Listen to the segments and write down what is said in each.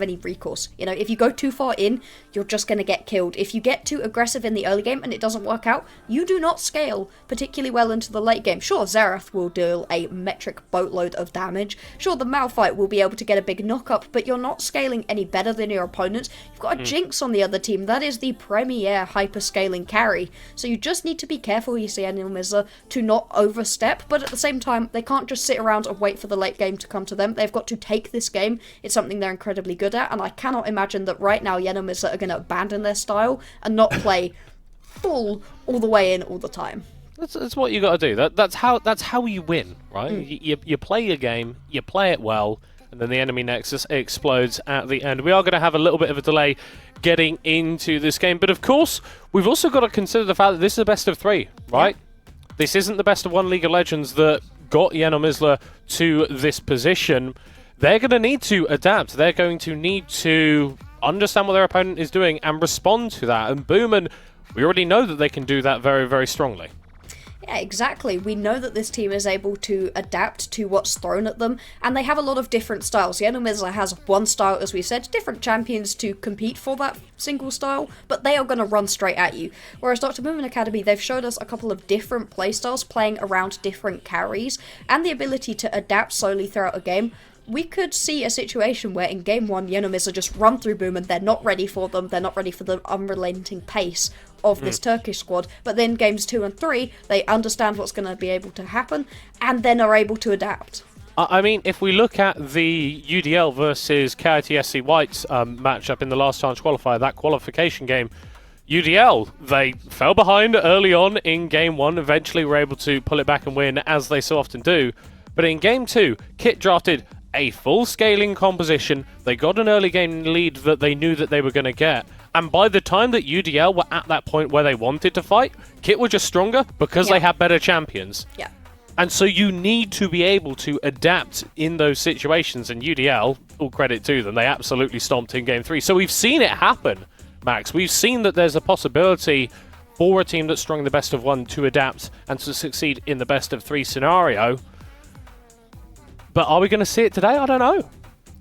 any recourse. You know, if you go too far in, you're just going to get killed. If you get too aggressive in the early game and it doesn't work out, you do not scale particularly well into the late game. Sure, Xerath will deal a metric boatload of damage. Sure, the Malphite will be able to get a big knock-up, but you're not scaling any better than your opponents. You've got a Jinx on the other team. That is the premier hyper-scaling carry. So you just need to be careful, you see, Yanomizla, to not overstep, but at the same time, they can't just sit around and wait for the late game to come to them. They've got to take this game. It's something they're incredibly good at, and I cannot imagine that right now Yanomizla are going to abandon their style and not play full all the way in all the time. That's what you got to do. That's how you win, right? You play your game, you play it well, and then the enemy nexus explodes at the end. We are going to have a little bit of a delay getting into this game, but of course, we've also got to consider the fact that this is a best of 3, right? Yeah. This isn't the best of 1 League of Legends that got Yanomizla to this position. They're going to need to adapt. They're going to need to understand what their opponent is doing and respond to that. And Boomin, we already know that they can do that very, very strongly. Yeah, exactly. We know that this team is able to adapt to what's thrown at them, and they have a lot of different styles. Yanomizla has one style, as we said, different champions to compete for that single style, but they are going to run straight at you. Whereas Dr. Boomin Academy, they've showed us a couple of different playstyles playing around different carries, and the ability to adapt slowly throughout a game. We could see a situation where in Game 1, Yanomizla just run through Boomin, they're not ready for them, they're not ready for the unrelenting pace of this Turkish squad, but then Games 2 and 3, they understand what's going to be able to happen, and then are able to adapt. I mean, if we look at the UDL versus KITSC Whites matchup in the last chance qualifier, that qualification game, UDL, they fell behind early on in Game 1, eventually were able to pull it back and win, as they so often do. But in Game 2, Kit drafted a full scaling composition. They got an early game lead that they knew that they were going to get. And by the time that UDL were at that point where they wanted to fight, Kit were just stronger because they had better champions. Yeah. And so you need to be able to adapt in those situations. And UDL, all credit to them, they absolutely stomped in Game 3. So we've seen it happen, Max. We've seen that there's a possibility for a team that's strong in the best of 1 to adapt and to succeed in the best of 3 scenario. But are we going to see it today? I don't know.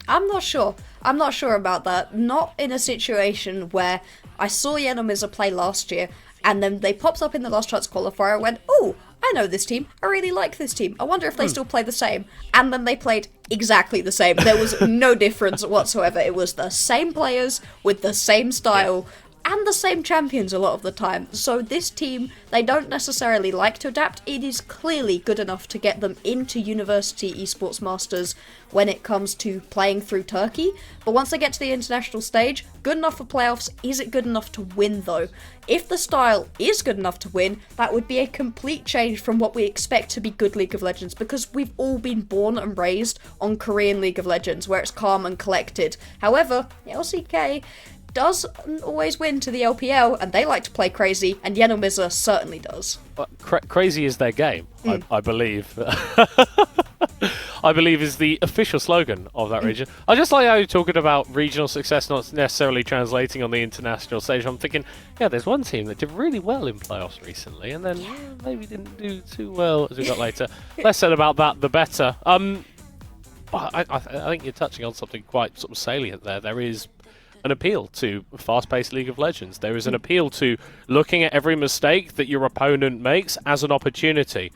I'm not sure. I'm not sure about that. Not in a situation where I saw Yanomizla play last year, and then they popped up in the last chance qualifier and went, oh, I know this team. I really like this team. I wonder if they still play the same. And then they played exactly the same. There was no difference whatsoever. It was the same players with the same style. And the same champions a lot of the time. So this team, they don't necessarily like to adapt. It is clearly good enough to get them into University Esports Masters when it comes to playing through Turkey. But once they get to the international stage, good enough for playoffs. Is it good enough to win, though? If the style is good enough to win, that would be a complete change from what we expect to be good League of Legends, because we've all been born and raised on Korean League of Legends, where it's calm and collected. However, LCK doesn't always win to the LPL, and they like to play crazy, and Yanomizla certainly does. Crazy is their game, I believe. I believe is the official slogan of that region. I just like how you're talking about regional success not necessarily translating on the international stage. I'm thinking, yeah, there's one team that did really well in playoffs recently, and then maybe didn't do too well as we got later. Less said about that, the better. I think you're touching on something quite sort of salient there. There is an appeal to fast-paced League of Legends. There is an appeal to looking at every mistake that your opponent makes as an opportunity.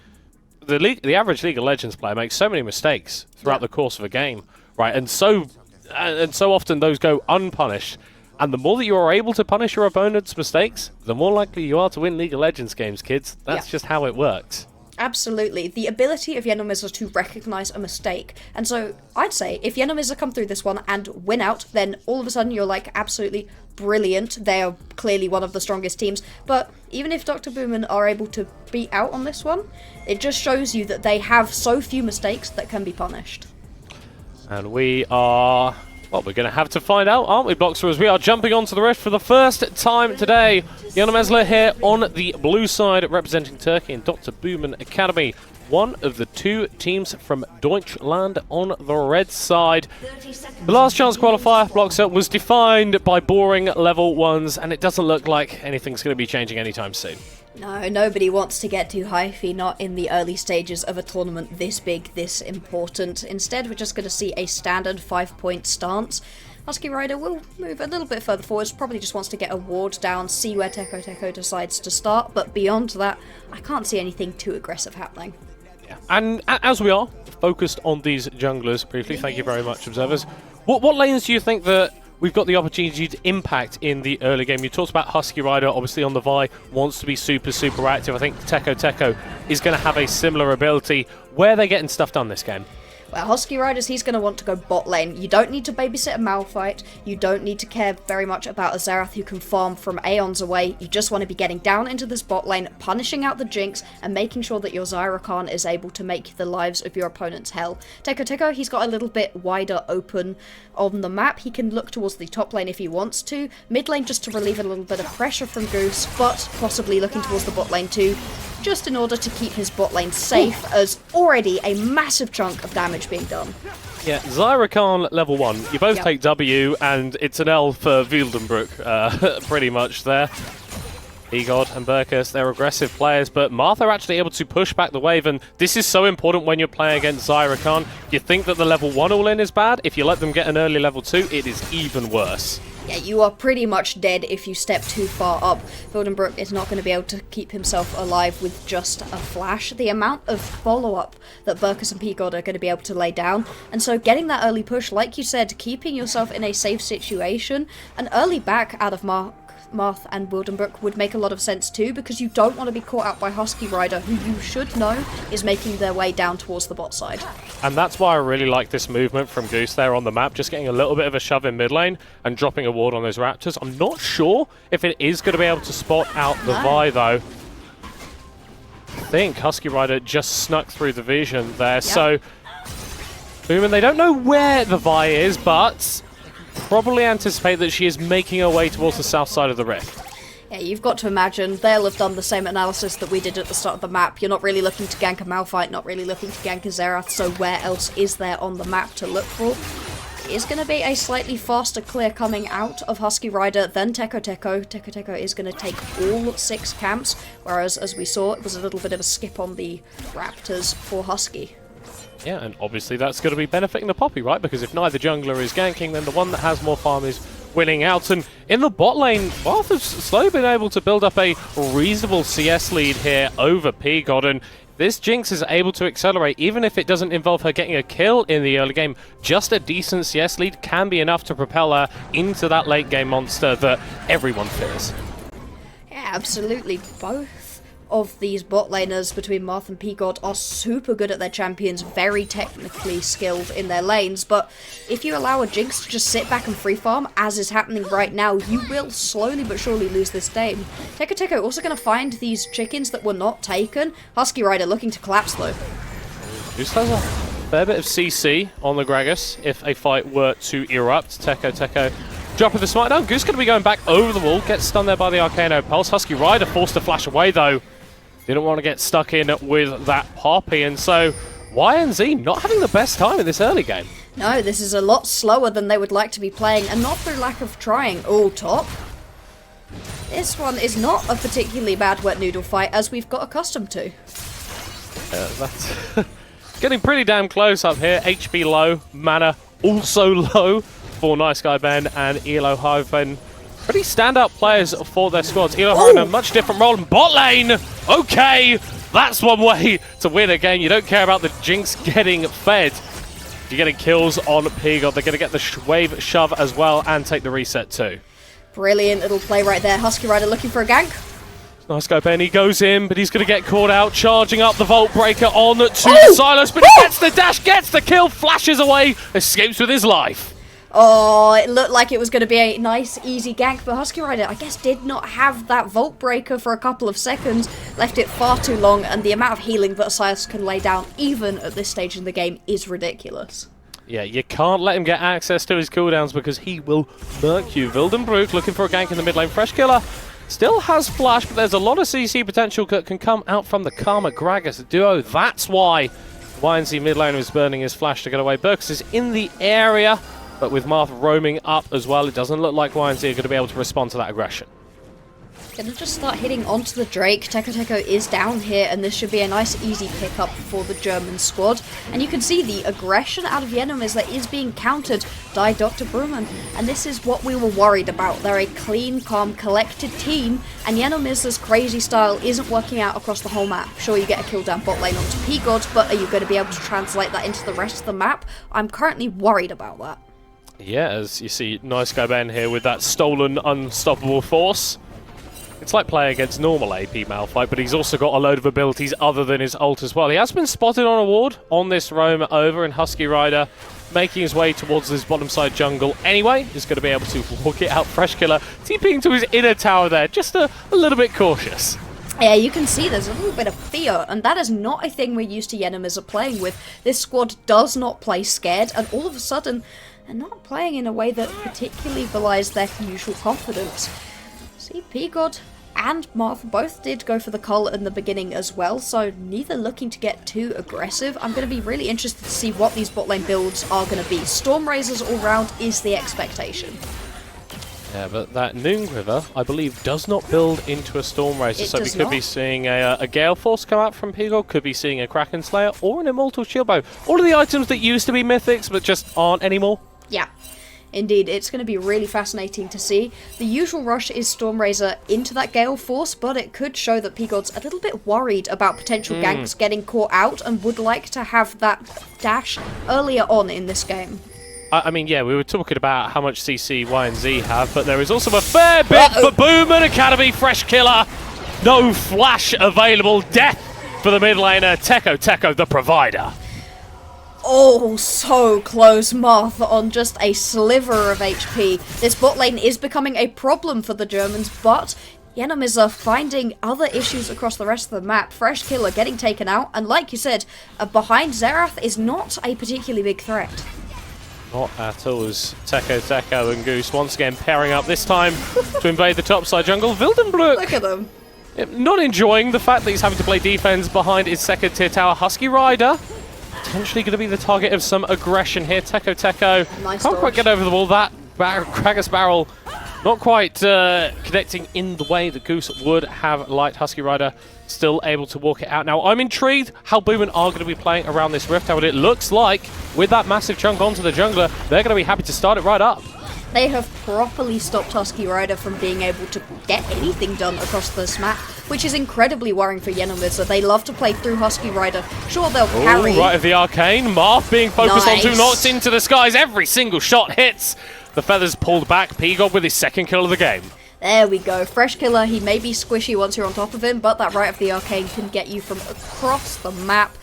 The average League of Legends player makes so many mistakes throughout the course of a game, right? And so often those go unpunished. And the more that you are able to punish your opponent's mistakes, the more likely you are to win League of Legends games, kids. That's just how it works. Absolutely. The ability of Yanomizla to recognise a mistake. And so I'd say if Yanomizla come through this one and win out, then all of a sudden you're like absolutely brilliant. They are clearly one of the strongest teams. But even if Dr. Boomin are able to beat out on this one, it just shows you that they have so few mistakes that can be punished. And we are... well, we're going to have to find out, aren't we, Boxer, as we are jumping onto the Rift for the first time today. Yanomizla here on the blue side, representing Turkey, and Dr. Boomin Academy, one of the 2 teams from Deutschland on the red side. The last chance qualifier, Boxer, was defined by boring level 1s, and it doesn't look like anything's going to be changing anytime soon. No, nobody wants to get too hyphy, not in the early stages of a tournament this big, this important. Instead, we're just going to see a standard 5-point stance. Husky Rider will move a little bit further forwards, probably just wants to get a ward down, see where Teko decides to start, but beyond that, I can't see anything too aggressive happening. Yeah. And as we are focused on these junglers briefly, thank you very much, observers. What lanes do you think that we've got the opportunity to impact in the early game? You talked about Husky Rider, obviously on the Vi, wants to be super active. I think Teko is going to have a similar ability. Where are they getting stuff done this game? Well, Husky Riders, he's going to want to go bot lane. You don't need to babysit a Malphite. You don't need to care very much about a Xerath who can farm from aeons away. You just want to be getting down into this bot lane, punishing out the Jinx, and making sure that your Zyra Khan is able to make the lives of your opponents hell. Teko, he's got a little bit wider open on the map. He can look towards the top lane if he wants to. Mid lane just to relieve a little bit of pressure from Goose, but possibly looking towards the bot lane too, just in order to keep his bot lane safe, as already a massive chunk of damage being done. Yeah, Zyra Khan level 1. You both take W, and it's an L for Wildenbrook, pretty much there. Egod and Burkus, they're aggressive players, but Martha are actually able to push back the wave, and this is so important when you're playing against Zyra Khan. You think that the level 1 all-in is bad? If you let them get an early level 2, it is even worse. Yeah, you are pretty much dead if you step too far up. Wildenbrook is not going to be able to keep himself alive with just a flash. The amount of follow-up that Burkus and Pegod are going to be able to lay down, and so getting that early push, like you said, keeping yourself in a safe situation, an early back out of Marth and Wildenbrook would make a lot of sense too, because you don't want to be caught out by Husky Rider, who you should know is making their way down towards the bot side. And that's why I really like this movement from Goose there on the map, just getting a little bit of a shove in mid lane and dropping a ward on those Raptors. I'm not sure if it is going to be able to spot out the Vi though. I think Husky Rider just snuck through the vision there, so Boomin, they don't know where the Vi is, but probably anticipate that she is making her way towards the south side of the rift. Yeah, you've got to imagine they'll have done the same analysis that we did at the start of the map. You're not really looking to gank a Malphite, not really looking to gank a Xerath, so where else is there on the map to look for? It is going to be a slightly faster clear coming out of Husky Rider than Teko. Teko is going to take all 6 camps, whereas, as we saw, it was a little bit of a skip on the Raptors for Husky. Yeah, and obviously that's going to be benefiting the Poppy, right? Because if neither jungler is ganking, then the one that has more farm is winning out. And in the bot lane, Marth has slowly been able to build up a reasonable CS lead here over Pegod, and this Jinx is able to accelerate, even if it doesn't involve her getting a kill in the early game. Just a decent CS lead can be enough to propel her into that late game monster that everyone fears. Yeah, absolutely. Both of these bot laners between Marth and Pegod are super good at their champions, very technically skilled in their lanes, but if you allow a Jinx to just sit back and free farm, as is happening right now, you will slowly but surely lose this game. Teko also going to find these chickens that were not taken. Husky Rider looking to collapse though. Just has a fair bit of CC on the Gragas if a fight were to erupt. Teko dropping the smite down. Goose going to be going back over the wall, gets stunned there by the Arcano Pulse. Husky Rider forced to flash away though. Didn't want to get stuck in with that Poppy, and so YNZ not having the best time in this early game. No, this is a lot slower than they would like to be playing, and not through lack of trying. Oh, top. This one is not a particularly bad wet noodle fight, as we've got accustomed to. That's getting pretty damn close up here. HP low, mana also low for Nice Guy Ben and Elo Hyven. Pretty standout players for their squads. Elo having a much different role in bot lane. Okay, that's one way to win a game. You don't care about the Jinx getting fed. You're getting kills on Pegod. They're going to get the wave shove as well and take the reset too. Brilliant little play right there. Husky Rider looking for a gank. Nice go, Ben. He goes in, but he's going to get caught out. Charging up the Vault Breaker on to Silas, but he gets the dash, gets the kill, flashes away, escapes with his life. Oh, it looked like it was going to be a nice, easy gank, but Husky Rider, I guess, did not have that Vault Breaker for a couple of seconds, left it far too long, and the amount of healing that Osiris can lay down, even at this stage in the game, is ridiculous. Yeah, you can't let him get access to his cooldowns because he will murk you. Wildenbrook looking for a gank in the mid lane. Fresh Killer still has flash, but there's a lot of CC potential that can come out from the Karma Gragas duo. That's why YNC mid lane was burning his flash to get away. Burkus is in the area, but with Marth roaming up as well, it doesn't look like YNC are going to be able to respond to that aggression. Gonna just start hitting onto the Drake. Teko is down here, and this should be a nice easy pickup for the German squad. And you can see the aggression out of Yenomiz that is being countered by Dr. Bruman. And this is what we were worried about. They're a clean, calm, collected team, and Yenomiz's crazy style isn't working out across the whole map. Sure, you get a kill down bot lane onto P-God, but are you going to be able to translate that into the rest of the map? I'm currently worried about that. Yeah, as you see, nice guy Ben here with that stolen unstoppable force. It's like playing against normal AP Malphite, but he's also got a load of abilities other than his ult as well. He has been spotted on a ward on this roam over, and Husky Rider making his way towards this bottom side jungle anyway. Is going to be able to walk it out. Fresh Killer TPing to his inner tower there, just a little bit cautious. Yeah, you can see there's a little bit of fear, and that is not a thing we're used to Yenomiz playing with. This squad does not play scared, and all of a sudden, they're not playing in a way that particularly belies their usual confidence. See, P-God and Marth both did go for the cull in the beginning as well, so neither looking to get too aggressive. I'm going to be really interested to see what these bot lane builds are going to be. Storm Razors all round is the expectation. Yeah, but that Noon River, I believe, does not build into a Storm Razor, so we could be seeing a Gale Force come out from P-God, could be seeing a Kraken Slayer, or an Immortal Shield Bow. All of the items that used to be mythics, but just aren't anymore. Yeah. Indeed, it's going to be really fascinating to see. The usual rush is Storm Razor into that Gale Force, but it could show that P-God's a little bit worried about potential ganks getting caught out and would like to have that dash earlier on in this game. I mean, yeah, we were talking about how much CC Y and Z have, but there is also a fair bit for Boomer Academy. Fresh Killer, no flash available. Death for the mid laner. Teko, the provider. Oh, so close. Marth on just a sliver of HP. This bot lane is becoming a problem for the Germans, but Yenomiz are finding other issues across the rest of the map. Fresh Killer getting taken out, and like you said, behind Xerath is not a particularly big threat. Not at all, as Teko and Goose once again pairing up, this time to invade the topside jungle. Wildenbrook, Look at them. Not enjoying the fact that he's having to play defense behind his second tier tower. Husky Rider potentially going to be the target of some aggression here. Teko Nice can't quite get over the wall. That Kragus Barrel not quite connecting in the way that Goose would have liked. Husky Rider still able to walk it out. Now, I'm intrigued how Boomin are going to be playing around this Rift Tower. It looks like, with that massive chunk onto the jungler, they're going to be happy to start it right up. They have properly stopped Husky Rider from being able to get anything done across this map, which is incredibly worrying for Yenomiz. So they love to play through Husky Rider. Sure, they'll carry. Right of the arcane. Marth being focused on two knocks into the skies. Every single shot hits. The feathers pulled back. P-God with his second kill of the game. There we go. Fresh Killer, he may be squishy once you're on top of him, but that Right of the Arcane can get you from across the map.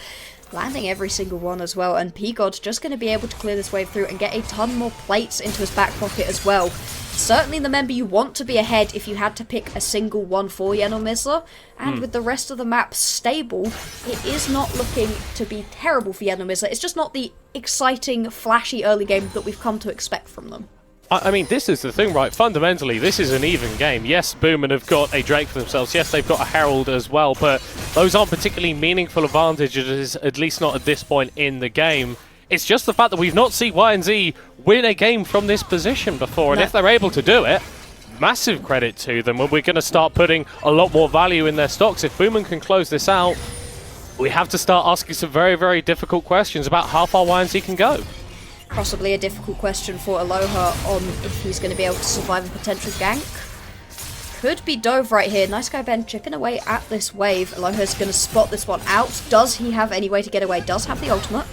Landing every single one as well, and P-God just going to be able to clear this wave through and get a ton more plates into his back pocket as well. Certainly the member you want to be ahead if you had to pick a single one for Yenomiz, and with the rest of the map stable, it is not looking to be terrible for Yenomiz. It's just not the exciting, flashy early game that we've come to expect from them. I mean, this is the thing, right? Fundamentally, this is an even game. Yes, Boomin have got a Drake for themselves. Yes, they've got a Herald as well, but those aren't particularly meaningful advantages, at least not at this point in the game. It's just the fact that we've not seen Y and Z win a game from this position before, and if they're able to do it, massive credit to them. We're going to start putting a lot more value in their stocks. If Boomin can close this out, we have to start asking some very, very difficult questions about how far Y and Z can go. Possibly a difficult question for Aloha on if he's going to be able to survive a potential gank. Could be Dove right here. Nice guy Ben chipping away at this wave. Aloha's going to spot this one out. Does he have any way to get away? Does have the ultimate.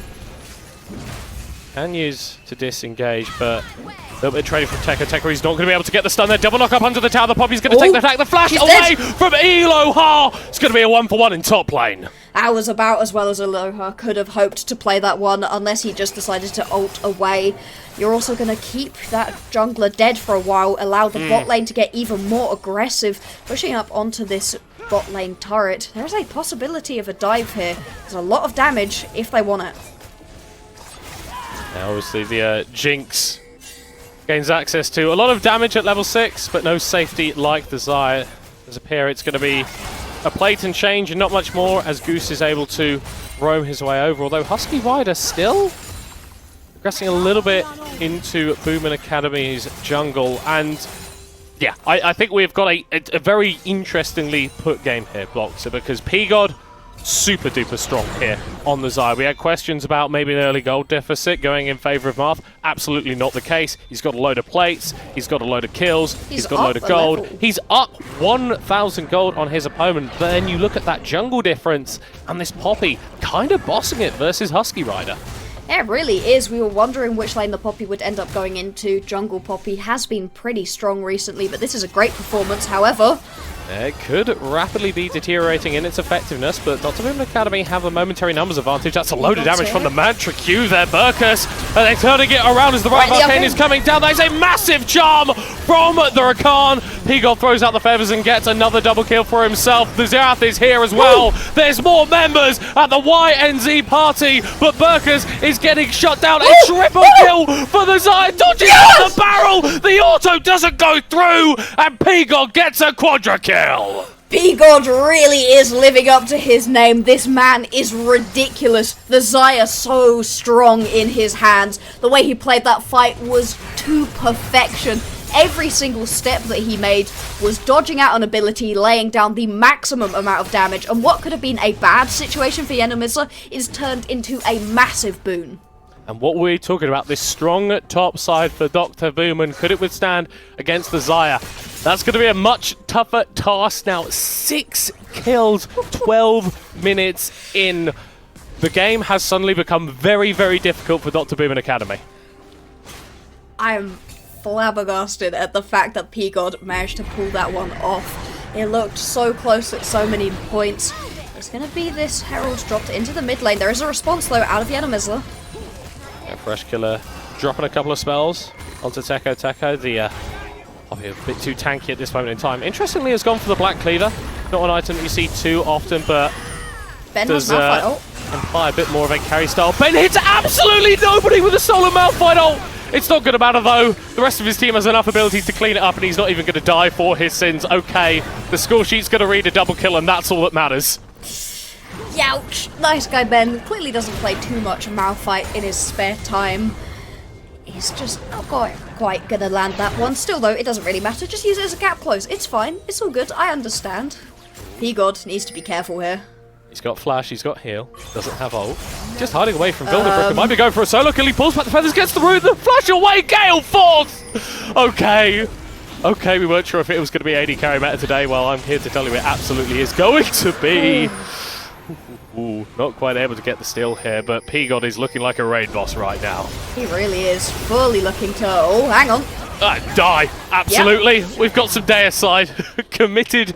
Can use to disengage, but a little bit of trading from Teko. He's not going to be able to get the stun there. Double knock up under the tower. The Poppy's going to take the attack. The flash away from Aloha. It's going to be a 1-for-1 in top lane. That was about as well as Aloha could have hoped to play that one, unless he just decided to ult away. You're also going to keep that jungler dead for a while, allow the bot lane to get even more aggressive, pushing up onto this bot lane turret. There's a possibility of a dive here. There's a lot of damage if they want it. Now, obviously, the Jinx gains access to a lot of damage at level 6, but no safety like desired. There's a pair, it's going to be a plate and change and not much more as Goose is able to roam his way over. Although Husky Rider still progressing a little bit into Boomin Academy's jungle. And Yeah, I think we've got a very interestingly put game here, Bloxer, because P-God, super duper strong here on the Xayah. We had questions about maybe an early gold deficit going in favor of Marth. Absolutely not the case. He's got a load of plates, he's got a load of kills, he's got a load of gold. Level. He's up 1,000 gold on his opponent, but then you look at that jungle difference, and this Poppy kind of bossing it versus Husky Rider. Yeah, it really is. We were wondering which lane the Poppy would end up going into. Jungle Poppy has been pretty strong recently, but this is a great performance. However, it could rapidly be deteriorating in its effectiveness, but Dr. Boom Academy have a momentary numbers advantage. That's a load of damage from the Mantra Q there, Burkus. And they're turning it around as the right arcane is coming down. That is a massive charm from the Rakan. P-God throws out the feathers and gets another double kill for himself. The Xerath is here as well. Ooh. There's more members at the YNZ party, but Burkus is getting shut down. A triple kill for the Xayah. Dodges out the barrel. The auto doesn't go through, and P-God gets a quadra kill. P-God really is living up to his name. This man is ridiculous. The Xayah so strong in his hands. The way he played that fight was to perfection. Every single step that he made was dodging out an ability, laying down the maximum amount of damage, and what could have been a bad situation for Yenomizler is turned into a massive boon. And what we're talking about, this strong top side for Dr. Booman, could it withstand against the Xayah? That's going to be a much tougher task now. 6 kills, 12 minutes in. The game has suddenly become very, very difficult for Dr. Booman Academy. I'm flabbergasted at the fact that P-God managed to pull that one off. It looked so close at so many points. There's going to be this Herald dropped into the mid lane. There is a response, though, out of Yenomizler. Fresh Killer dropping a couple of spells onto Teko. Teko, the probably a bit too tanky at this moment in time. Interestingly, has gone for the Black Cleaver. Not an item that you see too often, but Ben does imply a bit more of a carry style. Ben hits absolutely nobody with a solo Malphite ult. It's not going to matter though. The rest of his team has enough abilities to clean it up, and he's not even going to die for his sins. Okay, the score sheet's going to read a double kill, and that's all that matters. Youch! Nice guy Ben clearly doesn't play too much Malphite in his spare time. He's just not quite gonna land that one. Still though, it doesn't really matter. Just use it as a gap close. It's fine. It's all good. I understand. P-God needs to be careful here. He's got flash, he's got heal, doesn't have ult. Just hiding away from Builder might be going for a solo kill. He pulls back the feathers, gets the root, the flash away, Gale Force! Okay. Okay, we weren't sure if it was going to be AD carry meta today. Well, I'm here to tell you it absolutely is going to be. Ooh, not quite able to get the steal here, but P-God is looking like a raid boss right now. He really is. Fully looking to... Oh, hang on. Die. Absolutely. Yep. We've got some Deicide committed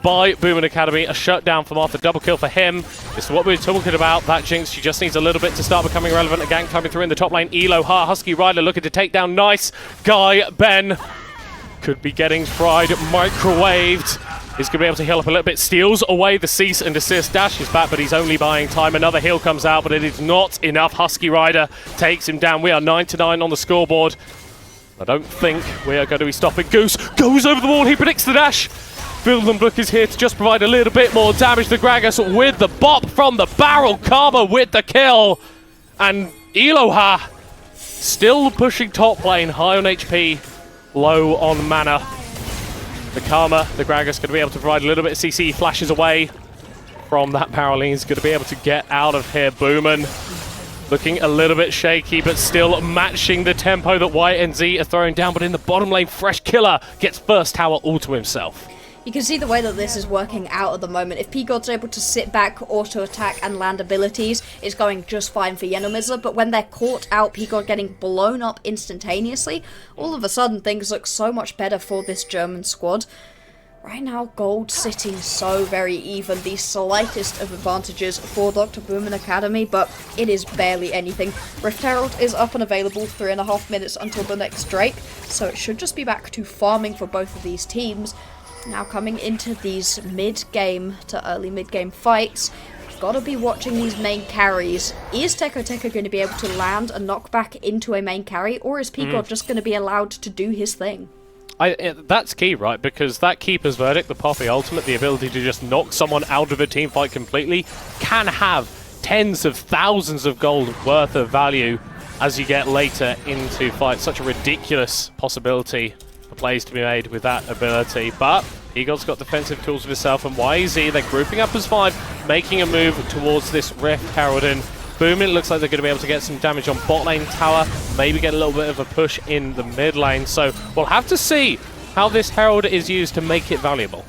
by Boomin Academy. A shutdown from Arthur. Double kill for him. This is what we're talking about. That Jinx, she just needs a little bit to start becoming relevant. A gank coming through in the top lane. Elo, Husky Rider looking to take down nice guy Ben. Could be getting fried, microwaved. He's going to be able to heal up a little bit. Steals away the cease and desist. Dash is back, but he's only buying time. Another heal comes out, but it is not enough. Husky Rider takes him down. We are 9-9 on the scoreboard. I don't think we are going to be stopping. Goose goes over the wall. He predicts the dash. Fildenbrook is here to just provide a little bit more damage to Gragas with the bop from the barrel. Karma with the kill. And Eloha still pushing top lane. High on HP, low on mana. The Karma, the Gragas, going to be able to provide a little bit of CC. Flashes away from that barrel. He's going to be able to get out of here. Boomin looking a little bit shaky, but still matching the tempo that YNZ are throwing down. But in the bottom lane, Fresh Killer gets first tower all to himself. You can see the way that this is working out at the moment. If P-God's able to sit back, auto-attack, and land abilities, it's going just fine for Yenomizler, but when they're caught out, P-God getting blown up instantaneously, all of a sudden things look so much better for this German squad. Right now, gold sitting so very even, the slightest of advantages for Dr. Boomin Academy, but it is barely anything. Rift Herald is up and available 3.5 minutes until the next Drake, so it should just be back to farming for both of these teams. Now coming into these mid-game to early mid-game fights, gotta be watching these main carries. Is Teko going to be able to land a knockback into a main carry, or is P-God just going to be allowed to do his thing? That's key, right? Because that Keeper's Verdict, the Poppy Ultimate, the ability to just knock someone out of a team fight completely, can have tens of thousands of gold worth of value as you get later into fights. Such a ridiculous possibility plays to be made with that ability, but Eagle's got defensive tools of himself, and YZ, they're grouping up as 5, making a move towards this Rift Herald, and Boomin looks like they're going to be able to get some damage on bot lane tower, maybe get a little bit of a push in the mid lane, so we'll have to see how this Herald is used to make it valuable.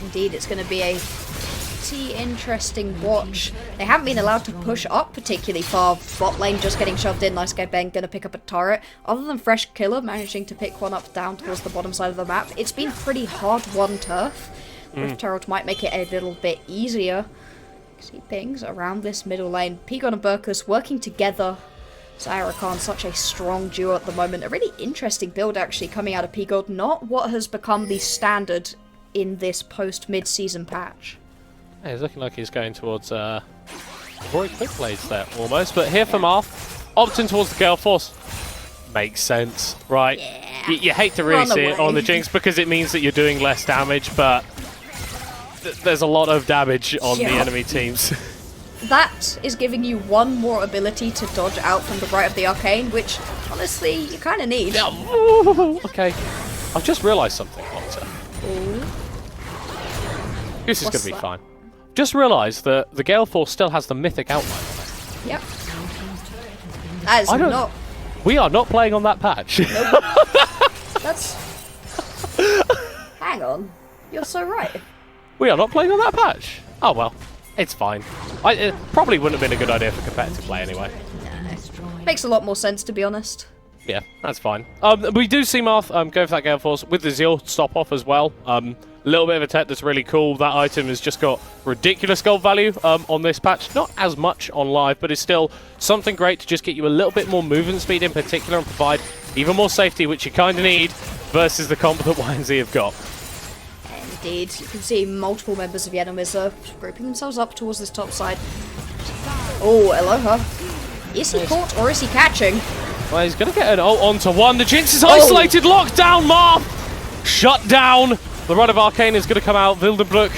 Indeed, it's going to be a pretty interesting watch. They haven't been allowed to push up particularly far. Bot lane just getting shoved in. Nice guy Ben going to pick up a turret. Other than Fresh Killer managing to pick one up down towards the bottom side of the map, it's been pretty hard-won turf. Rift Herald might make it a little bit easier. See pings around this middle lane. Pigon and Burkus working together. Zyra Khan, such a strong duo at the moment. A really interesting build actually coming out of Pigon. Not what has become the standard in this post-mid-season patch. Yeah, he's looking like he's going towards Roy Quick Blades there almost, but here for Marth, opting towards the Gale Force. Makes sense, right? Yeah. You hate to really see it on the Jinx because it means that you're doing less damage, but there's a lot of damage on the enemy teams. That is giving you one more ability to dodge out from the right of the arcane, which honestly you kind of need. Okay, I've just realised something, Doctor. This is going to be fine. Just realised that the Gale Force still has the mythic outline on it. Yep. That is not. We are not playing on that patch. Nope. That's. Hang on. You're so right. We are not playing on that patch. Oh well, it's fine. It probably wouldn't have been a good idea for competitive play anyway. No. Makes a lot more sense, to be honest. Yeah, that's fine. We do see Marth go for that Gale Force with the Zeal stop off as well. A little bit of a tech that's really cool. That item has just got ridiculous gold value on this patch. Not as much on live, but it's still something great to just get you a little bit more movement speed in particular and provide even more safety, which you kind of need versus the comp that YNZ have got. Indeed. You can see multiple members of UNIVERSITY grouping themselves up towards this top side. Oh, Aloha. Is he caught or is he catching? Well, he's going to get an ult onto one. The Jinx is isolated. Lockdown, Marth. Shut down. The Rod of Arcane is going to come out. Wildenbrook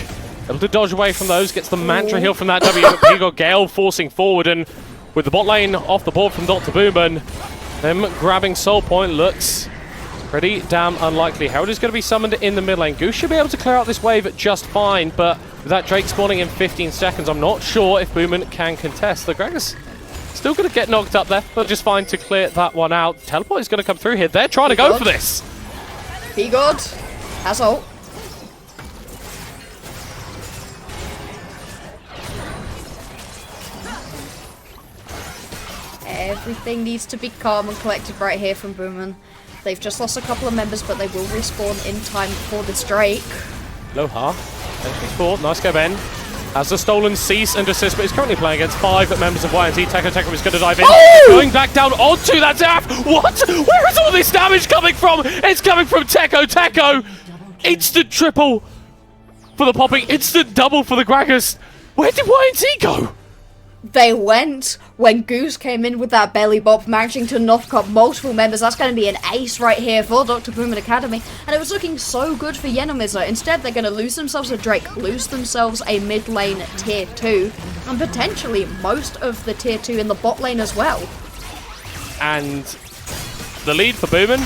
able to dodge away from those. Gets the Mantra heal from that W. He got Gale forcing forward, and with the bot lane off the board from Dr. Boomin, them grabbing Soul Point looks pretty damn unlikely. Herald is going to be summoned in the mid lane. Goose should be able to clear out this wave just fine, but with that Drake spawning in 15 seconds, I'm not sure if Boomin can contest. The Gragas still going to get knocked up there, but just fine to clear that one out. Teleport is going to come through here. They're trying to go for this. Be good. Has ult. Everything needs to be calm and collected right here from Boomin. They've just lost a couple of members, but they will respawn in time for this Drake. Loha, entry forward, nice go Ben. Has the stolen cease and desist, but he's currently playing against 5 members of YNZ. Teko is going to dive in. Oh! Going back down onto that Zaf. What? Where is all this damage coming from? It's coming from Teko. Instant triple for the popping. Instant double for the Gragas. Where did YNZ go? They went when Goose came in with that belly bop, managing to knock up multiple members. That's going to be an ace right here for Dr. Boomin Academy. And it was looking so good for Yenomizer. Instead, they're going to lose themselves a Drake, lose themselves a mid lane tier 2, and potentially most of the tier 2 in the bot lane as well. And the lead for Boomin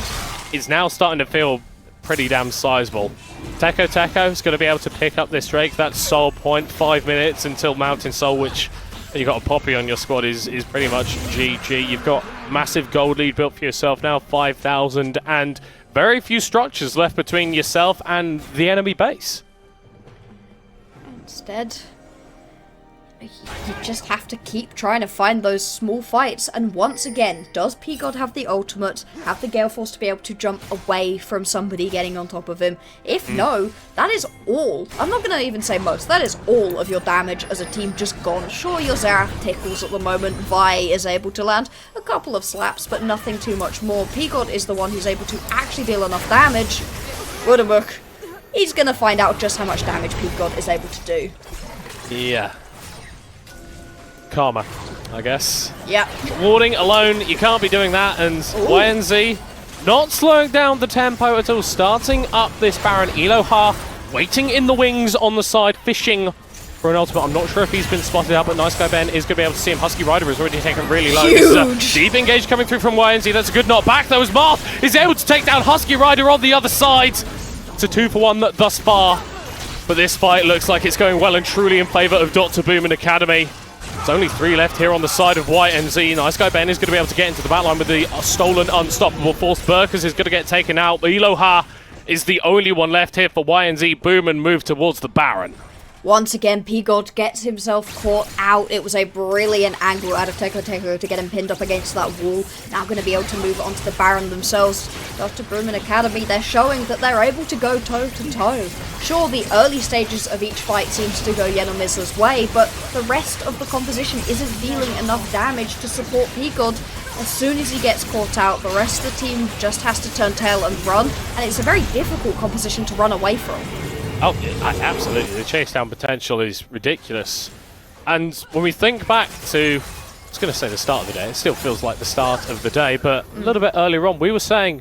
is now starting to feel pretty damn sizable. Teko is going to be able to pick up this Drake. That's Soul Point, 5 minutes until Mountain Soul, which you got a Poppy on your squad is pretty much GG. You've got massive gold lead built for yourself now, 5,000, and very few structures left between yourself and the enemy base. Instead, you just have to keep trying to find those small fights. And once again, does P-God have the ultimate, have the Gale Force to be able to jump away from somebody getting on top of him? If no, that is all. I'm not going to even say most. That is all of your damage as a team just gone. Sure, your Xerath tickles at the moment. Vi is able to land a couple of slaps, but nothing too much more. P-God is the one who's able to actually deal enough damage. Wildenbrook, he's going to find out just how much damage P-God is able to do. Yeah. Karma, I guess. Yep. Warding alone, you can't be doing that, and YNZ not slowing down the tempo at all, starting up this Baron. Eloha waiting in the wings on the side, fishing for an ultimate. I'm not sure if he's been spotted out, but Nice Guy Ben is going to be able to see him. Husky Rider is already taken really low. This is a deep engage coming through from YNZ. That's a good knockback, though, as Marth is able to take down Husky Rider on the other side. It's a 2-for-1 thus far, but this fight looks like it's going well and truly in favor of Dr. Boom and Academy. There's only 3 left here on the side of YNZ. Nice Guy Ben is going to be able to get into the backline with the stolen unstoppable force. Burkers is going to get taken out. Eloha is the only one left here for YNZ. Boom and move towards the Baron. Once again, P-God gets himself caught out. It was a brilliant angle out of Teko Teko to get him pinned up against that wall. Now going to be able to move onto the Baron themselves. Dr. Boom and Academy, they're showing that they're able to go toe-to-toe. Sure, the early stages of each fight seems to go Yenomiz's way, but the rest of the composition isn't dealing enough damage to support P-God. As soon as he gets caught out, the rest of the team just has to turn tail and run, and it's a very difficult composition to run away from. Oh, absolutely. The chase down potential is ridiculous. And when we think back to, I was going to say the start of the day, it still feels like the start of the day, but a little bit earlier on, we were saying,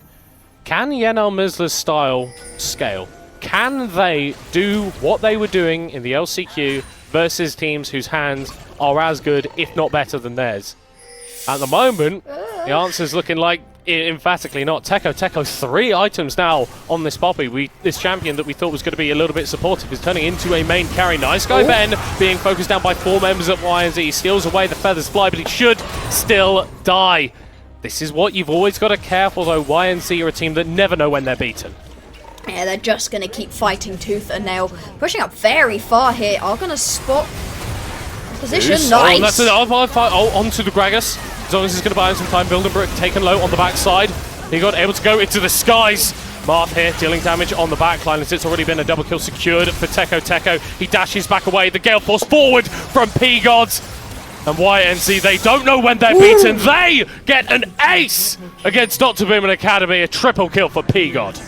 can Yenel Mizla's style scale? Can they do what they were doing in the LCQ versus teams whose hands are as good, if not better, than theirs? At the moment, the answer's looking like emphatically not. Teko 3 items now on this Poppy. This champion that we thought was going to be a little bit supportive is turning into a main carry. Nice Guy Ben being focused down by 4 members of YNZ. He steals away the feathers fly, but he should still die. This is what you've always got to care for, though. YNZ are a team that never know when they're beaten. Yeah, they're just going to keep fighting tooth and nail. Pushing up very far here. Are going to spot position. Nice. Oh, that's an onto the Gragas. Zonas is going to buy him some time. Wildenbrook taken low on the backside. He got able to go into the skies. Marth here dealing damage on the backline as it's already been a double kill secured for Teko. He dashes back away. The Gale Force forward from P-Gods. And YNZ, they don't know when they're beaten. They get an ace against Dr. Boom and Academy. A triple kill for P-God.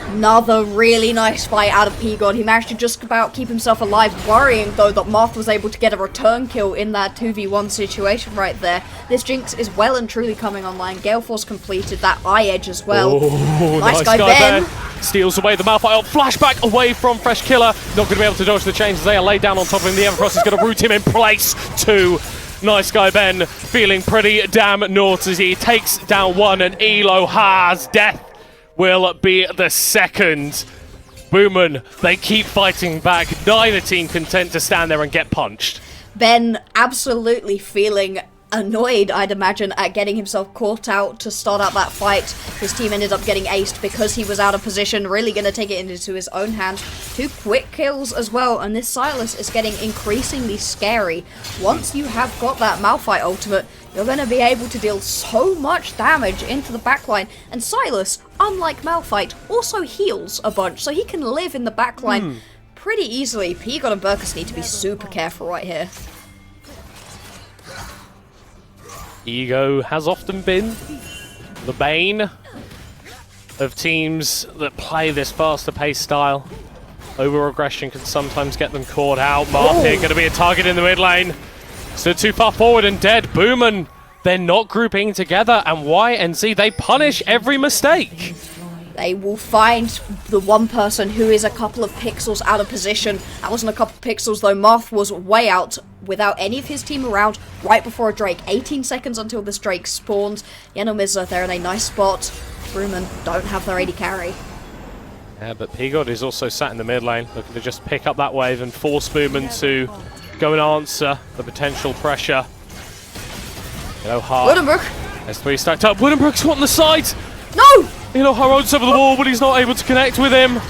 Another really nice fight out of P-God. He managed to just about keep himself alive, worrying though that Marth was able to get a return kill in that 2v1 situation right there. This Jinx is well and truly coming online. Gale Force completed that eye edge as well. Oh, nice guy Ben. Steals away the Malphite. Flashback away from Fresh Killer. Not going to be able to dodge the chains as they are laid down on top of him. The Everfrost is going to root him in place too. Nice Guy Ben feeling pretty damn naughty as he takes down one, and Elo has death. Will be the second. Boomin, they keep fighting back. Neither team content to stand there and get punched. Ben absolutely feeling annoyed, I'd imagine, at getting himself caught out to start out that fight. His team ended up getting aced because he was out of position, really going to take it into his own hands. 2 quick kills as well, and this Silas is getting increasingly scary. Once you have got that Malphite ultimate, you're going to be able to deal so much damage into the backline, and Silas, unlike Malphite, also heals a bunch, so he can live in the backline pretty easily. P-God and Burkus need to be super careful right here. Ego has often been the bane of teams that play this faster paced style. Over-aggression can sometimes get them caught out. Marth here going to be a target in the mid lane. Stood too far forward and dead. Boomin, they're not grouping together, and YNZ, they punish every mistake. They will find the one person who is a couple of pixels out of position. That wasn't a couple of pixels though. Marth was way out without any of his team around right before a Drake. 18 seconds until this Drake spawns. Yenomizla, they're in a nice spot. Bruman don't have their AD carry. Yeah, but P-God is also sat in the mid lane, looking to just pick up that wave and force Boomin to go and answer the potential pressure. Wildenbrook. S3 stacked up. Wildenbrook's on the side. No! Eloha roads over the wall, but he's not able to connect with him.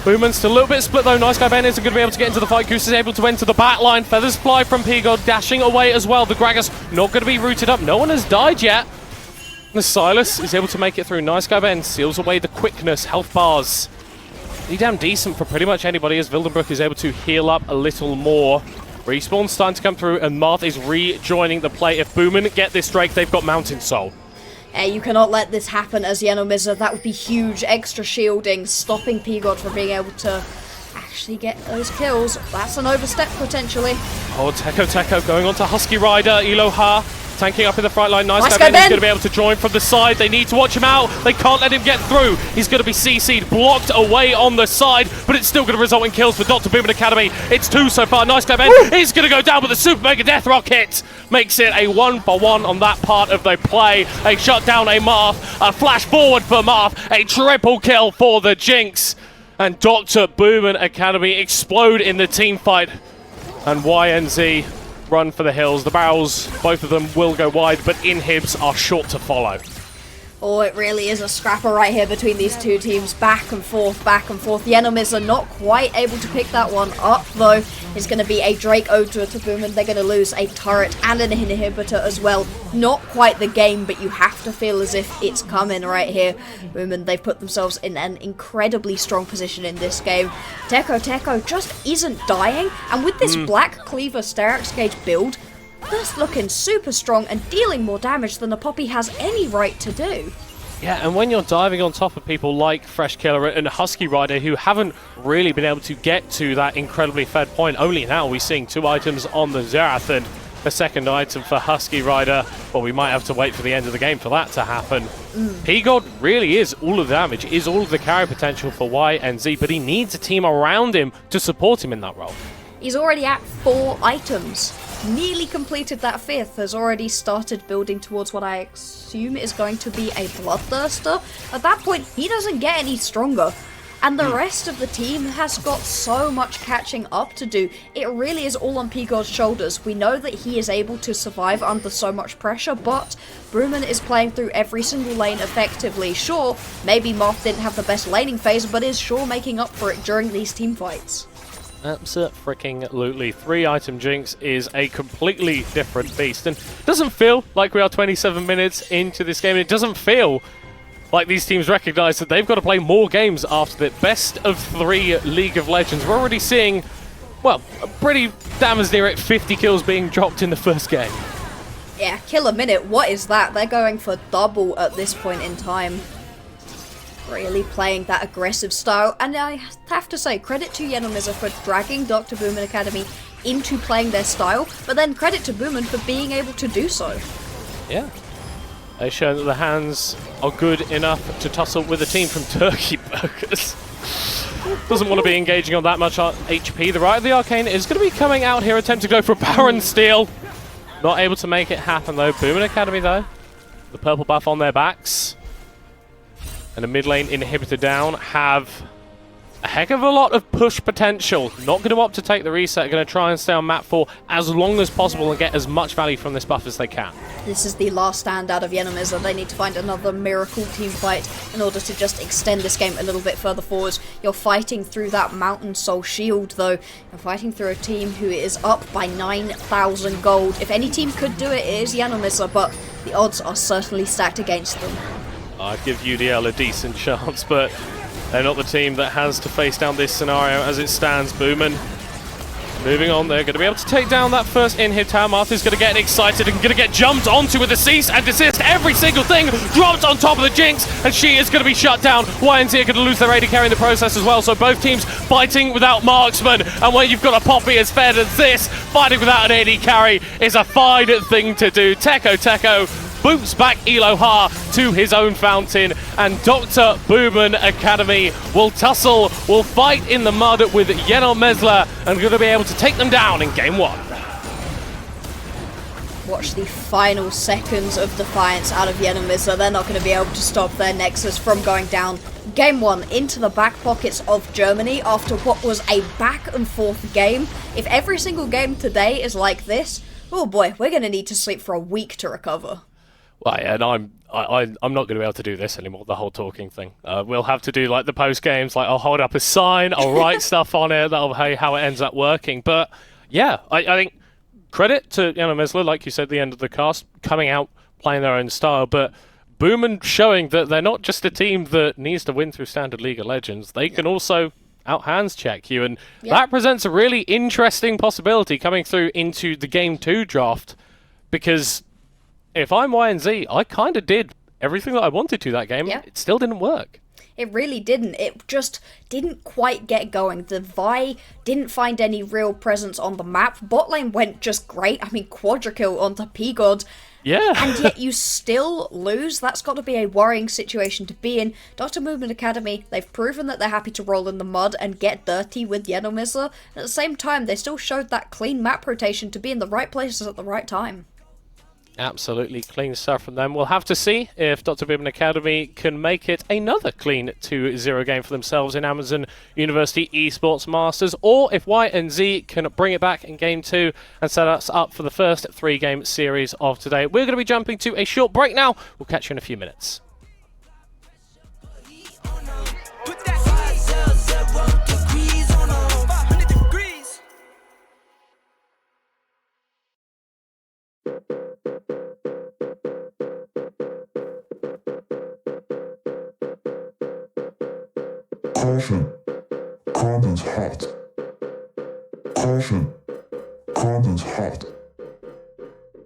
Boomin's still a little bit split though. Nice Guy Ben isn't going to be able to get into the fight. Goose is able to enter the back line. Feathers fly from P-God, dashing away as well. The Gragas not going to be rooted up. No one has died yet. The Silas is able to make it through. Nice Guy Ben seals away the quickness, health bars. Pretty damn decent for pretty much anybody as Wildenbrook is able to heal up a little more. Respawn's starting to come through and Marth is rejoining the play. If Boomin get this Drake, they've got Mountain Soul. You cannot let this happen as Yenomizla. That would be huge extra shielding, stopping P-God from being able to actually get those kills. That's an overstep potentially. Oh, Teko going on to Husky Rider. Eloha tanking up in the front line. Nice Nice guy, guy, Ben. He's Ben. going to be able to join from the side. They need to watch him out. They can't let him get through. He's going to be CC'd, blocked away on the side, but it's still going to result in kills for Dr. Boomin Academy. It's 2 so far. Nice guy, Ben. He's going to go down with the Super Mega Death Rocket. Makes it a 1-for-1 on that part of the play. A shutdown, a Marth, a flash forward for Marth, a triple kill for the Jinx. And Dr. Boomin Academy explode in the team fight. And YNZ run for the hills. The barrels, both of them will go wide, but inhibs are short to follow. Oh, it really is a scrapper right here between these two teams. Back and forth, back and forth. The Enemies are not quite able to pick that one up, though. It's going to be a Drake Ode to Boomin. They're going to lose a turret and an inhibitor as well. Not quite the game, but you have to feel as if it's coming right here. Boomin, they've put themselves in an incredibly strong position in this game. Teko just isn't dying, and with this Black Cleaver Sterex Gauge build, that's looking super strong and dealing more damage than a Poppy has any right to do. Yeah, and when you're diving on top of people like Fresh Killer and Husky Rider, who haven't really been able to get to that incredibly fed point, only now we're seeing 2 items on the Xerath and a second item for Husky Rider. Well, we might have to wait for the end of the game for that to happen. P-God really is all of the damage, is all of the carry potential for YNZ, but he needs a team around him to support him in that role. He's already at 4 items. Nearly completed that 5th, has already started building towards what I assume is going to be a Bloodthirster. At that point, he doesn't get any stronger. And the rest of the team has got so much catching up to do. It really is all on P-God's shoulders. We know that he is able to survive under so much pressure, but Boomin is playing through every single lane effectively. Sure, maybe Moth didn't have the best laning phase, but is sure making up for it during these team fights. Absolutely. 3 item Jinx is a completely different beast, and doesn't feel like we are 27 minutes into this game. It doesn't feel like these teams recognize that they've got to play more games after the best of 3 League of Legends. We're already seeing, well, pretty damn as near it 50 kills being dropped in the first game. Yeah, kill a minute. What is that? They're going for double at this point in time. Really playing that aggressive style, and I have to say credit to Yenomiza for dragging Dr. Boomin Academy into playing their style, but then credit to Boomin for being able to do so. Yeah. They've shown that the hands are good enough to tussle with a team from Turkey Burgers. Doesn't want to be engaging on that much HP. The Right of the Arcane is going to be coming out here, attempting to go for a Baron Steal. Not able to make it happen though. Boomin Academy though, the purple buff on their backs. And a mid lane inhibitor down, have a heck of a lot of push potential. Not going to opt to take the reset, going to try and stay on map 4 as long as possible and get as much value from this buff as they can. This is the last stand out of Yenomiza. They need to find another miracle team fight in order to just extend this game a little bit further forward. You're fighting through that Mountain Soul Shield though. You're fighting through a team who is up by 9,000 gold. If any team could do it, it is Yenomiza, but the odds are certainly stacked against them. I'd give UDL a decent chance, but they're not the team that has to face down this scenario as it stands. Boomin moving on. They're going to be able to take down that first in-hit tower. Martha's going to get excited and going to get jumped onto with a cease and desist. Every single thing dropped on top of the Jinx, and she is going to be shut down. YNZ are going to lose their AD carry in the process as well, so both teams fighting without marksman. And when you've got a Poppy as fed as this, fighting without an AD carry is a fine thing to do. Teko boots back Elohar to his own fountain, and Dr. Boomin Academy will tussle, will fight in the mud with Yenor Mesler, and going to be able to take them down in game 1. Watch the final seconds of defiance out of Yenomiza. They're not going to be able to stop their Nexus from going down. Game 1 into the back pockets of Germany after what was a back and forth game. If every single game today is like this, oh boy, we're going to need to sleep for a week to recover. Well, yeah, and I'm not going to be able to do this anymore, the whole talking thing. We'll have to do like the post games, like I'll hold up a sign, I'll write stuff on it, that'll be how it ends up working. But yeah, I think credit to Yenor Mesler, like you said, the end of the cast, coming out, playing their own style, but Boomin showing that they're not just a team that needs to win through standard League of Legends, they can also out-hands check you, and that presents a really interesting possibility coming through into the Game 2 draft, because if I'm YNZ, I kind of did everything that I wanted to that game. Yeah. It still didn't work. It really didn't. It just didn't quite get going. The Vi didn't find any real presence on the map. Bot lane went just great. I mean, quadra kill onto P-God. Yeah. And yet you still lose. That's got to be a worrying situation to be in. Dr. Movement Academy, they've proven that they're happy to roll in the mud and get dirty with Yenomizla. At the same time, they still showed that clean map rotation to be in the right places at the right time. Absolutely clean stuff from them. We'll have to see if Dr. Bibbin Academy can make it another clean 2-0 game for themselves in Amazon University Esports Masters, or if Y and Z can bring it back in Game 2 and set us up for the first 3-game series of today. We're going to be jumping to a short break now. We'll catch you in a few minutes. Caution, content's hot. Caution, content's hot.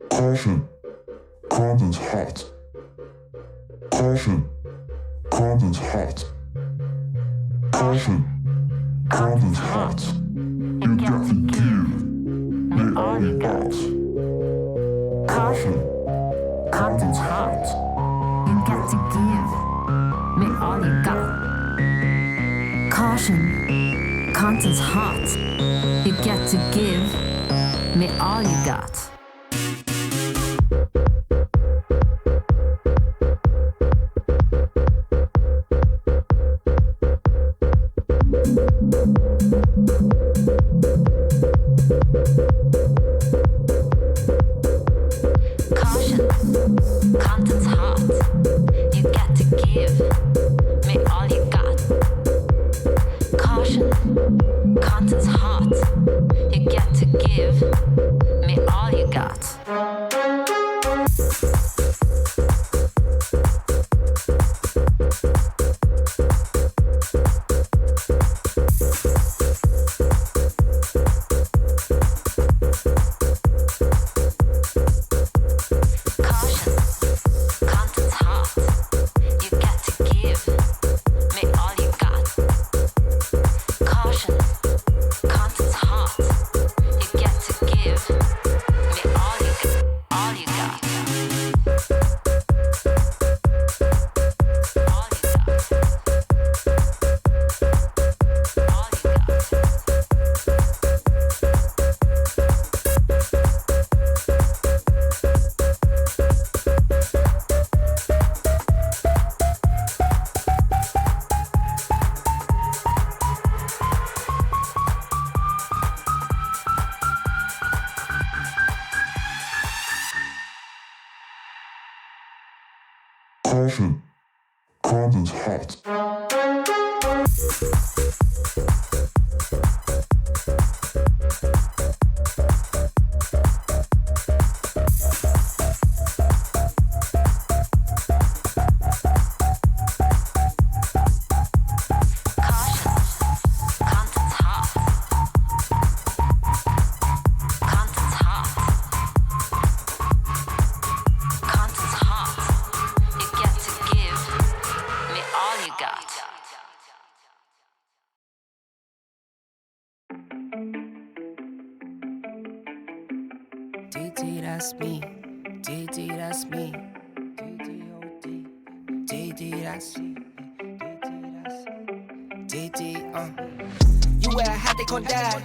Caution, content's hot. Caution, content's hot. Caution, content's hot. You got to give me all you got. Caution, content's hot. You got to give me all you got. Caution, content's hot. You get to give me all you got. Caution, content's hot. You get to give me all you got. Caution, content's hot. You get to give me all you got. Caution, content's hot. DD, that's me. DD, that's me. DD, DD, that's me. DD, You wear a hat, they call dad.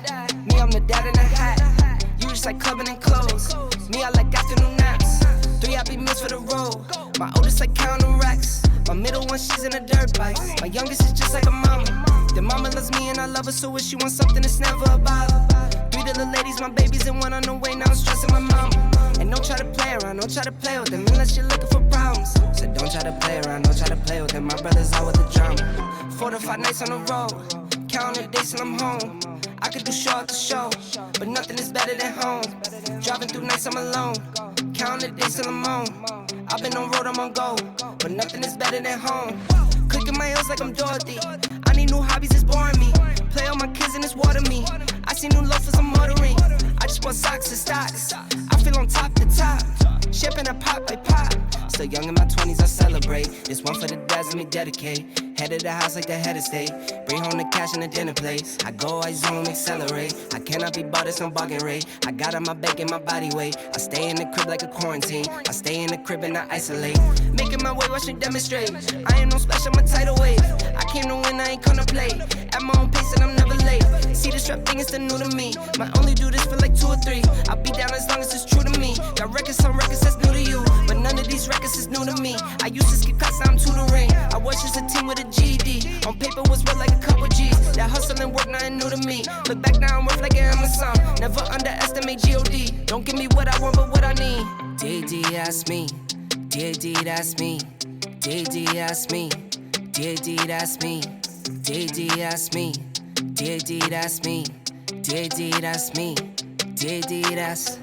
Me, I'm the dad in a hat. You just like clubbing and clothes. Me, I like afternoon naps. 3 happy meals for the road. My oldest like counting racks. My middle one, she's in a dirt bike. My youngest is just like a mama. The mama loves me and I love her, so if she wants something, it's never a bother. 3 little ladies, my babies, and 1 on the way. Now I'm stressing my mama. And don't try to play around, don't try to play with them unless you're looking for problems. So don't try to play around, don't try to play with them. My brother's out with the drama. 4 to 5 nights on the road, counting the days till I'm home. I could do show after show, but nothing is better than home. Driving through nights I'm alone, counting the days till I'm home. I've been on road, I'm on go, but nothing is better than home. Clicking my heels like I'm Dorothy. I need new hobbies, it's boring me. Play all my kids and it's water me. I see new loafers, I'm ordering. I just want socks and stocks. I feel on top to top. Champagne I pop, I pop. Still young in my 20s, I celebrate. This one for the desert. let me dedicate. Head of the house like the head of state. Bring home the cash in the dinner plate. I go, I zoom, accelerate. I cannot be bought at some bargain rate. I got on my back and my body weight. I stay in the crib like a quarantine. I stay in the crib and I isolate. Making my way, watch it demonstrate. I ain't no splash, I'm a tidal wave. I came to win, I ain't come to play. At my own pace and I'm never late. See the strap thing, it's the new to me. Might only do this for like 2 or 3. I'll be down as long as it's true to me. Got records on records that's new to you. But none of these records is new to me. I used to skip class, now I'm tutoring. I was just a team with a GED. On paper was worth like a couple G's. That hustle and work, nothing new to me. Look back now, I'm worth like an Amazon. Never underestimate G.O.D. Don't give me what I want, but what I need. D.D. that's me. D.D. that's me. D.D. that's me. D.D. that's me. D.D. that's me. D.D. that's me. D.D. that's me. D.D. that's.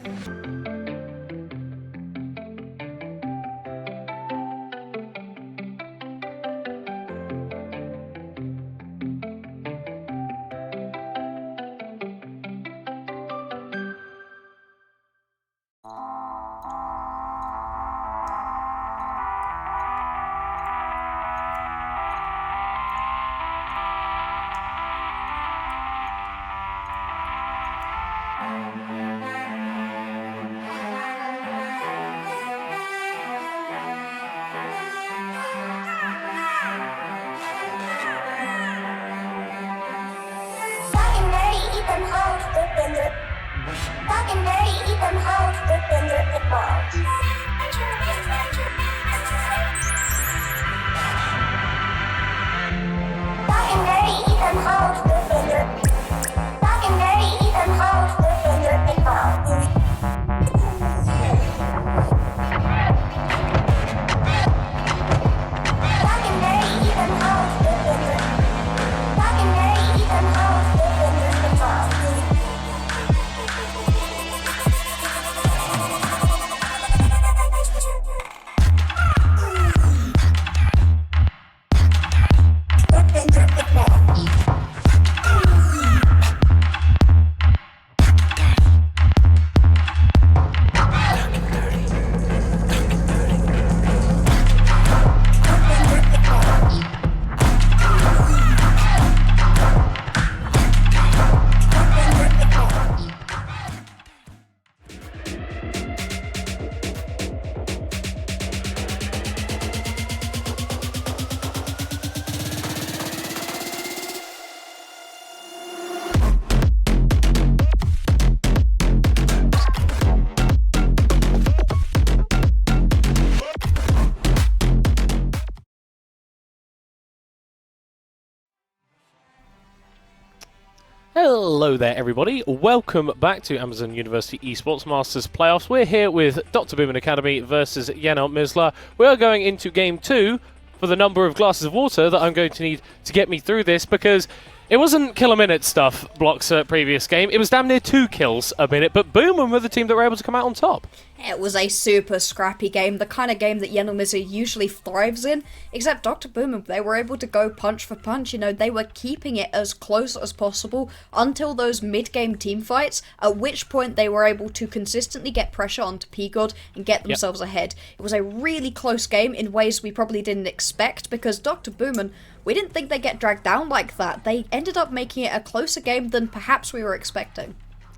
Hello there everybody, welcome back to Amazon University Esports Masters Playoffs. We're here with Dr. Boomin Academy versus Yanel Misler. We are going into Game 2 for the number of glasses of water that I'm going to need to get me through this, because it wasn't kill a minute stuff, Block's previous game. It was damn near 2 kills a minute, but Boomin were the team that were able to come out on top. It was a super scrappy game, the kind of game that Yanel Misler usually thrives in, except Dr. Boomin, they were able to go punch for punch. You know, they were keeping it as close as possible until those mid-game team fights, at which point they were able to consistently get pressure onto P-God and get themselves ahead. It was a really close game in ways we probably didn't expect, because Dr. Boomin, we didn't think they'd get dragged down like that. They ended up making it a closer game than perhaps we were expecting.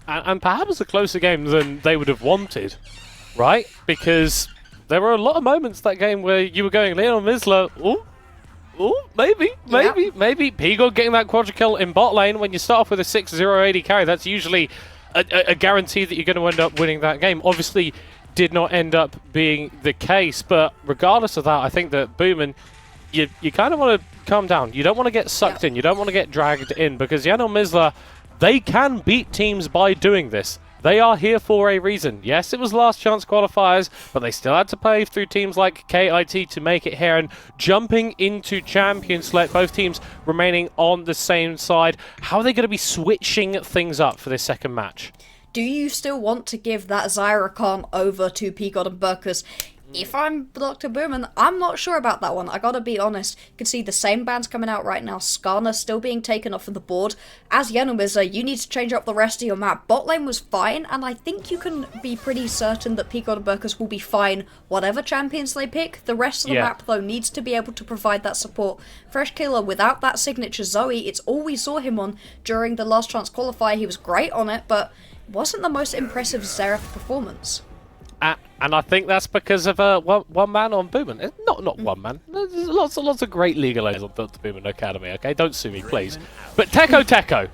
And perhaps a closer game than they would have wanted, right? Because there were a lot of moments that game where you were going, Yanel Misler, maybe. P-God getting that quadra kill in bot lane. When you start off with a 6-0 AD carry, that's usually a guarantee that you're going to end up winning that game. Obviously, did not end up being the case, but regardless of that, I think that Boomin, you kind of want to calm down. You don't want to get sucked in. You don't want to get dragged in, because Yanel Misler, they can beat teams by doing this. They are here for a reason. Yes, it was last chance qualifiers, but they still had to play through teams like KIT to make it here, and jumping into Champion Select, both teams remaining on the same side. How are they going to be switching things up for this second match? Do you still want to give that Zyra Khan over to P-God and Burkus? If I'm Dr. Boomin, I'm not sure about that one. I gotta be honest. You can see the same bans coming out right now. Skarner still being taken off of the board. As Yenomiza, you need to change up the rest of your map. Bot lane was fine, and I think you can be pretty certain that Pico and Burkus will be fine whatever champions they pick. The rest of the map, though, needs to be able to provide that support. Fresh Killer, without that signature Zoe, it's all we saw him on during the last chance qualifier. He was great on it, but it wasn't the most impressive Xerath performance. And I think that's because of one man on Boomin. Not one man. There's lots of great League of Legends on the Boomin Academy, okay? Don't sue me, please. But Teko,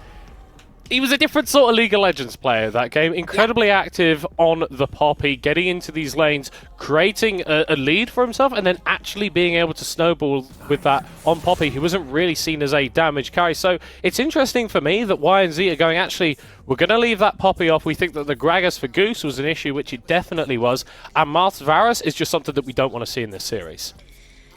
he was a different sort of League of Legends player that game. Incredibly active on the Poppy, getting into these lanes, creating a lead for himself, and then actually being able to snowball with that on Poppy, who wasn't really seen as a damage carry. So it's interesting for me that YNZ are going, actually, we're going to leave that Poppy off. We think that the Gragas for Goose was an issue, which it definitely was. And Mars Varus is just something that we don't want to see in this series.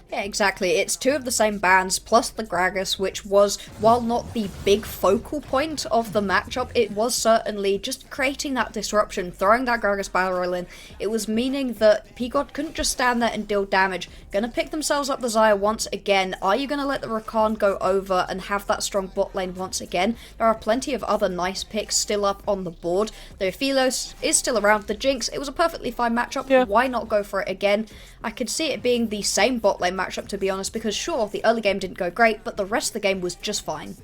Yeah, exactly. It's two of the same bands, plus the Gragas, which was, while not the big focal point of the matchup, it was certainly just creating that disruption, throwing that Gragas battle royal in. It was meaning that Peacock couldn't just stand there and deal damage. Gonna pick themselves up the Xayah once again. Are you gonna let the Rakan go over and have that strong bot lane once again? There are plenty of other nice picks still up on the board. The Ophilos is still around. The Jinx, it was a perfectly fine matchup. Yeah. Why not go for it again? I could see it being the same bot lane matchup, to be honest, because sure, the early game didn't go great, but the rest of the game was just fine.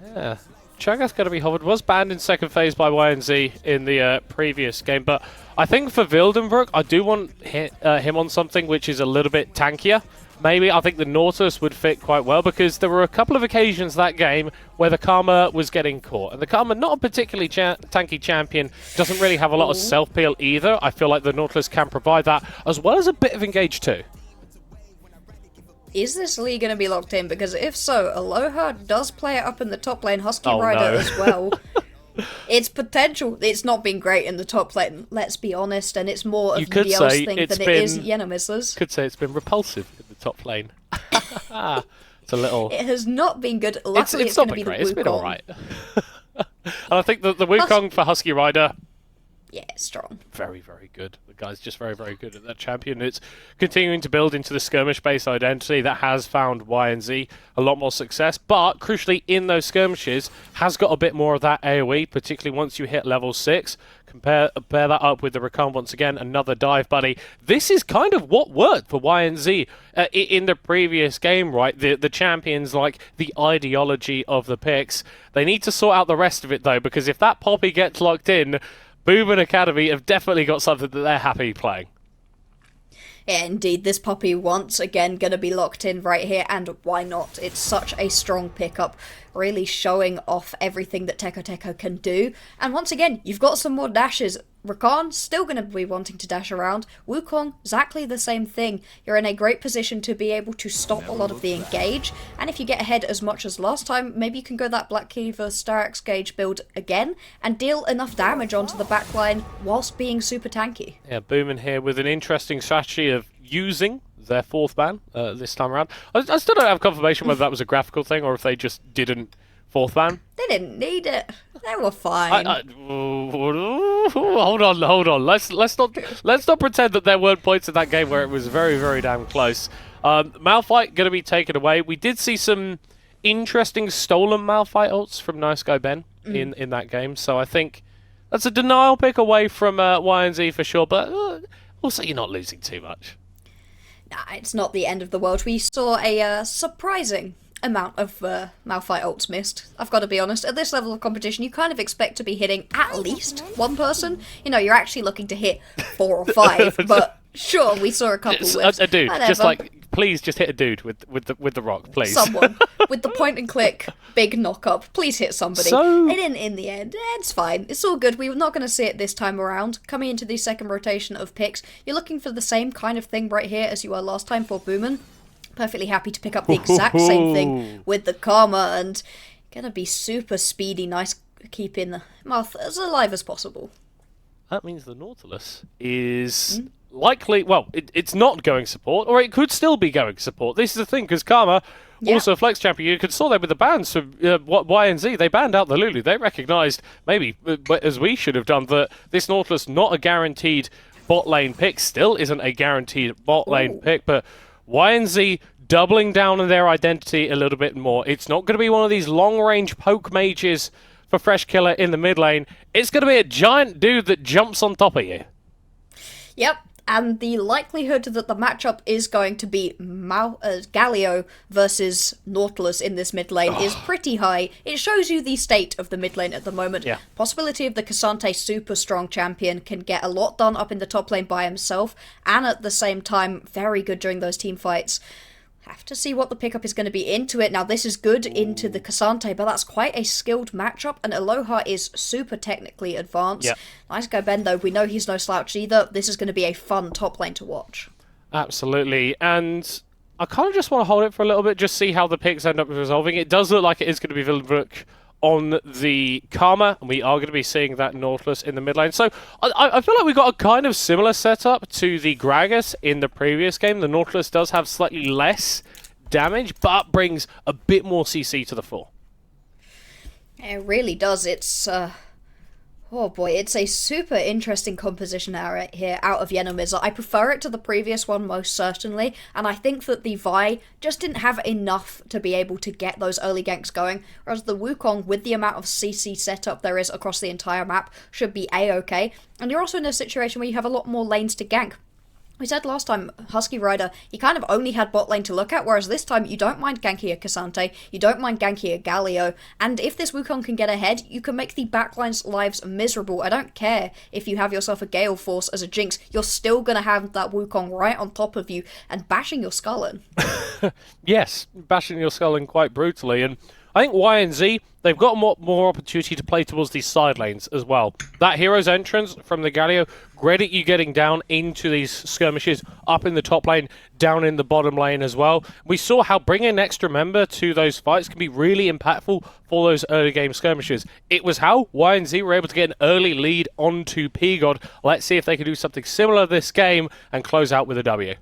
Yeah. Chaga's going to be hovered. Was banned in second phase by YNZ in the previous game, but I think for Wildenbrook, I do want him on something which is a little bit tankier. Maybe I think the Nautilus would fit quite well, because there were a couple of occasions that game where the Karma was getting caught. And the Karma, not a particularly tanky champion, doesn't really have a lot of self-peel either. I feel like the Nautilus can provide that, as well as a bit of engage too. Is this league going to be locked in? Because if so, Aloha does play it up in the top lane, Husky Rider as well. Its potential, it's not been great in the top lane, let's be honest, and it's more of Yell's thing than it is Yenomiza's. Could say it's been repulsive in the top lane. It's a little... It has not been good. Luckily, it's going to be great. the Wukong. It's been alright. And I think that the Wukong for Husky Rider... Yeah, strong. Very, very good. The guy's just very, very good at that champion. It's continuing to build into the skirmish-based identity that has found YNZ a lot more success, but crucially in those skirmishes has got a bit more of that AoE, particularly once you hit level 6. Pair that up with the Rakan once again, another dive buddy. This is kind of what worked for YNZ in the previous game, right? The champions, like the ideology of the picks. They need to sort out the rest of it though, because if that Poppy gets locked in, Boom and Academy have definitely got something that they're happy playing. Yeah, indeed, this Poppy once again going to be locked in right here, and why not? It's such a strong pickup, really showing off everything that Teko can do. And once again, you've got some more dashes. Rakan still going to be wanting to dash around. Wukong, exactly the same thing. You're in a great position to be able to stop a lot of the engage, and if you get ahead as much as last time, maybe you can go that Black Cleaver Starax Gage build again and deal enough damage onto the backline whilst being super tanky. Yeah, Boomin here with an interesting strategy of using their fourth ban this time around. I still don't have confirmation whether that was a graphical thing or if they just didn't fourth ban. They didn't need it. They were fine. Hold on. Let's not pretend that there weren't points in that game where it was very, very damn close. Malphite going to be taken away. We did see some interesting stolen Malphite ults from Nice Guy Ben in that game, so I think that's a denial pick away from YNZ for sure, but also you're not losing too much. Nah, it's not the end of the world. We saw a surprising amount of Malphite ults missed. I've got to be honest, at this level of competition, you kind of expect to be hitting at least one person. You know, you're actually looking to hit 4 or 5, but sure, we saw a couple whips. A dude, whatever. just like, please just hit a dude with the rock, please. Someone with the point and click big knock up. Please hit somebody. They didn't in the end. It's fine. It's all good. We're not going to see it this time around. Coming into the second rotation of picks, you're looking for the same kind of thing right here as you were last time for Boomin. Perfectly happy to pick up the exact same thing with the Karma, and gonna be super speedy, nice, keeping the mouth as alive as possible. That means the Nautilus is likely, well, it's not going support, or it could still be going support. This is the thing, because Karma, also a flex champion, you could saw that with the bans. So YNZ, they banned out the Lulu. They recognised, maybe, as we should have done, that this Nautilus not a guaranteed bot lane pick. Still isn't a guaranteed bot lane pick, but YNZ doubling down on their identity a little bit more. It's not going to be one of these long-range poke mages for Fresh Killer in the mid lane. It's going to be a giant dude that jumps on top of you. Yep, and the likelihood that the matchup is going to be Galio versus Nautilus in this mid lane is pretty high. It shows you the state of the mid lane at the moment. Yeah. Possibility of the Cassante super strong champion can get a lot done up in the top lane by himself, and at the same time, very good during those team fights. Have to see what the pickup is going to be into it. Now, this is good into the Cassante, but that's quite a skilled matchup, and Aloha is super technically advanced. Yep. Nice go, Ben, though. We know he's no slouch either. This is going to be a fun top lane to watch. Absolutely, and I kind of just want to hold it for a little bit, just see how the picks end up resolving. It does look like it is going to be Villenbrook on the Karma, and we are going to be seeing that Nautilus in the mid lane. So I feel like we've got a kind of similar setup to the Gragas in the previous game. The Nautilus does have slightly less damage, but brings a bit more CC to the fore. It really does. It's oh boy, it's a super interesting composition here out of Yenomiza. I prefer it to the previous one most certainly, and I think that the Vi just didn't have enough to be able to get those early ganks going, whereas the Wukong, with the amount of CC setup there is across the entire map, should be a-okay. And you're also in a situation where you have a lot more lanes to gank. We said last time, Husky Rider, you kind of only had bot lane to look at, whereas this time you don't mind ganking a Cassante, you don't mind ganking a Galio, and if this Wukong can get ahead, you can make the backline's lives miserable. I don't care if you have yourself a Gale Force as a Jinx, you're still going to have that Wukong right on top of you and bashing your skull in. Yes, bashing your skull in quite brutally, and I think YNZ, they've got more opportunity to play towards these side lanes as well. That hero's entrance from the Galio, great at you getting down into these skirmishes, up in the top lane, down in the bottom lane as well. We saw how bringing an extra member to those fights can be really impactful for those early game skirmishes. It was how YNZ were able to get an early lead onto P-God. Let's see if they can do something similar this game and close out with a W.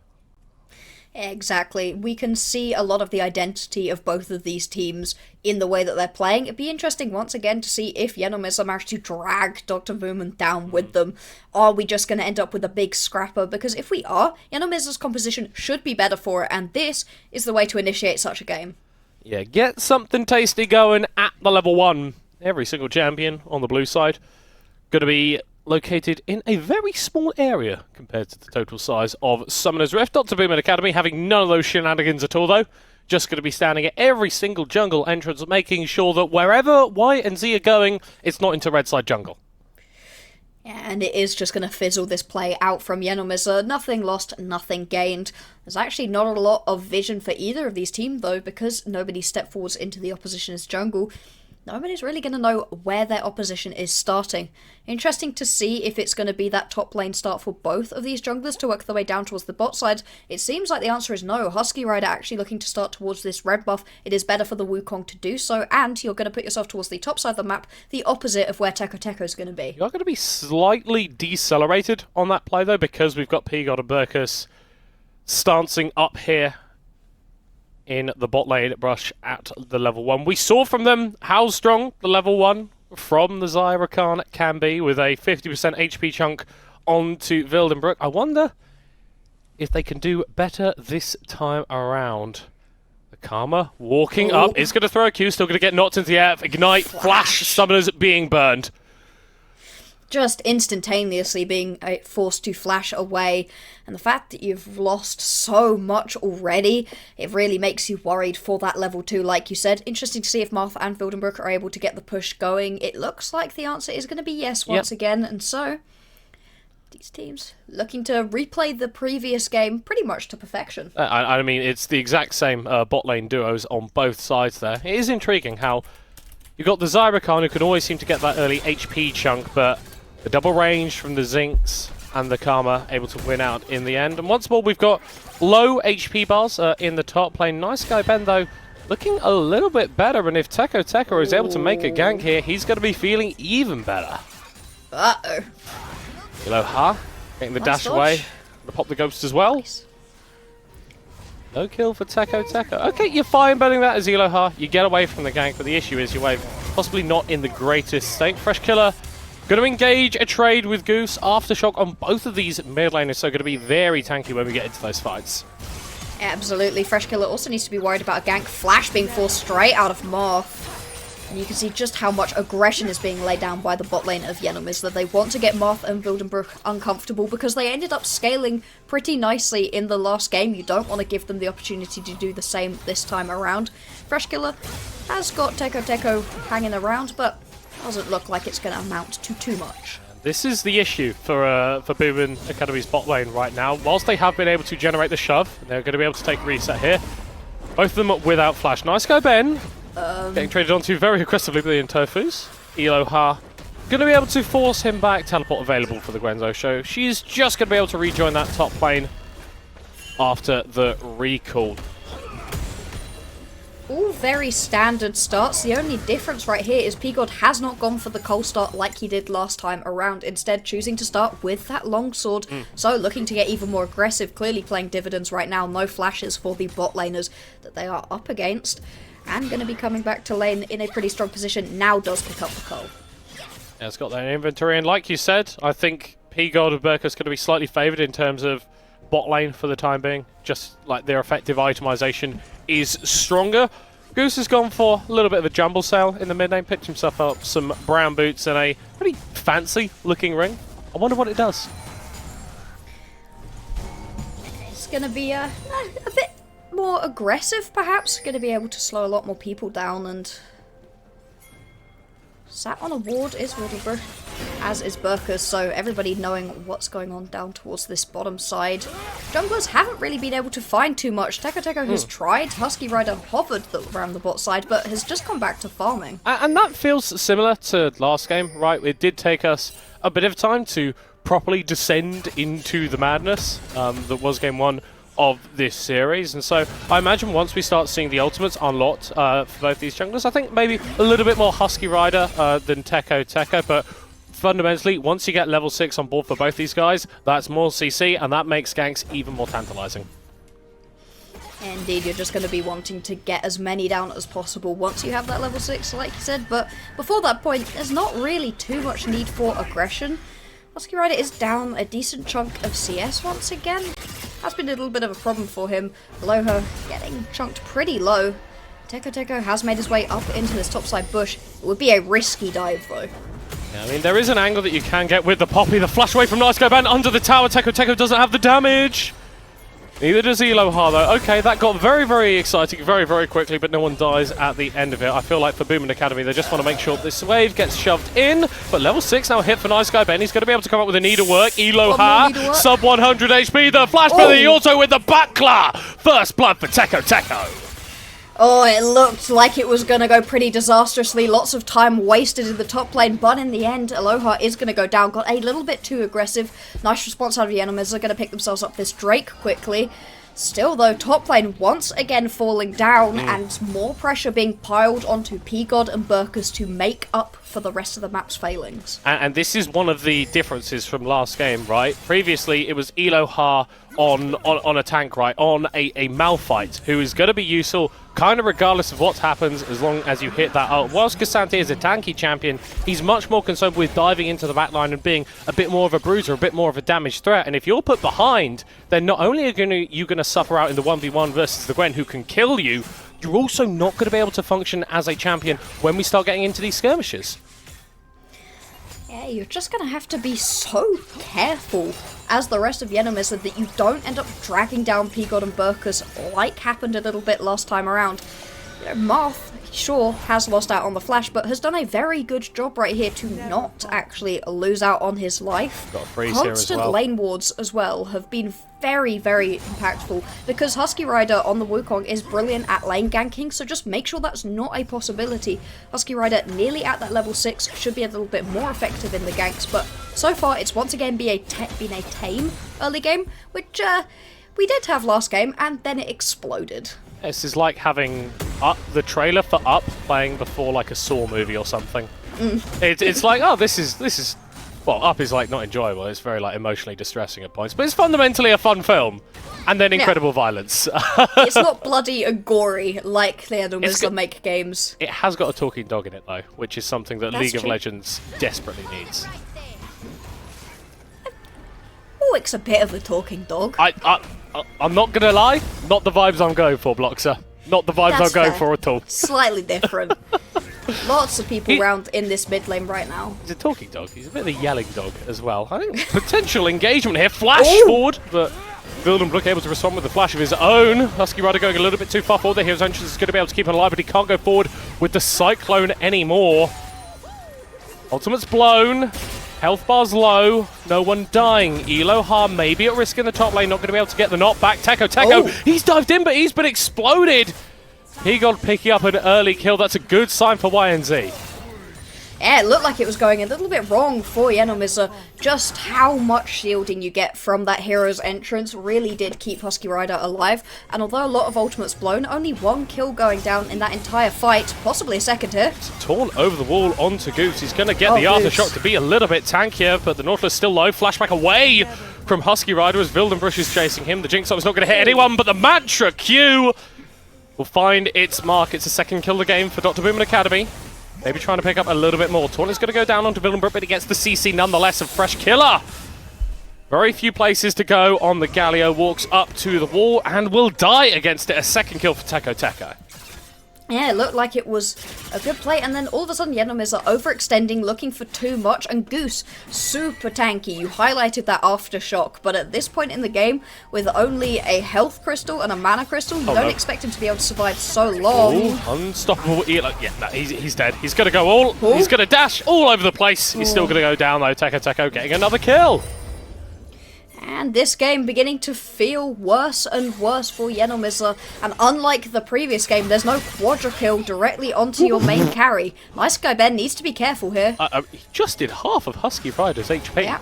Exactly. We can see a lot of the identity of both of these teams in the way that they're playing. It'd be interesting once again to see if Yenomiza manage to drag Dr. Vuman down with them. Are we just going to end up with a big scrapper? Because if we are, Yenomiza's composition should be better for it, and this is the way to initiate such a game. Yeah, get something tasty going at the level 1. Every single champion on the blue side going to be located in a very small area compared to the total size of Summoner's Rift. Dr. Boomin Academy having none of those shenanigans at all, though. Just going to be standing at every single jungle entrance, making sure that wherever Y and Z are going, it's not into red side jungle. Yeah, and it is just going to fizzle this play out from Yenomiza. Nothing lost, nothing gained. There's actually not a lot of vision for either of these teams, though, because nobody stepped forwards into the opposition's jungle. Nobody's really going to know where their opposition is starting. Interesting to see if it's going to be that top lane start for both of these junglers to work their way down towards the bot side. It seems like the answer is no. Husky Rider actually looking to start towards this red buff. It is better for the Wukong to do so, and you're going to put yourself towards the top side of the map, the opposite of where Teko Teko is going to be. You're going to be slightly decelerated on that play, though, because we've got P-God and Burkus stancing up here in the bot lane brush at the level 1. We saw from them how strong the level 1 from the Zyra Khan can be with a 50% HP chunk onto Vildenbrook. I wonder if they can do better this time around. The Karma walking up. It's going to throw a Q, still going to get knocked into the air. Ignite, flash, summoners being burned. Just instantaneously being forced to flash away, and the fact that you've lost so much already, it really makes you worried for that level 2, like you said. Interesting to see if Marth and Vildenbrook are able to get the push going. It looks like the answer is going to be yes once again, and so these teams looking to replay the previous game pretty much to perfection. I mean, it's the exact same bot lane duos on both sides there. It is intriguing how you've got the Zyra Khan who can always seem to get that early HP chunk, but the double range from the Zinx and the Karma able to win out in the end. And once more, we've got low HP bars in the top lane. Nice guy Ben, though, looking a little bit better. And if Teko Teko is able to make a gank here, he's going to be feeling even better. Uh-oh. Aloha, getting the dash away. Gonna pop the ghost as well. Nice. No kill for Teko Teko. Okay, you're fine betting that as Aloha. You get away from the gank, but the issue is your wave possibly not in the greatest state. Fresh Killer Going to engage a trade with Goose. Aftershock on both of these mid laners, so going to be very tanky when we get into those fights. Absolutely. Fresh Killer also needs to be worried about a gank. Flash being forced straight out of Marth. And you can see just how much aggression is being laid down by the bot lane of Yenom, that they want to get Marth and Wildenbrook uncomfortable because they ended up scaling pretty nicely in the last game. You don't want to give them the opportunity to do the same this time around. Fresh Killer has got Teko hanging around, but doesn't look like it's going to amount to too much. This is the issue for Boomin Academy's bot lane right now. Whilst they have been able to generate the shove, they're going to be able to take reset here. Both of them without flash. Nice go, Ben. Getting traded onto very aggressively by the Tofus. Eloha going to be able to force him back. Teleport available for the Gwenzo show. She's just going to be able to rejoin that top lane after the recall. All very standard starts. The only difference right here is Pigod has not gone for the cold start like he did last time around, instead choosing to start with that longsword. So looking to get even more aggressive, clearly playing dividends right now. No flashes for the bot laners that they are up against. And going to be coming back to lane in a pretty strong position. Now does pick up the coal. Yeah, it's got that inventory, and like you said, I think P-God and Burkus going to be slightly favoured in terms of bot lane for the time being. Just like their effective itemization is stronger. Goose has gone for a little bit of a jumble sale in the mid lane, picked himself up some brown boots and a pretty fancy looking ring. I wonder what it does. It's going to be a bit more aggressive, perhaps. Going to be able to slow a lot more people down, and sat on a ward is Wildenbrook, as is Burkus, so everybody knowing what's going on down towards this bottom side. Junglers haven't really been able to find too much. Teko has tried. Husky Rider hovered around the bot side, but has just come back to farming. And that feels similar to last game, right? It did take us a bit of time to properly descend into the madness that was game one of this series, and so I imagine once we start seeing the ultimates unlocked for both these junglers, I think maybe a little bit more Husky Rider than Teko, but fundamentally, once you get level 6 on board for both these guys, that's more CC, and that makes ganks even more tantalizing. Indeed, you're just going to be wanting to get as many down as possible once you have that level 6, like you said, but before that point, there's not really too much need for aggression. Husky Rider is down a decent chunk of CS once again. Has been a little bit of a problem for him. Aloha getting chunked pretty low. Teko has made his way up into this topside bush. It would be a risky dive though. Yeah, I mean, there is an angle that you can get with the Poppy. The flash away from Nice Go Ban under the tower. Teko doesn't have the damage. Neither does Eloha though. Okay, that got very, very exciting very, very quickly, but no one dies at the end of it. I feel like for Boomin Academy, they just want to make sure this wave gets shoved in. But level 6 now hit for Nice Guy Ben. He's going to be able to come up with a needlework. Eloha, sub 100 HP. The flash for the auto with the buckler. First blood for Teko. Oh, it looked like it was going to go pretty disastrously. Lots of time wasted in the top lane, but in the end, Aloha is going to go down. Got a little bit too aggressive. Nice response out of the enemies. They're going to pick themselves up this Drake quickly. Still, though, top lane once again falling down and more pressure being piled onto P-God and Burkus to make up for the rest of the map's failings. And this is one of the differences from last game, right? Previously, it was Eloha on a tank, right? On a Malphite, who is going to be useful kind of regardless of what happens as long as you hit that ult. Whilst Cassante is a tanky champion, he's much more concerned with diving into the backline and being a bit more of a bruiser, a bit more of a damage threat. And if you're put behind, then not only are you going to suffer out in the 1v1 versus the Gwen who can kill you, you're also not going to be able to function as a champion when we start getting into these skirmishes. Yeah, you're just going to have to be so careful as the rest of the enemies that you don't end up dragging down P-God and Burkus like happened a little bit last time around. You know, Marth, sure, has lost out on the flash, but has done a very good job right here to not actually lose out on his life. Got a freeze here as Constant well. lane wards as well have been very, very impactful because Husky Rider on the Wukong is brilliant at lane ganking, so just make sure that's not a possibility. Husky Rider nearly at that level 6 should be a little bit more effective in the ganks, but so far it's once again been a tame early game, which we did have last game, and then it exploded. This is like having the trailer for Up playing before like a Saw movie or something. It's like, oh, this is well, Up is like not enjoyable. It's very like emotionally distressing at points, but it's fundamentally a fun film. And then incredible violence. It's not bloody and gory like the Edelmizza make games. It has got a talking dog in it, though, which is something that That's League of true. Legends desperately needs. Oh, it's a bit of a talking dog. I'm not going to lie, not the vibes I'm going for, Bloxer. Not the vibes That's I'm going fair. for at all. Slightly different. Lots of people around in this mid lane right now. He's a talking dog. He's a bit of a yelling dog as well. I think potential engagement here. Flash forward, but Vildenbrook able to respond with a flash of his own. Husky Rider going a little bit too far forward. The Hero's Entrance is going to be able to keep him alive, but he can't go forward with the Cyclone anymore. Ultimate's blown. Health bar's low. No one dying. Elohar maybe at risk in the top lane. Not going to be able to get the knock back. Teko. He's dived in, but he's been exploded. He got picking up an early kill. That's a good sign for YNZ. Yeah, it looked like it was going a little bit wrong for Edelmizza. Just how much shielding you get from that Hero's Entrance really did keep Husky Rider alive. And although a lot of ultimates blown, only one kill going down in that entire fight, possibly a second hit. Torn over the wall onto Goose. He's going to get the Goose. aftershock to be a little bit tankier, but the Nautilus still low. Flashback away from Husky Rider as Vildenbrush is chasing him. The Jinx is not going to hit anyone, but the Mantra Q will find its mark. It's a second kill of the game for Dr. Boomin Academy. Maybe trying to pick up a little bit more. Torn is going to go down onto Vildenbrook, but he gets the CC nonetheless of Fresh Killer. Very few places to go on the Galio. Walks up to the wall and will die against it. A second kill for Teko. Yeah, it looked like it was a good play, and then all of a sudden Edelmizza overextending, looking for too much, and Goose, super tanky. You highlighted that aftershock, but at this point in the game, with only a health crystal and a mana crystal, you don't expect him to be able to survive so long. Ooh, unstoppable. Yeah, no, he's dead. He's going to go all. He's going to dash all over the place. He's still going to go down, though. Teko getting another kill. And this game beginning to feel worse and worse for Edelmizza. And unlike the previous game, there's no quadra kill directly onto your main carry. Nice guy Ben needs to be careful here. He just did half of Husky Rider's HP. Yeah.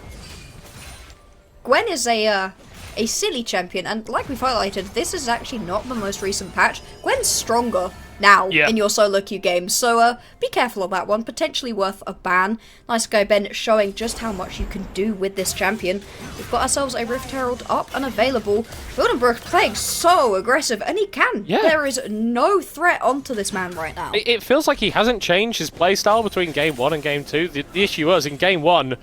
Gwen is a silly champion, and like we've highlighted, this is actually not the most recent patch. Gwen's stronger now in your solo queue games, so be careful of that one. Potentially worth a ban. Nice guy Ben showing just how much you can do with this champion. We've got ourselves a Rift Herald up and available. Vildenbrook playing so aggressive, and he can. Yeah. There is no threat onto this man right now. It feels like he hasn't changed his playstyle between Game 1 and Game 2. The issue was, in Game 1,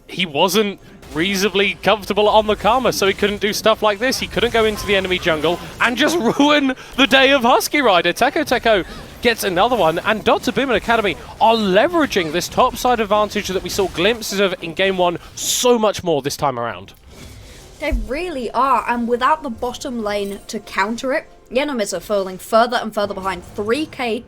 he wasn't reasonably comfortable on the Karma, so he couldn't do stuff like this. He couldn't go into the enemy jungle and just ruin the day of Husky Rider. Teko gets another one, and Dr. Boomin Academy are leveraging this topside advantage that we saw glimpses of in Game 1 so much more this time around. They really are, and without the bottom lane to counter it, Edelmizza are falling further and further behind. 3k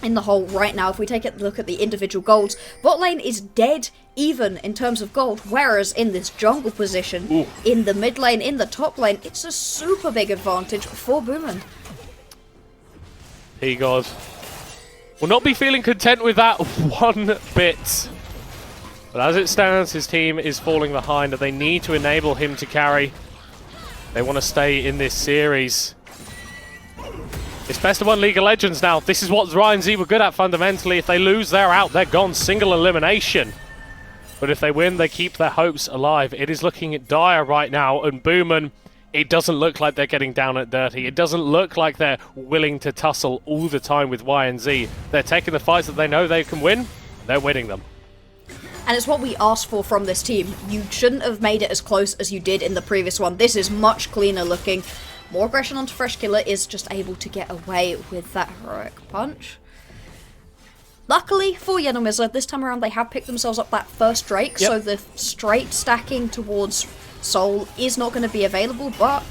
in the hole right now. If we take a look at the individual golds, bot lane is dead even in terms of gold, whereas in this jungle position, in the mid lane, in the top lane, it's a super big advantage for Boomin. He God will not be feeling content with that one bit. But as it stands, his team is falling behind, and they need to enable him to carry. They want to stay in this series. It's best of one League of Legends now. This is what Ryan Z were good at fundamentally. If they lose, they're out. They're gone. Single elimination. But if they win, they keep their hopes alive. It is looking dire right now. And Boomin, it doesn't look like they're getting down and dirty. It doesn't look like they're willing to tussle all the time with YNZ. They're taking the fights that they know they can win. They're winning them. And it's what we asked for from this team. You shouldn't have made it as close as you did in the previous one. This is much cleaner looking. More aggression onto Fresh Killer is just able to get away with that heroic punch. Luckily for Edelmizza, this time around they have picked themselves up that first Drake, so the straight stacking towards Soul is not going to be available, but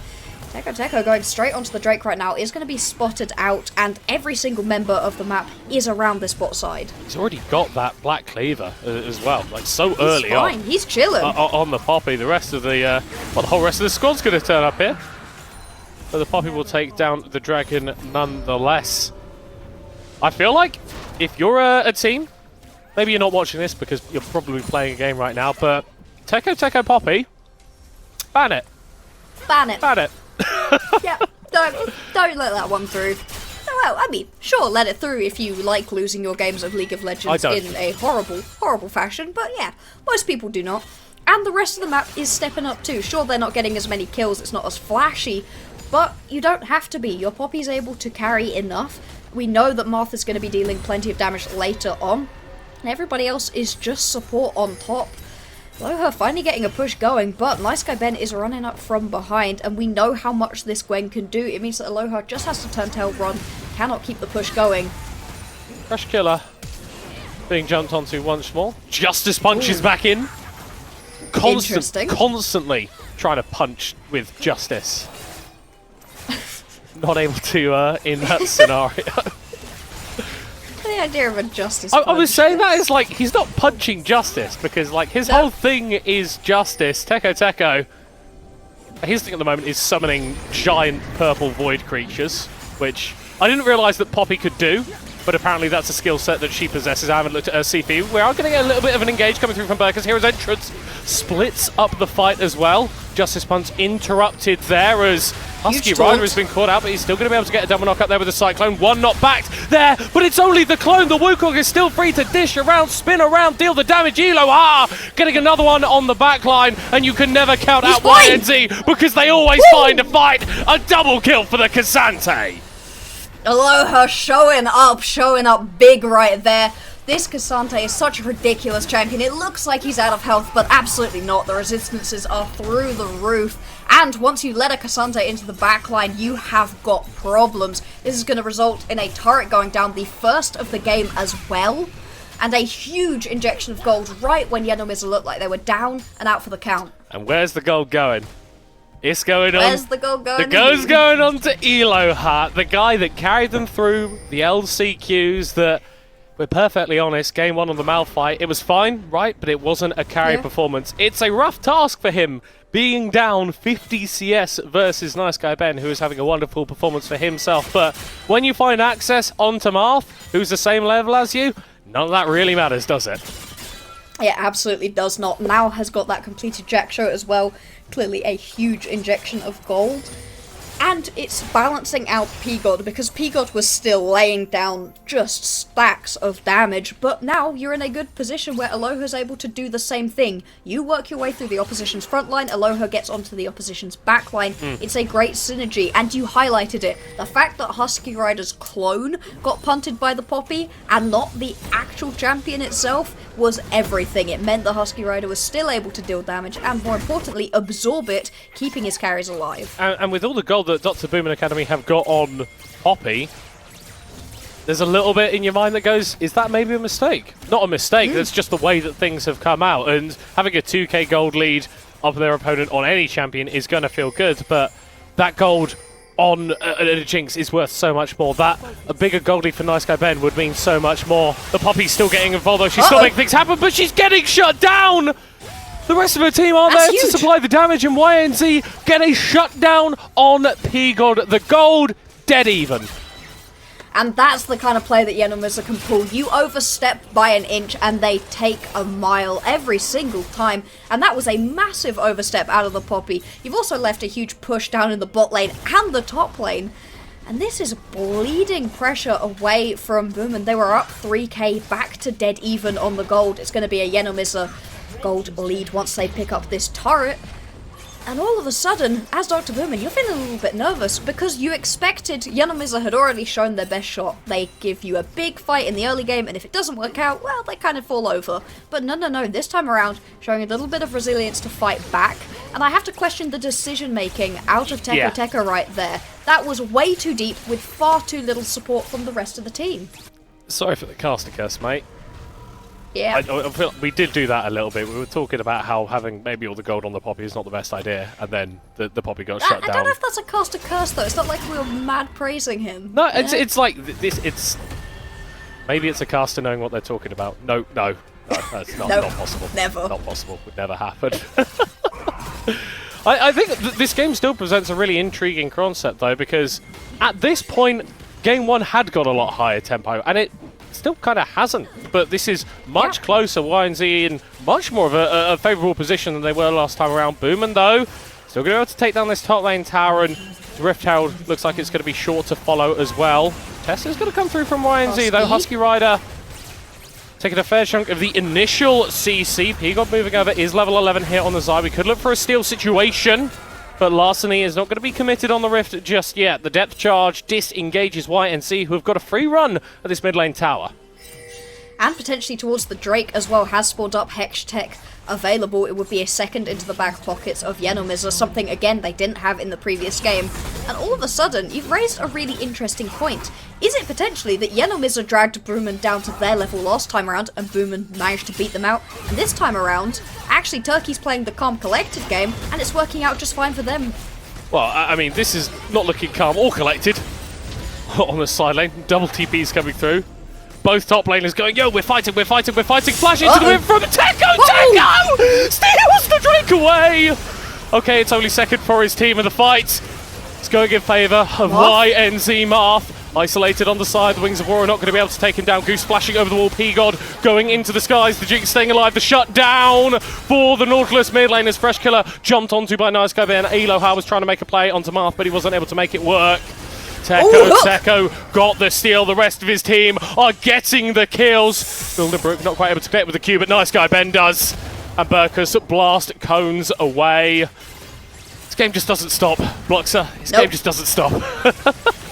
Teko going straight onto the Drake right now is going to be spotted out, and every single member of the map is around this bot side. He's already got that Black Cleaver as well, like so early He's fine, on. he's chilling. On the Poppy. The rest of the, well, the whole rest of the squad's going to turn up here. But the Poppy will take down the Dragon nonetheless. I feel like if you're a team, maybe you're not watching this because you're probably playing a game right now, but Teko Poppy, ban it. Ban it. Ban it. Yeah, don't let that one through. Well, I mean, sure, let it through if you like losing your games of League of Legends in a horrible fashion, but yeah, most people do not. And the rest of the map is stepping up too. Sure, they're not getting as many kills, it's not as flashy, but you don't have to be. Your Poppy's able to carry enough. We know that Martha's going to be dealing plenty of damage later on. And everybody else is just support on top. Aloha finally getting a push going, but Nice Guy Ben is running up from behind, and we know how much this Gwen can do. It means that Aloha just has to turn tail run, cannot keep the push going. Crush Killer being jumped onto once more. Justice punches back in. Constantly trying to punch with Justice. Not able to in that scenario. The idea of a Justice I was punch. saying that is like, he's not punching Justice, because like his whole thing is Justice. Teko. His thing at the moment is summoning giant purple void creatures, which I didn't realise that Poppy could do, but apparently that's a skill set that she possesses. I haven't looked at her CP. We are going to get a little bit of an engage coming through from Burkers. Hero's entrance splits up the fight as well. Justice Punch interrupted there as Husky Rider has been caught out, but he's still going to be able to get a double knock up there with the Cyclone. One not backed there, but it's only the clone. The Wukong is still free to dish around, spin around, deal the damage. Elo, getting another one on the back line, and you can never count out YNZ because they always find a fight. A double kill for the Cassante. Aloha showing up big right there. This Cassante is such a ridiculous champion. It looks like he's out of health, but absolutely not. The resistances are through the roof. And once you let a Cassante into the backline, you have got problems. This is going to result in a turret going down, the first of the game as well. And a huge injection of gold right when Yenomiza looked like they were down and out for the count. And where's the gold going? It's going on. Where's the gold going? The gold's going on to Elohart, the guy that carried them through the LCQs that, we're perfectly honest, game one on the Malphite, it was fine, right? But it wasn't a carry performance. It's a rough task for him, being down 50 CS versus Nice Guy Ben, who is having a wonderful performance for himself. But when you find access onto Marth, who's the same level as you, none of that really matters, does it? It absolutely does not. Now has got that completed Jack Show as well. Clearly a huge injection of gold. And it's balancing out P-God, because P-God was still laying down just stacks of damage, but now you're in a good position where Aloha's able to do the same thing. You work your way through the opposition's front line, Aloha gets onto the opposition's back line. It's a great synergy, and you highlighted it. The fact that Husky Rider's clone got punted by the Poppy, and not the actual champion itself, was everything. It meant the Husky Rider was still able to deal damage, and more importantly, absorb it, keeping his carries alive. And with all the gold that Dr. Boomin Academy have got on Poppy, there's a little bit in your mind that goes, is that maybe a mistake? Not a mistake, that's just the way that things have come out, and having a 2k gold lead of their opponent on any champion is going to feel good, but that gold on a Jinx is worth so much more. That a bigger gold lead for Nice Guy Ben would mean so much more. The Poppy's still getting involved though, she's still making things happen, but she's getting shut down! The rest of her team aren't there to supply the damage, and YNZ get a shutdown on P-God. The gold, dead even. And that's the kind of play that Yenomiza can pull. You overstep by an inch and they take a mile every single time. And that was a massive overstep out of the Poppy. You've also left a huge push down in the bot lane and the top lane. And this is bleeding pressure away from Boomin. They were up 3k, back to dead even on the gold. It's going to be a Yenomiza gold lead once they pick up this turret. And all of a sudden, as Dr. Boomin, you're feeling a little bit nervous because you expected, Yenomiza had already shown their best shot. They give you a big fight in the early game, and if it doesn't work out, well, they kind of fall over. But no, this time around, showing a little bit of resilience to fight back. And I have to question the decision-making out of Teko right there. That was way too deep with far too little support from the rest of the team. Sorry for the caster curse, mate. Yeah. I feel we did do that a little bit. We were talking about how having maybe all the gold on the Poppy is not the best idea, and then the Poppy got shut down. I don't know if that's a caster curse though. It's not like we were mad praising him. No, it's like this. It's maybe it's a caster knowing what they're talking about. No, that's not possible. Never. Not possible. Would never happen. I think this game still presents a really intriguing concept though, because at this point, game one had got a lot higher tempo, and it still kind of hasn't, but this is much closer. YNZ in much more of a favourable position than they were last time around. Boomin though, still going to be able to take down this top lane tower, and Rift Herald looks like it's going to be short to follow as well. Tessa's going to come through from YNZ though. Husky Rider taking a fair chunk of the initial CC. Pigod moving over is level 11 here on the side. We could look for a steal situation, but Larceny is not going to be committed on the Rift just yet. The depth charge disengages YNC, who have got a free run at this mid lane tower. And potentially towards the Drake as well, has spawned up Hex Tech available. It would be a second into the back pockets of Yenomizer, something again they didn't have in the previous game. And all of a sudden, you've raised a really interesting point. Is it potentially that Yenomizer dragged Boomin down to their level last time around and Boomin managed to beat them out? And this time around, actually Turkey's playing the calm collected game and it's working out just fine for them. Well, I mean, this is not looking calm or collected on the side lane. Double TPs coming through. Both top laners going, yo, we're fighting, we're fighting, we're fighting. Flash into the wind from Teko! Teko! Steals the Drake away! Okay, it's only second for his team in the fight. It's going in favour of YNZ Marth. Isolated on the side, the Wings of War are not going to be able to take him down. Goose splashing over the wall, Pigod going into the skies. The Jinx staying alive, the shutdown for the Nautilus mid laners. Fresh Killer jumped onto by Nice Guy Ben. Eloha was trying to make a play onto Marth, but he wasn't able to make it work. Teko got the steal. The rest of his team are getting the kills. Bilderbrook not quite able to connect with the Q, but Nice Guy Ben does. And Burkus blast cones away. This game just doesn't stop, Bloxer. This game just doesn't stop.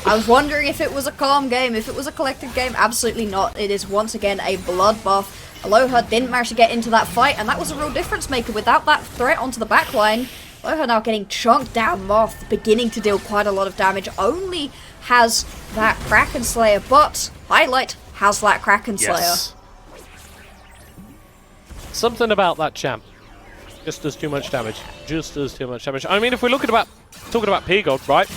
I was wondering if it was a calm game, if it was a collected game. Absolutely not. It is once again a bloodbath. Aloha didn't manage to get into that fight, and that was a real difference maker. Without that threat onto the backline, Aloha now getting chunked down. Moth beginning to deal quite a lot of damage. Only has that Kraken Slayer, but Highlight has that Kraken Slayer. Yes. Something about that champ just does too much damage. Just does too much damage. I mean, if we're talking about Pigod, right?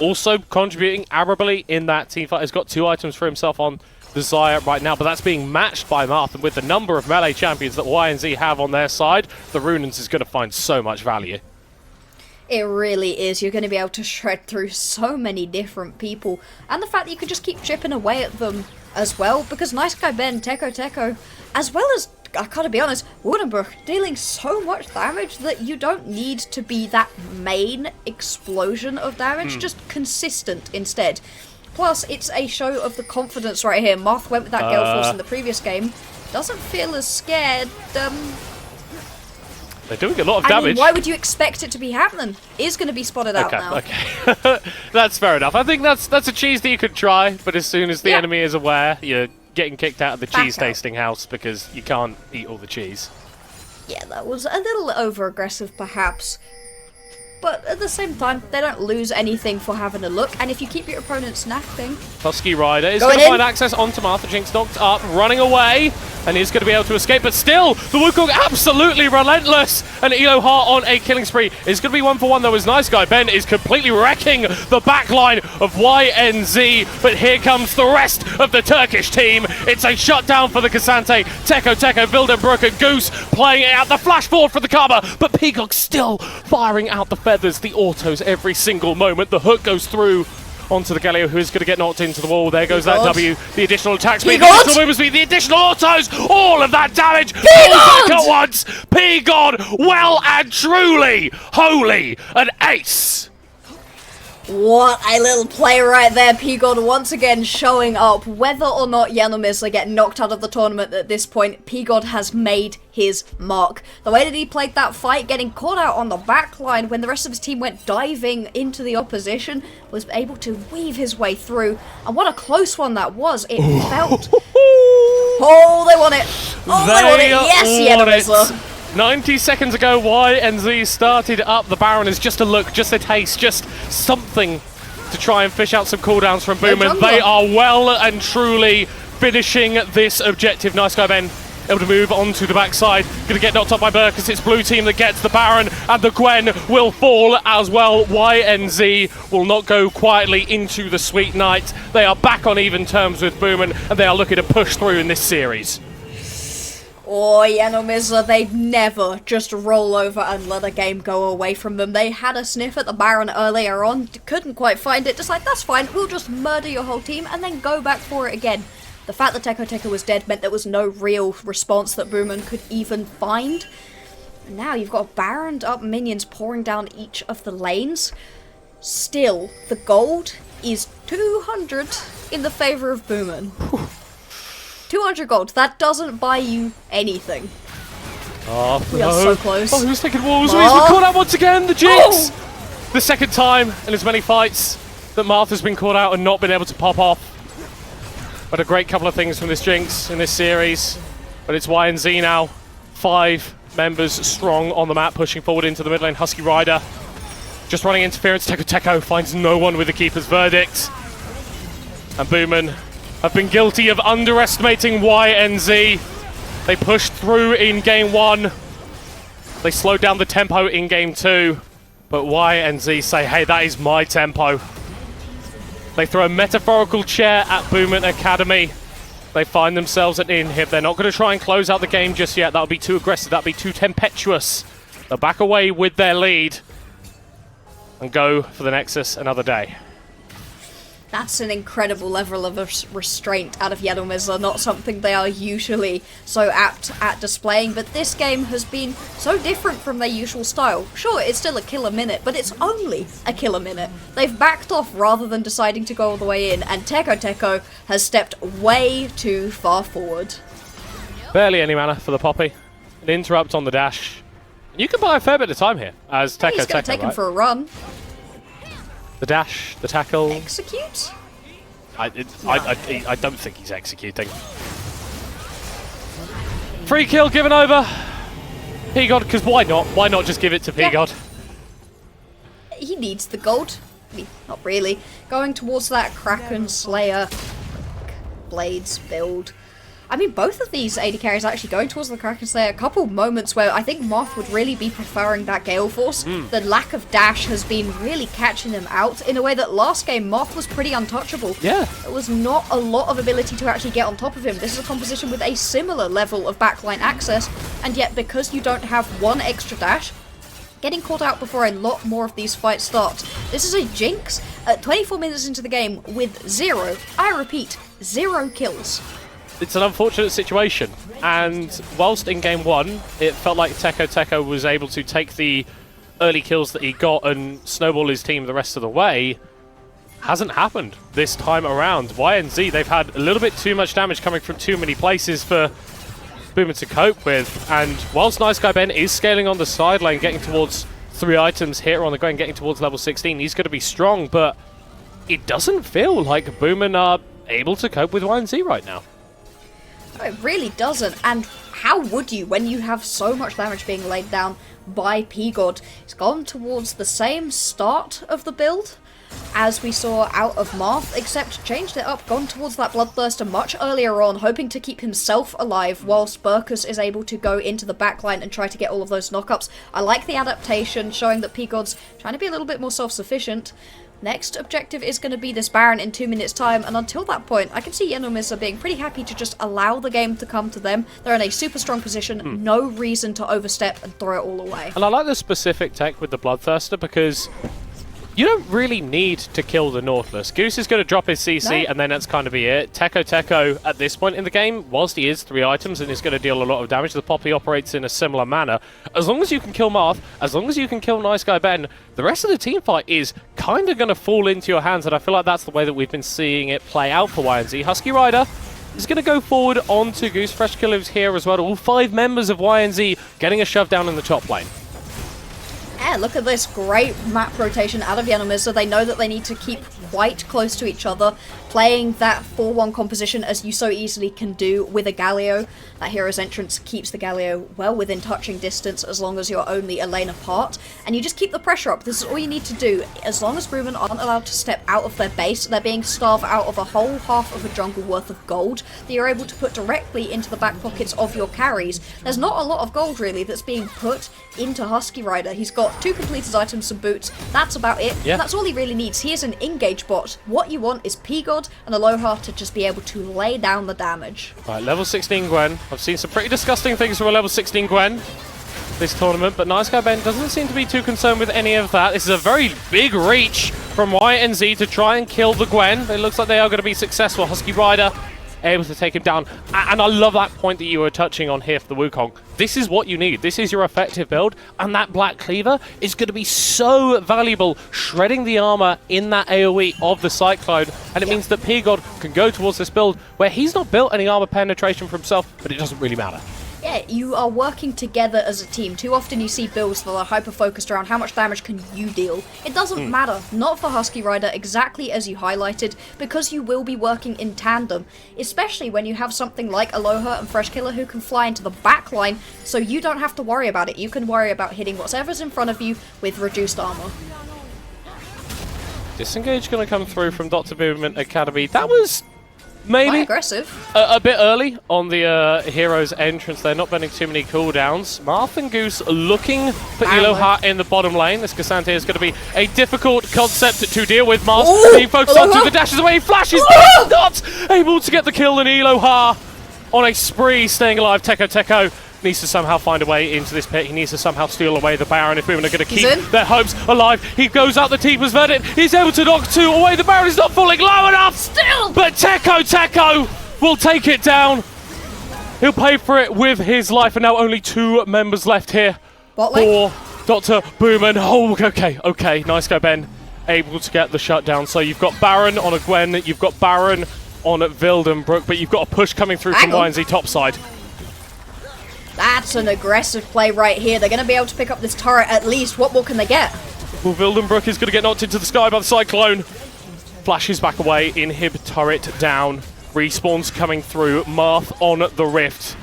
Also contributing admirably in that team fight. Has got 2 items for himself on the Xayah right now, but that's being matched by Marth. And with the number of melee champions that YNZ have on their side, the Runans is going to find so much value. It really is. You're going to be able to shred through so many different people. And the fact that you can just keep chipping away at them as well. Because Nice Guy Ben, Teko, as well as, I gotta be honest, Woodenbrook dealing so much damage that you don't need to be that main explosion of damage. Just consistent instead. Plus, it's a show of the confidence right here. Moth went with that Gale Force in the previous game. Doesn't feel as scared. They're doing a lot of damage. I mean, why would you expect it to be happening? Is going to be spotted out now. Okay. That's fair enough. I think that's a cheese that you could try, but as soon as the enemy is aware, you're getting kicked out of the cheese tasting house because you can't eat all the cheese. Yeah, that was a little over-aggressive, perhaps. But at the same time, they don't lose anything for having a look, and if you keep your opponent snapping... Husky Rider is going to find access onto Martha. Jinx knocked up, running away, and he's going to be able to escape, but still, the Wukong absolutely relentless, and Eloha on a killing spree. It's going to be 1-for-1 though, as Nice Guy Ben is completely wrecking the backline of YNZ, but here comes the rest of the Turkish team. It's a shutdown for the Cassante. Teko, Vildenbrook and Goose playing it out, the flash forward for the Karma, but Peacock still firing out the feathers, the autos every single moment. The hook goes through onto the Galio, who is going to get knocked into the wall. There goes that W, the additional attack speed, the additional movement speed, the additional autos, all of that damage, all back at once. P-God, well and truly, holy, an ace. What a little play right there. P-God once again showing up. Whether or not Yenomizer get knocked out of the tournament at this point, P-God has made his mark. The way that he played that fight, getting caught out on the back line when the rest of his team went diving into the opposition, was able to weave his way through. And what a close one that was. It felt... Oh, they won it. Oh, they won it. Yes, Yenomizer. 90 seconds ago, YNZ started up the Baron as just a look, just a taste, just something to try and fish out some cooldowns from Boomin. They are well and truly finishing this objective. Nice Guy Ben able to move onto the backside. Going to get knocked up by Burkus. It's blue team that gets the Baron, and the Gwen will fall as well. YNZ will not go quietly into the sweet night. They are back on even terms with Boomin, and they are looking to push through in this series. Oh, Yenomizer, they'd never just roll over and let a game go away from them. They had a sniff at the Baron earlier on, couldn't quite find it, just like, that's fine, we'll just murder your whole team and then go back for it again. The fact that Teko was dead meant there was no real response that Boomin could even find. And now you've got Baroned up minions pouring down each of the lanes. Still, the gold is 200 in the favour of Boomin. 200 gold. That doesn't buy you anything. Oh, We are so close. Oh, who's taking walls? He's been caught out once again. The Jinx! Oh! The second time in as many fights that Martha's been caught out and not been able to pop off. But a great couple of things from this Jinx in this series. But it's YNZ now. 5 members strong on the map, pushing forward into the mid lane. Husky Rider just running interference. Teko finds no one with the Keeper's Verdict. And Boomin have been guilty of underestimating YNZ. They pushed through in game 1. They slowed down the tempo in game 2. But YNZ say, hey, that is my tempo. They throw a metaphorical chair at Boomin Academy. They find themselves an inhib. They're not going to try and close out the game just yet. That would be too aggressive. That would be too tempestuous. They'll back away with their lead and go for the Nexus another day. That's an incredible level of restraint out of Yanomisa, not something they are usually so apt at displaying, but this game has been so different from their usual style. Sure, it's still a killer minute, but it's only a killer minute. They've backed off rather than deciding to go all the way in, and Teko has stepped way too far forward. Barely any mana for the Poppy. An interrupt on the dash. You can buy a fair bit of time here as Teko. He's going to take him for a run. The dash, the tackle. Execute? I don't think he's executing. Free kill given over. P-God, because why not? Why not just give it to P-God? He needs the gold. I mean, not really. Going towards that Kraken Slayer Blades build. I mean, both of these AD carries are actually going towards the Kraken Slayer. A couple moments where I think Moth would really be preferring that Gale Force. The lack of dash has been really catching him out in a way that last game Moth was pretty untouchable. Yeah. There was not a lot of ability to actually get on top of him. This is a composition with a similar level of backline access, and yet because you don't have one extra dash, getting caught out before a lot more of these fights start. This is a Jinx at 24 minutes into the game with 0, I repeat, 0 kills. It's an unfortunate situation, and whilst in game 1 it felt like Teko was able to take the early kills that he got and snowball his team the rest of the way, hasn't happened this time around. YNZ, they've had a little bit too much damage coming from too many places for Boomin to cope with, and whilst Nice Guy Ben is scaling on the side lane, getting towards 3 items here on the ground, getting towards level 16, he's going to be strong, but it doesn't feel like Boomin are able to cope with YNZ right now. It really doesn't, and how would you when you have so much damage being laid down by P-God? He's gone towards the same start of the build as we saw out of Marth, except changed it up, gone towards that Bloodthirster much earlier on, hoping to keep himself alive whilst Burkus is able to go into the backline and try to get all of those knockups. I like the adaptation, showing that P-God's trying to be a little bit more self-sufficient. Next objective is going to be this Baron in 2 minutes time, and until that point I can see Yanomisa being pretty happy to just allow the game to come to them. They're in a super strong position, no reason to overstep and throw it all away. And I like the specific tech with the Bloodthirster because you don't really need to kill the Nautilus. Goose is going to drop his CC, and then that's kind of be it. Teko at this point in the game, whilst he is 3 items and is going to deal a lot of damage, the Poppy operates in a similar manner. As long as you can kill Marth, as long as you can kill Nice Guy Ben, the rest of the team fight is kind of going to fall into your hands, and I feel like that's the way that we've been seeing it play out for YNZ. Husky Rider is going to go forward onto Goose. Fresh Kill lives here as well. All 5 members of YNZ getting a shove down in the top lane. Yeah, look at this great map rotation out of Yanomisa. They know that they need to keep quite close to each other, playing that 4-1 composition as you so easily can do with a Galio. That hero's entrance keeps the Galio well within touching distance as long as you're only a lane apart, and you just keep the pressure up. This is all you need to do. As long as Boomin aren't allowed to step out of their base, they're being starved out of a whole half of a jungle worth of gold that you're able to put directly into the back pockets of your carries. There's not a lot of gold really that's being put into Husky Rider. He's got 2 completed items, some boots, that's about it. Yeah. That's all he really needs. He is an engage bot. What you want is P-God and Aloha to just be able to lay down the damage. Right, level 16 Gwen. I've seen some pretty disgusting things from a level 16 Gwen this tournament, but Nice Guy Ben doesn't seem to be too concerned with any of that. This is a very big reach from YNZ to try and kill the Gwen. It looks like they are going to be successful. Husky Rider able to take him down. And I love that point that you were touching on here for the Wukong. This is what you need. This is your effective build, and that Black Cleaver is going to be so valuable, shredding the armor in that AoE of the Cyclone, and it means that P-God can go towards this build where he's not built any armor penetration for himself, but it doesn't really matter. Yeah, you are working together as a team. Too often you see builds that are hyper-focused around how much damage can you deal. It doesn't matter, not for Husky Rider, exactly as you highlighted, because you will be working in tandem, especially when you have something like Aloha and Fresh Killer who can fly into the back line, so you don't have to worry about it. You can worry about hitting whatever's in front of you with reduced armor. Disengage going to come through from Dr. Movement Academy. That was maybe Quite aggressive. a bit early on the hero's entrance. They're not burning too many cooldowns. Marth and Goose looking for Aloha in the bottom lane. This Cassante is going to be a difficult concept to deal with. Marth being focused onto the dashes away. He flashes, not able to get the kill, and Aloha on a spree, staying alive. Teko needs to somehow find a way into this pit. He needs to somehow steal away the Baron if Boomin are going to keep their hopes alive. He goes out the Teeper's Verdict. He's able to knock 2 away. The Baron is not falling low enough still, but Teko will take it down. He'll pay for it with his life, and now only 2 members left here for Dr. Boomin. Oh, okay. Nice go, Ben. Able to get the shutdown. So you've got Baron on a Gwen, you've got Baron on Vildenbrook, but you've got a push coming through from YNZ topside. That's an aggressive play right here. They're going to be able to pick up this turret at least. What more can they get? Well, Vildenbrook is going to get knocked into the sky by the Cyclone. Flashes back away. Inhib turret down. Respawns coming through. Marth on the Rift.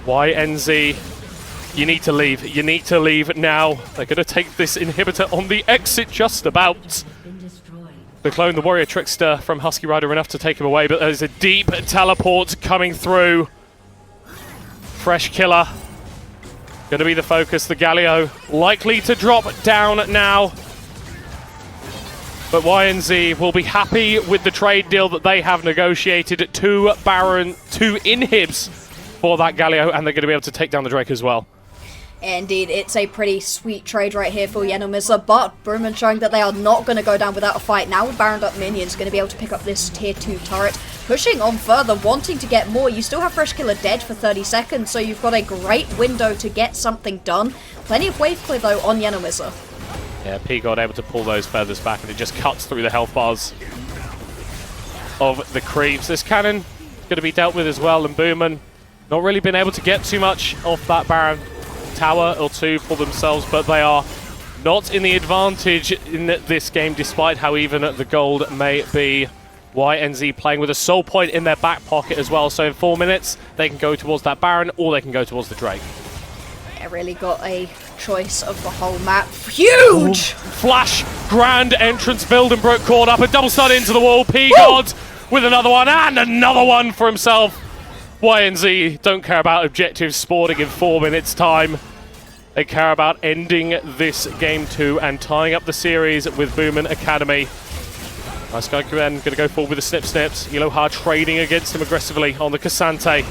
YNZ, you need to leave. You need to leave now. They're going to take this inhibitor on the exit just about. The clone, the warrior trickster from Husky Rider, enough to take him away, but there's a deep teleport coming through. Fresh Killer going to be the focus. The Galio likely to drop down now. But YNZ will be happy with the trade deal that they have negotiated. 2 Baron, 2 inhibs for that Galio, and they're going to be able to take down the Drake as well. Indeed, it's a pretty sweet trade right here for Yenomisa, but Boomin showing that they are not going to go down without a fight. Now with Baron Duck Minions, going to be able to pick up this tier 2 turret. Pushing on further, wanting to get more. You still have Fresh Killer dead for 30 seconds, so you've got a great window to get something done. Plenty of wave clear though on Yenomisa. Yeah, P-God able to pull those feathers back, and it just cuts through the health bars of the creeps. This cannon is going to be dealt with as well, and Boomin not really been able to get too much off that Baron tower or 2 for themselves, but they are not in the advantage in this game, despite how even the gold may be. YNZ playing with a soul point in their back pocket as well, so in 4 minutes they can go towards that Baron or they can go towards the Drake. They really got a choice of the whole map. Huge! Flash, grand entrance, Vildenbrook caught up, a double stun into the wall, P-God with another one, and another one for himself. YNZ don't care about objectives spawning in 4 minutes time. They care about ending this game 2 and tying up the series with Boomin Academy. Nice guy, Gwen, going to go forward with the snips. Aloha trading against him aggressively on the Cassante.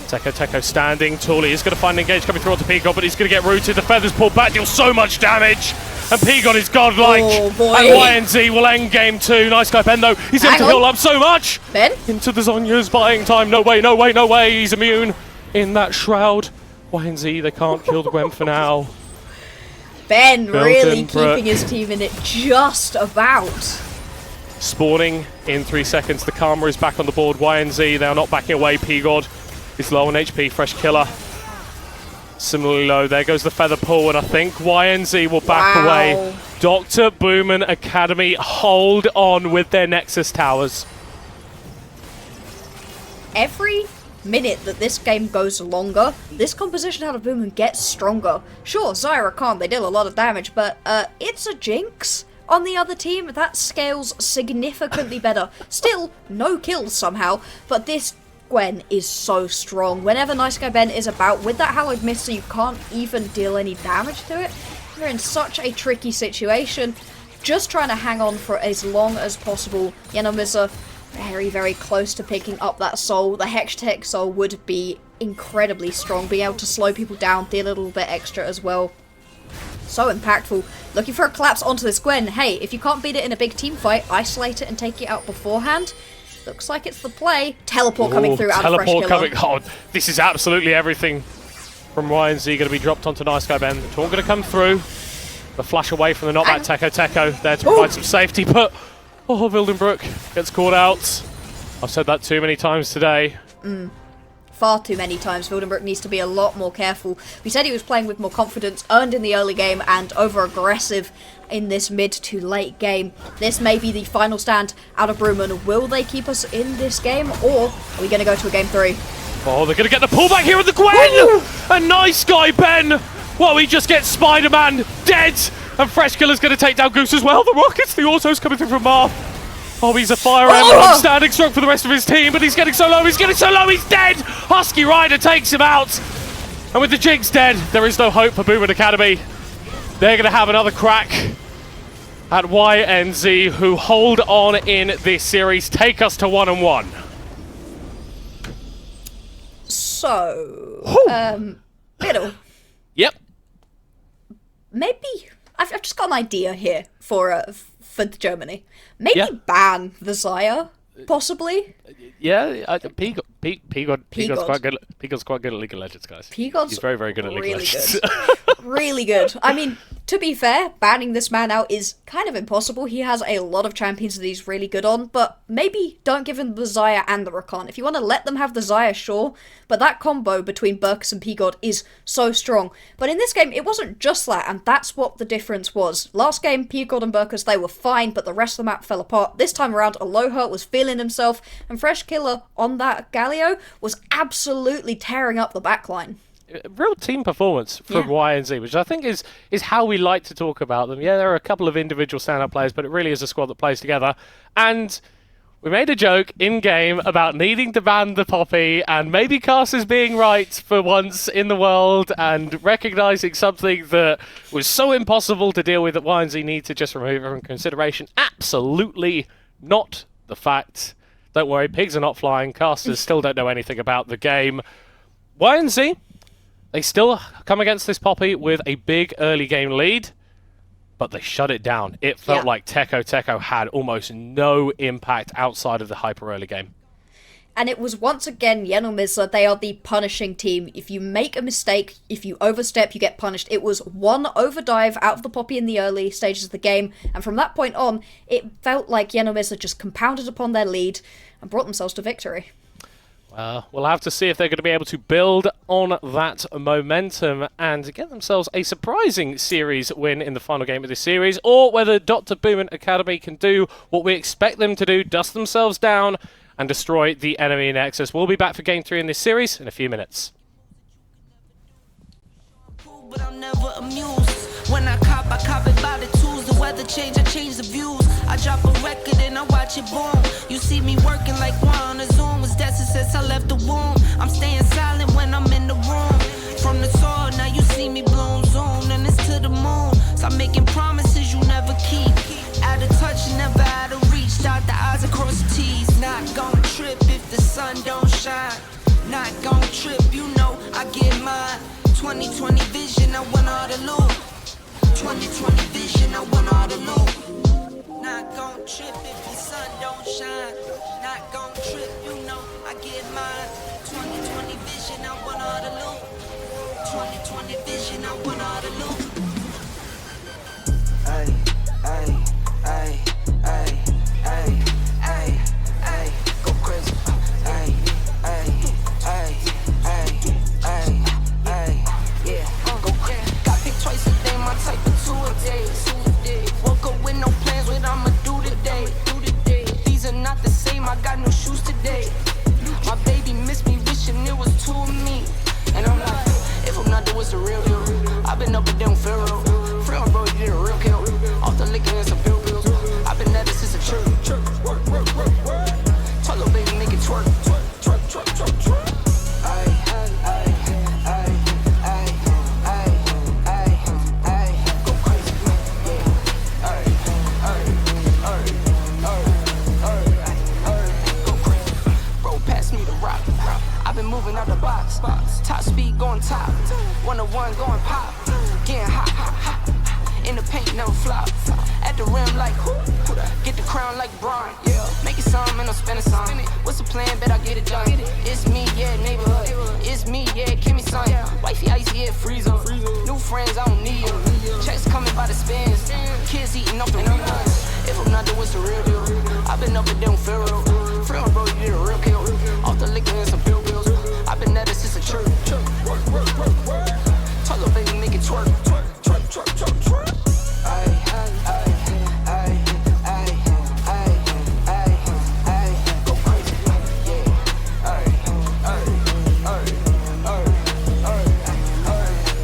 Teko standing tall. He's going to find an engage coming through onto P-God, but he's going to get rooted. The feathers pulled back, deal so much damage. And P-God is godlike. Oh, boy. And YNZ will end game 2. Nice guy, Ben, though. He's able to heal up so much. Ben? Into the Zonya's buying time. No way. He's immune in that shroud. YNZ, they can't kill the Gwen for now. Ben really keeping his team in it just about. Spawning in 3 seconds. The Karma is back on the board. YNZ, they are not backing away. P-God is low on HP. Fresh Killer similarly low. There goes the feather pull, and I think YNZ will back away. Dr. Boomin Academy hold on with their Nexus towers. Every minute that this game goes longer, this composition out of Boomin gets stronger. Sure, Zyra can't, they deal a lot of damage, but it's a Jinx on the other team that scales significantly better. Still, no kills somehow, but this Gwen is so strong. Whenever Nice Guy Ben is about with that Hallowed Mist, so you can't even deal any damage to it, you're in such a tricky situation. Just trying to hang on for as long as possible. Yenomisa very, very close to picking up that soul. The Hextech soul would be incredibly strong, being able to slow people down, deal a little bit extra as well. So impactful. Looking for a collapse onto this Gwen. Hey, if you can't beat it in a big team fight, isolate it and take it out beforehand. Looks like it's the play. Teleport coming through out of Fresh Teleport Killer. coming. Oh, this is absolutely everything from YNZ going to be dropped onto Nice Guy Ben. The taunt going to come through. The flash away from the knockback Teko there to provide some safety, but Wildenbrook gets caught out. I've said that too many times today. Far too many times. Wildenbrook needs to be a lot more careful. We said he was playing with more confidence, earned in the early game, and over-aggressive in this mid to late game. This may be the final stand out of Brewman. Will they keep us in this game, or are we going to go to a game 3? Oh, they're going to get the pullback here with the Gwen! A Nice Guy Ben! Well, he just gets Spider-Man dead! And Fresh Killer's going to take down Goose as well. The rockets, the autos coming through from Marth. Oh, he's a fire emblem, standing strong for the rest of his team, but he's getting so low, he's dead! Husky Rider takes him out! And with the Jinx dead, there is no hope for Boomerang Academy. They're going to have another crack at YNZ, who hold on in this series, take us to 1-1. So, Biddle. Yep. Maybe I've just got an idea here for Germany. Maybe ban the Xayah, possibly. Yeah, P-God's quite good. P-God's quite good at League of Legends, guys. He's very, very good at League of Legends. Really good. I mean, to be fair, banning this man out is kind of impossible. He has a lot of champions that he's really good on, but maybe don't give him the Xayah and the Rakan. If you want to let them have the Xayah, sure, but that combo between Burkus and P-God is so strong. But in this game, it wasn't just that, and that's what the difference was. Last game, P-God and Burkus, they were fine, but the rest of the map fell apart. This time around, Aloha was feeling himself, and Fresh Killer on that Galio was absolutely tearing up the backline. Real team performance from YNZ, which I think is how we like to talk about them. Yeah, there are a couple of individual stand-up players, but it really is a squad that plays together. And we made a joke in-game about needing to ban the Poppy, and maybe Cast is being right for once in the world, and recognising something that was so impossible to deal with that YNZ need to just remove it from consideration. Absolutely not the fact. Don't worry, pigs are not flying. Casters still don't know anything about the game. YNZ, they still come against this Poppy with a big early game lead, but they shut it down. It felt like Teko had almost no impact outside of the hyper early game. And it was once again Yenomisa, they are the punishing team. If you make a mistake, if you overstep, you get punished. It was one overdive out of the Poppy in the early stages of the game, and from that point on, it felt like Yenomisa just compounded upon their lead and brought themselves to victory. We'll have to see if they're going to be able to build on that momentum and get themselves a surprising series win in the final game of this series, or whether Dr. Boomin Academy can do what we expect them to do, dust themselves down and destroy the enemy Nexus. We'll be back for Game 3 in this series in a few minutes. But I'm never amused. When I cop it by the tools. The weather change, I change the views. I drop a record and I watch it boom. You see me working like one on a Zoom. Was that since I left the womb? I'm staying silent when I'm in the room. From the soil, now you see me bloom, zoom, and it's to the moon. Stop making promises you never keep. Out of touch, never out of reach. Dot the I's across the T's. Not gon' trip if the sun don't shine. Not gon' trip, you know I get mine. 2020 vision, I want all the loot. 2020 vision, I want all the loot. Not gon' trip if the sun don't shine. Not gon' trip, you know I get mine. 2020 vision, I want all the loot. 2020 vision, I want all the loot. Ay, ay, ay, ay, ay, ay, ay, go crazy. Ay, ay, ay, ay, ay, ay, yeah, go crazy. Got picked twice a day, my type of 2 a day. Woke up with no plans, what I'ma do today. These are not the same, I got new shoes today. My baby missed me, wishing it was 2 of me. And I'm like, if I'm not doing it's a real deal. I've been up and down Pharaoh. Friend, bro, you did a real kill. Off the liquor and some pill pills. I've been at it since a church. Work. Tell little baby, make it twerk. Twerk. Go crazy. Go crazy. Bro, pass me the rock. I've been moving out the box. Top speed going top. 101 going pop. Getting hot. In the paint, never flop. At the rim like who? Get the crown like Braun. Make it some and I'm spending some. What's the plan? Bet I get it done. It's me, yeah, neighborhood. It's me, yeah, give me some. Wifey ice, yeah, freeze up. New friends, I don't need them. Checks coming by the spins. Kids eating up the reruns. If I'm not doing what's the real deal? I've been up and down Pharaoh. Pharaoh, bro, you did a real kill. Off the liquor and some pill bills. I've been at it since a church. Tell her baby, make it twerk. Go crazy.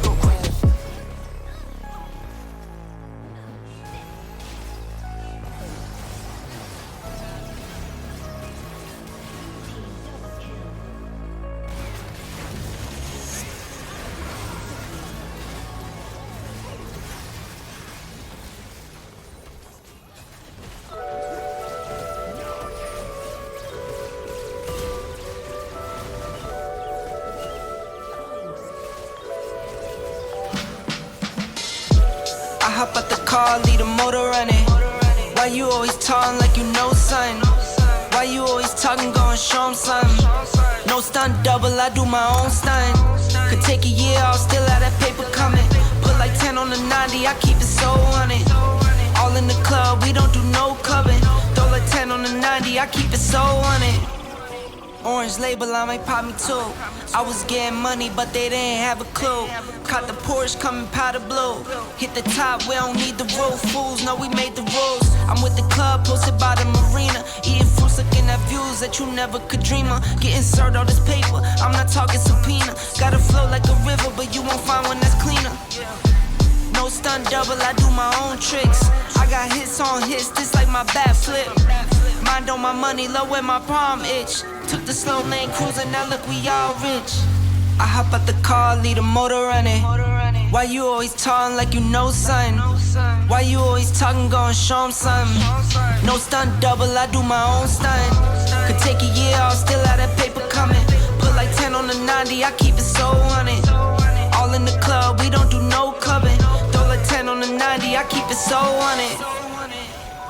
Go crazy. I hop out the car, leave the motor running. Why you always talking like you know something? Why you always talking, gon' show 'em something? No stunt double, I do my own stunt. Could take a year, I'll still have that paper coming. Put like 10 on the 90, I keep it so on it. All in the club, we don't do no clubbing. Throw like 10 on the 90, I keep it so on it. Orange label, I might pop me too. I was getting money, but they didn't have a clue. Caught the Porsche coming powder blue. Hit the top, we don't need the roof. Fools know we made the rules. I'm with the club, posted by the marina. Eating fruits, looking at views that you never could dream of. Getting served all this paper, I'm not talking subpoena. Gotta flow like a river, but you won't find one that's cleaner. No stunt double, I do my own tricks. I got hits on hits, this like my bat flip. Mind on my money, low where my palm itch. Took the slow lane cruising, now look, we all rich. I hop out the car, leave the motor running. Why you always talking like you know something? Why you always talking, gon' show 'em something? No stunt double, I do my own stunt. Could take a year, I'll still have that paper coming. Put like 10 on the 90, I keep it so on it. All in the club, we don't do no clubbing. Throw like 10 on the 90, I keep it so on it.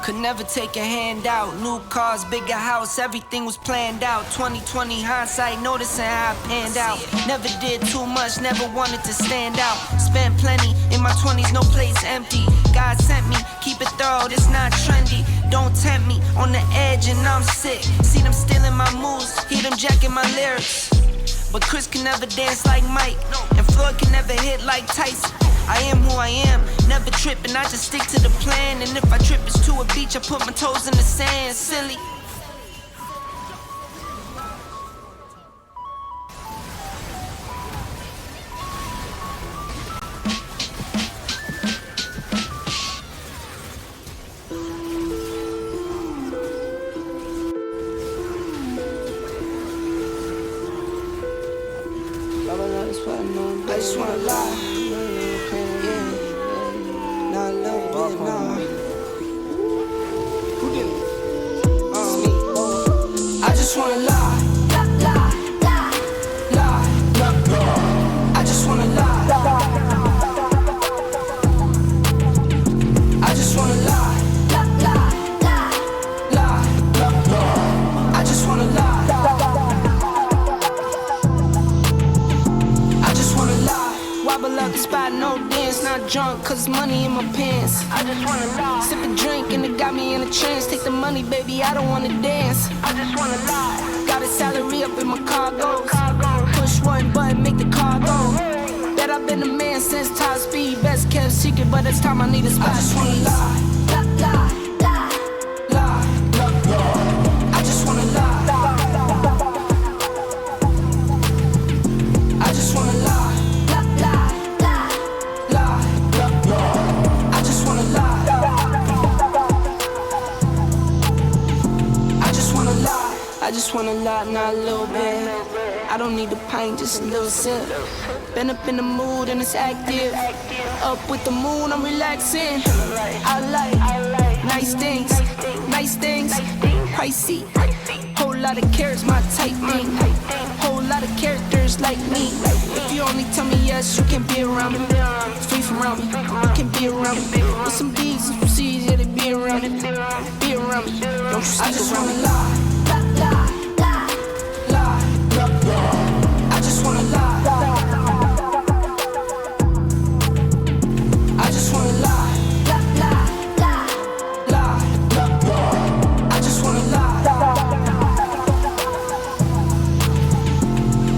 Could never take a hand out. New cars, bigger house, everything was planned out. 2020 hindsight, noticing how I panned out. Never did too much, never wanted to stand out. Spent plenty in my 20s, no place empty. God sent me, keep it thorough, this not trendy. Don't tempt me, on the edge and I'm sick. See them stealing my moves, hear them jacking my lyrics. But Chris can never dance like Mike, and Floyd can never hit like Tyson. I am who I am, never tripping, I just stick to the plan. And if I trip, it's to a beach, I put my toes in the sand, silly. I just wanna lie. Not a little bit, nah. Who did it? I just wanna lie. Lie. I just wanna lie. I just wanna lie. Lie. I just wanna lie. I just wanna lie. Wobble up the spot, no dance, not drunk, cause money in my pants. I just wanna lie. Sip a drink and it got me in a trance. Take the money, baby, I don't wanna dance. I just wanna lie. Got a salary up in my cargo. Push one button, make the car go. Bet I've been a man since top speed. Best kept secret, but it's time I need a spot. I just wanna lie. Lie. I just wanna lie. I just wanna lie. I just wanna lie, not a little bit. I don't need a pint, just a little sip. Been up in the mood and it's active. Up with the moon, I'm relaxing. I like nice things, pricey. Whole lot of carrots, my type thing. Whole lot of characters, like me. If you only tell me yes, you can be around me. Free from around me, you can be around me. With some B's and some C's, yeah, they be around me. Be around me, don't you stick I just wanna lie. I just wanna lie. I just wanna lie. I just wanna lie.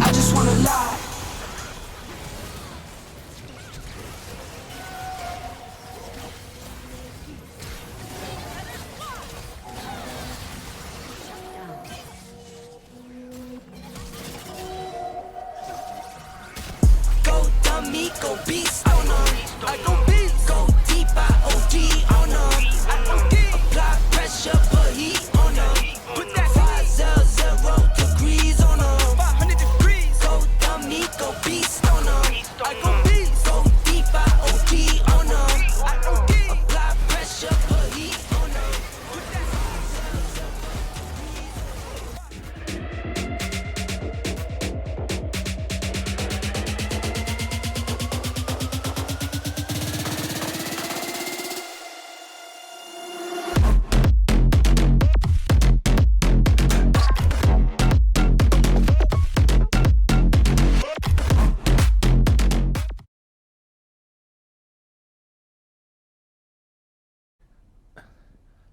I just wanna lie. Go dummy, go beast, oh no. I go beast, go deep, I OD, oh no. Apply pressure, put heat, oh no. Put that 500 degrees, oh no. 500 degrees. Go dummy, go beast, oh no. I go beast, go deep, I OD, oh no. Apply pressure, put heat, oh no.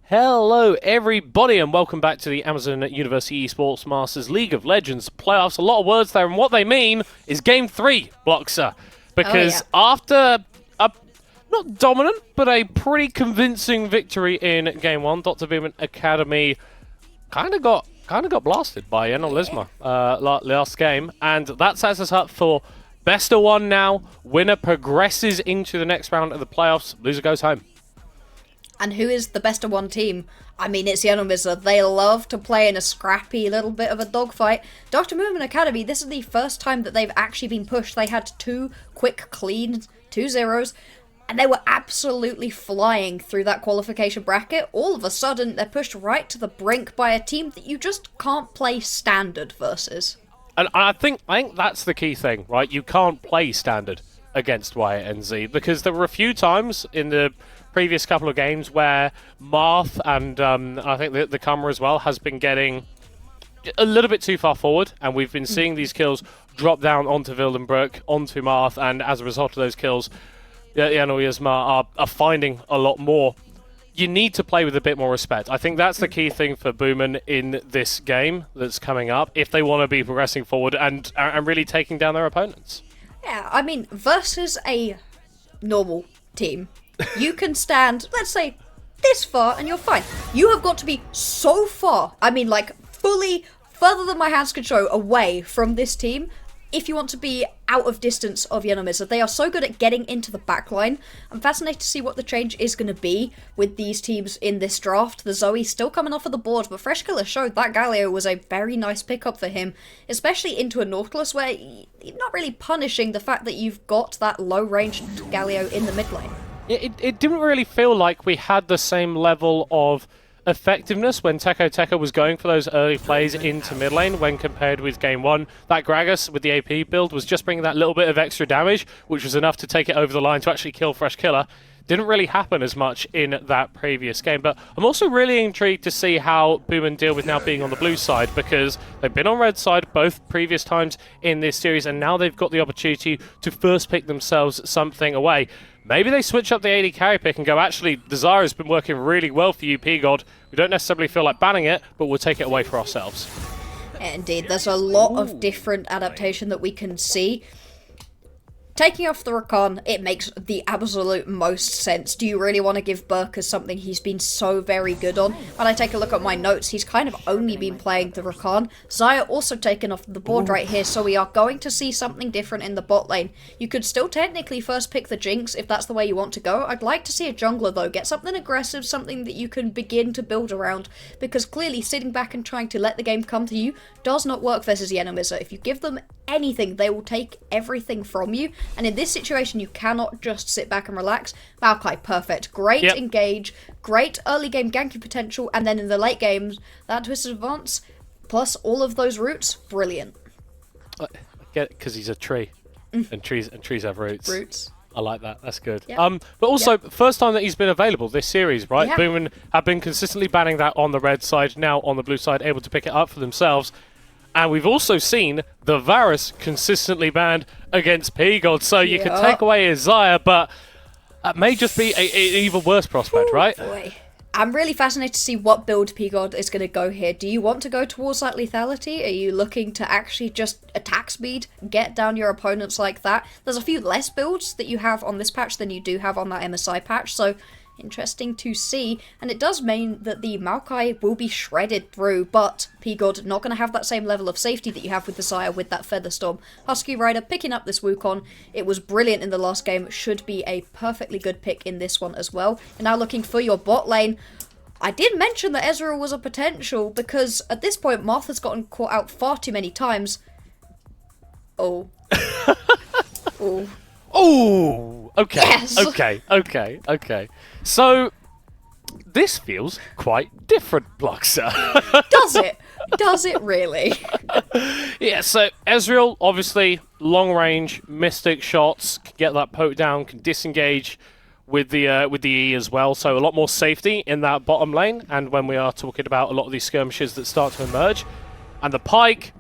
Hello everybody and welcome back to the Amazon University Esports Masters League of Legends playoffs. A lot of words there, and what they mean is Game 3, Bloxer. Because after a not dominant, but a pretty convincing victory in Game 1, Dr. Boomin Academy kind of got blasted by Lisma last game, and that sets us up for best of one now. Winner progresses into the next round of the playoffs. Loser goes home. And who is the best of one team? I mean, it's UNIVERSITY. They love to play in a scrappy little bit of a dogfight. Dr. Movement Academy, this is the first time that they've actually been pushed. They had 2 quick, clean 2-0s, and they were absolutely flying through that qualification bracket. All of a sudden, they're pushed right to the brink by a team that you just can't play standard versus. And I think that's the key thing, right? You can't play standard against YNZ, because there were a few times in the previous couple of games where Marth and I think the Kummer as well has been getting a little bit too far forward, and we've been seeing these kills drop down onto Wildenbroek, onto Marth, and as a result of those kills, Yasma are finding a lot more. You need to play with a bit more respect. I think that's the key thing for Boomin in this game that's coming up, if they want to be progressing forward and really taking down their opponents. Yeah, I mean, versus a normal team, you can stand, let's say, this far and you're fine. You have got to be so far, I mean, like, fully, further than my hands can show, away from this team if you want to be out of distance of Yenomisa. They are so good at getting into the back line. I'm fascinated to see what the change is going to be with these teams in this draft. The Zoe still coming off of the board, but Fresh Killer showed that Galio was a very nice pickup for him, especially into a Nautilus where you're not really punishing the fact that you've got that low-ranged Galio in the mid lane. It didn't really feel like we had the same level of effectiveness when Teko was going for those early plays into mid lane when compared with Game 1. That Gragas with the AP build was just bringing that little bit of extra damage, which was enough to take it over the line to actually kill Fresh Killer. Didn't really happen as much in that previous game, but I'm also really intrigued to see how Boomin deal with now being on the blue side, because they've been on red side both previous times in this series, and now they've got the opportunity to first pick themselves something away. Maybe they switch up the AD carry pick and go, actually, Desire has been working really well for you, P-God. We don't necessarily feel like banning it, but we'll take it away for ourselves. Indeed, there's a lot of different adaptation that we can see. Taking off the Rakan, it makes the absolute most sense. Do you really want to give Burkers something he's been so very good on? When I take a look at my notes, he's kind of only been playing the Rakan. Xayah also taken off the board right here, so we are going to see something different in the bot lane. You could still technically first pick the Jinx if that's the way you want to go. I'd like to see a jungler though, get something aggressive, something that you can begin to build around, because clearly sitting back and trying to let the game come to you does not work versus the enemies. If you give them anything, they will take everything from you, and in this situation you cannot just sit back and relax. Maokai, perfect, great engage, great early game ganking potential, and then in the late games that twisted advance plus all of those roots, brilliant. Because he's a tree, and trees have roots. Roots. I like that. That's good. Yep. But also, first time that he's been available this series, right? Yeah. Boomin have been consistently banning that on the red side. Now on the blue side, able to pick it up for themselves. And we've also seen the Varus consistently banned against P-God. So you can take away Isaiah, but that may just be an even worse prospect, right? Boy. I'm really fascinated to see what build P-God is going to go here. Do you want to go towards that lethality? Are you looking to actually just attack speed, get down your opponents like that? There's a few less builds that you have on this patch than you do have on that MSI patch, so interesting to see. And it does mean that the Maokai will be shredded through, but P-God not going to have that same level of safety that you have with the Sire with that Featherstorm. Husky Rider picking up this Wukong. It was brilliant in the last game, should be a perfectly good pick in this one as well. And now looking for your bot lane. I did mention that Ezreal was a potential, because at this point Martha's gotten caught out far too many times. Oh. Oh. Oh, okay, Yes. okay. So, this feels quite different, Bloxer. Does it? Does it really? Yeah, so Ezreal, obviously, long range, mystic shots, can get that poke down, can disengage with the E as well, so a lot more safety in that bottom lane, and when we are talking about a lot of these skirmishes that start to emerge. And the Pike,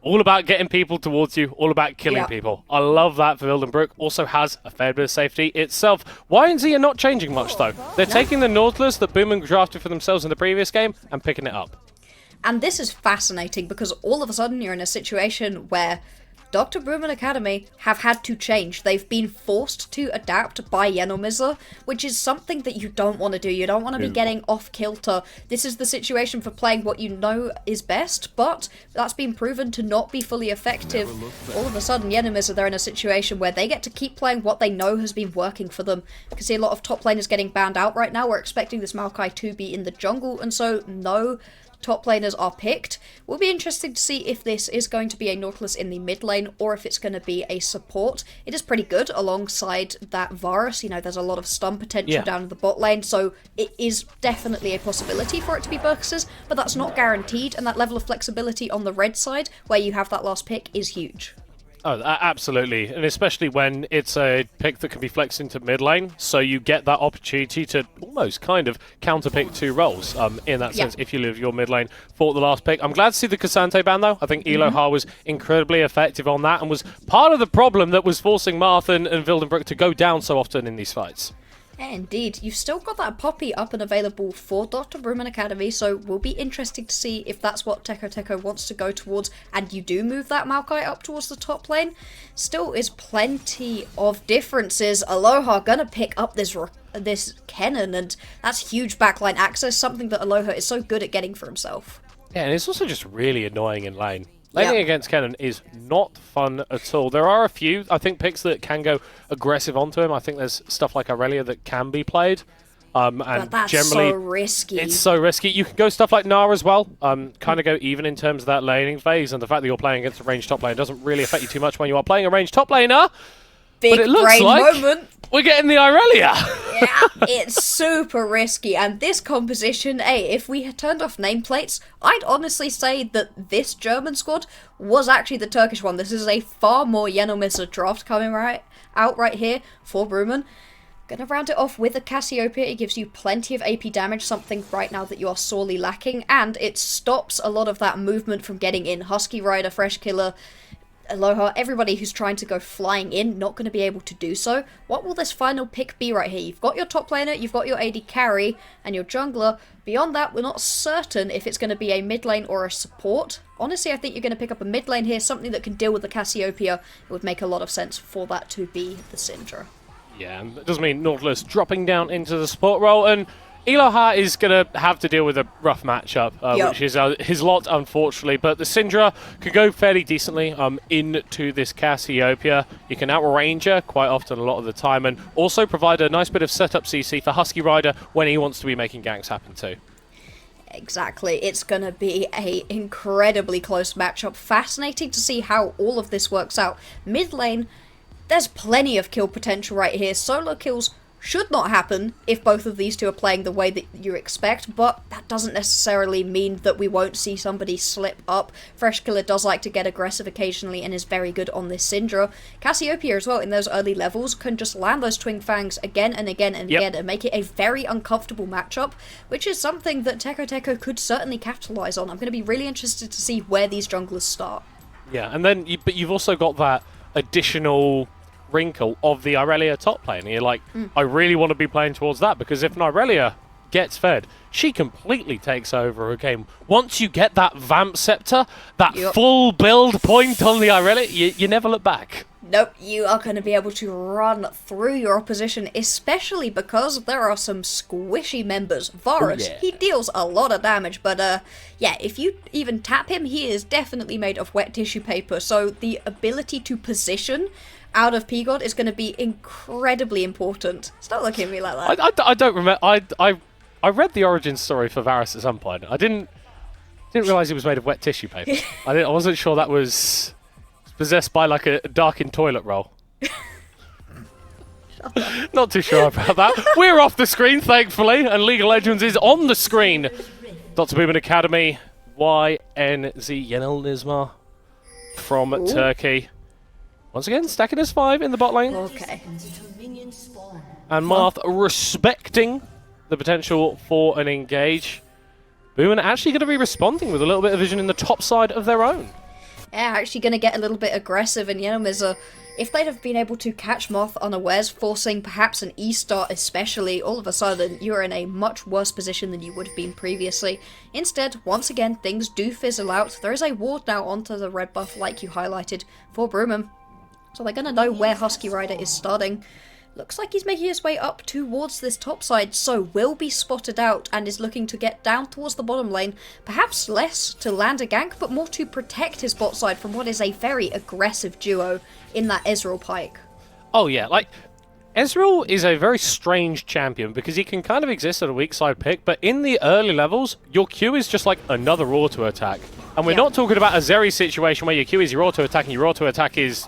all about getting people towards you, all about killing people. I love that for Wildenbrook. Also has a fair bit of safety itself. YNZ are not changing much, though. They're taking the Nautilus that Boomin drafted for themselves in the previous game and picking it up. And this is fascinating, because all of a sudden you're in a situation where Dr. Boomin Academy have had to change. They've been forced to adapt by Yenomizer, which is something that you don't want to do. You don't want to be getting off kilter. This is the situation for playing what you know is best, but that's been proven to not be fully effective. All of a sudden, Yenomizer, they're in a situation where they get to keep playing what they know has been working for them. You can see a lot of top laners getting banned out right now. We're expecting this Maokai to be in the jungle, and so no top laners are picked. We'll be interested to see if this is going to be a Nautilus in the mid lane or if it's going to be a support. It is pretty good alongside that Varus. You know, there's a lot of stun potential down in the bot lane, so it is definitely a possibility for it to be Burkses, but that's not guaranteed, and that level of flexibility on the red side, where you have that last pick, is huge. Oh, absolutely, and especially when it's a pick that can be flexed into mid lane, so you get that opportunity to almost kind of counter-pick two roles in that sense if you leave your mid lane for the last pick. I'm glad to see the Cassante ban, though. I think Elohar was incredibly effective on that and was part of the problem that was forcing Marth and Wildenbrook to go down so often in these fights. Yeah, indeed. You've still got that Poppy up and available for Dr. Boomin Academy, so we'll be interested to see if that's what Teko wants to go towards, and you do move that Maokai up towards the top lane. Still is plenty of differences. Aloha gonna pick up this Kennen, and that's huge backline access, something that Aloha is so good at getting for himself. Yeah, and it's also just really annoying in lane. Laning against Kennen is not fun at all. There are a few, I think, picks that can go aggressive onto him. I think there's stuff like Aurelia that can be played. And But that's generally, so risky. it's so risky. You can go stuff like Nara as well. Kind of go even in terms of that laning phase. And the fact that you're playing against a ranged top lane doesn't really affect you too much when you are playing a ranged top laner. Big but it looks brain like moment. we're getting the Aurelia. Yeah, it's super risky, and this composition, if we had turned off nameplates, I'd honestly say that this German squad was actually the Turkish one. This is a far more Yenomizer draft coming out right here for Bruman. Gonna round it off with a Cassiopeia. It gives you plenty of AP damage, something right now that you are sorely lacking, and it stops a lot of that movement from getting in. Husky Rider, Fresh Killer, Aloha, everybody who's trying to go flying in, not going to be able to do so. What will this final pick be right here? You've got your top laner, you've got your AD carry, and your jungler. Beyond that, we're not certain if it's going to be a mid lane or a support. Honestly, I think you're going to pick up a mid lane here, something that can deal with the Cassiopeia. It would make a lot of sense for that to be the Syndra. Yeah, and that does mean Nautilus dropping down into the support role, and Elohar is going to have to deal with a rough matchup, which is his lot, unfortunately. But the Syndra could go fairly decently into this Cassiopeia. You can outrange her quite often a lot of the time, and also provide a nice bit of setup CC for Husky Rider when he wants to be making ganks happen too. Exactly. It's going to be a incredibly close matchup. Fascinating to see how all of this works out. Mid lane, there's plenty of kill potential right here. Solo kills should not happen if both of these two are playing the way that you expect, but that doesn't necessarily mean that we won't see somebody slip up. Freshkiller does like to get aggressive occasionally and is very good on this Syndra. Cassiopeia as well, in those early levels, can just land those Twin Fangs again and again and again and make it a very uncomfortable matchup, which is something that Teko could certainly capitalize on. I'm going to be really interested to see where these junglers start. Yeah, and then but you've also got that additional wrinkle of the Irelia top lane. You're like, I really want to be playing towards that, because if an Irelia gets fed, she completely takes over a game. Once you get that Vamp Scepter, that full build point on the Irelia, you never look back. Nope, you are going to be able to run through your opposition, especially because there are some squishy members. Varus, he deals a lot of damage, but yeah, if you even tap him, he is definitely made of wet tissue paper, so the ability to position out of P-God is going to be incredibly important. Stop looking at me like that. I don't remember. I read the origin story for Varus at some point. I didn't realise he was made of wet tissue paper. I wasn't sure that was possessed by like a darkened toilet roll. Not too sure about that. We're off the screen, thankfully, and League of Legends is on the screen. Dr. Boomin Academy, YNZ Yenil Nizma from Turkey. Once again, stacking his 5 in the bot lane. Okay. And Marth respecting the potential for an engage. Boomin actually going to be responding with a little bit of vision in the top side of their own. Yeah, actually going to get a little bit aggressive, and Yenomiza, if they'd have been able to catch Moth unawares, forcing perhaps an E-start especially, all of a sudden you're in a much worse position than you would have been previously. Instead, once again, things do fizzle out. There is a ward now onto the red buff, like you highlighted, for Bruman. So they're going to know where Husky Rider is starting. Looks like he's making his way up towards this top side, so will be spotted out and is looking to get down towards the bottom lane. Perhaps less to land a gank, but more to protect his bot side from what is a very aggressive duo in that Ezreal Pyke. Oh yeah, like, Ezreal is a very strange champion because he can kind of exist at a weak side pick, but in the early levels, your Q is just like another auto attack. And we're not talking about a Zeri situation where your Q is your auto attack and your auto attack is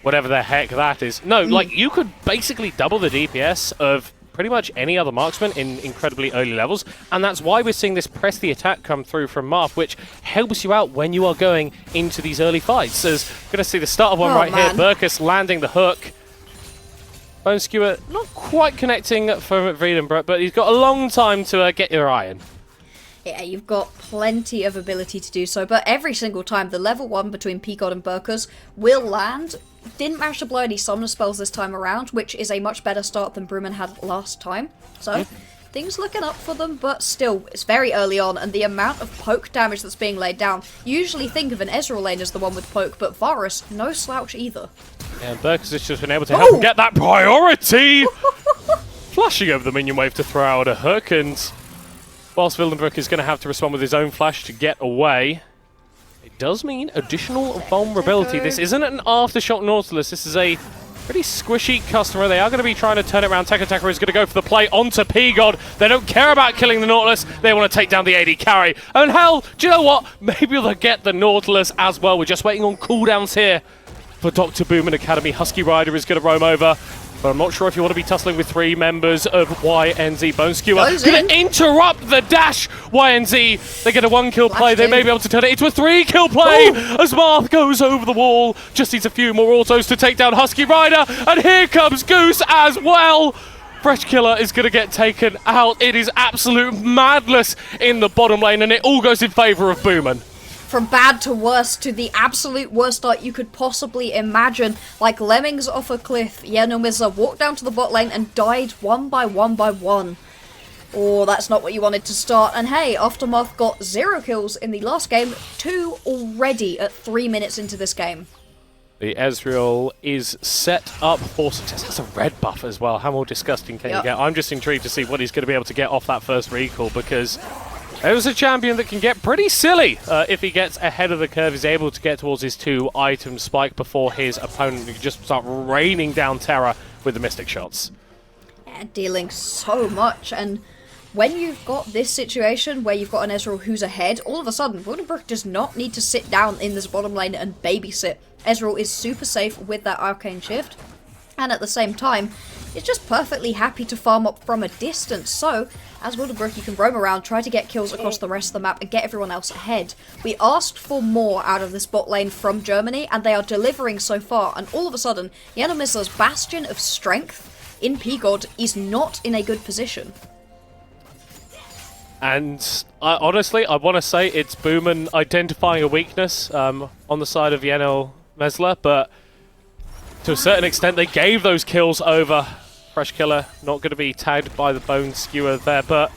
whatever the heck that is. No, like, you could basically double the DPS of pretty much any other marksman in incredibly early levels, and that's why we're seeing this press the attack come through from Marth, which helps you out when you are going into these early fights. As we're going to see the start of one here. Burkus landing the hook. Bone Skewer not quite connecting from Wiedenbroek, but he's got a long time to get your eye in. Yeah, you've got plenty of ability to do so, but every single time the level 1 between P-God and Burkus will land. Didn't manage to blow any summoner spells this time around, which is a much better start than Bruman had last time. So, things looking up for them, but still, it's very early on, and the amount of poke damage that's being laid down. You usually think of an Ezreal lane as the one with poke, but Varus, no slouch either. Yeah, and Burkus has just been able to help him get that priority! Flashing over the minion wave to throw out a hook, and whilst Wiedenbroek is going to have to respond with his own flash to get away, it does mean additional vulnerability. This isn't an Aftershock Nautilus, this is a pretty squishy customer. They are going to be trying to turn it around. Teko is going to go for the play onto P-God. They don't care about killing the Nautilus, they want to take down the AD carry. And hell, do you know what? Maybe they'll get the Nautilus as well. We're just waiting on cooldowns here for Dr. Boomin Academy. Husky Rider is going to roam over. But I'm not sure if you want to be tussling with 3 members of YNZ. Bone Skewer going to interrupt the dash. YNZ, they get a 1-kill play. They may be able to turn it into a 3-kill play as Marth goes over the wall. Just needs a few more autos to take down Husky Rider. And here comes Goose as well. Freshkiller is going to get taken out. It is absolute madness in the bottom lane, and it all goes in favour of Boomin. From bad to worse to the absolute worst start you could possibly imagine. Like lemmings off a cliff, Yenomiza walked down to the bot lane and died one by one. Oh, that's not what you wanted to start. And hey, Aftermath got 0 kills in the last game, 2 already at 3 minutes into this game. The Ezreal is set up for success. That's a red buff as well. How more disgusting can you get? I'm just intrigued to see what he's going to be able to get off that first recall, because there's a champion that can get pretty silly if he gets ahead of the curve. He's able to get towards his 2-item spike before his opponent can just start raining down terror with the Mystic shots. Yeah, dealing so much, and when you've got this situation where you've got an Ezreal who's ahead, all of a sudden, Wiedenbroek does not need to sit down in this bottom lane and babysit. Ezreal is super safe with that Arcane Shift, and at the same time, is just perfectly happy to farm up from a distance. So, as Wildenbrook, you can roam around, try to get kills across the rest of the map and get everyone else ahead. We asked for more out of this bot lane from Germany, and they are delivering so far. And all of a sudden, Yanomizla's bastion of strength in P-God is not in a good position. And honestly, I want to say it's Boomin identifying a weakness on the side of Yanomizla, but to a certain extent, they gave those kills over. Fresh Killer not going to be tagged by the Bone Skewer there, but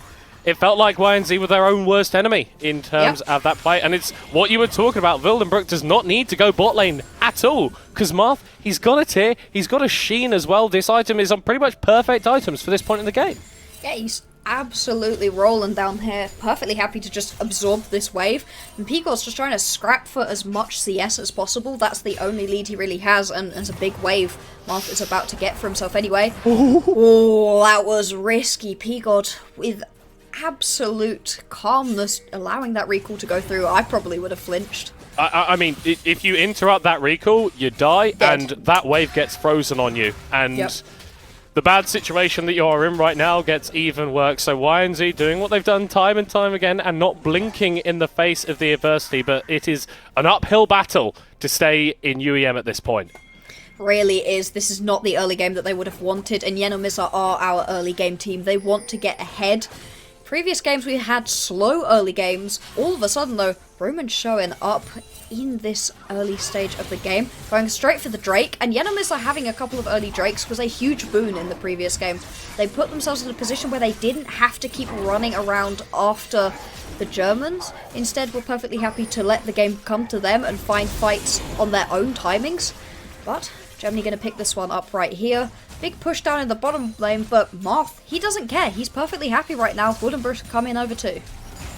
it felt like YNZ were their own worst enemy in terms of that play. And it's what you were talking about. Wildenbrook does not need to go bot lane at all, because Marth, he's got a Tear, he's got a Sheen as well. This item is on pretty much perfect items for this point in the game. Yeah, he's absolutely rolling down here, perfectly happy to just absorb this wave. And P-God's just trying to scrap for as much CS as possible. That's the only lead he really has, and it's a big wave Marth is about to get for himself anyway. Oh, that was risky. P-God with absolute calmness allowing that recall to go through. I probably would have flinched. I mean, if you interrupt that recall, you die, Dead. and that wave gets frozen on you. And the bad situation that you're in right now gets even worse. So YNZ doing what they've done time and time again and not blinking in the face of the adversity, but it is an uphill battle to stay in UEM at this point. Really is. This is not the early game that they would have wanted, and Yanomizla are our early game team. They want to get ahead. Previous games we had slow early games. All of a sudden though, Roman's showing up in this early stage of the game, going straight for the Drake, and Yanomizla having a couple of early Drakes was a huge boon in the previous game. They put themselves in a position where they didn't have to keep running around after the Germans. Instead, were perfectly happy to let the game come to them and find fights on their own timings. But Germany going to pick this one up right here. Big push down in the bottom lane, but Marth, he doesn't care. He's perfectly happy right now. Wildenbrook coming over too.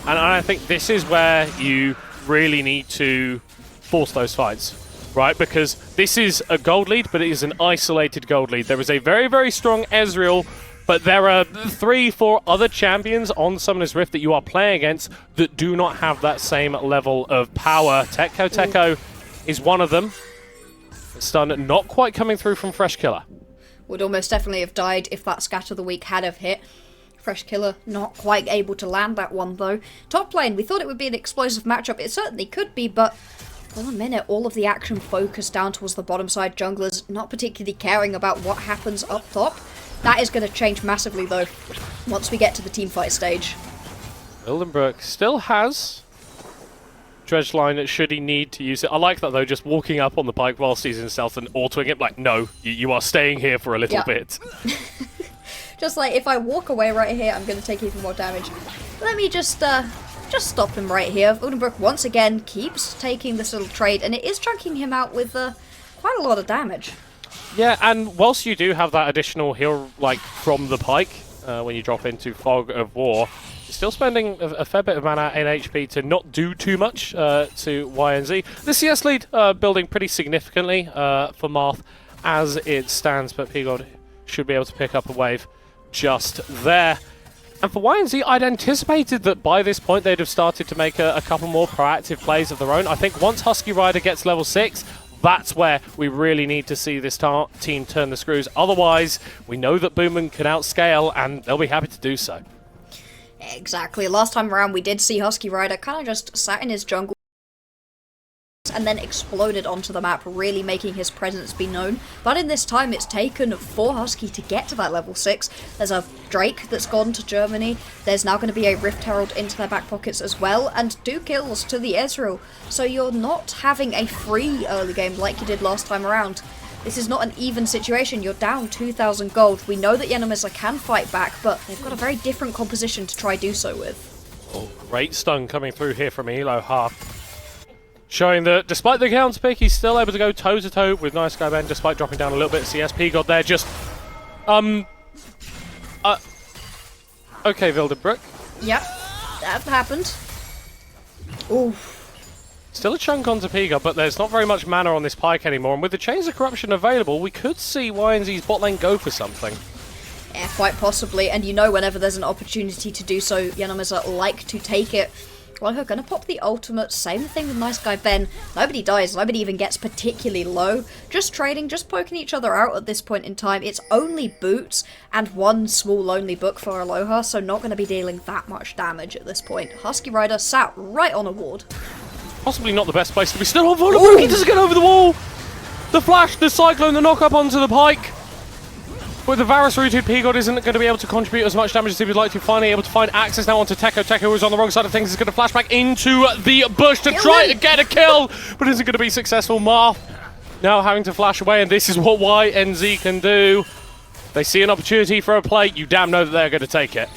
And I think this is where you really need to force those fights, right? Because this is a gold lead, but it is an isolated gold lead. There is a very, very strong Ezreal, but there are 3-4 other champions on Summoner's Rift that you are playing against that do not have that same level of power. Teko is one of them. Stun not quite coming through from Fresh Killer. Would almost definitely have died if that Scatter the Weak had have hit. Fresh Killer not quite able to land that one though. Top lane, we thought it would be an explosive matchup. It certainly could be, but for a minute all of the action focused down towards the bottom side. Junglers not particularly caring about what happens up top. That is going to change massively though once we get to the teamfight stage. Wildenbrook still has Dredge line should he need to use it. I like that though, just walking up on the bike whilst he's in stealth and autoing it, like, no, you are staying here for a little bit. Just like, if I walk away right here, I'm going to take even more damage. Let me just stop him right here. Wildenbrook once again keeps taking this little trade, and it is chunking him out with quite a lot of damage. Yeah, and whilst you do have that additional heal, like, from the pike, when you drop into Fog of War, you're still spending a fair bit of mana and HP to not do too much to YNZ. The CS lead building pretty significantly for Marth as it stands, but P-God should be able to pick up a wave just there. And for YNZ, I'd anticipated that by this point they'd have started to make a couple more proactive plays of their own. I think once Husky Rider gets level 6, that's where we really need to see this team turn the screws. Otherwise, we know that Boomin can outscale, and they'll be happy to do so. Exactly. Last time around, we did see Husky Rider kind of just sat in his jungle and then exploded onto the map, really making his presence be known. But in this time, it's taken for Husky to get to that level 6. There's a Drake that's gone to Germany. There's now going to be a Rift Herald into their back pockets as well, and 2 kills to the Ezreal. So you're not having a free early game like you did last time around. This is not an even situation. You're down 2,000 gold. We know that Yanomizla can fight back, but they've got a very different composition to try do so with. Oh, great stun coming through here from Elo Half. Showing that despite the counter pick, he's still able to go toe-to-toe with Nice Guy Ben, despite dropping down a little bit. CSP got there just... Okay, Wildenbrook. Yep, that happened. Ooh. Still a chunk onto P-God, but there's not very much mana on this pike anymore, and with the Chains of Corruption available, we could see YNZ's bot lane go for something. Yeah, quite possibly, and you know whenever there's an opportunity to do so, Yanomizla like to take it. Loho gonna pop the ultimate, same thing with Nice Guy Ben. Nobody dies, nobody even gets particularly low. Just trading, just poking each other out at this point in time. It's only boots and one small lonely book for Aloha, so not gonna be dealing that much damage at this point. Husky Rider sat right on a ward. Possibly not the best place to be still on vulnerable. He doesn't get over the wall. The flash, the cyclone, the knock up onto the pike. With the Varus rooted, P-God isn't going to be able to contribute as much damage as he would like to. Finally able to find access now onto Teko. Teko, who's on the wrong side of things, is going to flash back into the bush to try to get a kill, but isn't going to be successful. Marth now having to flash away, and this is what YNZ can do. They see an opportunity for a play, you damn know that they're going to take it.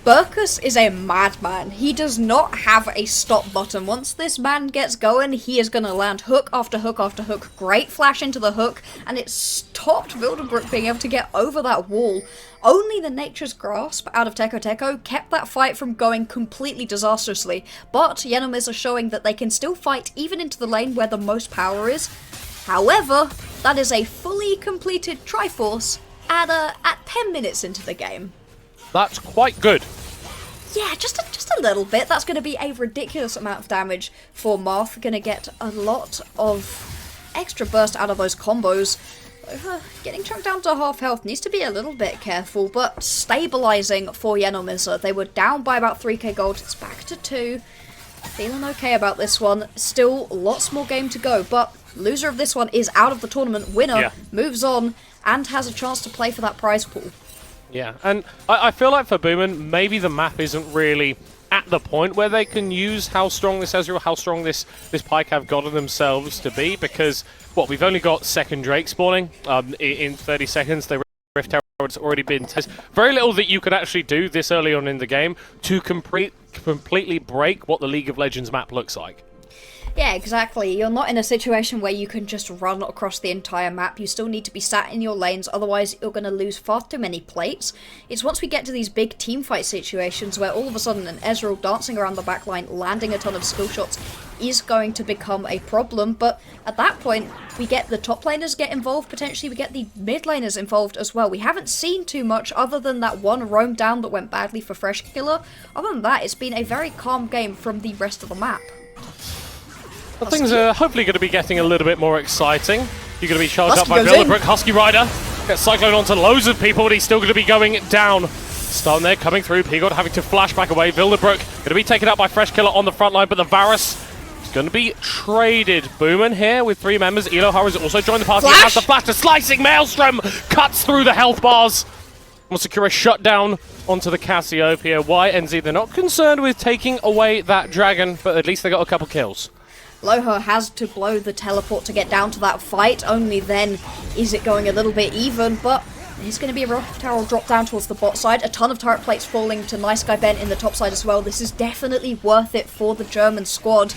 Burkus is a madman. He does not have a stop button. Once this man gets going, he is going to land hook after hook after hook. Great flash into the hook, and it stopped Wilderbrook being able to get over that wall. Only the Nature's Grasp out of Teko Teko kept that fight from going completely disastrously, but Yenomis are showing that they can still fight even into the lane where the most power is. However, that is a fully completed Triforce at 10 minutes into the game. That's quite good. Yeah, just a little bit. That's going to be a ridiculous amount of damage for Marth. Going to get a lot of extra burst out of those combos. Getting chunked down to half health needs to be a little bit careful, but stabilizing for Yenomisa. They were down by about 3k gold. It's back to 2. Feeling okay about this one. Still lots more game to go, but loser of this one is out of the tournament. Winner moves on and has a chance to play for that prize pool. Yeah, and I feel like for Boomin, maybe the map isn't really at the point where they can use how strong this Ezreal, how strong this Pyke have gotten themselves to be, because, what, we've only got second Drake spawning in 30 seconds. The Rift Herald's already been tested. Very little that you could actually do this early on in the game to completely break what the League of Legends map looks like. Yeah, exactly. You're not in a situation where you can just run across the entire map. You still need to be sat in your lanes, otherwise you're going to lose far too many plates. It's once we get to these big teamfight situations where all of a sudden an Ezreal dancing around the backline, landing a ton of skill shots, is going to become a problem. But at that point, we get the top laners get involved, potentially we get the mid laners involved as well. We haven't seen too much other than that one roam down that went badly for Fresh Killer. Other than that, it's been a very calm game from the rest of the map. Well, things are hopefully going to be getting a little bit more exciting. You're going to be charged up by Wilderbrook. Husky Rider gets cyclone onto loads of people, but he's still going to be going down. Stun there coming through. P-God having to flash back away. Wilderbrook going to be taken out by Fresh Killer on the front line, but the Varus is going to be traded. Boomin here with 3 members. Elohar has also joined the party. Has the flash. The slicing Maelstrom cuts through the health bars. Will secure a shutdown onto the Cassiopeia. YNZ, they're not concerned with taking away that dragon, but at least they got a couple kills. Loho has to blow the teleport to get down to that fight, only then is it going a little bit even, but there's going to be a Rift Herald drop down towards the bot side, a ton of turret plates falling to Nice Guy Ben in the top side as well. This is definitely worth it for the German squad.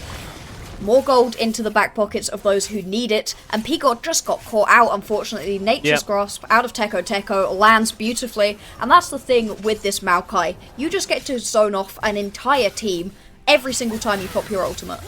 More gold into the back pockets of those who need it, and P-God just got caught out, unfortunately. Nature's Grasp out of Teko Teko lands beautifully, and that's the thing with this Maokai. You just get to zone off an entire team every single time you pop your ultimate.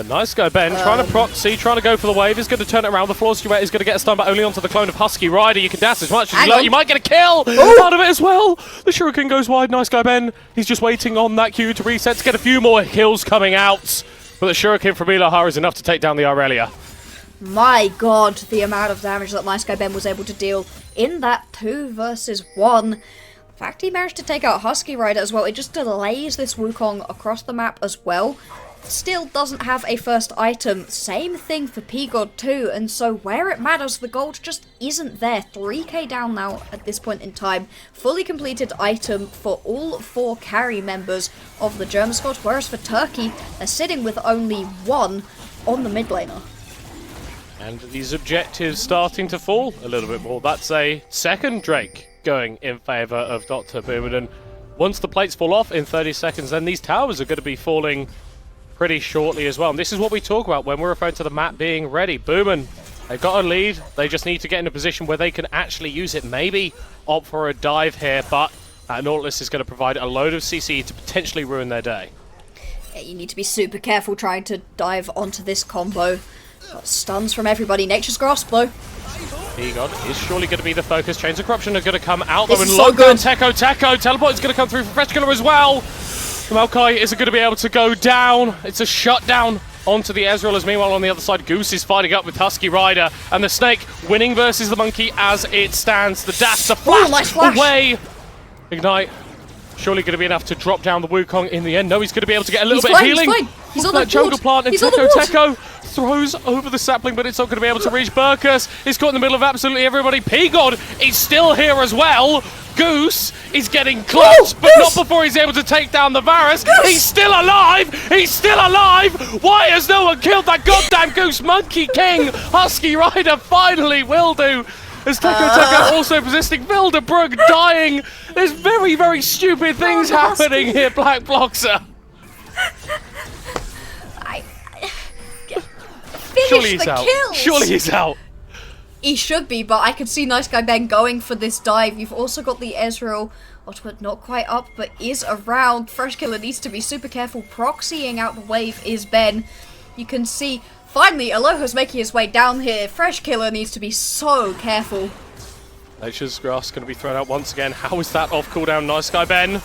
Nice Guy Ben trying to proxy, trying to go for the wave. He's going to turn it around. The floor duet is going to get a stun, but only onto the clone of Husky Rider. You can dash as much as you like. You might get a kill out of it as well. The Shuriken goes wide. Nice Guy Ben. He's just waiting on that Q to reset to get a few more kills coming out. But the Shuriken from Elohar is enough to take down the Aurelia. My god, the amount of damage that Nice Guy Ben was able to deal in that 2 versus 1. In fact, he managed to take out Husky Rider as well. It just delays this Wukong across the map as well. Still doesn't have a first item. Same thing for P-God too, and so where it matters, the gold just isn't there. 3k down now at this point in time. Fully completed item for all 4 carry members of the German squad, whereas for Turkey, they're sitting with only 1 on the mid laner. And these objectives starting to fall a little bit more. That's a second Drake going in favour of Dr. Boomin. And once the plates fall off in 30 seconds, then these towers are going to be falling pretty shortly as well. And this is what we talk about when we're referring to the map being ready. Boomin, they've got a lead. They just need to get in a position where they can actually use it. Maybe opt for a dive here, but Nautilus is going to provide a load of CC to potentially ruin their day. Yeah, you need to be super careful trying to dive onto this combo. Got stuns from everybody. Nature's Grasp though. P-God is surely going to be the focus. Chains of Corruption are going to come out This though and is so lock good. down Teko Teko. Teleport is going to come through for Fresh Killer as well. Maokai isn't going to be able to go down. It's a shutdown onto the Ezreal, as meanwhile on the other side, Goose is fighting up with Husky Rider, and the Snake winning versus the Monkey as it stands. The dash, the flash, nice flash away. Ignite. Surely going to be enough to drop down the Wukong in the end. No, he's going to be able to get a little bit of healing. He's on that the jungle wood. plant, and He's on the Teko wood. throws over the sapling, but it's not going to be able to reach Burkus. He's caught in the middle of absolutely everybody. P-God is still here as well. Goose is getting close, but not before he's able to take down the Varus. He's still alive! He's still alive! Why has no one killed that goddamn Goose? Monkey King, Husky Rider finally will do. As Teko also persisting, Vilderbrook dying. There's very, very stupid things happening here, Black Bloxer. Surely he's out. Kills. Surely he's out. He should be, but I could see Nice Guy Ben going for this dive. You've also got the Ezreal ultimate not quite up, but is around. Fresh Killer needs to be super careful. Proxying out the wave is Ben. You can see, finally, Aloha's making his way down here. Fresh Killer needs to be so careful. Nature's Grass going to be thrown out once again. How is that off cooldown? Nice Guy Ben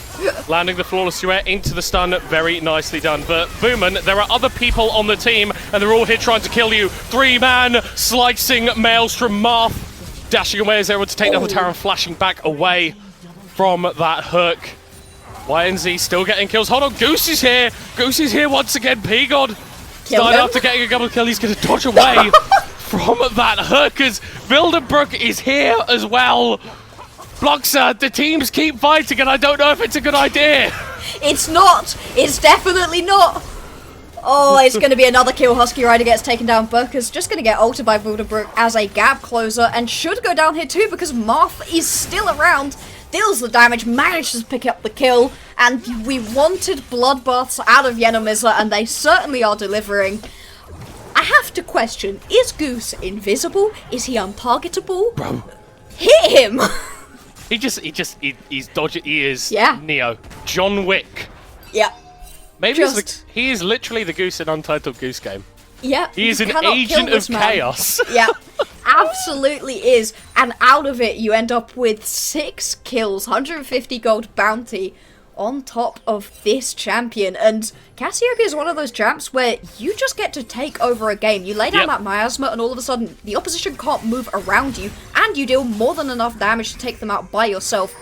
landing the flawless duet into the stun. Very nicely done. But Boomin, there are other people on the team, and they're all here trying to kill you. 3-man slicing Maelstrom Marth. Dashing away as they're able to take down the tower and flashing back away from that hook. YNZ still getting kills. Hold on, Goose is here. Goose is here once again. P-God. Starting after getting a double kill, he's going to dodge away from that hook as Vilderbrook is here as well. Bloxer, the teams keep fighting and I don't know if it's a good idea. It's not. It's definitely not. Oh, it's going to be another kill. Husky Rider gets taken down. Burker's just going to get ulted by Vilderbrook as a gap closer and should go down here too because Marth is still around. Deals the damage, manages to pick up the kill, and we wanted bloodbaths out of Yenomizla, and they certainly are delivering. I have to question, is Goose invisible? Is he untargetable? Bro. Hit him! He's dodging. He is Neo. John Wick. Yeah. Maybe he is literally the Goose in Untitled Goose Game. Yeah. He is an agent of chaos. Yeah. Absolutely is. And out of it, you end up with 6 kills, 150 gold bounty on top of this champion. And Cassiopeia is one of those champs where you just get to take over a game. You lay down that miasma and all of a sudden the opposition can't move around you and you deal more than enough damage to take them out by yourself.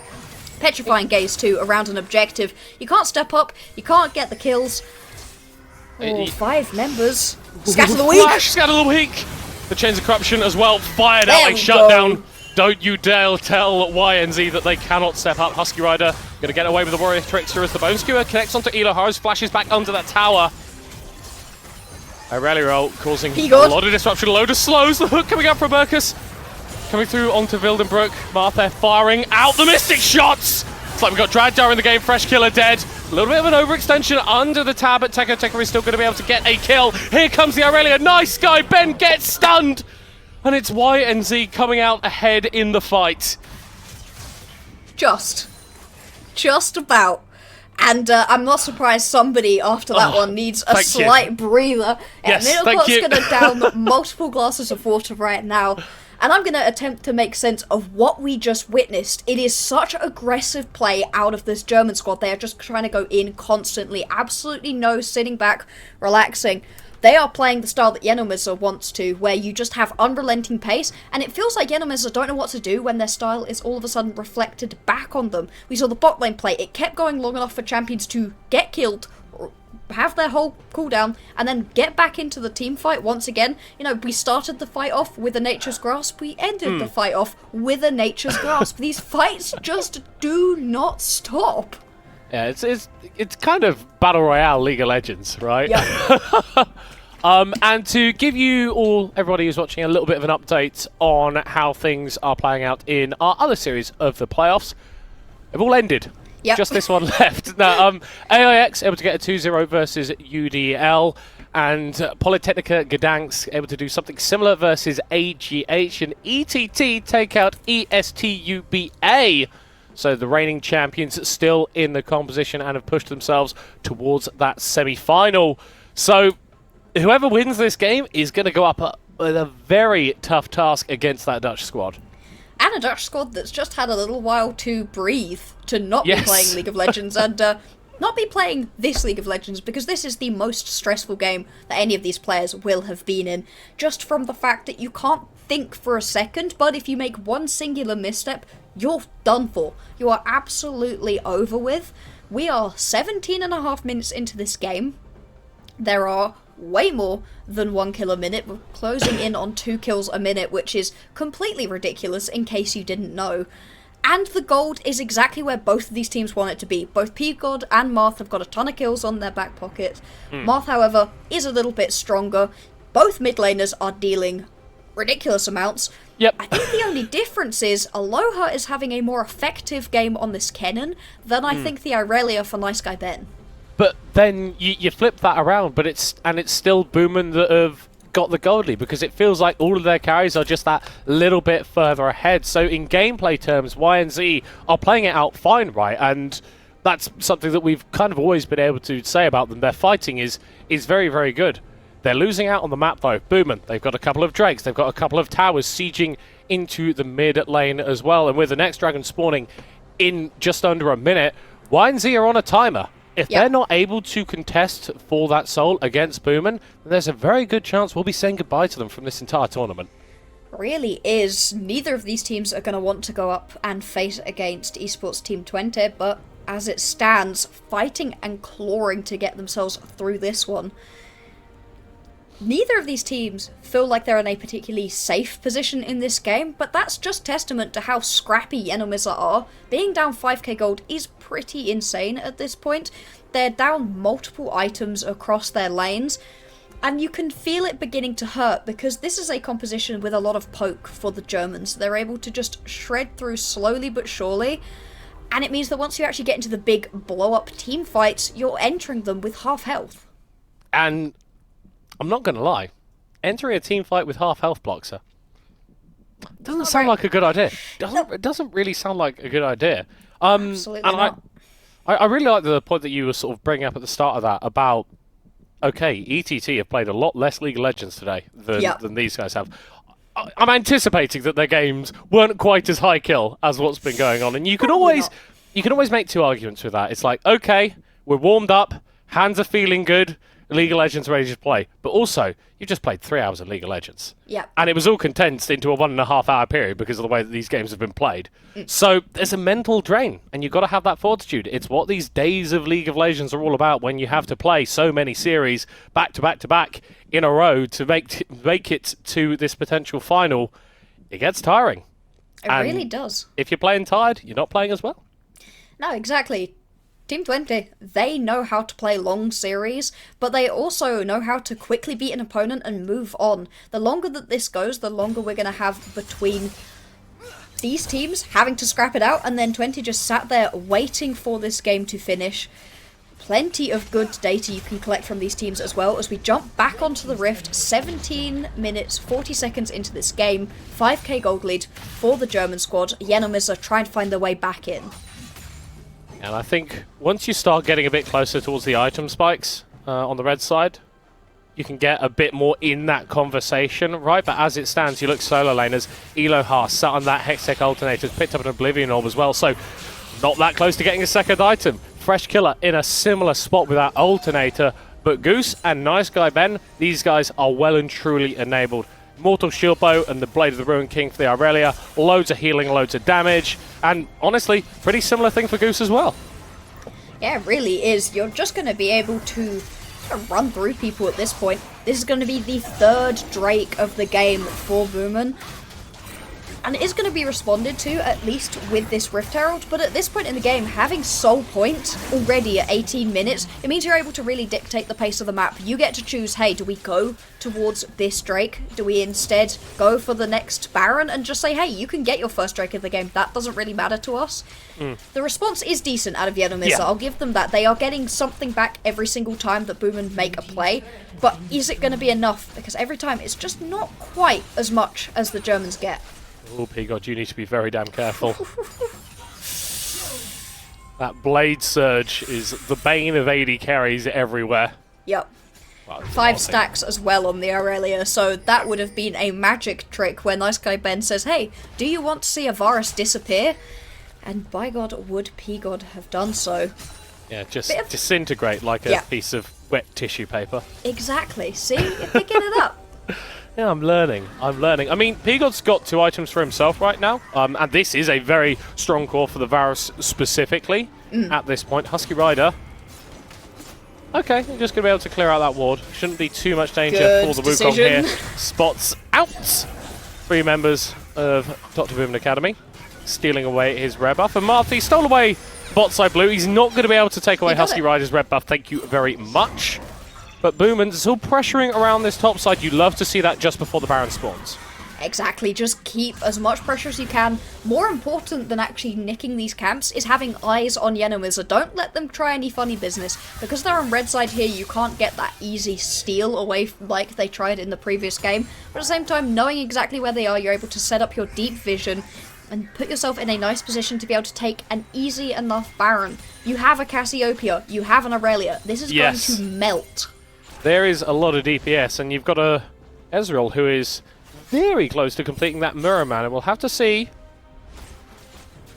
Petrifying Gaze too around an objective. You can't step up, you can't get the kills. Oh, 5 members. Scatter the weak! Flash, scatter the weak! The Chains of Corruption as well fired out a go. shutdown. Don't you dare tell YNZ that they cannot step up. Husky Rider going to get away with the Warrior Trickster as the Bone Skewer connects onto Eloharos, flashes back under that tower. A rally roll causing a lot of disruption, a load of slows. The hook coming up from Burkus. Coming through onto Vildenbrook. Martha firing out the Mystic Shots! It's like we got Dradjar in the game, Fresh Killer dead. A little bit of an overextension under the tab, but Teko is still going to be able to get a kill. Here comes the Aurelia. Nice Guy Ben gets stunned! And it's YNZ coming out ahead in the fight. Just about. And I'm not surprised somebody after that one needs a slight breather. Yes, and thank you. going to down multiple glasses of water right now. And I'm going to attempt to make sense of what we just witnessed. It is such aggressive play out of this German squad. They are just trying to go in constantly. Absolutely no sitting back, relaxing. They are playing the style that Yenomizla wants to, where you just have unrelenting pace, and it feels like Yenomizla don't know what to do when their style is all of a sudden reflected back on them. We saw the bot lane play. It kept going long enough for champions to get killed, have their whole cooldown, and then get back into the team fight once again. You know, we started the fight off with a Nature's Grasp, we ended the fight off with a Nature's Grasp. These fights just do not stop. Yeah, it's kind of Battle Royale League of Legends, right? Yeah. And to give you all, everybody who's watching, a little bit of an update on how things are playing out in our other series of the playoffs, they've all ended. Yep. Just this one left. Now, AIX able to get a 2-0 versus UDL, and Polytechnica Gdansk able to do something similar versus AGH, and ETT take out ESTUBA. So the reigning champions still in the composition and have pushed themselves towards that semi-final. So whoever wins this game is going to go up with a very tough task against that Dutch squad. And a Dutch squad that's just had a little while to breathe, to not be playing League of Legends, and not be playing this League of Legends, because this is the most stressful game that any of these players will have been in, just from the fact that you can't think for a second, but if you make one singular misstep, you're done for. You are absolutely over with. We are 17 and a half minutes into this game. There are way more than 1 kill a minute. We're closing in on 2 kills a minute, which is completely ridiculous in case you didn't know. And the gold is exactly where both of these teams want it to be. Both P-God and Marth have got a ton of kills on their back pocket. Marth, however, is a little bit stronger. Both mid laners are dealing ridiculous amounts. Yep. I think the only difference is Aloha is having a more effective game on this Kennen than I think the Irelia for Nice Guy Ben. But then you flip that around, but it's still Boomin that have got the gold lead, because it feels like all of their carries are just that little bit further ahead. So in gameplay terms, YNZ are playing it out fine, right? And that's something that we've kind of always been able to say about them. Their fighting is very, very good. They're losing out on the map though. Boomin, they've got a couple of Drakes, they've got a couple of towers sieging into the mid lane as well. And with the next dragon spawning in just under a minute, YNZ are on a timer. If they're not able to contest for that soul against Boomin, then there's a very good chance we'll be saying goodbye to them from this entire tournament. Really is. Neither of these teams are going to want to go up and face against Esports Team 20, but as it stands, fighting and clawing to get themselves through this one. Neither of these teams feel like they're in a particularly safe position in this game, but that's just testament to how scrappy Yenomiza are. Being down 5k gold is pretty insane at this point. They're down multiple items across their lanes, and you can feel it beginning to hurt because this is a composition with a lot of poke for the Germans. They're able to just shred through slowly but surely, and it means that once you actually get into the big blow-up team fights, you're entering them with half health. And I'm not going to lie, entering a team fight with half health blocks doesn't sound like a good idea. It doesn't really sound like a good idea. Absolutely and not. I really like the point that you were sort of bringing up at the start of that about, okay, ETT have played a lot less League of Legends today than these guys have. I'm anticipating that their games weren't quite as high kill as what's been going on, and you can always make two arguments with that. It's like, okay, we're warmed up, hands are feeling good, League of Legends ready to play. But also, you just played 3 hours of League of Legends. Yeah. And it was all condensed into a 1.5 hour period because of the way that these games have been played. So there's a mental drain, and you've got to have that fortitude. It's what these days of League of Legends are all about when you have to play so many series back to back to back in a row to make it to this potential final. It gets tiring. It really does. If you're playing tired, you're not playing as well. No, exactly. Team 20, they know how to play long series, but they also know how to quickly beat an opponent and move on. The longer that this goes, the longer we're going to have between these teams having to scrap it out, and then 20 just sat there waiting for this game to finish. Plenty of good data you can collect from these teams as well as we jump back onto the Rift, 17 minutes, 40 seconds into this game, 5k gold lead for the German squad. Yenomiza trying to find their way back in. And I think once you start getting a bit closer towards the item spikes on the red side, you can get a bit more in that conversation, right? But as it stands, you look solo laners. Eloha sat on that Hextech alternator, picked up an Oblivion Orb as well, so not that close to getting a second item. Fresh Killer in a similar spot with that alternator, but Goose and Nice Guy Ben, these guys are well and truly enabled. Mortal Shield Bow and the Blade of the Ruin King for the Aurelia, loads of healing, loads of damage, and honestly, pretty similar thing for Goose as well. Yeah, it really is. You're just going to be able to run through people at this point. This is going to be the 3rd Drake of the game for Boomin. And it is going to be responded to, at least with this Rift Herald, but at this point in the game, having Soul Point already at 18 minutes, it means you're able to really dictate the pace of the map. You get to choose, hey, do we go towards this Drake? Do we instead go for the next Baron and just say, hey, you can get your first Drake of the game. That doesn't really matter to us. The response is decent out of Yenomiza. Yeah. I'll give them that. They are getting something back every single time that Boomin make a play, but is it going to be enough? Because every time it's just not quite as much as the Germans get. Oh, P-God, you need to be very damn careful. That Blade Surge is the bane of AD carries everywhere. Yep. Well, 5 stacks as well on the Aurelia, so that would have been a magic trick where Nice Guy Ben says, hey, do you want to see a Varus disappear? And by God, would P-God have done so. Yeah, just disintegrate like a piece of wet tissue paper. Exactly. See? You're picking it up. Yeah, I'm learning. I mean, P-God's got 2 items for himself right now, and this is a very strong core for the Varus specifically at this point. Husky Rider. Okay, you're just going to be able to clear out that ward. Shouldn't be too much danger for the Wukong here. Spots out 3 members of Dr. Boomin Academy, stealing away his red buff. And Marthy stole away bot side blue. He's not going to be able to take away Husky Rider's red buff. Thank you very much. But Boomin's still pressuring around this top side. You love to see that just before the Baron spawns. Exactly, just keep as much pressure as you can. More important than actually nicking these camps is having eyes on Yenomiza. Don't let them try any funny business. Because they're on red side here, you can't get that easy steal away like they tried in the previous game. But at the same time, knowing exactly where they are, you're able to set up your deep vision and put yourself in a nice position to be able to take an easy enough Baron. You have a Cassiopeia, you have an Aurelia. This is going to melt. There is a lot of DPS, and you've got a Ezreal who is very close to completing that Mirror Man, and we'll have to see.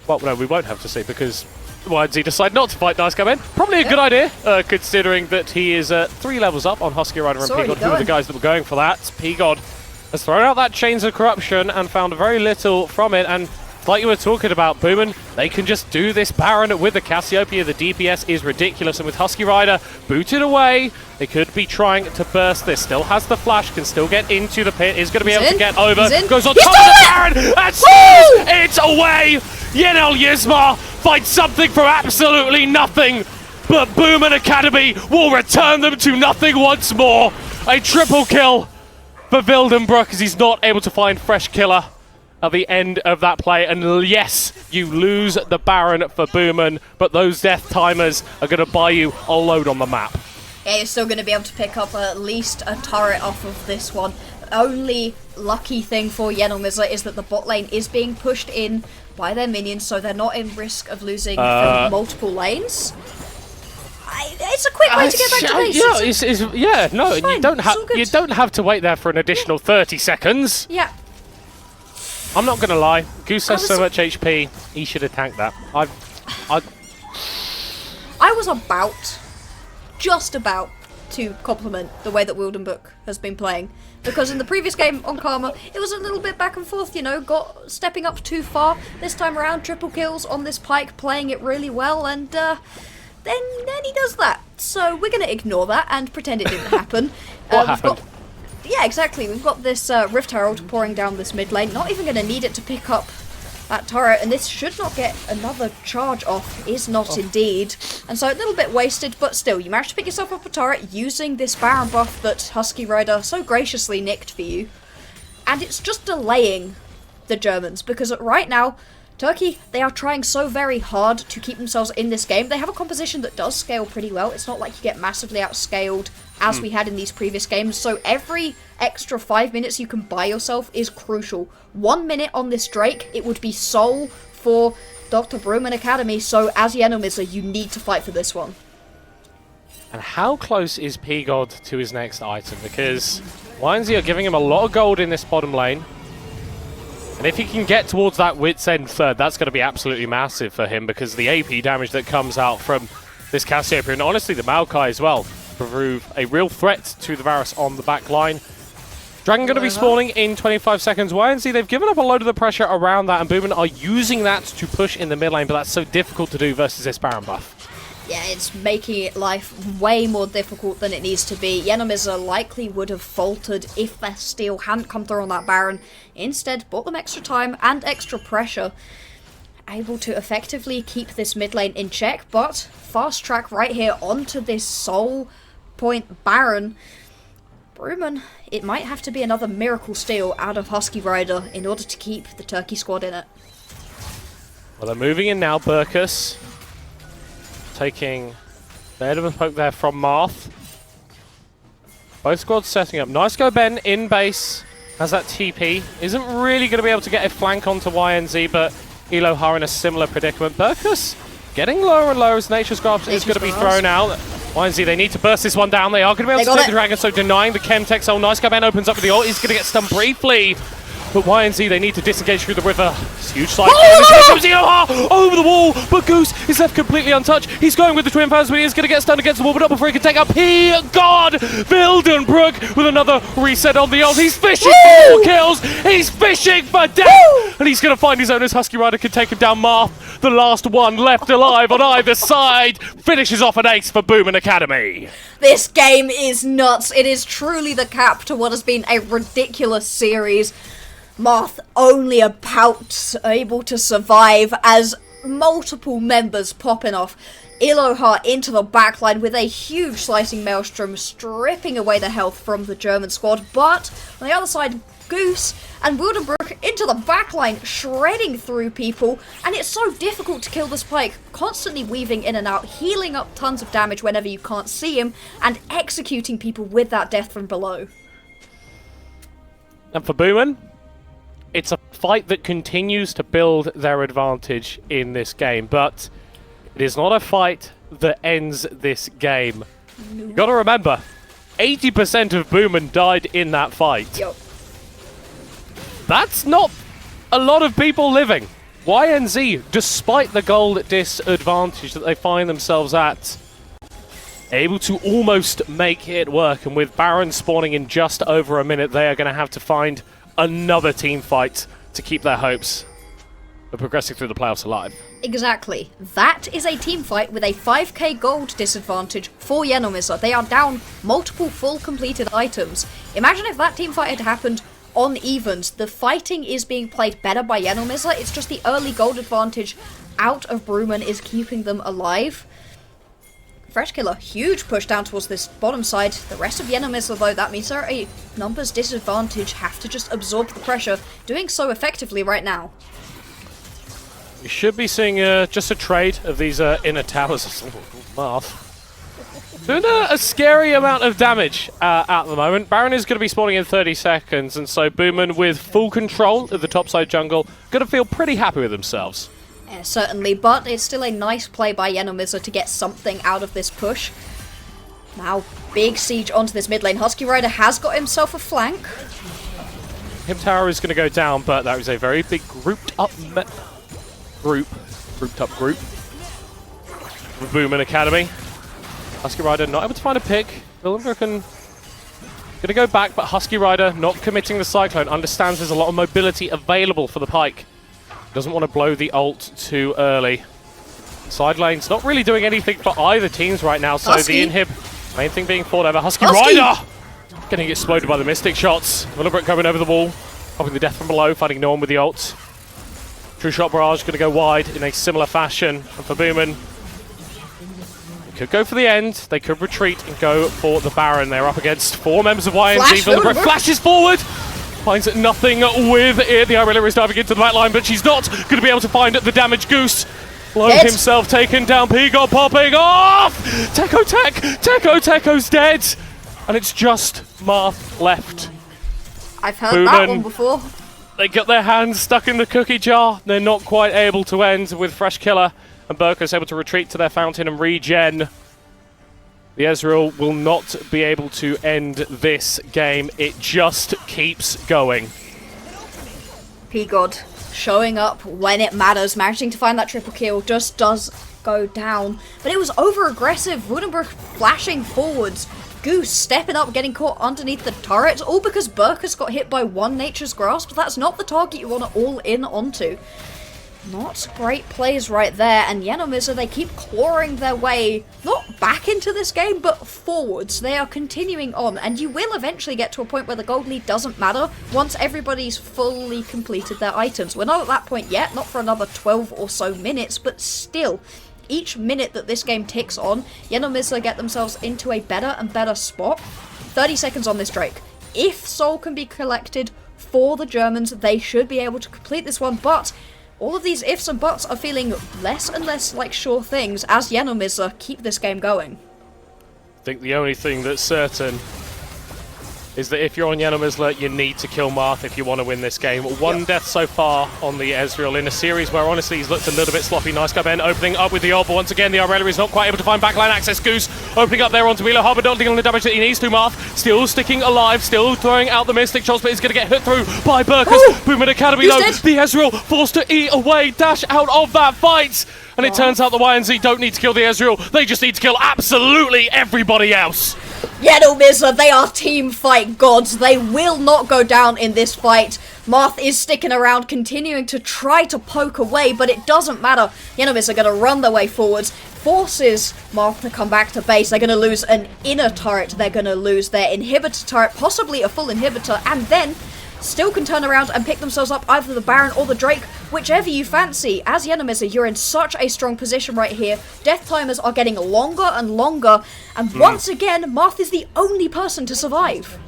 Well, no, we won't have to see because why did he decide not to fight Nice Guy Ben? Probably a good idea, considering that he is 3 levels up on Husky Rider and P-God, who are the guys that were going for that. P-God has thrown out that Chains of Corruption and found very little from it, and like you were talking about, Boomin, they can just do this Baron with the Cassiopeia. The DPS is ridiculous, and with Husky Rider booted away, they could be trying to burst this. Still has the flash, can still get into the pit, is going to be able to get over, goes on top of the Baron, and sees it's away! Yenel Yzma finds something from absolutely nothing, but Boomin Academy will return them to nothing once more. A triple kill for Wildenbrook as he's not able to find fresh killer at the end of that play, and yes, you lose the Baron for Boomin, but those death timers are going to buy you a load on the map. Yeah, you're still going to be able to pick up at least a turret off of this one. Only lucky thing for Yenomiza is that the bot lane is being pushed in by their minions, so they're not in risk of losing from multiple lanes. It's a quick way to get back to base. You don't have to wait there for an additional 30 seconds. Yeah. I'm not going to lie. Goose has so much HP, he should have tanked that. I was just about to compliment the way that Wildenbrook has been playing. Because in the previous game on Karma, it was a little bit back and forth, you know, stepping up too far. This time around, triple kills on this Pyke, playing it really well, and then he does that. So we're going to ignore that and pretend it didn't happen. What happened? Yeah, exactly. We've got this Rift Herald pouring down this mid lane. Not even going to need it to pick up that turret, and this should not get another charge off. Is not indeed. And so a little bit wasted, but still, you managed to pick yourself up a turret using this Baron buff that Husky Rider so graciously nicked for you. And it's just delaying the Germans, because right now, Turkey, they are trying so very hard to keep themselves in this game. They have a composition that does scale pretty well. It's not like you get massively outscaled as we had in these previous games. So every extra 5 minutes you can buy yourself is crucial. 1 minute on this Drake, it would be soul for Dr. Boomin Academy. So as Yenomiza, you need to fight for this one. And how close is P-God to his next item? Because YNZ are giving him a lot of gold in this bottom lane. And if he can get towards that Wit's End third, that's going to be absolutely massive for him, because the AP damage that comes out from this Cassiopeia, and honestly the Maokai as well, prove a real threat to the Varus on the back line. Dragon going to be spawning in 25 seconds. YNZ, they've given up a load of the pressure around that, and Boomin are using that to push in the mid lane, but that's so difficult to do versus this Baron buff. Yeah, it's making life way more difficult than it needs to be. Yenomiza likely would have faltered if their steal hadn't come through on that Baron. Instead, bought them extra time and extra pressure. Able to effectively keep this mid lane in check, but fast track right here onto this soul point Baron. Boomin, it might have to be another miracle steal out of Husky Rider in order to keep the Turkey squad in it. Well, they're moving in now. Burkus taking a bit of a poke there from Marth. Both squads setting up. Nice go Ben in base. Has that TP. Isn't really going to be able to get a flank onto YNZ, but Elohar in a similar predicament. Burkus getting lower and lower as Nature's Grasp is going to be thrown out. YNZ, they need to burst this one down. They are going to be able to take the dragon, so denying the Chemtech. So Nice guy Ben opens up with the ult. He's going to get stunned briefly But YNZ, they need to disengage through the river. It's huge side. Here comes EOR over the wall, but Goose is left completely untouched. He's going with the twin fans, but he is going to get stunned against the wall, but not before he can take up God Wildenbrook with another reset on the ult. He's fishing for 4 kills. He's fishing for death. And he's going to find his own as Husky Rider can take him down. Marth, the last one left alive on either side, finishes off an ace for Boomin Academy. This game is nuts. It is truly the cap to what has been a ridiculous series. Marth only about able to survive as multiple members popping off. Ilohar into the backline with a huge slicing maelstrom stripping away the health from the German squad. But on the other side, Goose and Wildenbrook into the backline, shredding through people. And it's so difficult to kill the Spike, constantly weaving in and out, healing up tons of damage whenever you can't see him, and executing people with that death from below. And for Boomin, it's a fight that continues to build their advantage in this game, but it is not a fight that ends this game. No. You gotta remember, 80% of Boomin died in that fight. Yep. That's not a lot of people living. YNZ, despite the gold disadvantage that they find themselves at, able to almost make it work, and with Baron spawning in just over a minute, they are going to have to find another team fight to keep their hopes of progressing through the playoffs alive. Exactly. That is a team fight with a 5k gold disadvantage for Yenomisa. They are down multiple full completed items. Imagine if that team fight had happened on evens. The fighting is being played better by Yenomisa. It's just the early gold advantage out of Bruman is keeping them alive. Fresh Killer, huge push down towards this bottom side. The rest of Yenomisa, though, that means they're a numbers disadvantage, have to just absorb the pressure, doing so effectively right now. We should be seeing just a trade of these inner towers. Marth. Doing a scary amount of damage at the moment. Baron is going to be spawning in 30 seconds, and so Boomin, with full control of the topside jungle, going to feel pretty happy with themselves. Yeah, certainly, but it's still a nice play by Yenomisa to get something out of this push. Now, big siege onto this mid lane. Husky Rider has got himself a flank. Him Tower is going to go down, but that was a very big grouped up group with Boomin Academy. Husky Rider not able to find a pick. Wildenbrook going to go back, but Husky Rider not committing the Cyclone. Understands there's a lot of mobility available for the Pike. Doesn't want to blow the ult too early. Side lane's not really doing anything for either teams right now, so Husky. the inhib, main thing being fought over. Husky Rider getting exploded by the Mystic shots. Wildenbrook coming over the wall, popping the death from below, fighting no one with the ult. True Shot Barrage going to go wide in a similar fashion. And for Boomin, they could go for the end, they could retreat and go for the Baron. They're up against 4 members of YNZ. Wildenbrook flashes forward, finds nothing with it. The Irelia is diving into the back line, but she's not going to be able to find the damage. Goose, Blow himself taken down. P-God popping off! Teko's dead! And it's just Marth left. I've heard that one before. They got their hands stuck in the cookie jar. They're not quite able to end with Fresh Killer. And Burka's able to retreat to their fountain and regen. The Ezreal will not be able to end this game. It just keeps going. P-God showing up when it matters, managing to find that triple kill, just does go down. But it was over-aggressive. Wildenbrook flashing forwards. Goose stepping up, getting caught underneath the turret, all because Burka's got hit by one Nature's Grasp. That's not the target you want to all in onto. Not great plays right there, and Yenomisa, they keep clawing their way, not back into this game, but forwards. They are continuing on, and you will eventually get to a point where the gold lead doesn't matter once everybody's fully completed their items. We're not at that point yet, not for another 12 or so minutes, but still, each minute that this game ticks on, Yenomisa get themselves into a better and better spot. 30 seconds on this Drake. If Soul can be collected for the Germans, they should be able to complete this one, but all of these ifs and buts are feeling less and less like sure things as Yenomisa keep this game going. I think the only thing that's certain is that if you're on Yenomisa, you need to kill Marth if you want to win this game. One death so far on the Ezreal in a series where honestly he's looked a little bit sloppy. Nice guy Ben opening up with the ult, but once again the Irelia is not quite able to find backline access. Goose opening up there onto Wheeler Harbour, not dealing the damage that he needs to. Marth still sticking alive, still throwing out the Mystic shots, but he's going to get hit through by Burkus. Boomer Academy He's though, dead. the Ezreal forced to eat away, dash out of that fight. And it turns out the YNZ don't need to kill the Ezreal, they just need to kill absolutely everybody else. UNIVERSITY, they are team fight gods. They will not go down in this fight. Marth is sticking around, continuing to try to poke away, but it doesn't matter. UNIVERSITY are going to run their way forwards, forces Marth to come back to base. They're going to lose an inner turret, they're going to lose their inhibitor turret, possibly a full inhibitor, and then still can turn around and pick themselves up either the Baron or the Drake, whichever you fancy. As UNIVERSITY, you're in such a strong position right here. Death timers are getting longer and longer, and once again, Marth is the only person to survive.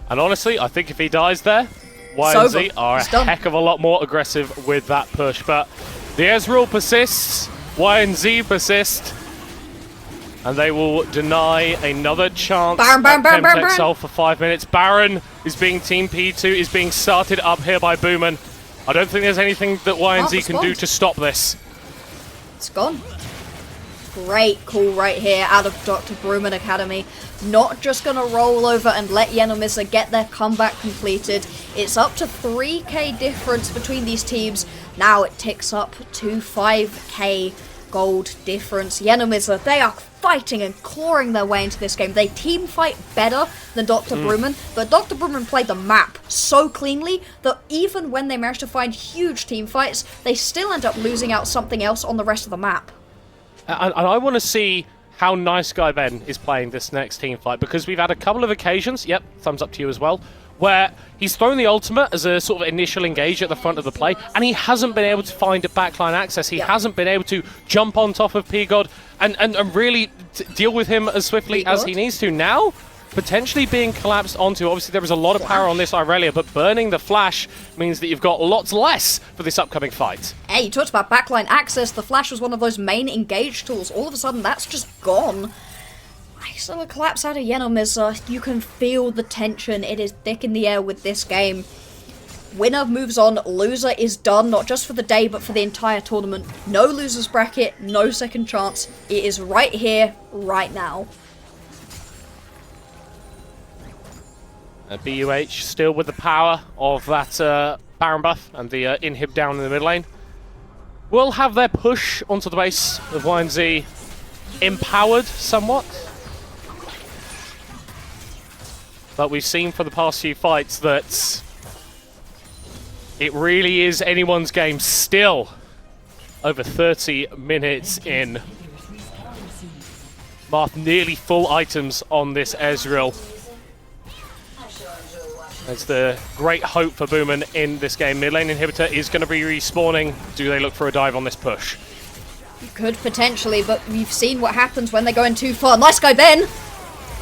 And honestly, I think if he dies there, It's YNZ over. are a It's done. heck of a lot more aggressive with that push. But the Ezreal persists, YNZ persist, and they will deny another chance Baron, Baron, at Baron, Baron, Chemtech Baron. Soul for 5 minutes. Baron is being Team P2, is being started up here by Boomin. I don't think there's anything that YNZ can do respond. to stop this. It's gone. Great call right here out of Dr. Bruman Academy. Not just going to roll over and let UNIVERSITY get their comeback completed. It's up to 3k difference between these teams. Now it ticks up to 5k gold difference. UNIVERSITY, they are fighting and clawing their way into this game. They team fight better than Dr. Bruman, but Dr. Bruman played the map so cleanly that even when they managed to find huge team fights, they still end up losing out something else on the rest of the map. And I want to see how Nice Guy Ben is playing this next team fight, because we've had a couple of occasions, yep, thumbs up to you as well, where he's thrown the ultimate as a sort of initial engage at the front of the play, and he hasn't been able to find a backline access. He hasn't been able to jump on top of P-God and really deal with him as swiftly as he needs to. Now, potentially being collapsed onto, obviously there is a lot of power on this Irelia, but burning the flash means that you've got lots less for this upcoming fight. Hey, you talked about backline access. The flash was one of those main engage tools. All of a sudden, that's just gone. Nice little collapse out of UNIVERSITY. You can feel the tension. It is thick in the air with this game. Winner moves on. Loser is done, not just for the day, but for the entire tournament. No losers bracket, no second chance. It is right here, right now. BUH still with the power of that Baron buff and the inhib down in the mid lane. Will have their push onto the base of YNZ empowered somewhat. But we've seen for the past few fights that it really is anyone's game still. Over 30 minutes in. Marth nearly full items on this Ezreal. That's the great hope for Boomin in this game. Mid lane inhibitor is going to be respawning. Do they look for a dive on this push? You could potentially, but we've seen what happens when they go in too far. Nice guy, Ben!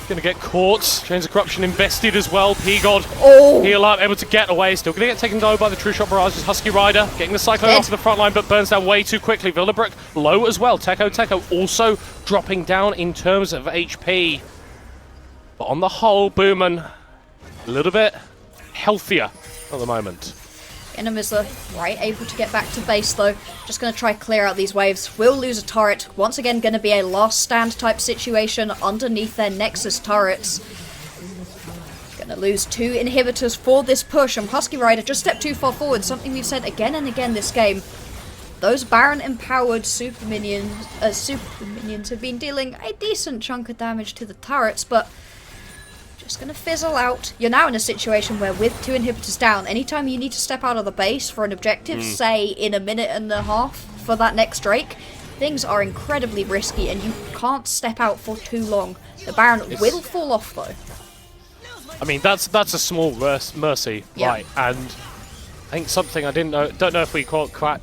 Going to get caught. Chains of Corruption invested as well. P-God Oh! heal up, able to get away. Still going to get taken down by the True Shot Barrages. Husky Rider getting the Cyclone Dead. onto the front line, but burns down way too quickly. Villabrook low as well. Teko also dropping down in terms of HP. But on the whole, Boomin a little bit healthier at the moment. Enemies are right, able to get back to base though. Just going to try clear out these waves. Will lose a turret. Once again, going to be a last stand type situation underneath their Nexus turrets. Going to lose 2 inhibitors for this push, and Husky Rider just stepped too far forward. Something we've said again and again this game. Those Baron empowered super minions have been dealing a decent chunk of damage to the turrets, but just going to fizzle out. You're now in a situation where with 2 inhibitors down, anytime you need to step out of the base for an objective, say in a minute and a half for that next Drake, things are incredibly risky and you can't step out for too long. The Baron will fall off though. I mean, that's a small mercy, Yeah. right? And I think something I don't know if we quite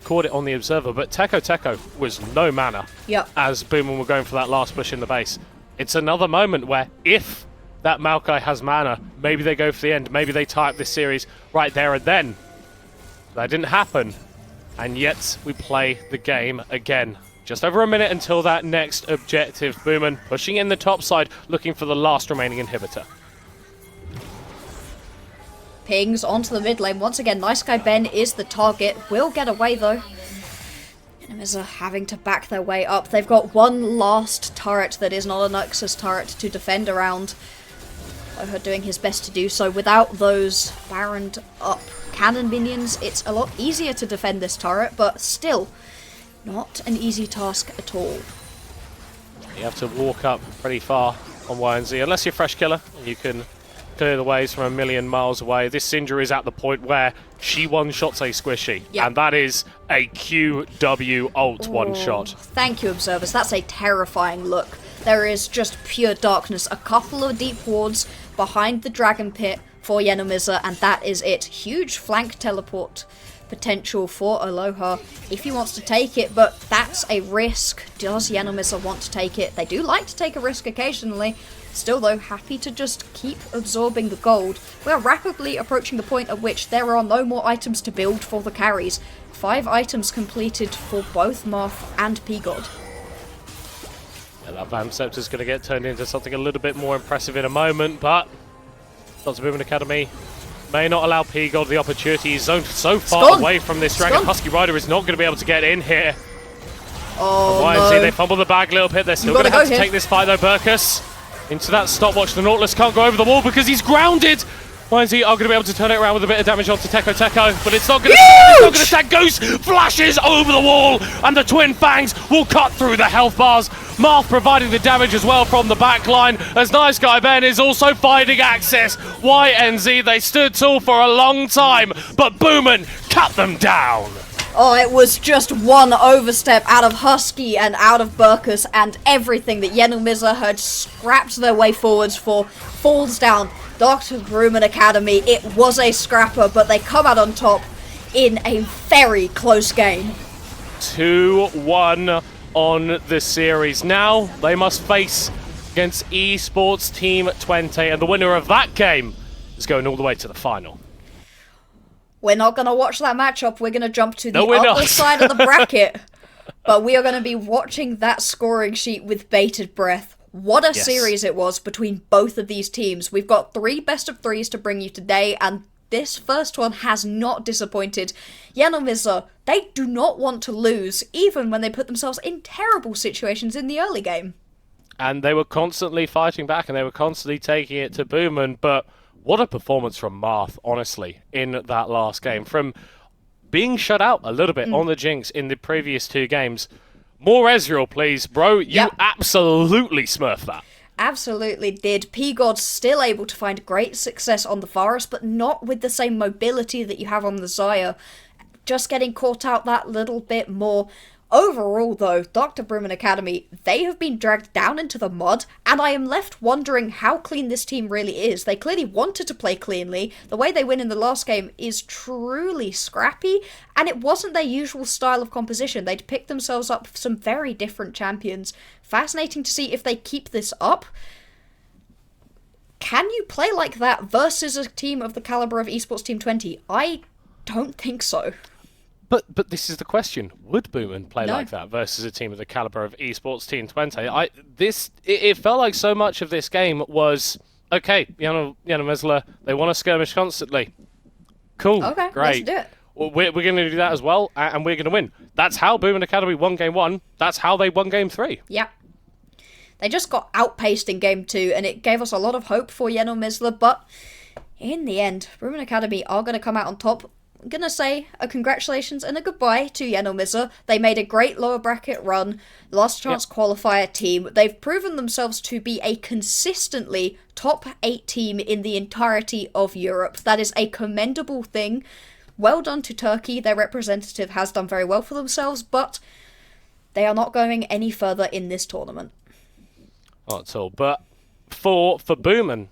caught it on the observer, but Teko was no mana Yep. as Boomin were going for that last push in the base. It's another moment where if that Maokai has mana, maybe they go for the end, maybe they tie up this series right there and then. That didn't happen, and yet we play the game again. Just over a minute until that next objective. Boomin pushing in the top side, looking for the last remaining inhibitor. Pings onto the mid lane. Once again, Nice Guy Ben is the target. Will get away though. Yanomisa having to back their way up. They've got one last turret that is not a Nexus turret to defend around. Loha doing his best to do so. Without those Baroned up cannon minions, it's a lot easier to defend this turret, but still not an easy task at all. You have to walk up pretty far on YNZ, unless you're Fresh Killer, you can clear the ways from a million miles away. This Syndra is at the point where she one-shots a Squishy, and that is a QW ult one-shot. Thank you, observers. That's a terrifying look. There is just pure darkness. A couple of deep wards behind the Dragon Pit for Yanomisa, and that is it. Huge flank teleport potential for Aloha if he wants to take it, but that's a risk. Does Yanomisa want to take it? They do like to take a risk occasionally. Still though, happy to just keep absorbing the gold. We are rapidly approaching the point at which there are no more items to build for the carries. 5 items completed for both Marth and P-God. Yeah, that Vam Scepter's going to get turned into something a little bit more impressive in a moment, but Dr. Boomin Academy may not allow P-God the opportunity. He's zoned so far away from this Dragon. Husky Rider is not going to be able to get in here. Oh, YNZ, they fumble the bag a little bit. They're still going to have to take this fight though. Burkus into that stopwatch. The Nautilus can't go over the wall because he's grounded. YNZ are going to be able to turn it around with a bit of damage onto Teko, but it's not going to stand. Goose flashes over the wall, and the Twin Fangs will cut through the health bars. Marth providing the damage as well from the back line, as Nice Guy Ben is also finding access. YNZ, they stood tall for a long time, but Boomin cut them down. Oh, it was just one overstep out of Husky and out of Burkus, and everything that Yanomisa had scrapped their way forwards for falls down. Dr. Boomin Academy, it was a scrapper, but they come out on top in a very close game. 2-1 on the series. Now they must face against Esports Team 20, and the winner of that game is going all the way to the final. We're not going to watch that matchup. We're going to jump to the other side of the bracket. But we are going to be watching that scoring sheet with bated breath. What a series it was between both of these teams. We've got 3 best of 3s to bring you today, and this first one has not disappointed. Yanomisa, they do not want to lose, even when they put themselves in terrible situations in the early game. And they were constantly fighting back, and they were constantly taking it to Boomin, but what a performance from Marth, honestly, in that last game. From being shut out a little bit on the Jinx in the previous 2 games. More Ezreal, please. Bro, you absolutely smurfed that. Absolutely did. P-God still able to find great success on the Varus, but not with the same mobility that you have on the Xayah. Just getting caught out that little bit more. Overall, though, Dr. Boomin Academy, they have been dragged down into the mud, and I am left wondering how clean this team really is. They clearly wanted to play cleanly. The way they win in the last game is truly scrappy, and it wasn't their usual style of composition. They'd picked themselves up some very different champions. Fascinating to see if they keep this up. Can you play like that versus a team of the caliber of Esports Team 20? I don't think so. But this is the question. Would Boomin play like that versus a team of the caliber of Esports Team 20? It felt like so much of this game was, okay, Yanomisa, they want to skirmish constantly. Cool, okay, great. Let's do it. Well, we're going to do that as well, and we're going to win. That's how Boomin Academy won Game 1. That's how they won Game 3. Yeah. They just got outpaced in Game 2, and it gave us a lot of hope for Yanomisa, but in the end, Boomin Academy are going to come out on top. I'm going to say a congratulations and a goodbye to Yanomisa. They made a great lower bracket run, last chance qualifier team. They've proven themselves to be a consistently top 8 team in the entirety of Europe. That is a commendable thing. Well done to Turkey. Their representative has done very well for themselves, but they are not going any further in this tournament. Not at all. But for Boomin,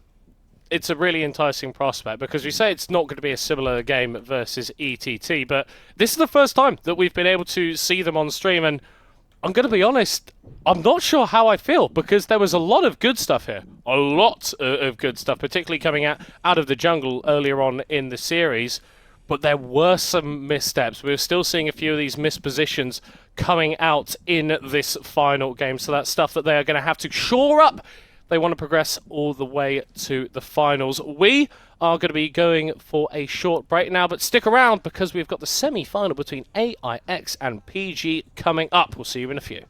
it's a really enticing prospect, because we say it's not going to be a similar game versus ETT, but this is the first time that we've been able to see them on stream, and I'm going to be honest, I'm not sure how I feel, because there was a lot of good stuff here. A lot of good stuff, particularly coming out of the jungle earlier on in the series, but there were some missteps. We were still seeing a few of these missed positions coming out in this final game, so that's stuff that they are going to have to shore up. They want to progress all the way to the finals. We are going to be going for a short break now, but stick around because we've got the semi-final between AIX and PG coming up. We'll see you in a few.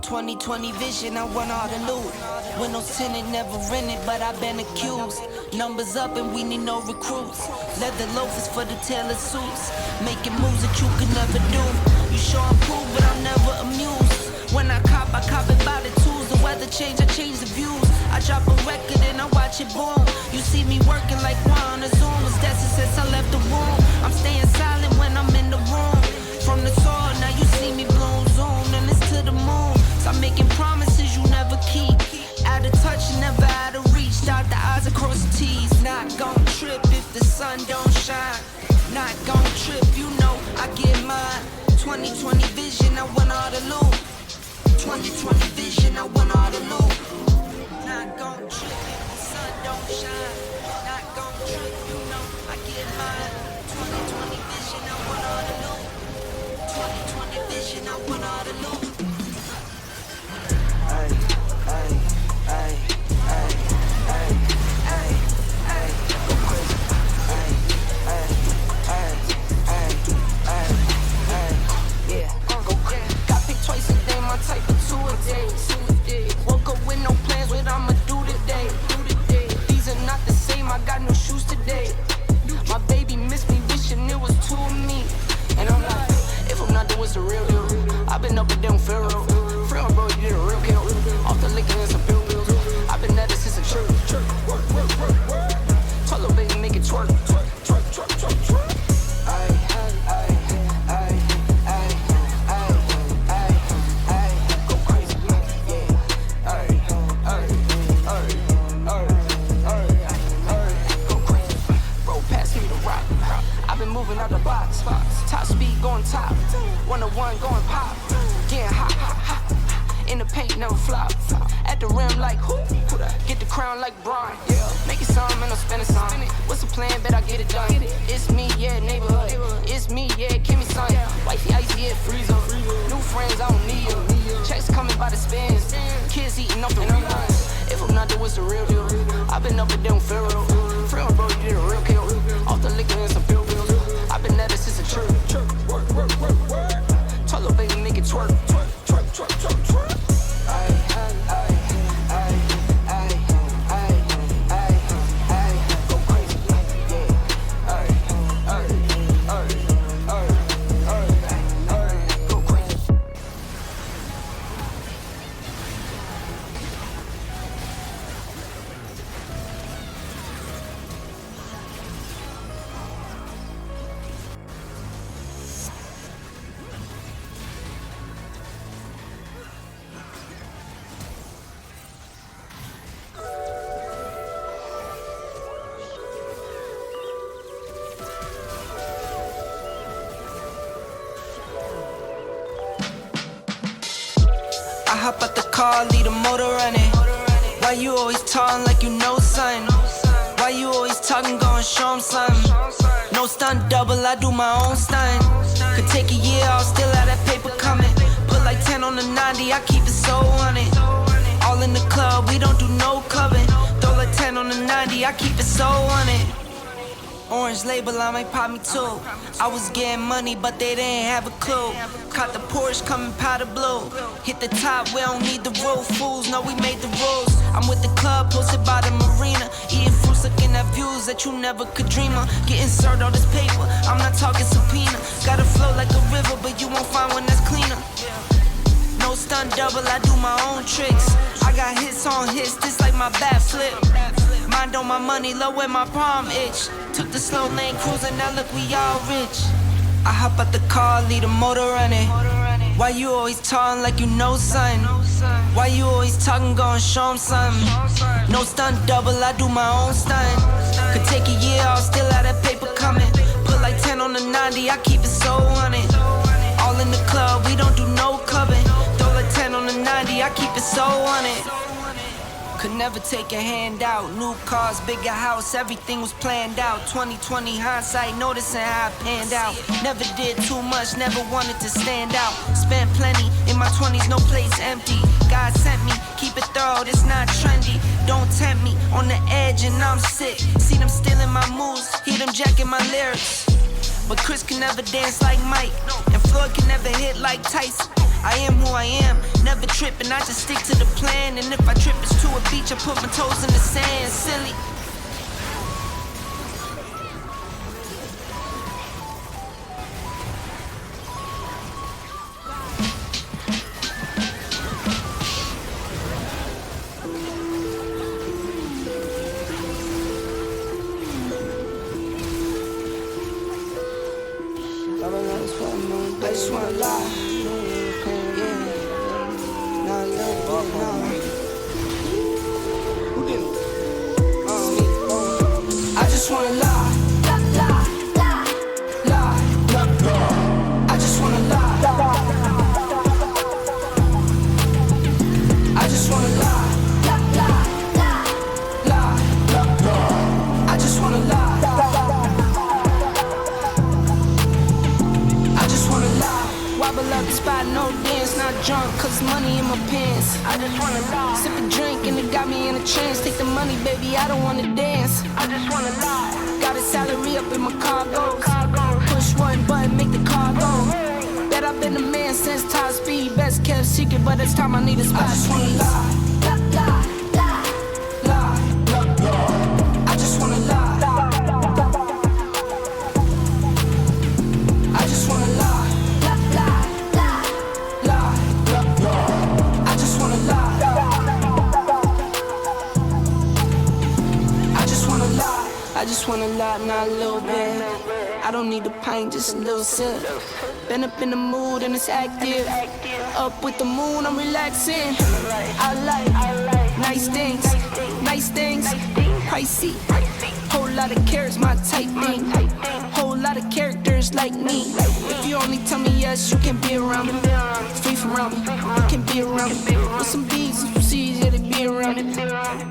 2020 vision, I want all the loot. Windows tinted, never rented, but I've been accused. Numbers up and we need no recruits. Leather loafers for the tailor suits. Making moves that you could never do. You sure I'm cool, but I'm never amused. When I cop it by the tools. The weather change, I change the views. I drop a record and I watch it boom. You see me working like one on a Zoom. Was destined since I left the womb. I'm staying silent when I'm in the room. From the soil, now you see me bloom, zoom, and it's to the moon. Stop making promises you never keep. Out of touch, never out of reach. Dot the I's across the T's. Not gon' trip if the sun don't shine. Not gon' trip, you know I get mine. 2020 vision, I want all the loot. 2020 vision, I want all the loot. Not gon' trip if the sun don't shine. Not gon' trip, you know I get mine. 2020 vision, I want all the loot. 2020 vision, I want all the loot. Got picked twice a day, my type of 2 a day. Woke up with no plans, what I'ma do today. These are not the same, I got no shoes today. My baby missed me, wishing it was 2 of me. And I'm like, if I'm not, then what's the real deal? I've been up and down Pharaoh. Pharaoh, bro, you did a real kill. Off the liquor and some pill pills. I've been at it since a church. Told little baby, make it twerk. Go crazy. Go crazy. Bro, pass me the rock. I've been moving out the box. Top speed going top. 101 going pop. Getting hot. In the paint, never flop. At the rim like who? Get the crown like Brian. Yeah. Make it some and I'm spending some. What's the plan? Bet I get it done. It's me, yeah, neighborhood. It's me, yeah, give me some. Wifey icy, yeah, freezer. New friends, I don't need them. Checks coming by the spins. Kids eating off the reruns. If I'm not, then what's the real deal? I've been up and down Pharaoh. Pharaoh, bro, you did a real kill. Off the liquor and some pill pills. I've been at it since a church. Told little baby, make it twerk. Go crazy. Go crazy. I hop out the car, leave the motor running. Why you always talking like you know something? Why you always talking, going show 'em something? No stunt double, I do my own stunt. Could take a year, I'll still have that paper coming. Put like 10 on the 90, I keep it so on it. All in the club, we don't do no clubbing. Throw like 10 on the 90, I keep it so on it. Orange label, I might pop me too. I was getting money, but they didn't have a clue. Caught the Porsche coming powder blue. Hit the top, we don't need the roof. Fools know we made the rules. I'm with the club, posted by the marina. Eating fruits, looking at views that you never could dream of. Getting served all this paper, I'm not talking subpoena. Gotta flow like a river, but you won't find one that's cleaner. No stunt double, I do my own tricks. I got hits on hits, this like my bat flip. Mind on my money, low where my palm itch. Took the slow lane cruising, now look, we all rich. I hop out the car, leave the motor running. Why you always talking like you know something? Why you always talking, gon' show 'em something? No stunt double, I do my own stunt. Could take a year, I'll still have that paper coming. Put like 10 on the 90, I keep it so on it. All in the club, we don't do no clubbing. Throw like 10 on the 90, I keep it so on it. Could never take a handout. New cars, bigger house, everything was planned out. 2020 hindsight, noticing how I panned out. Never did too much, never wanted to stand out. Spent plenty in my 20s, no place empty. God sent me, keep it thorough, this not trendy. Don't tempt me, on the edge and I'm sick. See them stealing my moves, hear them jacking my lyrics. But Chris can never dance like Mike, and Floyd can never hit like Tyson. I am who I am, never tripping, I just stick to the plan. And if I trip, it's to a beach, I put my toes in the sand. Silly. I just wanna lie. Yeah. Nah, a little bit, nah. Who did it? I just wanna lie. Lie. I just wanna lie. I just wanna lie. Lie. I just wanna lie. Wobble up the spot, no dance, not drunk, cause money in my pants. I just wanna lie. Sip a drink and it got me in a trance. Take the money, baby, I don't wanna dance. I just wanna lie. Got a salary up in my cargo. Push one button, make the car go. Bet I've been a man since top speed. Best kept secret, but it's time I need a spot. I just wanna lie. I just wanna lie. I just wanna lie. I just wanna lie, not a little bit. I don't need a pint, just a little sip. Been up in the mood and it's active. Up with the moon, I'm relaxing. I like nice things, pricey. Whole lot of carrots, my type thing. Whole lot of characters like me. If you only tell me yes, you can be around me. Free from around me, you can be around me. With some B's and some C's, yeah, they be around me.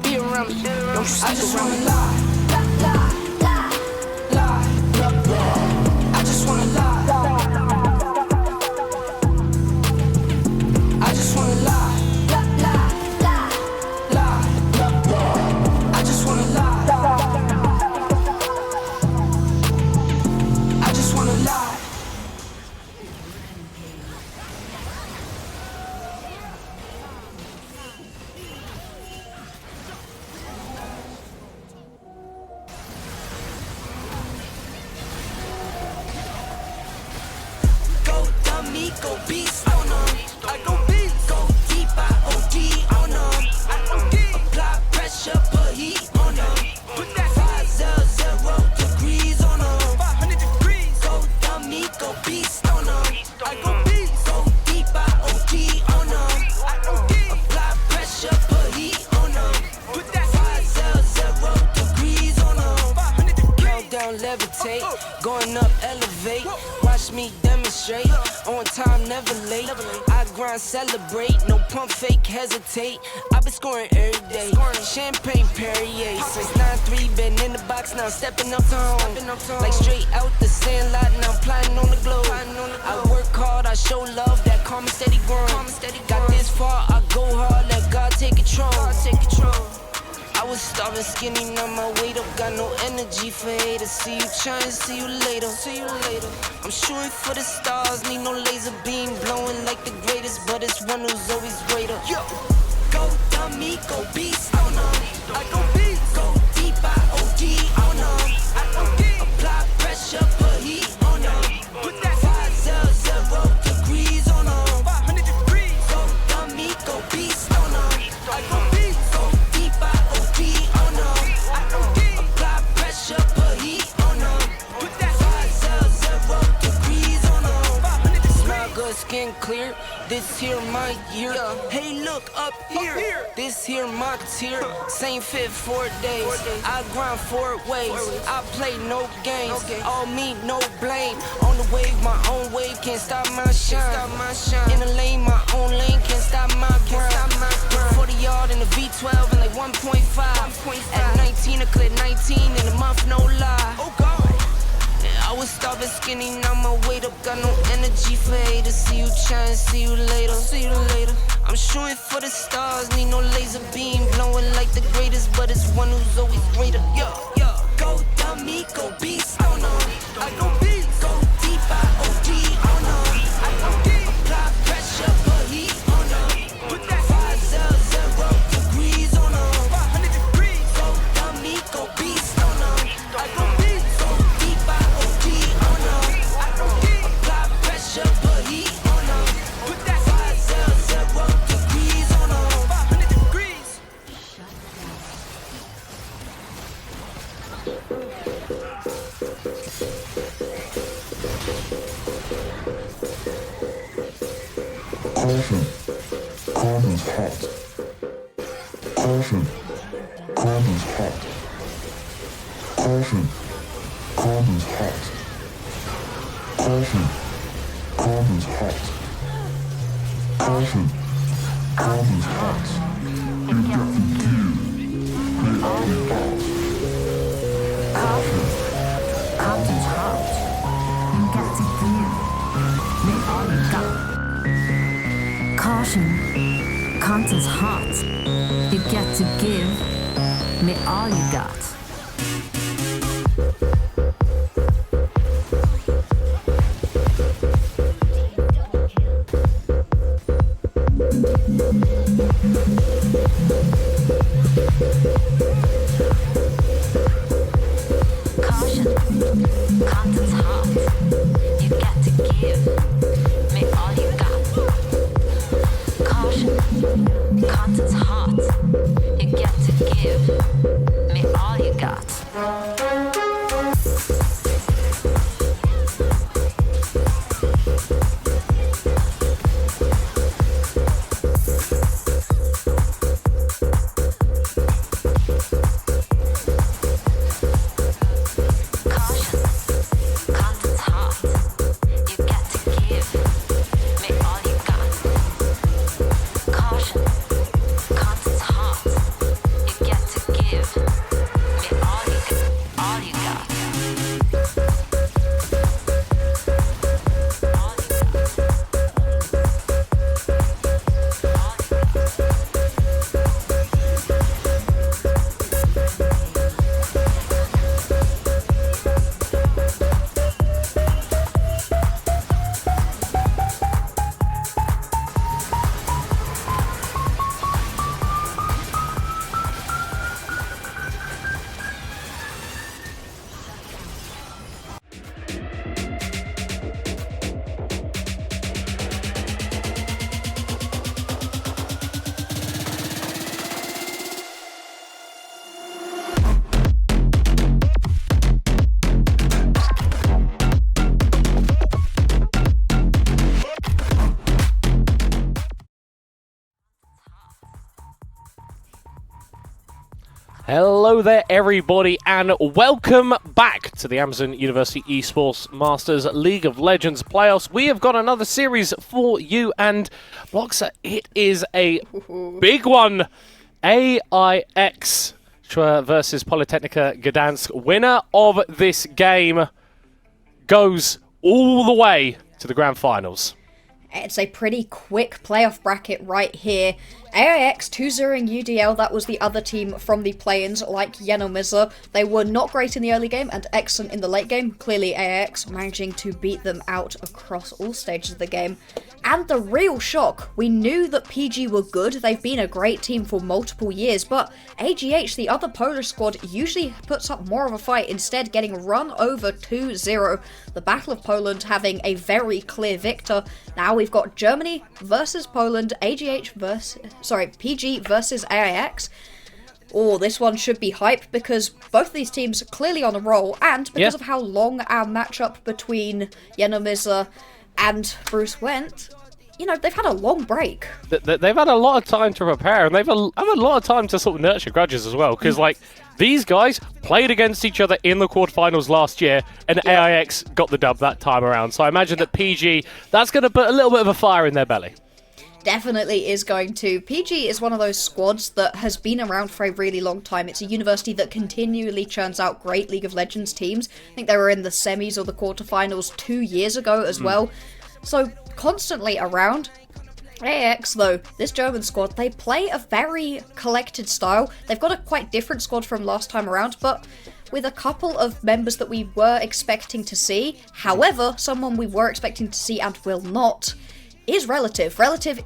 Be around me, don't you stick around me. I just wanna lie. I just wanna lie. I just wanna lie. I just wanna lie. I just wanna lie. Go beast on them. I go beast. Go deep, I OD on them. Apply pressure, put heat on them. Put that 500 degrees on them. 500 degrees. Go dummy, go beast on them. I go beast. Go deep, I OD on them. Apply pressure, put heat on them. Put that 500 degrees on them. 500 degrees. Countdown, levitate. Going up, elevate. Watch me demonstrate. On time, never late. I grind, celebrate. No pump fake, hesitate. I've been scoring every day. Champagne Perrier. Since 9-3, been in the box, now I'm stepping up to home. Like straight out the sandlot, now I'm plotting on the globe. I work hard, I show love, that calm and steady grind. Got this far, I go hard, let God take control. I was starving skinny, now my weight up. Got no energy for haters. See you trying, see you later. I'm shooting for the stars, need no laser beam. Blowing like the greatest, but it's one who's always greater. Yo, go dummy, go beast on them. I go beast, go deep, I OD on them. Apply pressure, put heat on them. Put that 500 degrees on them. 500 degrees. Go dummy, go beast on them. I go beast, go deep, I OD on them. Apply pressure, put heat on them. Put that 500 degrees on them. Smell good, skin clear. This here my year. Hey, look up here. This here my tier. Same fit 4 days. I grind 4 ways. I play no games. All me, no blame. On the wave, my own wave. Can't stop my shine. In the lane, my own lane. Can't stop my grind. 40 yard in the V12 and like 1.5. At 19, I cleared 19 in a month, no lie. Oh God. I was starving skinny, now my weight up. Got no energy for haters. See you trying, see you later. I'm shooting for the stars, need no laser beam. Blowing like the greatest, but it's one who's always greater. Go dummy, go beast, oh no. I go beast, go deep, I OD, oh no. I go deep, apply pressure, but heat, oh no. Put that 500 degrees, oh no. 500 degrees, go dummy, go beast, oh no. I go beast, go deep, I OD, oh no. I go deep, apply pressure, but heat, oh no. Put that 500 degrees, oh no. 500 degrees. Caution. Carbon's hot. Caution. Carbon's hot. Caution. Carbon's hot. Caution. Carbon's hot. Caution. Carbon's hot. Injecting gear. The alley pass. Carbon's hot. Got to give me all you got. Caution, content's hot. You get to give me all you got. Caution, content's hot. You get to give me all you got. Caution, content's hot. You get to give me all you got. Hello there, everybody, and welcome back to the Amazon University Esports Masters League of Legends playoffs. We have got another series for you, and Bloxer, it is a big one. AIX versus Polytechnica Gdansk. Winner of this game goes all the way to the grand finals. It's a pretty quick playoff bracket right here. AIX 2-0ing UDL, that was the other team from the play-ins, like Yenomizor. They were not great in the early game and excellent in the late game. Clearly AIX managing to beat them out across all stages of the game. And the real shock, we knew that PG were good, they've been a great team for multiple years, but AGH, the other Polish squad, usually puts up more of a fight, instead getting run over 2-0. The Battle of Poland having a very clear victor. Now we've got Germany versus Poland, PG versus AIX. Oh, this one should be hype because both of these teams are clearly on a roll, and because of how long our matchup between Yenomizor and Bruce went, you know, they've had a long break. They've had a lot of time to prepare, and they've had a lot of time to sort of nurture grudges as well, because, like, these guys played against each other in the quarterfinals last year, and AIX got the dub that time around. So I imagine that PG, that's going to put a little bit of a fire in their belly. Definitely is going to. PG is one of those squads that has been around for a really long time. It's a university that continually churns out great League of Legends teams. I think they were in the semis or the quarterfinals 2 years ago as well. So constantly around. AX, though, this German squad, they play a very collected style. They've got a quite different squad from last time around, but with a couple of members that we were expecting to see. However, someone we were expecting to see and will not is Relative. Relative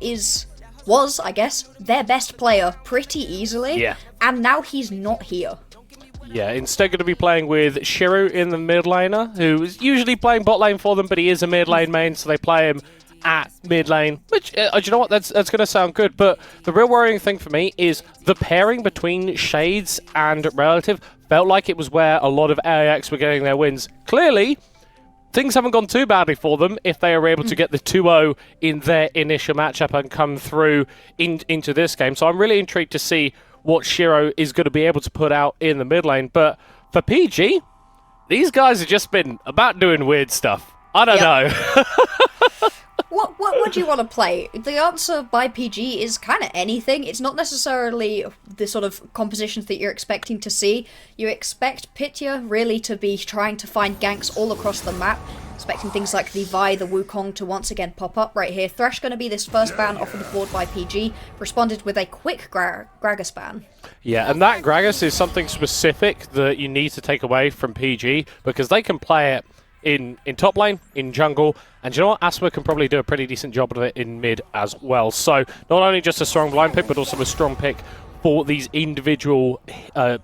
was, I guess, their best player pretty easily, and now he's not here. Yeah, instead going to be playing with Shiru in the mid laner, who is usually playing bot lane for them, but he is a mid lane main, so they play him at mid lane, which, do you know what, that's going to sound good, but the real worrying thing for me is the pairing between Shades and Relative felt like it was where a lot of AIX were getting their wins. Clearly, things haven't gone too badly for them if they are able to get the 2-0 in their initial matchup and come through into this game. So I'm really intrigued to see what Shiro is going to be able to put out in the mid lane. But for PG, these guys have just been about doing weird stuff. I don't know. What would you want to play? The answer by PG is kind of anything. It's not necessarily the sort of compositions that you're expecting to see. You expect Pitya really to be trying to find ganks all across the map, expecting things like the Vi, the Wukong to once again pop up right here. Thresh going to be this first ban off of the board by PG, responded with a quick Gragas ban. Yeah, and that Gragas is something specific that you need to take away from PG, because they can play it in top lane, in jungle, and you know what? Asma can probably do a pretty decent job of it in mid as well. So not only just a strong blind pick, but also a strong pick for these individual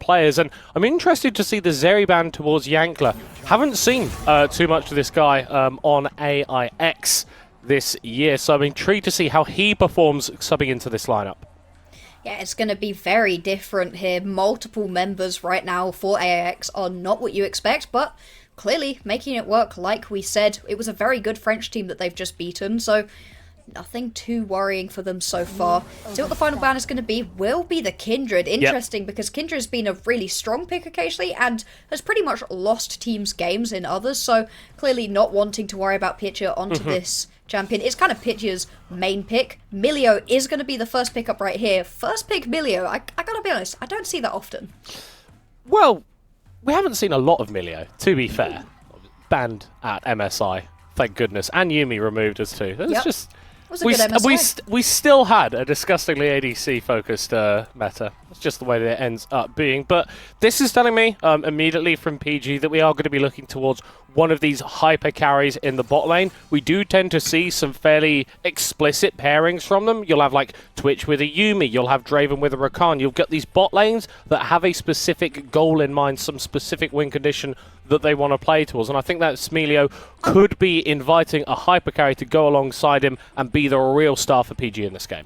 players. And I'm interested to see the Zeri ban towards Yankler. Haven't seen too much of this guy on AIX this year, so I'm intrigued to see how he performs subbing into this lineup. Yeah, it's going to be very different here. Multiple members right now for AIX are not what you expect, but clearly making it work. Like we said, it was a very good French team that they've just beaten, so nothing too worrying for them so far. See what the final ban is going to be. Will be the Kindred. Interesting, because Kindred has been a really strong pick occasionally and has pretty much lost teams' games in others, so clearly not wanting to worry about Pitcher onto this champion. It's kind of Pitcher's main pick. Milio is going to be the first pick up right here. First pick Milio. I gotta be honest, I don't see that often. Well, we haven't seen a lot of Milio, to be fair. Banned at MSI, thank goodness, and Yumi removed us too. It's just we still had a disgustingly ADC-focused meta. It's just the way that it ends up being. But this is telling me immediately from PG that we are going to be looking towards one of these hyper carries in the bot lane. We do tend to see some fairly explicit pairings from them. You'll have like Twitch with a Yumi, you'll have Draven with a Rakan. You'll get these bot lanes that have a specific goal in mind, some specific win condition that they want to play towards. And I think that Smelio could be inviting a hyper carry to go alongside him and be the real star for PG in this game.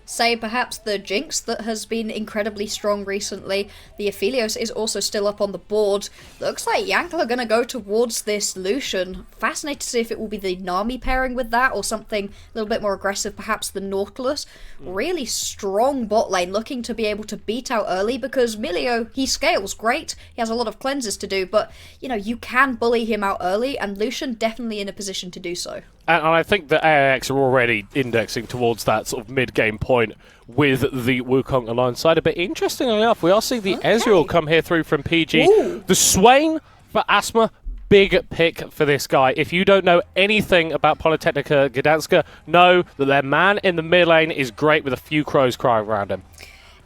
Say perhaps the Jinx that has been incredibly strong recently. The Aphelios is also still up on the board. Looks like Yankler are going to go towards this Lucian. Fascinated to see if it will be the Nami pairing with that or something a little bit more aggressive, perhaps the Nautilus. Really strong bot lane, looking to be able to beat out early, because Milio, he scales great. He has a lot of cleanses to do, but you know, you can bully him out early, and Lucian definitely in a position to do so. And I think that AIX are already indexing towards that sort of mid-game point with the Wukong alongside. But interestingly enough, we are seeing the Ezreal come here through from PG. Ooh. The Swain for Asma, big pick for this guy. If you don't know anything about Polytechnica Gdansk, know that their man in the mid lane is great with a few crows crying around him.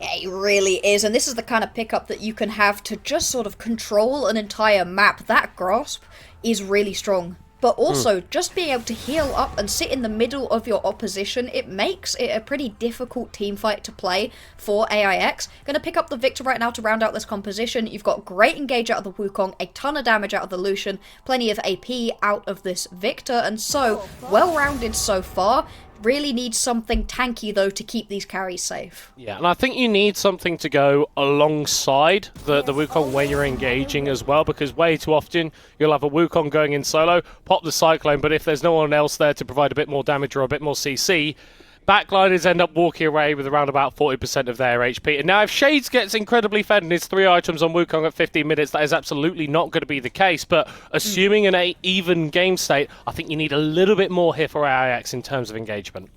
Yeah, he really is, and this is the kind of pickup that you can have to just sort of control an entire map. That grasp is really strong. But also, just being able to heal up and sit in the middle of your opposition, it makes it a pretty difficult team fight to play for AIX. Going to pick up the Victor right now to round out this composition. You've got great engage out of the Wukong, a ton of damage out of the Lucian, plenty of AP out of this Victor, and so well-rounded so far. Really need something tanky, though, to keep these carries safe. Yeah, and I think you need something to go alongside the Wukong when you're engaging as well, because way too often you'll have a Wukong going in solo, pop the Cyclone, but if there's no one else there to provide a bit more damage or a bit more CC, backliners end up walking away with around about 40% of their HP. And now if Shades gets incredibly fed and his 3 items on Wukong at 15 minutes, that is absolutely not going to be the case. But assuming an even game state, I think you need a little bit more here for AIX in terms of engagement.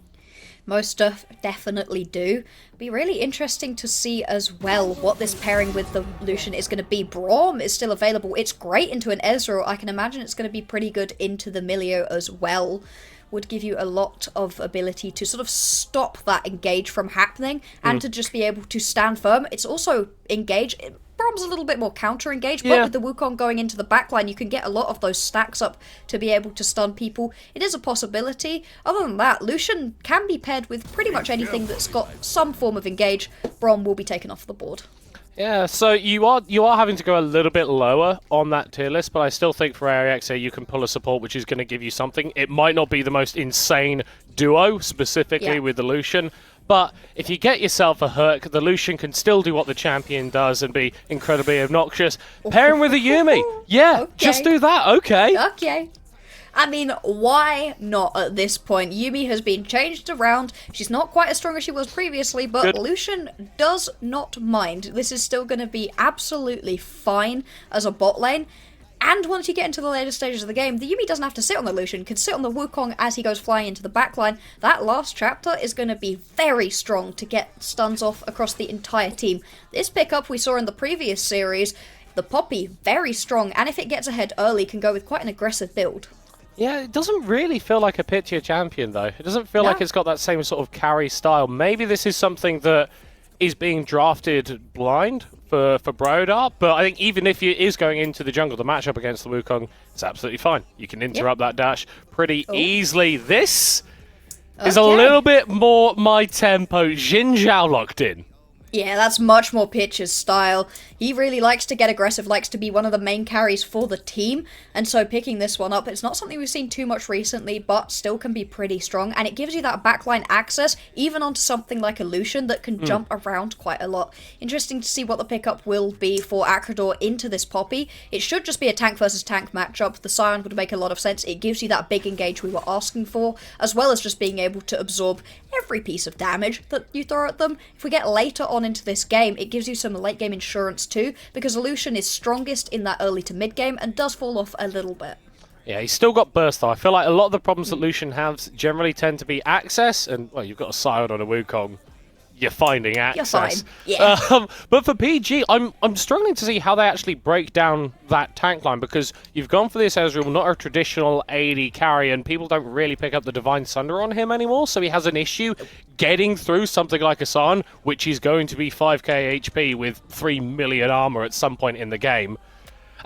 Most definitely do. Be really interesting to see as well what this pairing with the Lucian is going to be. Braum is still available. It's great into an Ezreal. I can imagine it's going to be pretty good into the Milio as well. Would give you a lot of ability to sort of stop that engage from happening and to just be able to stand firm. It's also engage. Braum's a little bit more counter-engaged, but with the Wukong going into the backline, you can get a lot of those stacks up to be able to stun people. It is a possibility. Other than that, Lucian can be paired with pretty much anything that's got some form of engage. Braum will be taken off the board. Yeah, so you are having to go a little bit lower on that tier list, but I still think for AIX you can pull a support which is going to give you something. It might not be the most insane duo, specifically with the Lucian, but if you get yourself a Herc, the Lucian can still do what the champion does and be incredibly obnoxious. Pairing with a Yumi, just do that, Okay. I mean, why not at this point? Yumi has been changed around. She's not quite as strong as she was previously, but Lucian does not mind. This is still going to be absolutely fine as a bot lane. And once you get into the later stages of the game, the Yumi doesn't have to sit on the Lucian, can sit on the Wukong as he goes flying into the backline. That last chapter is going to be very strong to get stuns off across the entire team. This pickup we saw in the previous series, the Poppy, very strong, and if it gets ahead early, can go with quite an aggressive build. Yeah, it doesn't really feel like a pit-tier champion, though. It doesn't feel like it's got that same sort of carry style. Maybe this is something that is being drafted blind for Brodart, but I think even if it is going into the jungle, the matchup against the Wukong, it's absolutely fine. You can interrupt that dash pretty easily. This is a little bit more my tempo. Xin Zhao locked in. Yeah, that's much more Pitcher's style. He really likes to get aggressive, likes to be one of the main carries for the team, and so picking this one up, it's not something we've seen too much recently, but still can be pretty strong, and it gives you that backline access, even onto something like a Lucian that can jump around quite a lot. Interesting to see what the pickup will be for Acrador into this Poppy. It should just be a tank versus tank matchup. The Scion would make a lot of sense. It gives you that big engage we were asking for, as well as just being able to absorb every piece of damage that you throw at them. If we get later on into this game, it gives you some late game insurance too, because Lucian is strongest in that early to mid game and does fall off a little bit. Yeah, he's still got burst though. I feel like a lot of the problems that Lucian has generally tend to be access, and well, you've got a Scion on a Wukong, you're finding access. You're fine. Yeah. But for PG, I'm struggling to see how they actually break down that tank line, because you've gone for this Ezreal, not a traditional AD carry, and people don't really pick up the Divine Sunder on him anymore, so he has an issue getting through something like a Scion, which is going to be 5k HP with 3 million armor at some point in the game.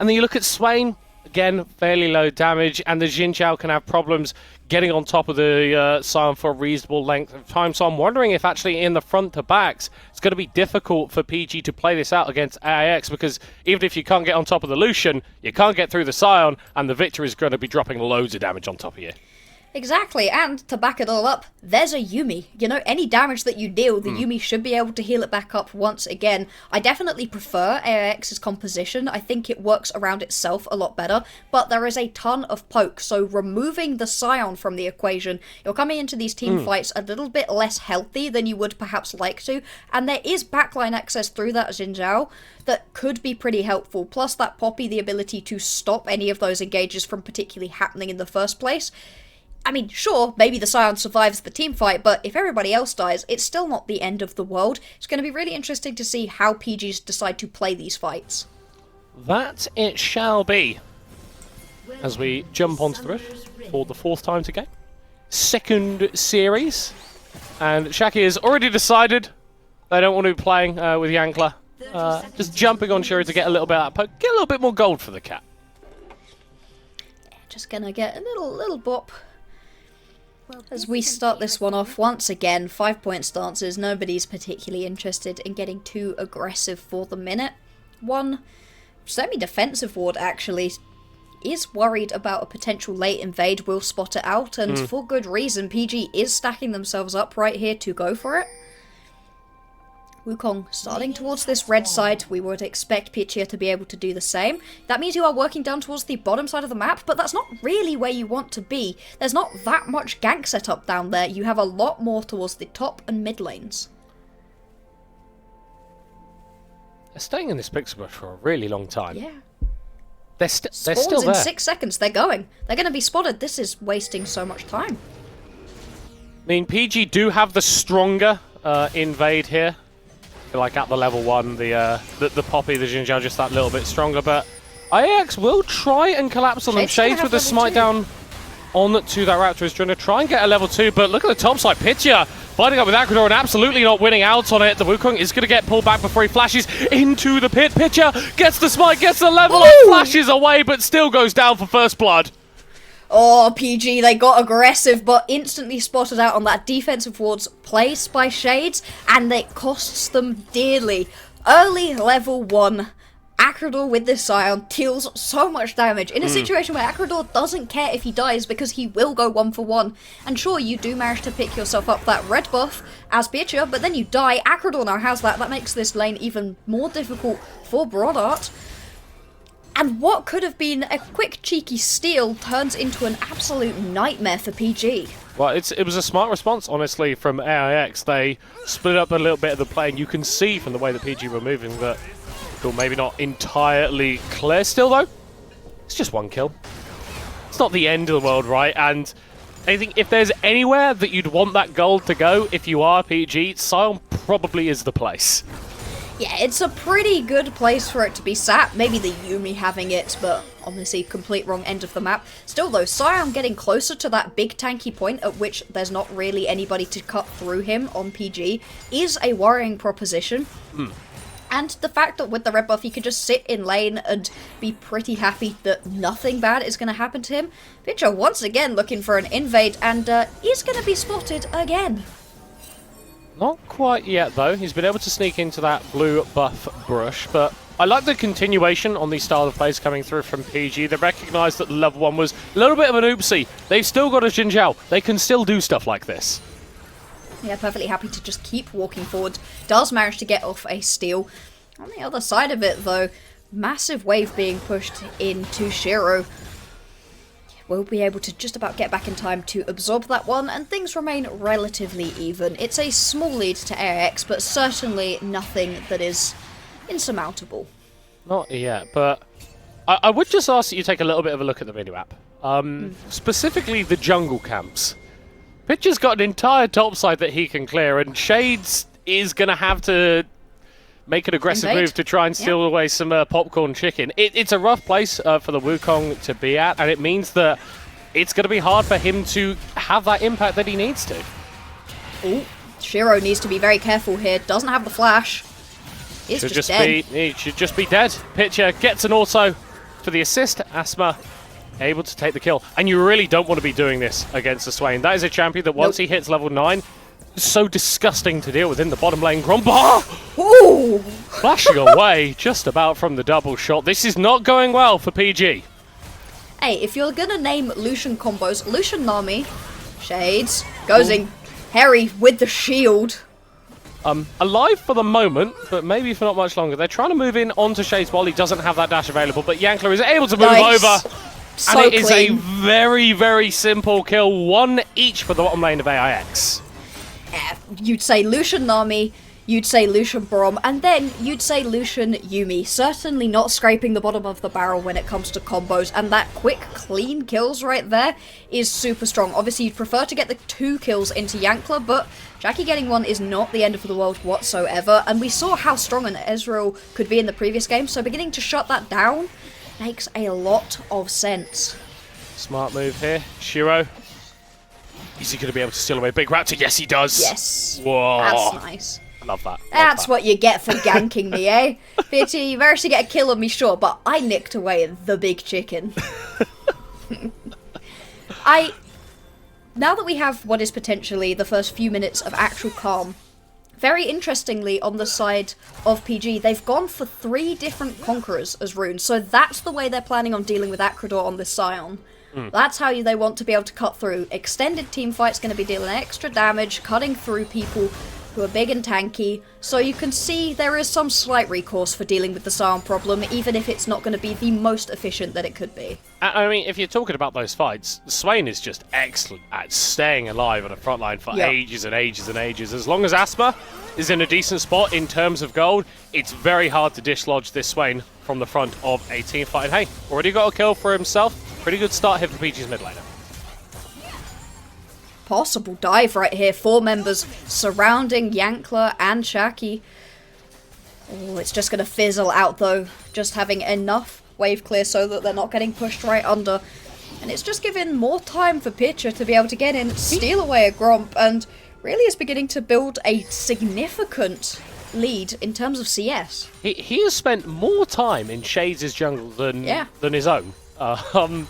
And then you look at Swain, again, fairly low damage, and the Xin Zhao can have problems getting on top of the Scion for a reasonable length of time. So I'm wondering if actually in the front to backs, it's going to be difficult for PG to play this out against AIX, because even if you can't get on top of the Lucian, you can't get through the Scion, and the Victor is going to be dropping loads of damage on top of you. Exactly, and to back it all up, there's a Yumi. You know, any damage that you deal, the Yumi should be able to heal it back up once again. I definitely prefer AIX's composition. I think it works around itself a lot better, but there is a ton of poke, so removing the Scion from the equation, you're coming into these team fights a little bit less healthy than you would perhaps like to, and there is backline access through that Xin Zhao that could be pretty helpful, plus that Poppy, the ability to stop any of those engages from particularly happening in the first place. I mean, sure, maybe the Scion survives the team fight, but if everybody else dies, it's still not the end of the world. It's going to be really interesting to see how PGs decide to play these fights. That it shall be. As we jump onto the roof for the fourth time to go. Second series. And Shaki has already decided they don't want to be playing with Yankler. Just jumping on Shuri to get a little bit of that poke. Get a little bit more gold for the cat. Just going to get a little bop. As we start this one off, once again, 5-point stances. Nobody's particularly interested in getting too aggressive for the minute. One semi-defensive ward, actually. is worried about a potential late invade will spot it out, and for good reason. PG is stacking themselves up right here to go for it. Wukong starting towards this red side. We would expect Pichia to be able to do the same. That means you are working down towards the bottom side of the map, but that's not really where you want to be. There's not that much gank set up down there. You have a lot more towards the top and mid lanes. They're staying in this pixel brush for a really long time. Yeah. They're still Spawns there. in 6 seconds. They're going. They're going to be spotted. This is wasting so much time. I mean, PG do have the stronger invade here. Like at the level 1, the Poppy, the Xin Zhao, just that little bit stronger, but IAX will try and collapse on them. Shades with the smite down on to that Raptor is trying to try and get a level 2, but look at the top side. Pitcher fighting up with Akrador and absolutely not winning out on it. The Wukong is going to get pulled back before he flashes into the pit. Pitcher gets the smite, gets the level up, flashes away, but still goes down for first blood. Oh, PG, they got aggressive, but instantly spotted out on that defensive wards placed by Shades, and it costs them dearly. Early level 1, Akrador with this Scion deals so much damage in a situation where Akrador doesn't care if he dies because he will go 1 for 1. And sure, you do manage to pick yourself up that red buff as Pichia, but then you die. Akrador now has that. That makes this lane even more difficult for Broadart. And what could have been a quick, cheeky steal turns into an absolute nightmare for PG. Well, it was a smart response, honestly, from AIX. They split up a little bit of the play, and you can see from the way that PG were moving that maybe not entirely clear still, though. It's just 1 kill. It's not the end of the world, right? And I think if there's anywhere that you'd want that gold to go, if you are PG, Sion probably is the place. Yeah, it's a pretty good place for it to be sat. Maybe the Yuumi having it, but obviously complete wrong end of the map. Still though, Sion getting closer to that big tanky point at which there's not really anybody to cut through him on PG is a worrying proposition. And the fact that with the red buff he could just sit in lane and be pretty happy that nothing bad is going to happen to him. Pitcher once again looking for an invade and is going to be spotted again. Not quite yet, though. He's been able to sneak into that blue buff brush, but I like the continuation on these style of plays coming through from PG. They recognise that level 1 was a little bit of an oopsie. They've still got a Xin Zhao. They can still do stuff like this. Yeah, perfectly happy to just keep walking forward. Does manage to get off a steal. On the other side of it, though, massive wave being pushed into Shiro. We'll be able to just about get back in time to absorb that one, and things remain relatively even. It's a small lead to AIX, but certainly nothing that is insurmountable. Not yet, but I would just ask that you take a little bit of a look at the minimap. Specifically the jungle camps. Pitcher's got an entire topside that he can clear, and Shades is going to have to make an aggressive move to try and steal away some popcorn chicken. It's a rough place for the Wukong to be at, and it means that it's going to be hard for him to have that impact that he needs to. Ooh, Shiro needs to be very careful here. Doesn't have the flash. He's just dead. He should just be dead. Pitcher gets an auto for the assist. Asma able to take the kill. And you really don't want to be doing this against the Swain. That is a champion that once he hits level 9, so disgusting to deal with in the bottom lane. Gromba! Ooh! Flashing away just about from the double shot. This is not going well for PG. Hey, if you're gonna name Lucian combos, Lucian Nami, Shades, goes in Harry with the shield. Alive for the moment, but maybe for not much longer. They're trying to move in onto Shades while he doesn't have that dash available, but Yankler is able to move over. So and it is a clean. very, very simple kill. 1 each for the bottom lane of AIX. You'd say Lucian Nami, you'd say Lucian Brom, and then you'd say Lucian Yuumi. Certainly not scraping the bottom of the barrel when it comes to combos, and that quick, clean kills right there is super strong. Obviously, you'd prefer to get the 2 kills into Yankler, but Jackie getting 1 is not the end of the world whatsoever, and we saw how strong an Ezreal could be in the previous game, so beginning to shut that down makes a lot of sense. Smart move here. Shiro. Is he going to be able to steal away Big Raptor? Yes, he does. Yes. Whoa. That's nice. I love that. That's what you get for ganking me, eh? Pity, you managed to get a kill on me, sure, but I nicked away the big chicken. Now that we have what is potentially the first few minutes of actual calm Very interestingly, on the side of PG, they've gone for 3 different Conquerors as runes, so that's the way they're planning on dealing with Acrador on this Scion. That's how they want to be able to cut through. Extended team fight's going to be dealing extra damage, cutting through people who are big and tanky, so you can see there is some slight recourse for dealing with the Scion problem, even if it's not going to be the most efficient that it could be. I mean, if you're talking about those fights, Swain is just excellent at staying alive on the front line for ages and ages and ages. As long as Asma is in a decent spot in terms of gold, it's very hard to dislodge this Swain from the front of a team fight. And hey, already got a kill for himself. Pretty good start here for PG's mid laner. Possible dive right here. 4 members surrounding Yankler and Shaki. Oh, it's just going to fizzle out though. Just having enough wave clear so that they're not getting pushed right under. And it's just giving more time for Pitcher to be able to get in, steal away a Gromp, and really is beginning to build a significant lead in terms of CS. He has spent more time in Shades' jungle than his own. And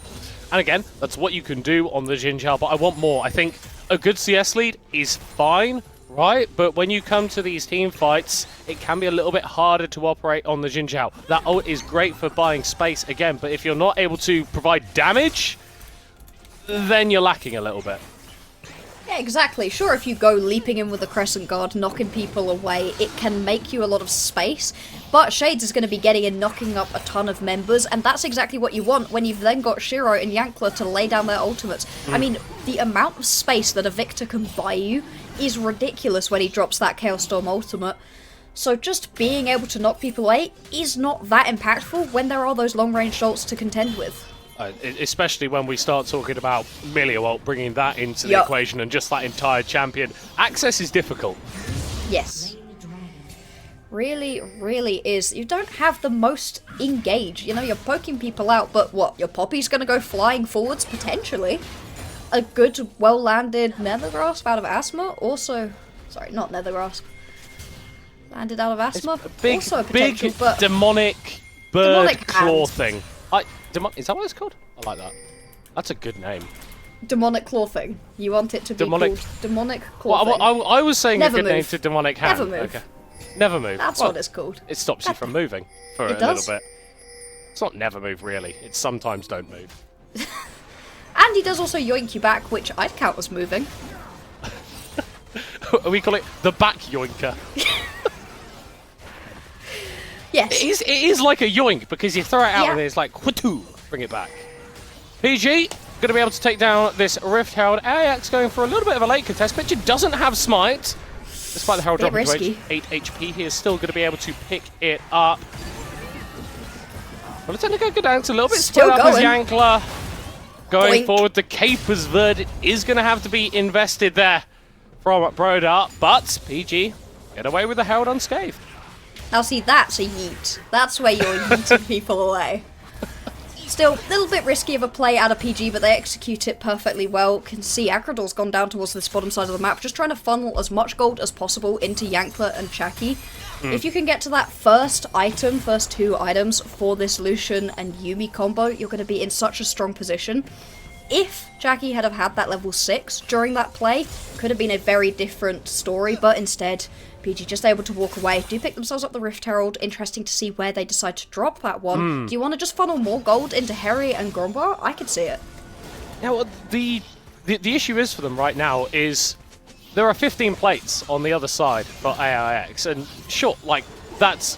again, that's what you can do on the Xin Zhao, but I want more. I think a good CS lead is fine, right? But when you come to these team fights, it can be a little bit harder to operate on the Xin Zhao. That ult is great for buying space again, but if you're not able to provide damage, then you're lacking a little bit. Yeah, exactly. Sure, if you go leaping in with a Crescent Guard, knocking people away, it can make you a lot of space, but Shades is going to be getting in, knocking up a ton of members, and that's exactly what you want when you've then got Shiro and Yankler to lay down their ultimates. I mean, the amount of space that a Victor can buy you is ridiculous when he drops that Chaos Storm ultimate. So just being able to knock people away is not that impactful when there are those long-range ults to contend with. Especially when we start talking about Milioult, bringing that into the equation and just that entire champion. Access is difficult. Yes. Really, really is. You don't have the most engage. You know, you're poking people out, but what? Your Poppy's going to go flying forwards, potentially. A good, well-landed Nethergrasp out of Asthma, also... Sorry, not Nethergrasp. Landed out of Asthma, also a potential, big but... demonic bird Demonic claw hand. thing. Is that what it's called? I like that. That's a good name. Demonic claw thing. You want it to be called demonic claw thing. I was saying Never a good name move. to demonic hand. Never move. Okay. Never move. That's what it's called. It stops you from moving for a does. little bit. It's not never move, really. It's sometimes don't move. And he does also yoink you back, which I'd count as moving. We call it the back yoinker. Yes. It is like a yoink because you throw it out and it's like, whatoo, bring it back. PG going to be able to take down this Rift Herald. Ajax going for a little bit of a late contest. Pitcher doesn't have Smite. Despite the Herald dropping to 8 HP, he is still going to be able to pick it up. Well, it's going to go down. It's a little bit Still split up as going. Yankler going Boink. forward. The Capers Verdict is going to have to be invested there from Broda, but PG get away with the Herald unscathed. Now see, that's a yeet. That's where you're yeeting people away. Still, a little bit risky of a play out of PG, but they execute it perfectly well. Can see Acrador's gone down towards this bottom side of the map, just trying to funnel as much gold as possible into Yankler and Chaki. If you can get to that first 2 items for this Lucian and Yumi combo, you're going to be in such a strong position. If Jackie had have had that level 6 during that play, could have been a very different story, but instead, PG just able to walk away. Do pick themselves up the Rift Herald. Interesting to see where they decide to drop that one. Do you want to just funnel more gold into Harry and Grombar? I could see it. Now, the issue is for them right now is there are 15 plates on the other side for AIX, and sure, like, that's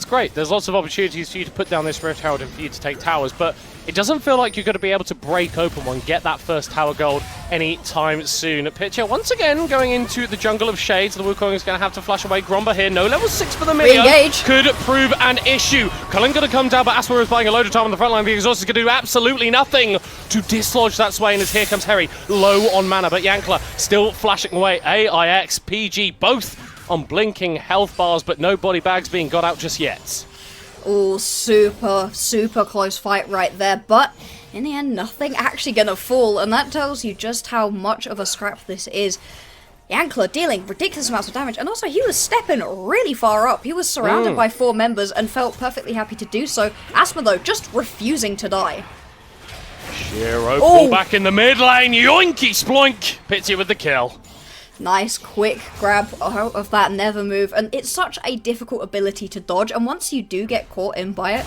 great. There's lots of opportunities for you to put down this Rift Herald and for you to take towers, but it doesn't feel like you're going to be able to break open one, get that first tower gold anytime soon. Pitcher once again going into the jungle of Shades. The Wukong is going to have to flash away. Gromba here, no level 6 for the Milio. Re-engage. Could prove an issue. Cullen going to come down, but Asper is buying a load of time on the front line. The Exhaust is going to do absolutely nothing to dislodge that Swain as here comes Harry, low on mana, but Yankler still flashing away. AIX, PG, both on blinking health bars, but no body bags being got out just yet. Oh, super close fight right there, but in the end, nothing actually gonna fall, and that tells you just how much of a scrap this is. Yankler dealing ridiculous amounts of damage, and also he was stepping really far up. He was surrounded by 4 members and felt perfectly happy to do so. Asma, though, just refusing to die. Shiro pull back in the mid lane, yoinky sploink, Pitsy with the kill. Nice, quick grab out of that never move. And it's such a difficult ability to dodge. And once you do get caught in by it,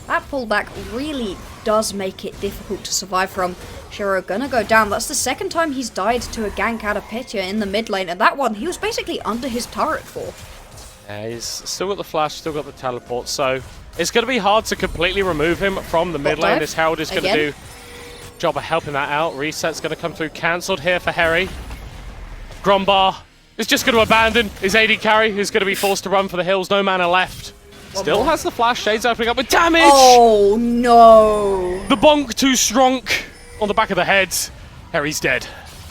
that pullback really does make it difficult to survive from. Shiro gonna go down. That's the second time he's died to a gank out of Pitya in the mid lane. And that one, he was basically under his turret for. Yeah, he's still got the flash, still got the teleport. So it's going to be hard to completely remove him from the mid lane. This Herald is going to do a job of helping that out. Reset's going to come through. Cancelled here for Harry. Grombar is just going to abandon his AD carry, who's going to be forced to run for the hills. No mana left. Still has the flash. Shades opening up with damage. Oh, no. The bonk too strong on the back of the head. Harry's dead.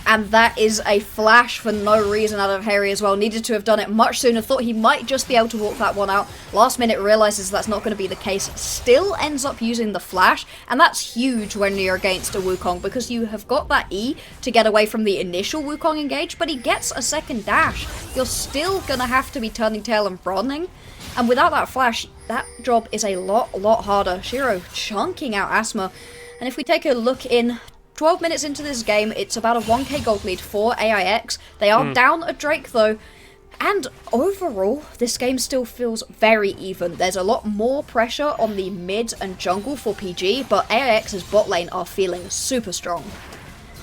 And that is a flash for no reason out of Harry as well. Needed to have done it much sooner. Thought he might just be able to walk that one out. Last minute realizes that's not going to be the case. Still ends up using the flash. And that's huge when you're against a Wukong, because you have got that E to get away from the initial Wukong engage, but he gets a second dash. You're still going to have to be turning tail and running. And without that flash, that job is a lot harder. Shiro chunking out Asma. And if we take a look in 12 minutes into this game, it's about a 1k gold lead for AIX. They are down a Drake though. And overall, this game still feels very even. There's a lot more pressure on the mid and jungle for PG, but AIX's bot lane are feeling super strong.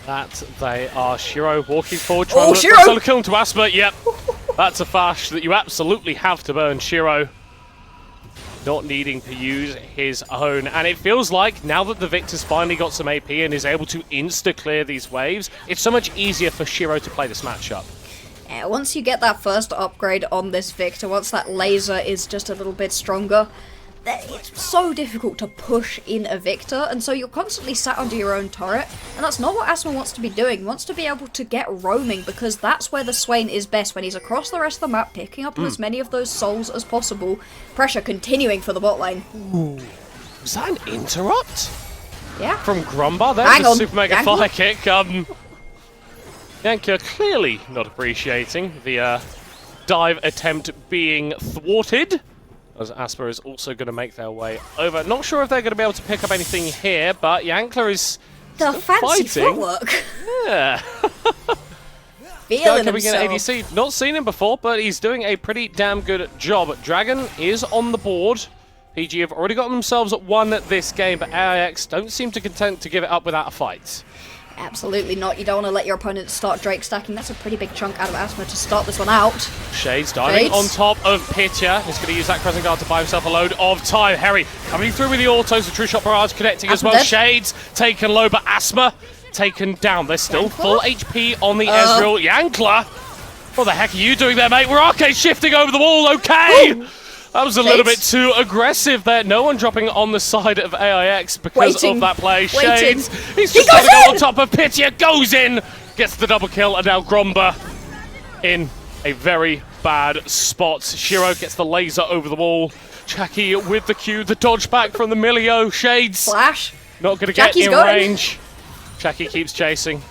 That they are. Shiro walking forward, trying to Shiro! solo kill him to Asper. Yep, that's a flash that you absolutely have to burn. Shiro not needing to use his own. And it feels like now that the Victor's finally got some AP and is able to insta-clear these waves, it's so much easier for Shiro to play this matchup. Yeah, once you get that first upgrade on this Victor, once that laser is just a little bit stronger, it's so difficult to push in a Victor, and so you're constantly sat under your own turret, and that's not what Asma wants to be doing. He wants to be able to get roaming, because that's where the Swain is best, when he's across the rest of the map, picking up as many of those souls as possible. Pressure continuing for the bot lane. Ooh. Was that an interrupt? Yeah. From Grombar there? Hang The on. super mega Yankler? fire kick. Yankler clearly not appreciating the dive attempt being thwarted, as Asper is also going to make their way over. Not sure if they're going to be able to pick up anything here, but Yankler is The still fancy fighting. footwork. Yeah. Feeling Coming in himself. ADC. Not seen him before, but he's doing a pretty damn good job. Dragon is on the board. PG have already got themselves won this game, but AIX don't seem to content to give it up without a fight. Absolutely not. You don't want to let your opponent start Drake stacking. That's a pretty big chunk out of Asma to start this one out. Shades diving on top of Pitya. He's going to use that Crescent Guard to buy himself a load of time. Harry coming through with the autos. The True Shot Barrage connecting as well. Dead. Shades taken low, but Asma taken down. They're still full HP on the Ezreal. Yankler, what the heck are you doing there, mate? We're arcade shifting over the wall. Okay. Ooh. That was a little bit too aggressive there. No one dropping on the side of AIX because of that play. Shades, he's just going to go on top of Pitya, goes in, gets the double kill, and now Gromba in a very bad spot. Shiro gets the laser over the wall. Jackie with the Q, the dodge back from the Milio. Shades Flash. not going to get in going. range. Jackie keeps chasing,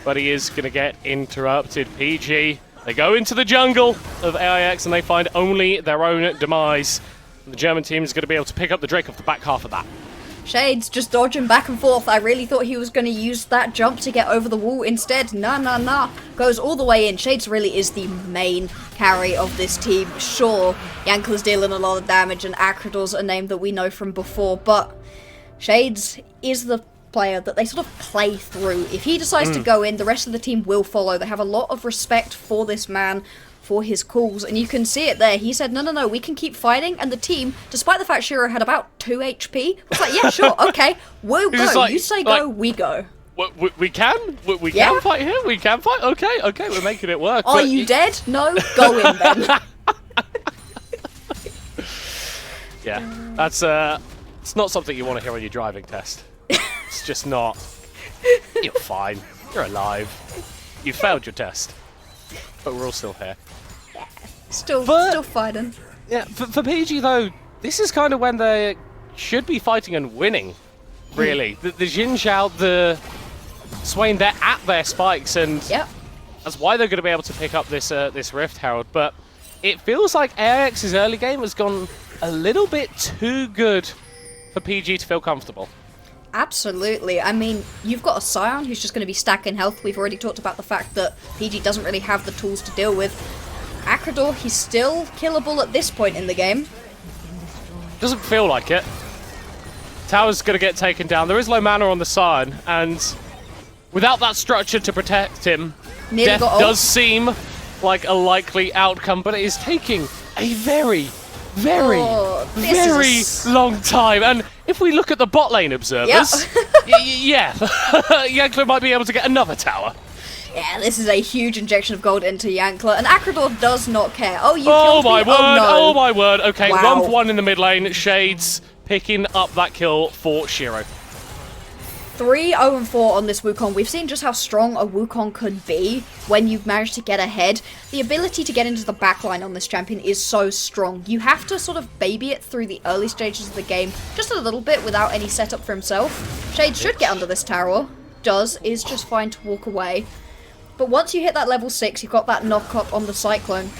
but he is going to get interrupted. PG, they go into the jungle of AIX and they find only their own demise. The German team is going to be able to pick up the Drake off the back half of that. Shades just dodging back and forth. I really thought he was going to use that jump to get over the wall. Instead, nah. Goes all the way in. Shades really is the main carry of this team. Sure, Yankler's dealing a lot of damage and Akrador's a name that we know from before, but Shades is the player that they sort of play through. If he decides to go in, the rest of the team will follow. They have a lot of respect for this man, for his calls, and you can see it there. He said, no, we can keep fighting, and the team, despite the fact Shiro had about 2 HP, was like, yeah, sure, okay, we'll go. Like, you say go, we go. We can? We can fight here? We can fight? Okay, we're making it work. Are you dead? No, go in then. Yeah, that's it's not something you want to hear on your driving test. It's just not. You're fine. You're alive. You failed your test. But we're all still here. Still fighting. Yeah, for PG though, this is kind of when they should be fighting and winning, really. The Xin Zhao, the Swain, they're at their spikes, and that's why they're going to be able to pick up this this Rift Herald. But it feels like AIX's early game has gone a little bit too good for PG to feel comfortable. Absolutely. I mean, you've got a Scion who's just going to be stacking health. We've already talked about the fact that PG doesn't really have the tools to deal with. Acrador, he's still killable at this point in the game. Doesn't feel like it. Tower's going to get taken down. There is low mana on the Scion, and without that structure to protect him, Nearly death got ult. does seem like a likely outcome, but it is taking a very, very, Oh, this very is long time. And if we look at the bot lane observers, yeah, Yankler might be able to get another tower. Yeah, this is a huge injection of gold into Yankler, and Acrador does not care. Oh, you Oh killed my me? word, Oh, no. oh my word. Okay, Wow. 1-for-1 in the mid lane. Shades picking up that kill for Shiro. 3-0-4 on this Wukong. We've seen just how strong a Wukong could be when you've managed to get ahead. The ability to get into the backline on this champion is so strong. You have to sort of baby it through the early stages of the game just a little bit without any setup for himself. Shade should get under this tower. Is just fine to walk away. But once you hit that level 6, you've got that knock-up on the Cyclone.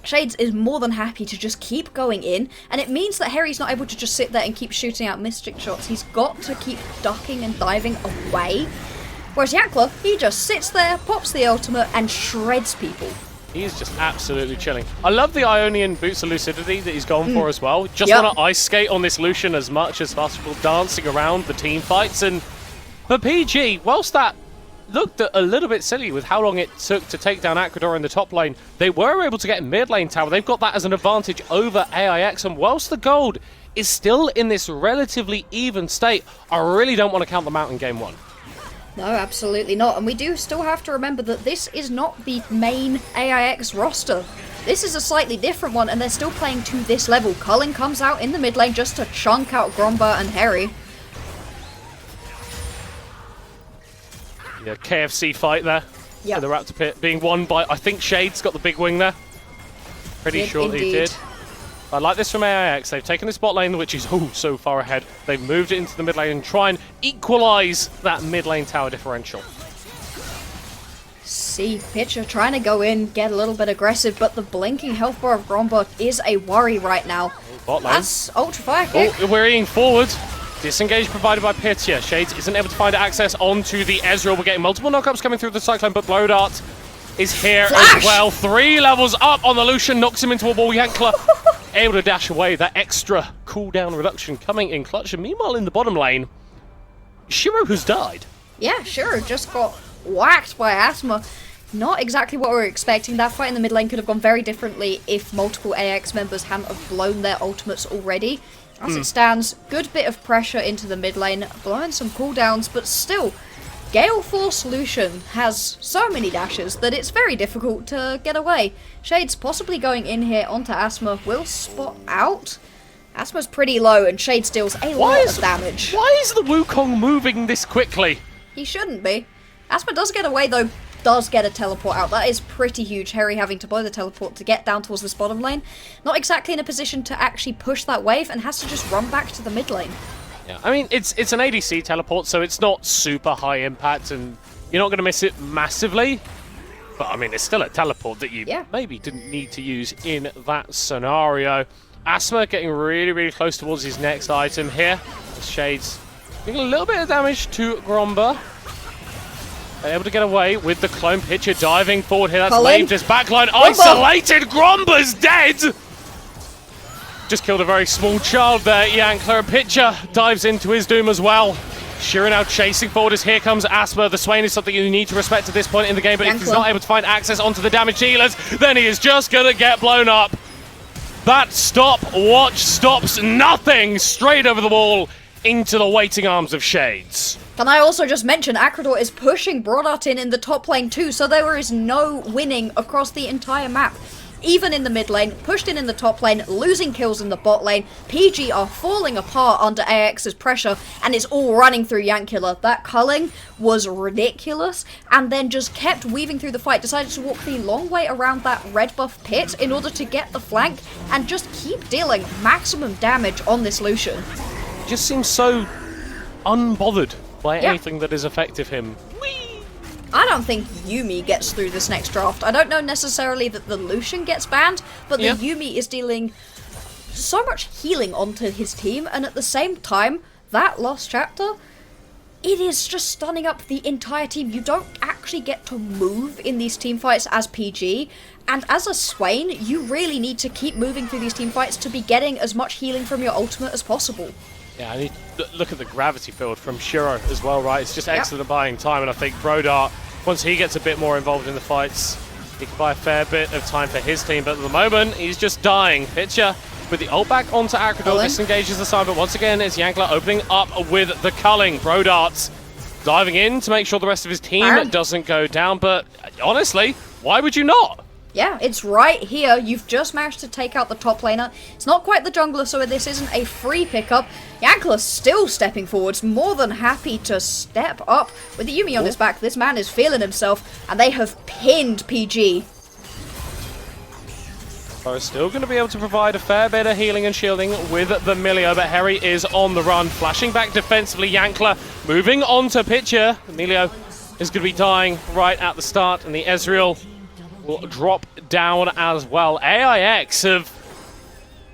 Shades is more than happy to just keep going in, and it means that Harry's not able to just sit there and keep shooting out mystic shots. He's got to keep ducking and diving away. Whereas Yankler, he just sits there, pops the ultimate, and shreds people. He's just absolutely chilling. I love the Ionian Boots of Lucidity that he's gone for as well. Just Yep. want to ice skate on this Lucian as much as possible, dancing around the team fights. And for PG, whilst that looked a little bit silly with how long it took to take down Acrador in the top lane, they were able to get mid lane tower. They've got that as an advantage over AIX, and whilst the gold is still in this relatively even state, I really don't want to count them out in game 1. No, absolutely not. And we do still have to remember that this is not the main AIX roster. This is a slightly different one, and they're still playing to this level. Cullen comes out in the mid lane just to chunk out Gromba and Harry. Yeah, KFC fight there. Yep. The Raptor Pit being won by, I think Shades got the big wing there. Pretty Did sure he indeed. did. I like this from AIX. They've taken this bot lane, which is so far ahead. They've moved it into the mid lane and try and equalize that mid lane tower differential. See, Pitcher trying to go in, get a little bit aggressive, but the blinking health bar of Gromba is a worry right now. Bot lane. That's Ultra Fire Kick. Oh, wearying forward. Disengage provided by Pitya. Shades isn't able to find access onto the Ezreal. We're getting multiple knockups coming through the Cyclone, but Blow Dart is here Flash! as well. 3 levels up on the Lucian, knocks him into a wall. Yankler able to dash away. That extra cooldown reduction coming in clutch. And meanwhile, in the bottom lane, Shiro has died. Yeah, sure, just got whacked by Asthma. Not exactly what we were expecting. That fight in the mid lane could have gone very differently if multiple AX members hadn't have blown their ultimates already. As it stands, good bit of pressure into the mid lane, blowing some cooldowns, but still, Gale Force Lucian has so many dashes that it's very difficult to get away. Shades possibly going in here onto Asthma will spot out. Asthma's pretty low and Shades deals a lot of damage. Why is the Wukong moving this quickly? He shouldn't be. Asthma does get away though, does get a teleport out. That is pretty huge. Harry having to blow the teleport to get down towards this bottom lane. Not exactly in a position to actually push that wave and has to just run back to the mid lane. Yeah, I mean, it's an ADC teleport, so it's not super high impact, and you're not going to miss it massively. But, I mean, it's still a teleport that you maybe didn't need to use in that scenario. Asthma getting really, really close towards his next item here. Shades doing a little bit of damage to Gromba. Able to get away with the clone pitcher diving forward here. That's Lame just backline isolated. Gromba's dead! Just killed a very small child there. Yankler pitcher dives into his doom as well. Shiro now chasing forward as here comes Asper. The Swain is something you need to respect at this point in the game, but if he's not able to find access onto the damage dealers, then he is just going to get blown up. That stopwatch stops nothing straight over the wall into the waiting arms of Shades. Can I also just mention Acrador is pushing Brodart in the top lane too, so there is no winning across the entire map. Even in the mid lane, pushed in the top lane, losing kills in the bot lane. PG are falling apart under AX's pressure, and it's all running through Yankula. That culling was ridiculous, and then just kept weaving through the fight. Decided to walk the long way around that red buff pit in order to get the flank, and just keep dealing maximum damage on this Lucian. Just seems so unbothered by anything that is effective him. I don't think Yuumi gets through this next draft. I don't know necessarily that the Lucian gets banned, but the Yuumi is dealing so much healing onto his team, and at the same time, that last chapter, it is just stunning up the entire team. You don't actually get to move in these team fights as PG, and as a Swain, you really need to keep moving through these team fights to be getting as much healing from your ultimate as possible. Yeah, I need to look at the gravity field from Shiro as well, right? It's just excellent at buying time, and I think Brodart, once he gets a bit more involved in the fights, he can buy a fair bit of time for his team, but at the moment, he's just dying. Pitcher with the ult back onto Acrodor, disengages the side, but once again, it's Yankler opening up with the culling. Brodart diving in to make sure the rest of his team doesn't go down, but honestly, why would you not? Yeah, it's right here. You've just managed to take out the top laner. It's not quite the jungler, so this isn't a free pickup. Yankler still stepping forwards, more than happy to step up. With the Yuumi on his back, this man is feeling himself, and they have pinned PG. So still going to be able to provide a fair bit of healing and shielding with the Emilio, but Harry is on the run. Flashing back defensively, Yankler moving on to Pitcher. Emilio is going to be dying right at the start, and the Ezreal will drop down as well. AIX have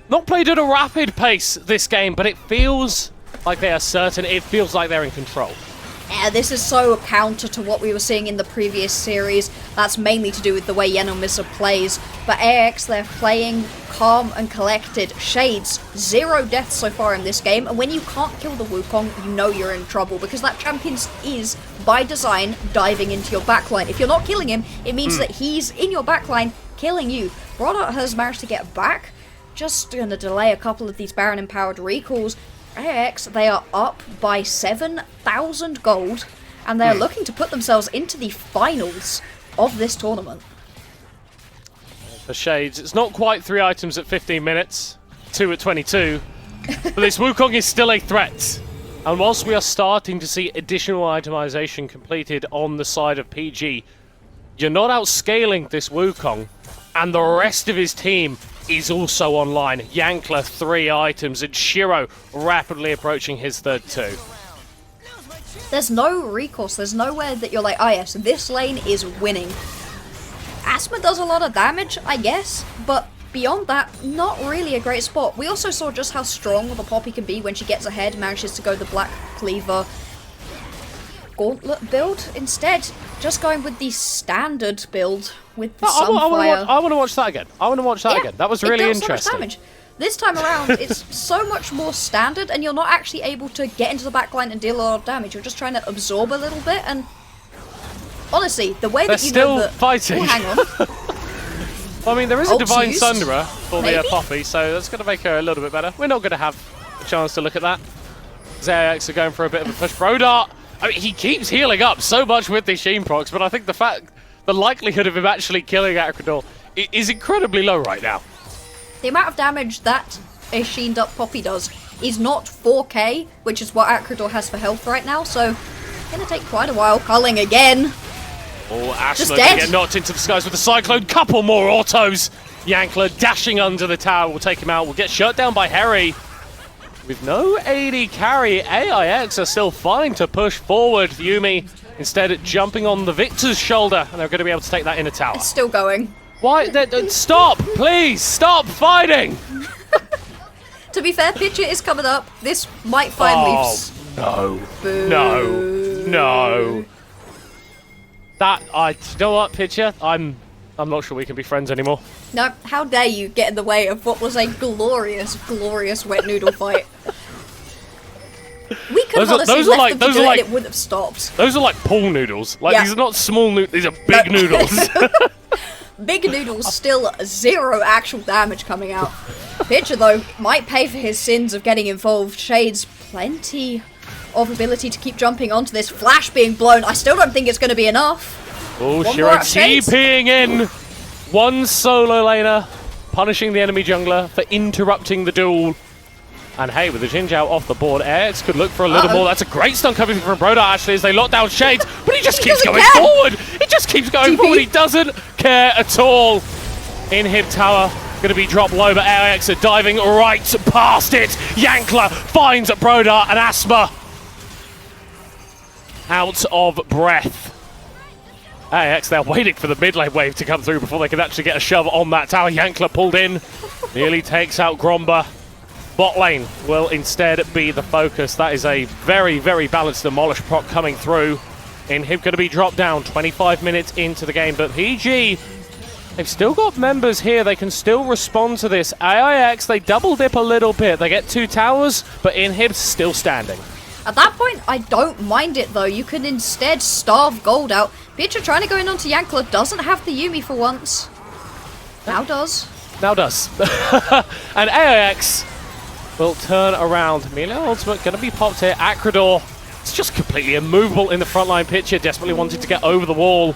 not played at a rapid pace this game, but it feels like they are certain. It feels like they're in control. Yeah, this is so counter to what we were seeing in the previous series. That's mainly to do with the way Yenomisa plays. But AIX, they're playing calm and collected. Shades, 0 deaths so far in this game. And when you can't kill the Wukong, you know you're in trouble. Because that champion is, by design, diving into your backline. If you're not killing him, it means that he's in your backline, killing you. Brodart has managed to get back. Just going to delay a couple of these Baron-empowered recalls. AX, they are up by 7,000 gold, and they're looking to put themselves into the finals of this tournament. For Shades, it's not quite 3 items at 15 minutes, 2 at 22, but this Wukong is still a threat. And whilst we are starting to see additional itemization completed on the side of PG, you're not outscaling this Wukong, and the rest of his team is also online. Yankler 3 items, and Shiro rapidly approaching his third 2. There's no recourse, there's nowhere that you're like, oh yes, this lane is winning. Asma does a lot of damage, I guess, but beyond that, not really a great spot. We also saw just how strong the Poppy can be when she gets ahead, manages to go the Black Cleaver Gauntlet build. Instead, just going with the standard build with the Sunfire. I want to watch that again. I want to watch that again. That was really interesting. So much damage. This time around, it's so much more standard, and you're not actually able to get into the backline and deal a lot of damage. You're just trying to absorb a little bit, and honestly, the way that you know that... fighting. Oh, hang on. Well, I mean, there is a Divine used? Sunderer for the Poppy, so that's going to make her a little bit better. We're not going to have a chance to look at that. Zayax are going for a bit of a push. Brodart, I mean, he keeps healing up so much with these Sheen procs, but I think the likelihood of him actually killing Acrodor is incredibly low right now. The amount of damage that a Sheened up Poppy does is not 4k, which is what Acrodor has for health right now, so it's going to take quite a while. Culling again. Oh, Ashley can get knocked into the skies with the Cyclone. Couple more autos. Yankler dashing under the tower will take him out. Will get shut down by Harry. With no AD carry, AIX are still fine to push forward. Yuumi instead jumping on the Victor's shoulder, and they're going to be able to take that inner tower. It's still going. Why? Stop! Please! Stop fighting! To be fair, Pitcher is coming up. This might finally... No. Boo. No. You know what, Pitcher? I'm not sure we can be friends anymore. No, how dare you get in the way of what was a glorious, glorious wet noodle fight. We could have honestly left them to do it and it wouldn't have stopped. Those are like pool noodles. Like, these are not small noodles, these are big noodles. Big noodles, still 0 actual damage coming out. Pitcher, though, might pay for his sins of getting involved. Shades, plenty of ability to keep jumping onto this. Flash being blown, I still don't think it's going to be enough. Oh, Shiro TPing in. One solo laner, punishing the enemy jungler for interrupting the duel. And hey, with the Jinj out off the board, Airx could look for a little more. That's a great stun coming from Brodart, actually, as they lock down Shades. But he just keeps going forward. He just keeps going forward. He doesn't care at all. In Hib Tower, going to be dropped low, but Airx are diving right past it. Yankler finds Brodart and Asma out of breath. AX, they're waiting for the mid lane wave to come through before they can actually get a shove on that tower. Yankler pulled in, nearly takes out Gromba. Bot lane will instead be the focus. That is a very, very balanced Demolish proc coming through. Inhib going to be dropped down 25 minutes into the game, but PG, they've still got members here. They can still respond to this. AIX, they double dip a little bit. They get 2 towers, but Inhib's still standing. At that point, I don't mind it though. You can instead starve gold out. Pietra trying to go in onto Yankler, doesn't have the Yumi for once. Now does. Now does. And AIX will turn around. Melee ultimate going to be popped here. Acrador, it's just completely immovable in the frontline picture, desperately wanting to get over the wall.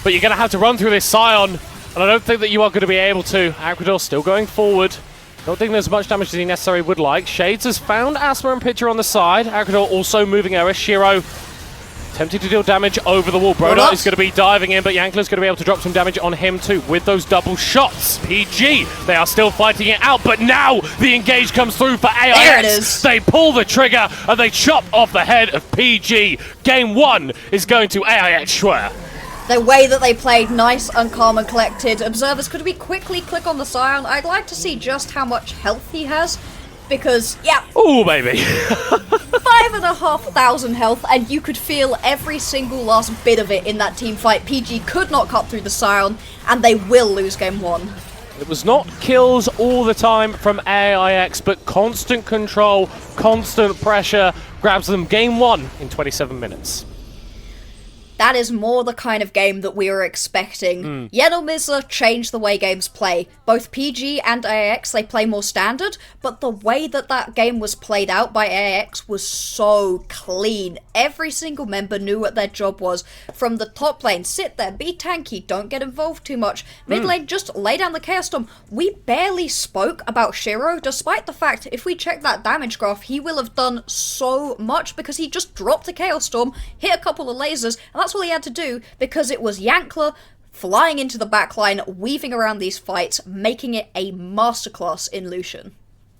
But you're going to have to run through this Scion, and I don't think that you are going to be able to. Acrador still going forward. Don't think there's as much damage as he necessarily would like. Shades has found Asma and Pitcher on the side. Acrador also moving over. Shiro attempting to deal damage over the wall. Brodot is going to be diving in, but Yankler's going to be able to drop some damage on him too with those double shots. PG, they are still fighting it out, but now the engage comes through for AIX. There it is. They pull the trigger and they chop off the head of PG. Game 1 is going to AIX Schwer. The way that they played, nice and calm and collected. Observers, could we quickly click on the Scion? I'd like to see just how much health he has, because, yeah, Ooh, baby. 5,500 health, and you could feel every single last bit of it in that team fight. PG could not cut through the Scion, and they will lose game 1. It was not kills all the time from AIX, but constant control, constant pressure grabs them game 1 in 27 minutes. That is more the kind of game that we were expecting. Yenomizla changed the way games play. Both PG and AIX, they play more standard, but the way that that game was played out by AIX was so clean. Every single member knew what their job was. From the top lane, sit there, be tanky, don't get involved too much. Mid lane, just lay down the Chaos Storm. We barely spoke about Shiro, despite the fact, if we check that damage graph, he will have done so much because he just dropped a Chaos Storm, hit a couple of lasers, and that's all he had to do, because it was Yankler flying into the backline, weaving around these fights, making it a masterclass in Lucian.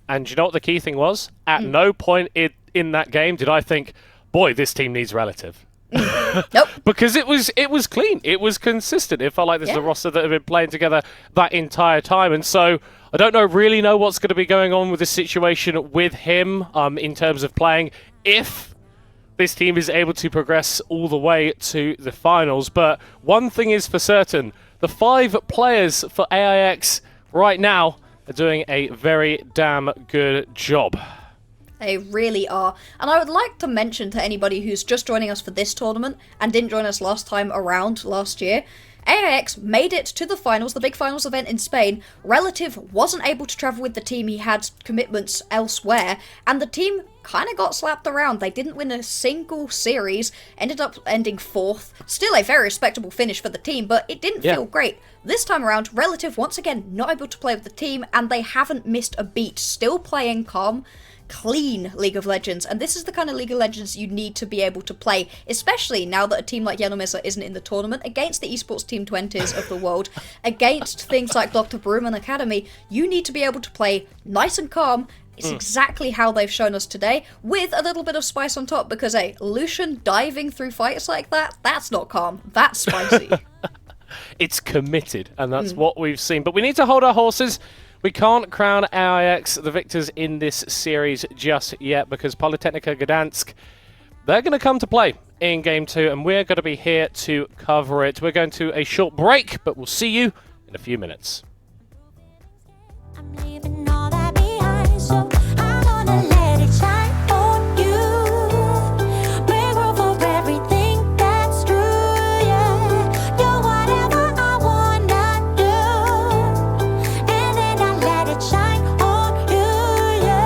And you know what the key thing was? At no point in that game did I think, boy, this team needs relative. Nope. Because it was clean. It was consistent. It felt like this is a roster that had been playing together that entire time. And so I don't really know what's going to be going on with this situation with him in terms of playing, if this team is able to progress all the way to the finals. But one thing is for certain, the 5 players for AIX right now are doing a very damn good job. They really are. And I would like to mention to anybody who's just joining us for this tournament and didn't join us last time around last year, AIX made it to the finals, the big finals event in Spain. Relative wasn't able to travel with the team, he had commitments elsewhere, and the team kind of got slapped around. They didn't win a single series, ended up ending 4th. Still a very respectable finish for the team, but it didn't feel great. This time around, Relative once again not able to play with the team, and they haven't missed a beat, still playing calm, clean League of Legends, and this is the kind of League of Legends you need to be able to play, especially now that a team like Yenomizla isn't in the tournament, against the esports team 20s of the world, against things like Dr. Broom and Academy. You need to be able to play nice and calm. It's exactly how they've shown us today, with a little bit of spice on top, because Lucian diving through fights like that, that's not calm, that's spicy. It's committed, and that's what we've seen. But we need to hold our horses. We can't crown AIX the victors in this series just yet, because Polytechnica Gdansk, they're going to come to play in Game 2, and we're going to be here to cover it. We're going to a short break, but we'll see you in a few minutes. I'm leaving all that behind, so I'm gonna let it shine on you. Bring room for everything that's true, yeah. Do whatever I wanna do, and then I let it shine on you, yeah.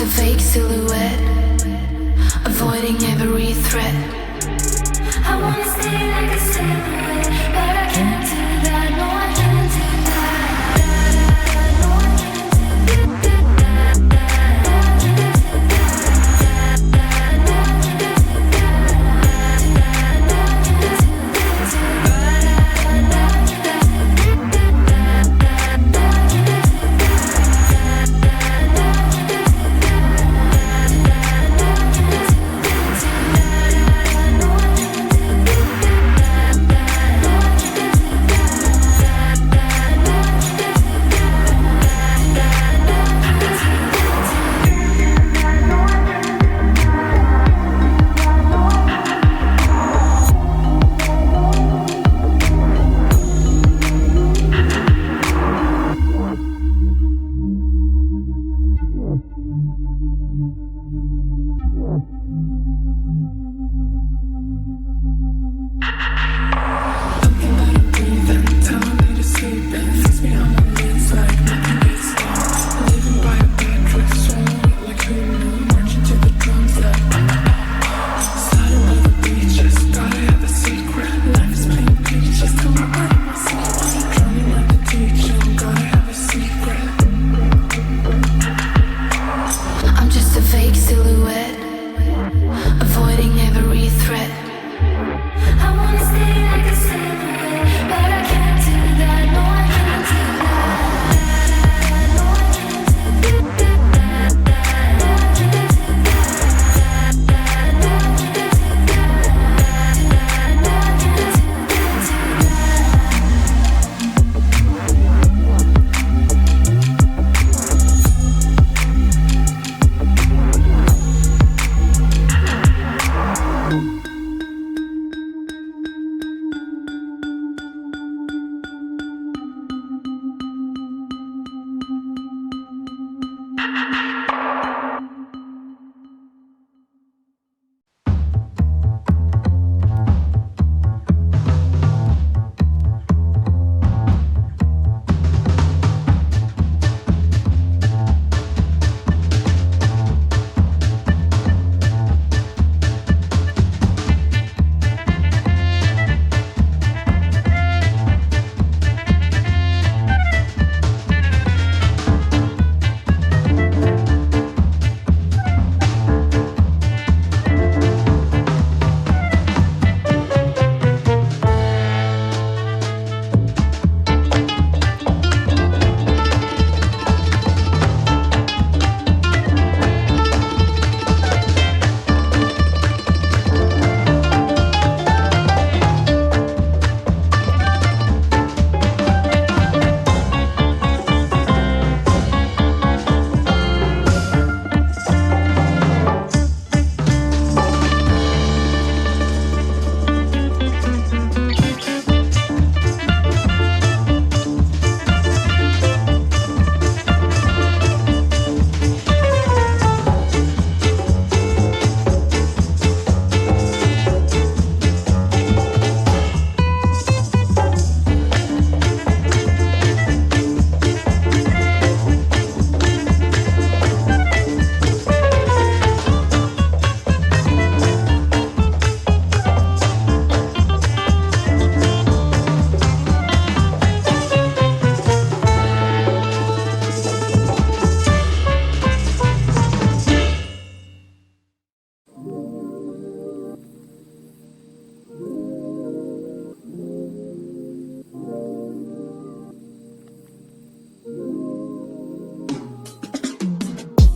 a fake silhouette, avoiding every threat. I wanna stay like a silhouette, but I can't do that. No, I can't do that. No, I can't do that. I'm just a fake silhouette, avoiding every threat. I wanna stay like a silhouette, but I can't do that. No, I can't do that. No, I can't do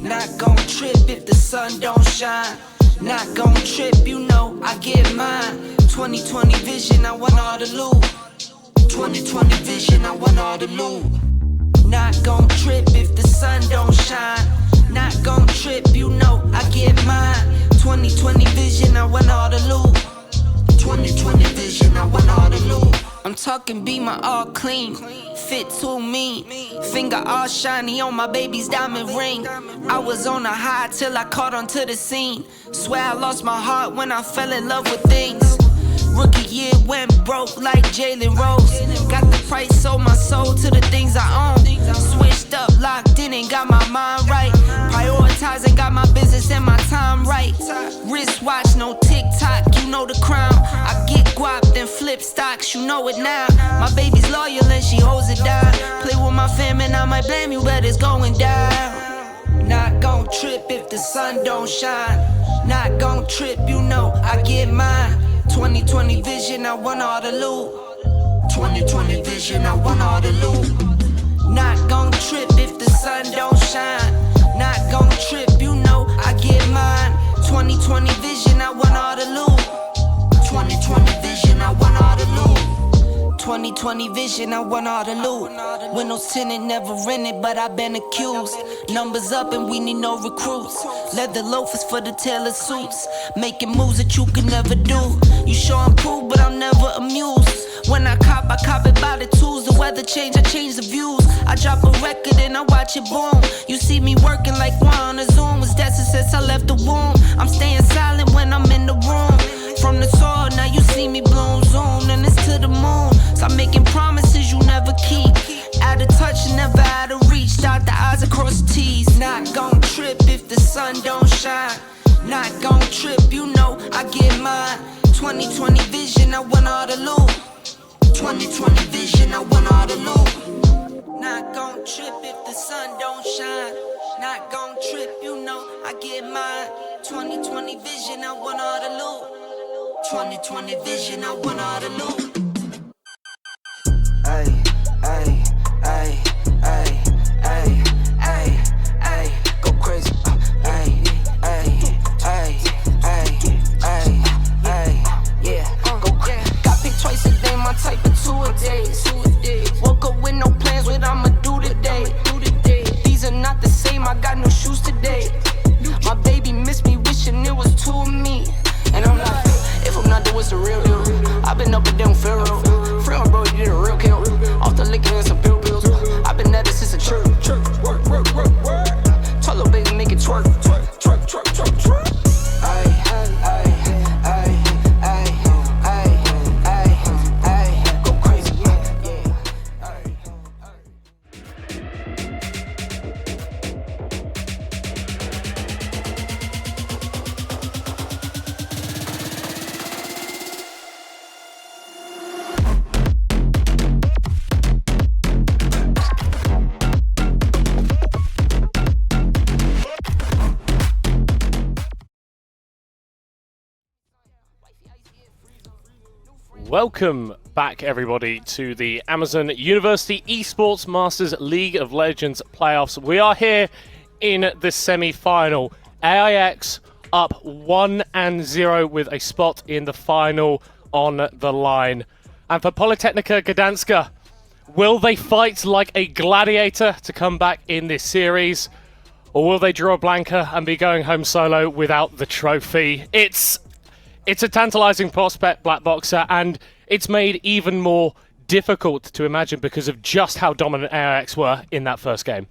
Not gon' trip if the sun don't shine. Not gon' trip, you know I get mine. 2020 vision, I want all the loot. 2020 vision, I want all the loot. Not gon' trip if the sun don't shine. Not gon' trip, you know I get mine. 2020 vision, I want all the loot. 2020 vision, I want all the loot. I'm talking Beamer all clean, fit too mean, finger all shiny on my baby's diamond ring. I was on a high till I caught onto the scene. Swear I lost my heart when I fell in love with things. Rookie year went broke like Jalen Rose. Got the price, sold my soul to the things I own. Switched up, locked in and got my mind right. prioritizing, got my business and my time right. Wristwatch, no TikTok, you know the crown. I get guap, then flip stocks, you know it now. My baby's loyal and she holds it down. Play with my fam and I might blame you, but it's going down. Not gon' trip if the sun don't shine. Not gon' trip, you know I get mine. 2020 vision, I want all the loot. 2020 vision, I want all the loot. Not gon' trip if the sun don't shine. Not gon' trip, you know I get mine. 2020 vision, I want all the loot. 2020 vision, I want all the loot. 2020 vision, I want all the loot. Windows tinted, never rented, but I've been accused. Numbers up and we need no recruits. Leather loafers for the tailor suits. Making moves that you can never do. You sure improve, but I'm never amused. When I cop it by the tools. The weather change, I change the views. I drop a record and I watch it boom. You see me working like one on a Zoom. Was that since I left the womb? I'm staying silent when I'm in the room. From the soil, now you see me bloom. Zoom, and it's to the moon. Stop making promises you never keep. Out of touch, never out of reach. Dot the I's across the T's. Not gon' trip if the sun don't shine. Not gon' trip, you know I get mine. 2020 vision, I want all the loot. 2020 vision, I want all the loot. Not gon' trip if the sun don't shine. Not gon' trip, you know I get mine. 2020 vision, I want all the loot. 2020 vision, I want all the loot. Ay, ay, ay, ay, ay, ay, ay, go crazy. Ay, ay, ay, ay, ay, ay, yeah, go crazy. Got picked twice a day, my type of two a day. Woke up with no plans, what I'ma do today. These are not the same, I got no shoes today. My baby missed me, wishing it was two of me. And I'm like, if I'm not doing the real deal, I've been up and down Pharaoh. Friend, bro, you did a real kill. Off the liquor and some pills. I've been at it since a church. Work. Tell little baby, make it twerk. Twerk. Ay, ay, ay, ay, ay, ay, ay, go crazy. Yeah. Welcome back, everybody, to the Amazon University Esports Masters League of Legends playoffs. We are here in the semi-final. AIX up 1-0 with a spot in the final on the line. And for Politechnika Gdanska, will they fight like a gladiator to come back in this series? Or will they draw a blanker and be going home solo without the trophy? It's a tantalizing prospect, Black Boxer, and it's made even more difficult to imagine because of just how dominant AIX were in that first game.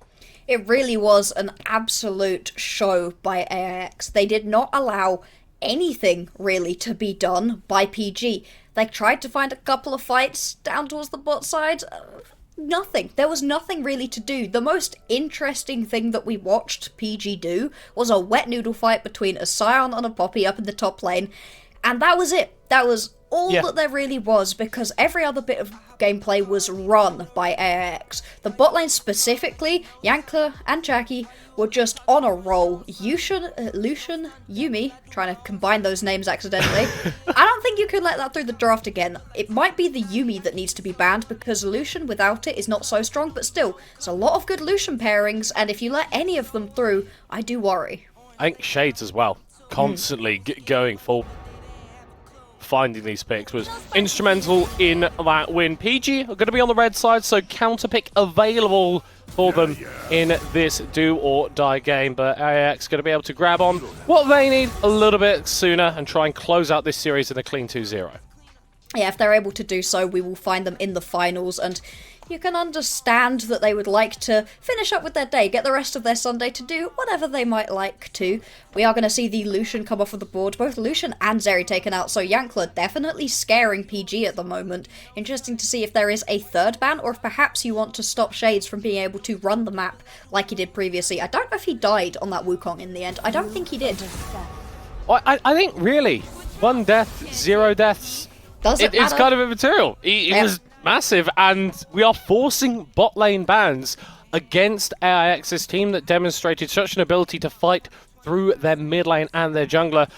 It really was an absolute show by AIX. They did not allow anything really to be done by PG. They tried to find a couple of fights down towards the bot side. Nothing. There was nothing really to do. The most interesting thing that we watched PG do was a wet noodle fight between a Scion and a Poppy up in the top lane. And that was it. That was all that there really was, because every other bit of gameplay was run by AIX. The bot lane specifically, Yankler and Jackie were just on a roll. Lucian, Yumi, trying to combine those names accidentally. I don't think you can let that through the draft again. It might be the Yumi that needs to be banned, because Lucian without it is not so strong, but still, there's a lot of good Lucian pairings, and if you let any of them through, I do worry. I think Shades as well, constantly going full. Finding these picks was instrumental in that win. PG are going to be on the red side, so counter pick available for them in this do or die game, but AIX going to be able to grab on what they need a little bit sooner and try and close out this series in a clean 2-0. yeah, if they're able to do so, we will find them in the finals, and you can understand that they would like to finish up with their day, get the rest of their Sunday to do whatever they might like to. We are going to see the Lucian come off of the board, both Lucian and Zeri taken out, so Yankler definitely scaring PG at the moment. Interesting to see if there is a third ban, or if perhaps you want to stop Shades from being able to run the map like he did previously. I don't know if he died on that Wukong in the end. I don't think he did. Well, I think really, 1 death, 0 deaths, Doesn't it's matter. kind of immaterial. It was massive, and we are forcing bot lane bans against AIX's team that demonstrated such an ability to fight through their mid lane and their jungler.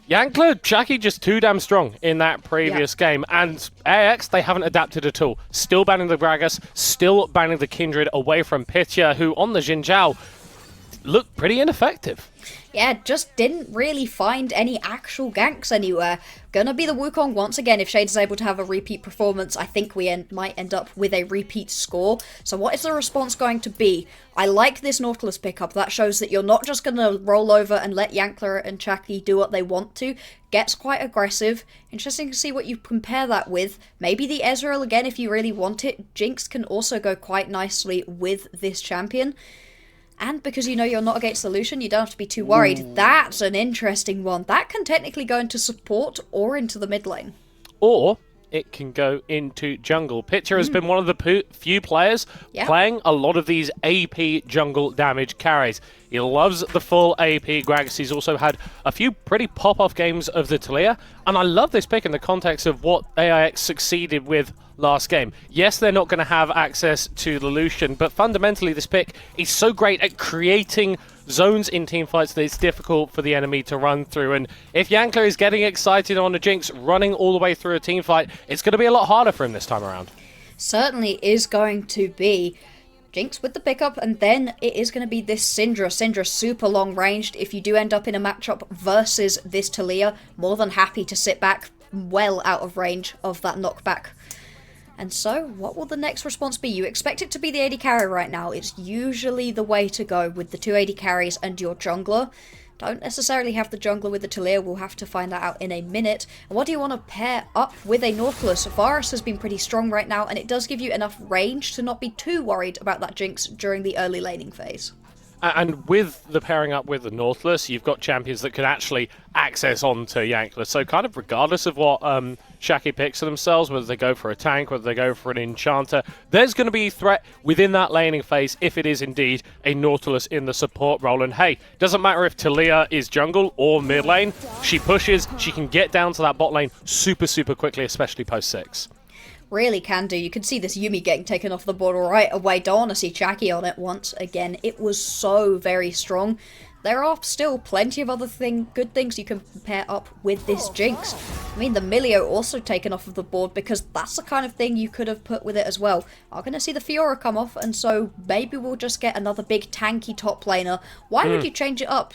Yankler, Shaki just too damn strong in that previous game, and AIX, they haven't adapted at all. Still banning the Gragas, still banning the Kindred away from Pitya, who on the Xin Zhao looked pretty ineffective. Yeah, just didn't really find any actual ganks anywhere. Gonna be the Wukong once again. If Shades is able to have a repeat performance, I think we might end up with a repeat score. So what is the response going to be? I like this Nautilus pickup. That shows that you're not just gonna roll over and let Yankler and Chaki do what they want to. Gets quite aggressive. Interesting to see what you compare that with. Maybe the Ezreal again if you really want it. Jinx can also go quite nicely with this champion. And because you know you're not against the Lucian, you don't have to be too worried. Ooh. That's an interesting one. That can technically go into support or into the mid lane. Or it can go into jungle. Pitcher has been one of the few players playing a lot of these AP jungle damage carries. He loves the full AP Gragas. He's also had a few pretty pop-off games of the Taliyah. And I love this pick in the context of what AIX succeeded with last game. Yes, they're not going to have access to the Lucian, but fundamentally this pick is so great at creating zones in teamfights that it's difficult for the enemy to run through. And if Yankler is getting excited on a Jinx running all the way through a teamfight, it's going to be a lot harder for him this time around. Certainly is going to be. Jinx with the pickup, and then it is going to be this Syndra. Syndra super long ranged. If you do end up in a matchup versus this Taliyah, more than happy to sit back well out of range of that knockback. And so, what will the next response be? You expect it to be the AD carry right now. It's usually the way to go with the 2 AD carries and your jungler. Don't necessarily have the jungler with the Taliyah. We'll have to find that out in a minute. And what do you want to pair up with a Nautilus? Varus has been pretty strong right now, and it does give you enough range to not be too worried about that Jinx during the early laning phase. And with the pairing up with the Nautilus, you've got champions that could actually access onto Yankler. So kind of regardless of what Shaki picks for themselves, whether they go for a tank, whether they go for an enchanter, there's going to be a threat within that laning phase if it is indeed a Nautilus in the support role. And hey, doesn't matter if Taliyah is jungle or mid lane, she pushes, she can get down to that bot lane super, super quickly, especially post 6. Really can do. You can see this Yuumi getting taken off the board right away. Don't want to see Chaki on it once again. It was so very strong. There are still plenty of other good things you can pair up with this Jinx. I mean, the Milio also taken off of the board because that's the kind of thing you could have put with it as well. I'm going to see the Fiora come off, and so maybe we'll just get another big tanky top laner. Why would you change it up?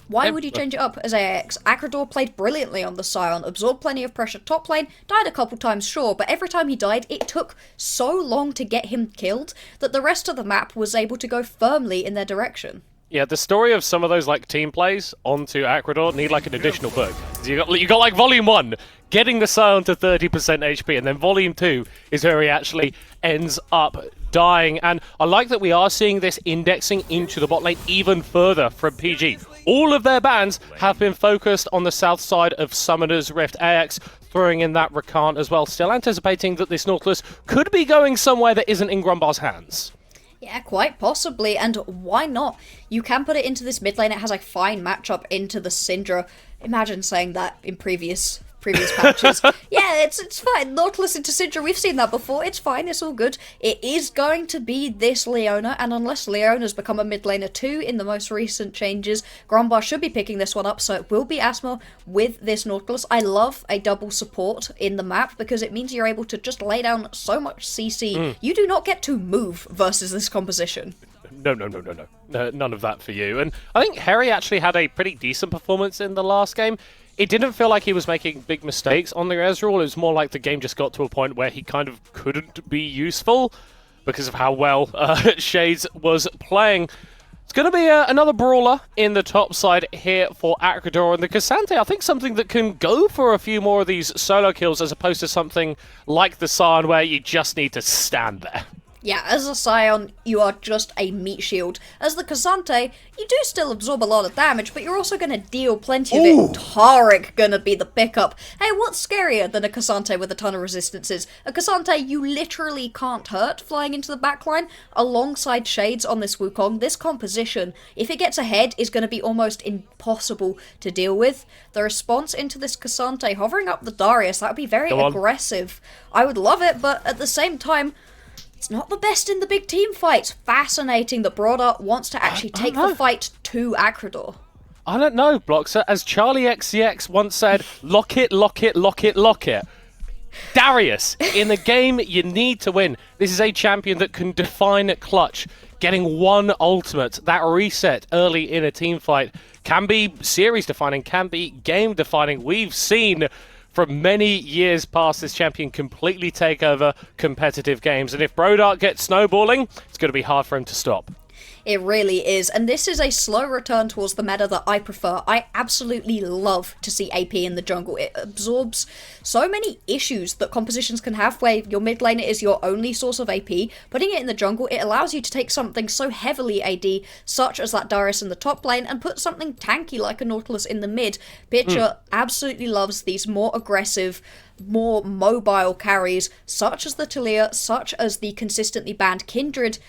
Why would you change it up as AIX? Akrador played brilliantly on the Scion, absorbed plenty of pressure top lane, died a couple times, sure, but every time he died, it took so long to get him killed that the rest of the map was able to go firmly in their direction. Yeah, the story of some of those like team plays onto Akrador need like an additional book. You got like Volume 1, getting the Scion to 30% HP, and then Volume 2 is where he actually ends up dying. And I like that we are seeing this indexing into the bot lane even further from PG. All of their bans have been focused on the south side of Summoner's Rift. AX throwing in that Rakan as well, still anticipating that this Nautilus could be going somewhere that isn't in Grumbar's hands. Yeah, quite possibly, and why not? You can put it into this mid lane. It has a fine matchup into the Syndra. Imagine saying that in previous patches. Yeah, it's fine. Nautilus into Syndra, we've seen that before. It's fine, it's all good. It is going to be this Leona, and unless Leona's become a mid laner too in the most recent changes, Grombar should be picking this one up, so it will be Asmo with this Nautilus. I love a double support in the map because it means you're able to just lay down so much CC. You do not get to move versus this composition. No. None of that for you. And I think Harry actually had a pretty decent performance in the last game. It didn't feel like he was making big mistakes on the Ezreal. It was more like the game just got to a point where he kind of couldn't be useful because of how well Shades was playing. It's going to be another brawler in the top side here for Akrador, and the Cassante, I think something that can go for a few more of these solo kills as opposed to something like the Scion where you just need to stand there. Yeah, as a Scion, you are just a meat shield. As the Cassante, you do still absorb a lot of damage, but you're also going to deal plenty of it. Taric gonna be the pickup. Hey, what's scarier than a Cassante with a ton of resistances? A Cassante you literally can't hurt flying into the backline, alongside Shades on this Wukong. This composition, if it gets ahead, is going to be almost impossible to deal with. The response into this Cassante hovering up the Darius, that would be very aggressive. I would love it, but at the same time, it's not the best in the big team fights. Fascinating that Broader wants to actually take the fight to Akrador. I don't know, Bloxer. As Charlie XCX once said, lock it, lock it, lock it, lock it. Darius, in the game you need to win. This is a champion that can define clutch. Getting one ultimate, that reset early in a team fight, can be series defining, can be game defining. We've seen from many years past this champion completely take over competitive games, and if Brodart gets snowballing, it's going to be hard for him to stop. It really is, and this is a slow return towards the meta that I prefer. I absolutely love to see AP in the jungle. It absorbs so many issues that compositions can have where your mid laner is your only source of AP. Putting it in the jungle, it allows you to take something so heavily AD, such as that Darius in the top lane, and put something tanky like a Nautilus in the mid. Pitcher absolutely loves these more aggressive, more mobile carries, such as the Talia, such as the consistently banned Kindred.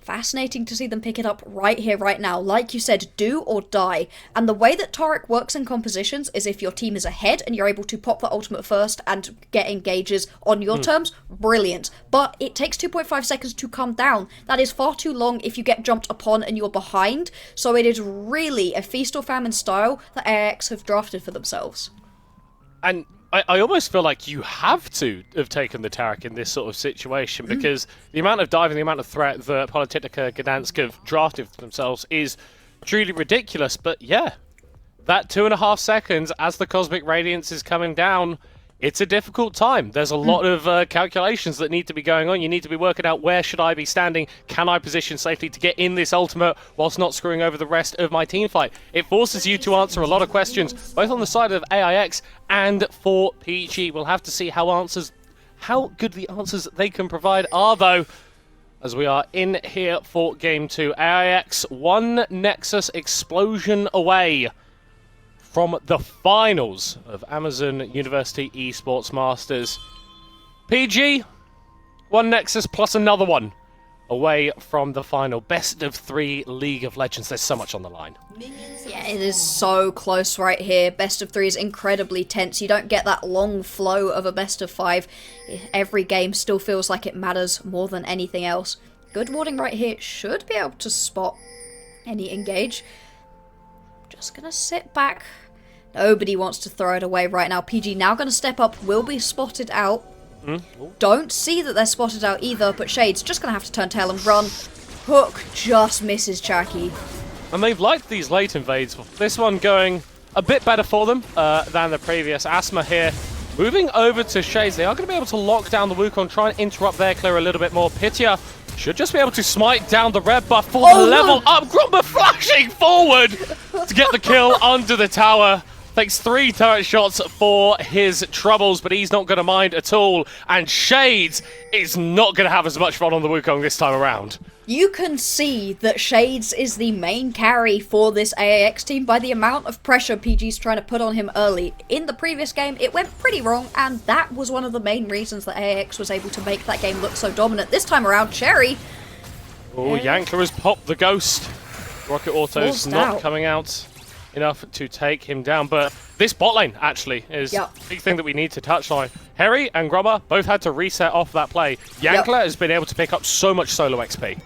Fascinating to see them pick it up right here, right now. Like you said, do or die. And the way that Taric works in compositions is if your team is ahead and you're able to pop the ultimate first and get engages on your terms, brilliant. But it takes 2.5 seconds to come down. That is far too long if you get jumped upon and you're behind. So it is really a feast or famine style that AIX have drafted for themselves. And I almost feel like you have to have taken the Taric in this sort of situation because the amount of dive and the amount of threat that Polytechnica Gdansk have drafted for themselves is truly ridiculous. But yeah, that 2.5 seconds as the Cosmic Radiance is coming down, it's a difficult time. There's a lot of calculations that need to be going on. You need to be working out where should I be standing? Can I position safely to get in this ultimate whilst not screwing over the rest of my team fight? It forces you to answer a lot of questions, both on the side of AIX and for PG. We'll have to see how good the answers they can provide are, though, as we are in here for Game 2. AIX, one Nexus explosion away from the finals of Amazon University Esports Masters. PG, one Nexus plus another one away from the final. Best of 3 League of Legends. There's so much on the line. Yeah, it is so close right here. Best of 3 is incredibly tense. You don't get that long flow of a best of 5. Every game still feels like it matters more than anything else. Good warding right here. Should be able to spot any engage. Just gonna sit back. Nobody wants to throw it away right now. PG now going to step up, will be spotted out. Don't see that they're spotted out either, but Shade's just going to have to turn tail and run. Hook just misses Chucky. And they've liked these late invades. This one going a bit better for them than the previous. Asthma here moving over to Shades. They are going to be able to lock down the Wukong, try and interrupt their clear a little bit more. Pitya should just be able to smite down the red buff for the level up. Grumba flashing forward to get the kill under the tower. Takes 3 turret shots for his troubles, but he's not going to mind at all. And Shades is not going to have as much fun on the Wukong this time around. You can see that Shades is the main carry for this AAX team by the amount of pressure PG's trying to put on him early. In the previous game, it went pretty wrong, and that was one of the main reasons that AAX was able to make that game look so dominant. This time around, Cherry. Oh, Yankler has popped the ghost. Rocket Auto's not coming out enough to take him down, but this bot lane actually is a big thing that we need to touch on. Harry and Grubber both had to reset off that play. Yankler has been able to pick up so much solo XP.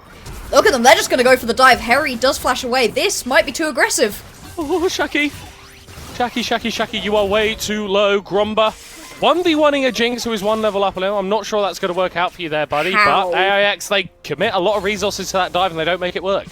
Look at them, they're just going to go for the dive. Harry does flash away. This might be too aggressive. Oh, Shaki, you are way too low. Grumber 1v1ing a Jinx who is 1 level up a little. I'm not sure that's going to work out for you there, buddy. But AIX, they commit a lot of resources to that dive and they don't make it work.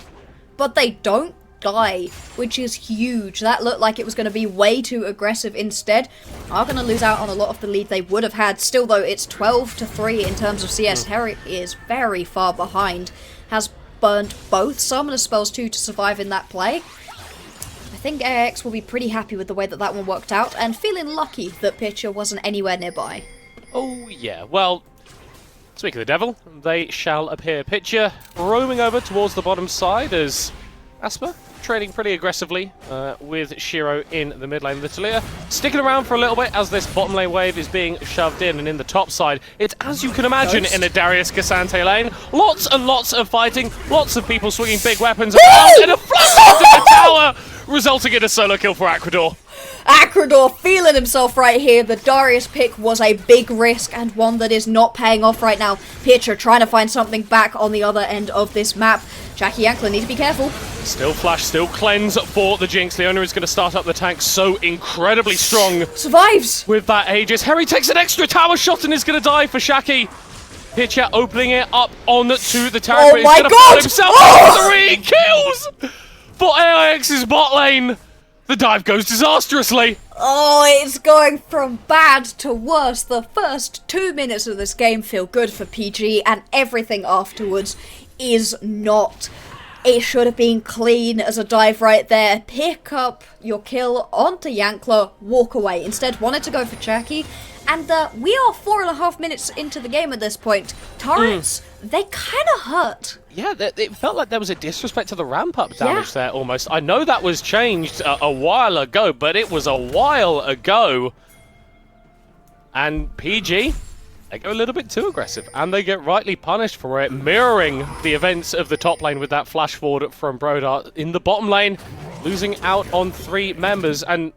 But they don't die, which is huge. That looked like it was going to be way too aggressive instead. Are going to lose out on a lot of the lead they would have had. Still though, it's 12-3 in terms of CS. Harry is very far behind. Has burned both summoner spells too to survive in that play. I think AX will be pretty happy with the way that one worked out, and feeling lucky that Pitcher wasn't anywhere nearby. Oh, yeah. Well, speaking of the devil, they shall appear. Pitcher roaming over towards the bottom side as Asper trading pretty aggressively with Shiro in the mid lane. The Talia sticking around for a little bit as this bottom lane wave is being shoved in, and in the top side, it's as you can imagine in a Darius Cassante lane. Lots and lots of fighting, lots of people swinging big weapons around, and a flash into the tower, resulting in a solo kill for Acrador. Acrador feeling himself right here. The Darius pick was a big risk and one that is not paying off right now. Pitcher trying to find something back on the other end of this map. Jackie Yankler needs to be careful. Still flash, still cleanse for the Jinx. Leona is going to start up the tank so incredibly strong. Survives! With that Aegis. Harry takes an extra tower shot and is going to die for Shaki. Pitcher opening it up on to the tower. Oh but my he's gonna God! find himself Oh! 3 kills for AIX's bot lane. The dive goes disastrously. Oh, it's going from bad to worse. The first 2 minutes of this game feel good for PG, and everything afterwards is not. It should have been clean as a dive right there. Pick up your kill onto Yankler, walk away. Instead, wanted to go for Jackie. And we are 4.5 minutes into the game at this point. Turrets, they kind of hurt. Yeah, it felt like there was a disrespect to the ramp-up damage there almost. I know that was changed a while ago, but it was a while ago. And PG, they go a little bit too aggressive, and they get rightly punished for it, mirroring the events of the top lane with that flash forward from Brodart in the bottom lane, losing out on 3 members. And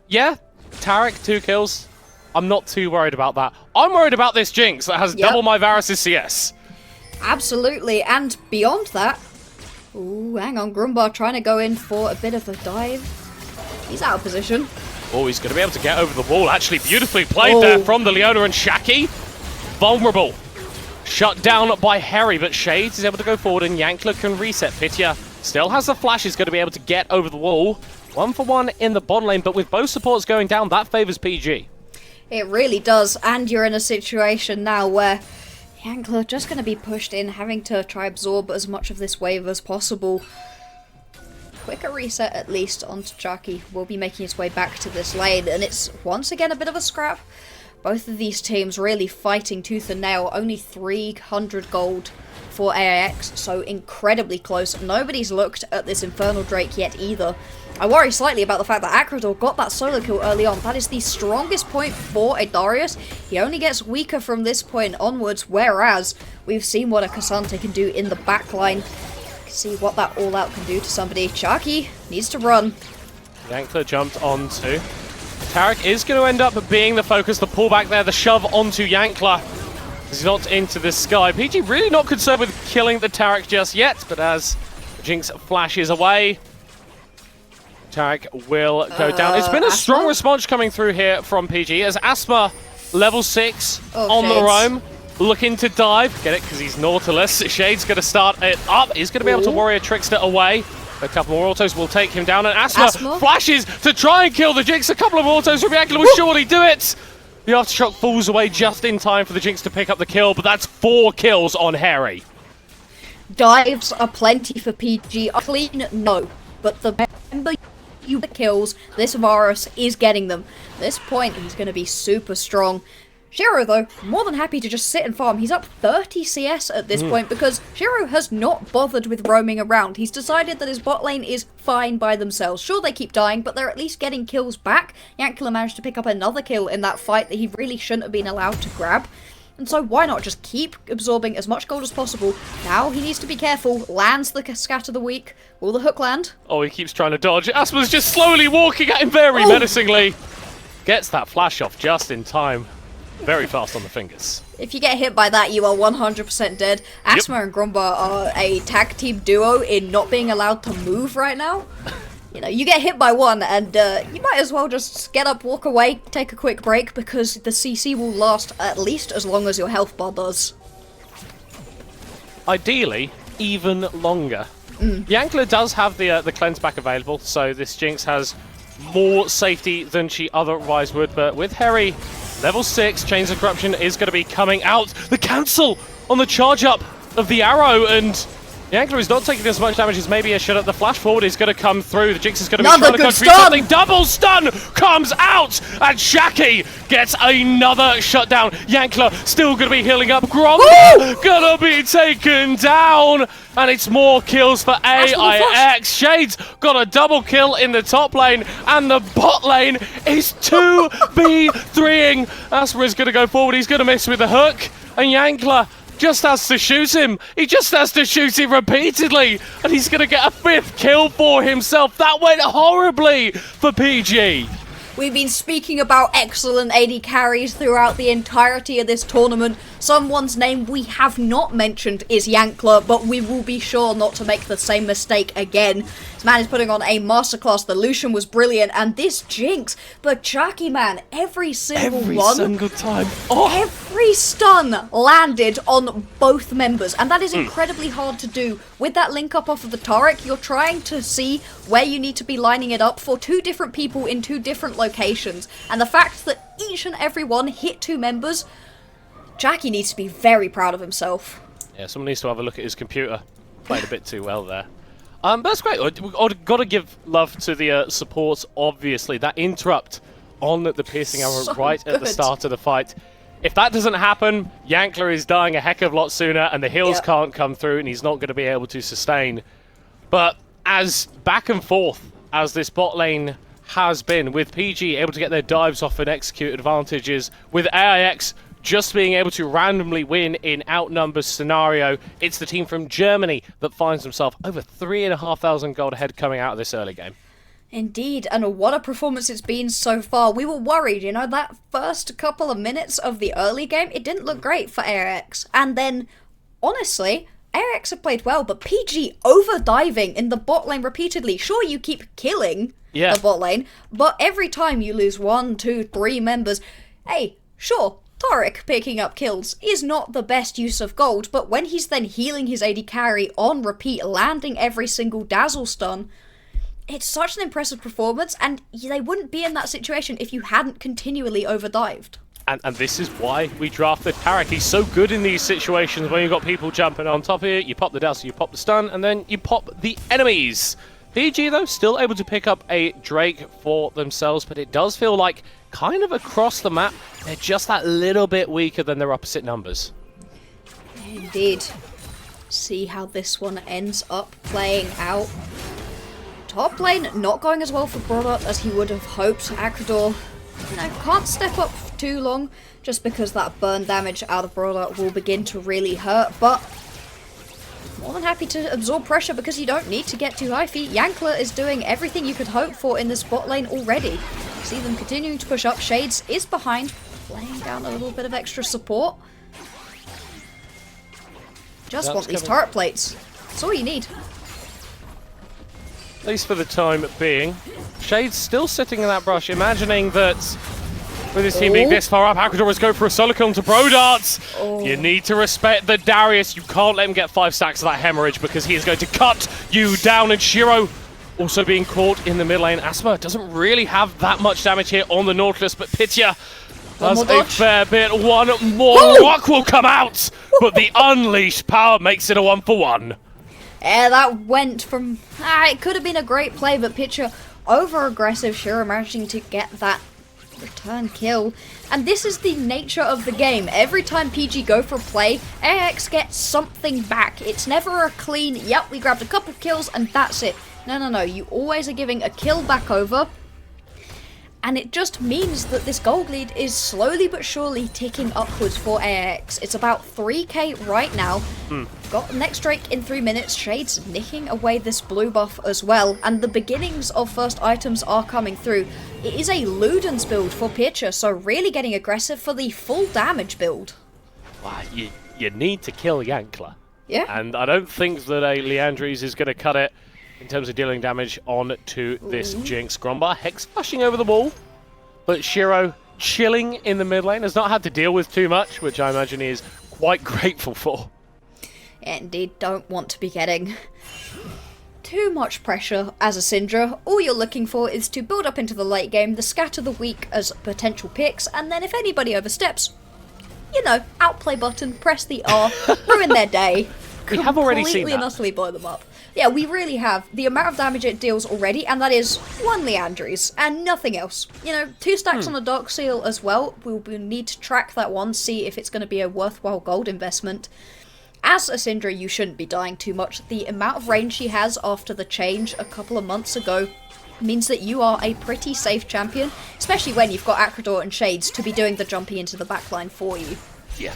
yeah, Tarek, 2 kills. I'm not too worried about that. I'm worried about this Jinx that has double my Varus' CS. Absolutely, and beyond that... Ooh, hang on, Grumbar trying to go in for a bit of a dive. He's out of position. Oh, he's going to be able to get over the wall. Actually, beautifully played there from the Leona and Shaki. Vulnerable. Shut down by Harry, but Shades is able to go forward and Yankler can reset. Pitya still has the flash, is going to be able to get over the wall. 1-for-1 in the bottom lane, but with both supports going down, that favours PG. It really does, and you're in a situation now where Yankler just going to be pushed in, having to try absorb as much of this wave as possible. Quicker reset at least onto Jackie will be making his way back to this lane, and it's once again a bit of a scrap. Both of these teams really fighting tooth and nail, only 300 gold for AIX, so incredibly close. Nobody's looked at this Infernal Drake yet either. I worry slightly about the fact that Acrador got that solo kill early on. That is the strongest point for a Darius. He only gets weaker from this point onwards, whereas we've seen what a Cassante can do in the backline. See what that all-out can do to somebody. Sharky needs to run. Yankler jumped onto. Tarek is going to end up being the focus, the pullback there, the shove onto Yankler. He's not into the sky. PG really not concerned with killing the Tarek just yet, but as Jinx flashes away, Tarek will go down. It's been a strong response coming through here from PG as Asma, level 6, on the roam, looking to dive. Get it, because he's Nautilus. Shade's going to start it up. He's going to be able to Warrior Trickster away. A couple more autos will take him down, and Asma flashes to try and kill the Jinx. A couple of autos from Yankler will surely do it. The Aftershock falls away just in time for the Jinx to pick up the kill, but that's 4 kills on Harry. Dives are plenty for PG. Clean, no. But the member you kills, this Varus is getting them. At this point, he's going to be super strong. Shiro, though, more than happy to just sit and farm. He's up 30 CS at this point because Shiro has not bothered with roaming around. He's decided that his bot lane is fine by themselves. Sure, they keep dying, but they're at least getting kills back. Yankler managed to pick up another kill in that fight that he really shouldn't have been allowed to grab. And so why not just keep absorbing as much gold as possible? Now he needs to be careful. Lands the Scatter the Weak. Will the hook land? Oh, he keeps trying to dodge. Asma's just slowly walking at him very menacingly. Gets that flash off just in time. Very fast on the fingers. If you get hit by that, you are 100% dead. Asma and Grumbar are a tag team duo in not being allowed to move right now. You know, you get hit by one and you might as well just get up, walk away, take a quick break because the CC will last at least as long as your health bar does. Ideally, even longer. Yankler does have the cleanse back available, so this Jinx has more safety than she otherwise would, but with Harry, level 6, Chains of Corruption is going to be coming out. The cancel on the charge up of the arrow, and Yankler is not taking as much damage as maybe he should. The flash forward is going to come through. The Jinx is going to be Another trying to good contribute stun! something. Double stun comes out, and Shaki gets another shutdown. Yankler still going to be healing up. Gromba going to be taken down, and it's more kills for AIX. Shades got a double kill in the top lane, and the bot lane is 2v3ing. Asper's going to go forward. He's going to miss with the hook, and Yankler just has to shoot him. He just has to shoot him repeatedly, and he's going to get a 5th kill for himself. That went horribly for PG. We've been speaking about excellent AD carries throughout the entirety of this tournament. Someone's name we have not mentioned is Yankler, but we will be sure not to make the same mistake again. This man is putting on a masterclass. The Lucian was brilliant, and this Jinx, but Chucky, man, every single time. Every stun landed on both members, and that is incredibly hard to do. With that link up off of the Taric, you're trying to see where you need to be lining it up for 2 different people in 2 different locations, and the fact that each and every one hit 2 members, Jackie needs to be very proud of himself. Yeah, someone needs to have a look at his computer. Played a bit too well there. But that's great. We've got to give love to the support, obviously. That interrupt on the piercing arrow So right at the good. start of the fight. If that doesn't happen, Yankler is dying a heck of a lot sooner, and the heals can't come through, and he's not going to be able to sustain. But as back and forth as this bot lane has been, with PG able to get their dives off and execute advantages, with AIX just being able to randomly win in outnumbers scenario, it's the team from Germany that finds himself over 3,500 gold ahead coming out of this early game. Indeed, and what a performance it's been so far. We were worried, that first couple of minutes of the early game, it didn't look great for ARX. And then, honestly, ARX have played well, but PG over-diving in the bot lane repeatedly. Sure, you keep killing the bot lane, but every time you lose 1, 2, 3 members, hey, sure, Taric picking up kills is not the best use of gold, but when he's then healing his AD carry on repeat, landing every single dazzle stun, it's such an impressive performance, and they wouldn't be in that situation if you hadn't continually overdived. And this is why we drafted Taric. He's so good in these situations when you've got people jumping on top of you. You pop the dazzle, you pop the stun, and then you pop the enemies. PG, though, still able to pick up a Drake for themselves, but it does feel like kind of across the map, they're just that little bit weaker than their opposite numbers. Indeed. See how this one ends up playing out. Top lane not going as well for Brodot as he would have hoped. Akrador, can't step up for too long just because that burn damage out of Brodot will begin to really hurt, but more than happy to absorb pressure because you don't need to get too high feet. Yankler is doing everything you could hope for in this bot lane already. See them continuing to push up. Shades is behind, laying down a little bit of extra support. Just want these turret plates. That's all you need. At least for the time being. Shade's still sitting in that brush, imagining that with his team being this far up, Akrador is going for a solo kill to Brodart. You need to respect the Darius. You can't let him get 5 stacks of that hemorrhage because he is going to cut you down. And Shiro also being caught in the mid lane. Asma doesn't really have that much damage here on the Nautilus, but Pitya does a fair bit. One more rock will come out, but the unleashed power makes it a 1-for-1. Yeah, that went from... it could have been a great play, but Pitcher over-aggressive. Shiro managing to get that return kill. And this is the nature of the game. Every time PG go for a play, AX gets something back. It's never a clean, yep, we grabbed a couple kills and that's it. No. You always are giving a kill back over. And it just means that this gold lead is slowly but surely ticking upwards for AX. It's about 3k right now. Got the next Drake in 3 minutes. Shades nicking away this blue buff as well. And the beginnings of first items are coming through. It is a Ludens build for Pitcher, so really getting aggressive for the full damage build. Wow, you need to kill Yankler. Yeah. And I don't think that a Leandries is going to cut it in terms of dealing damage on to this Jinx. Grombar Hex flashing over the wall, but Shiro chilling in the mid lane, has not had to deal with too much, which I imagine he is quite grateful for. Indeed, don't want to be getting too much pressure as a Syndra. All you're looking for is to build up into the late game, the scatter the weak as potential picks, and then if anybody oversteps, outplay button, press the R, ruin their day. We have already seen completely and that. utterly blow them up. Yeah, we really have. The amount of damage it deals already, and that is one Leandries, and nothing else. You know, 2 stacks on a Dark Seal as well. We'll need to track that one, see if it's going to be a worthwhile gold investment. As a Syndra, you shouldn't be dying too much. The amount of range she has after the change a couple of months ago means that you are a pretty safe champion, especially when you've got Acrador and Shades to be doing the jumping into the backline for you. Yeah.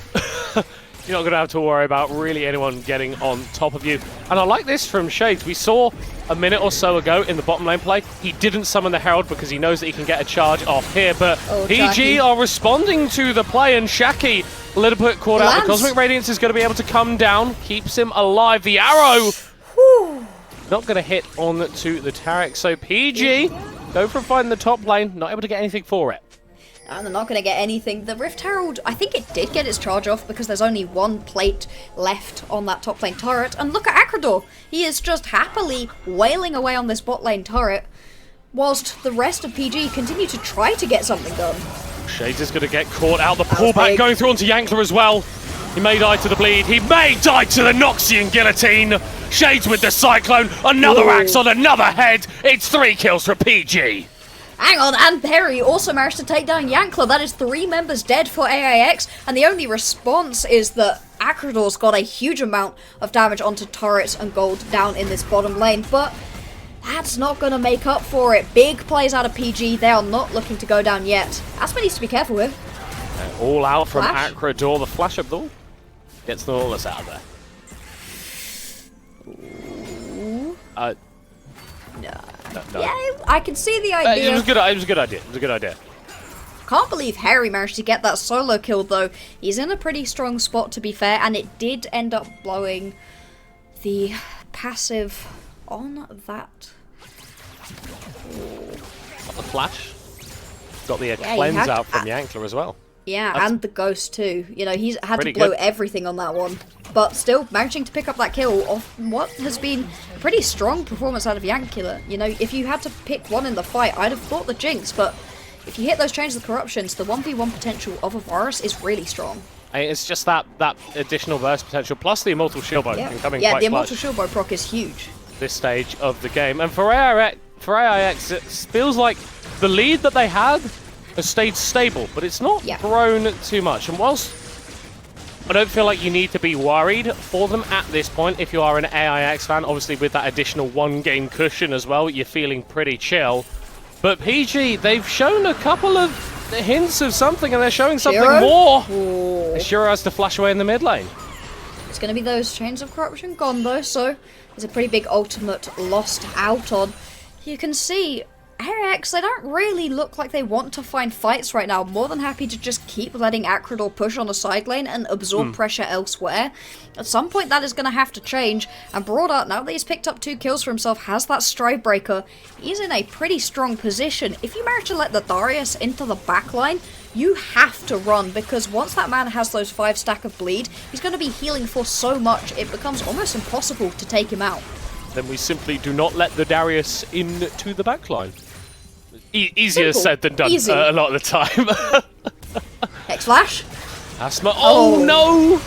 You're not going to have to worry about really anyone getting on top of you. And I like this from Shades. We saw a minute or so ago in the bottom lane play, he didn't summon the Herald because he knows that he can get a charge off here, but PG Shaki are responding to the play, and Shaki, a little bit caught out. The lands. Cosmic Radiance is going to be able to come down, keeps him alive. The arrow not going to hit on to the Tarek, so PG go for finding the top lane, not able to get anything for it. And they're not going to get anything. The Rift Herald, I think it did get its charge off because there's only 1 plate left on that top lane turret. And look at Acrador. He is just happily wailing away on this bot lane turret, whilst the rest of PG continue to try to get something done. Shades is going to get caught out. The was pullback big. going through onto Yankler as well. He may die to the bleed. He may die to the Noxian Guillotine. Shades with the Cyclone. Another Ooh. axe on another head. It's 3 kills for PG. Hang on, and Perry also managed to take down Yankler. That is 3 members dead for AIX, and the only response is that Acrador's got a huge amount of damage onto turrets and gold down in this bottom lane, but that's not going to make up for it. Big plays out of PG. They are not looking to go down yet. Aspen needs to be careful with. All out from Flash. Acrador. The flash up though gets the Nautilus out of there. No. Yeah, I can see the It idea. was a good idea. It was a good idea. Can't believe Harry managed to get that solo kill, though. He's in a pretty strong spot, to be fair, and it did end up blowing the passive on that. Got the flash. Got the he cleanse had- out from Yankler as well. Yeah, That's and the ghost, too. You know, he's had to pretty blow good. everything on that one. But still, managing to pick up that kill off what has been a pretty strong performance out of Yankler. You know, if you had to pick one in the fight, I'd have thought the Jinx, but if you hit those Chains of Corruptions, the 1v1 potential of a Varus is really strong. And it's just that additional burst potential, plus the Immortal Shield Bow can come in Yeah, quite the clutch Immortal Shield Bow proc is huge. this stage of the game. And for AIX, it feels like the lead that they had has stayed stable, but it's not Yeah. grown too much. And whilst I don't feel like you need to be worried for them at this point, if you are an AIX fan, obviously with that additional 1-game cushion as well, you're feeling pretty chill. But PG, they've shown a couple of hints of something, and they're showing something Shiro? more. Ooh. Shiro has to flash away in the mid lane. It's going to be those Chains of Corruption gone, though, so there's a pretty big ultimate lost out on. You can see AIX, they don't really look like they want to find fights right now. More than happy to just keep letting Acrador push on a side lane and absorb pressure elsewhere. At some point, that is going to have to change. And Broader, now that he's picked up 2 kills for himself, has that Stride Breaker. He's in a pretty strong position. If you manage to let the Darius into the backline, you have to run, because once that man has those 5 stack of bleed, he's going to be healing for so much, it becomes almost impossible to take him out. Then we simply do not let the Darius into the backline. Easier Simple. said than done Easy. a lot of the time. X-Flash. Asthma. Oh Oh. no!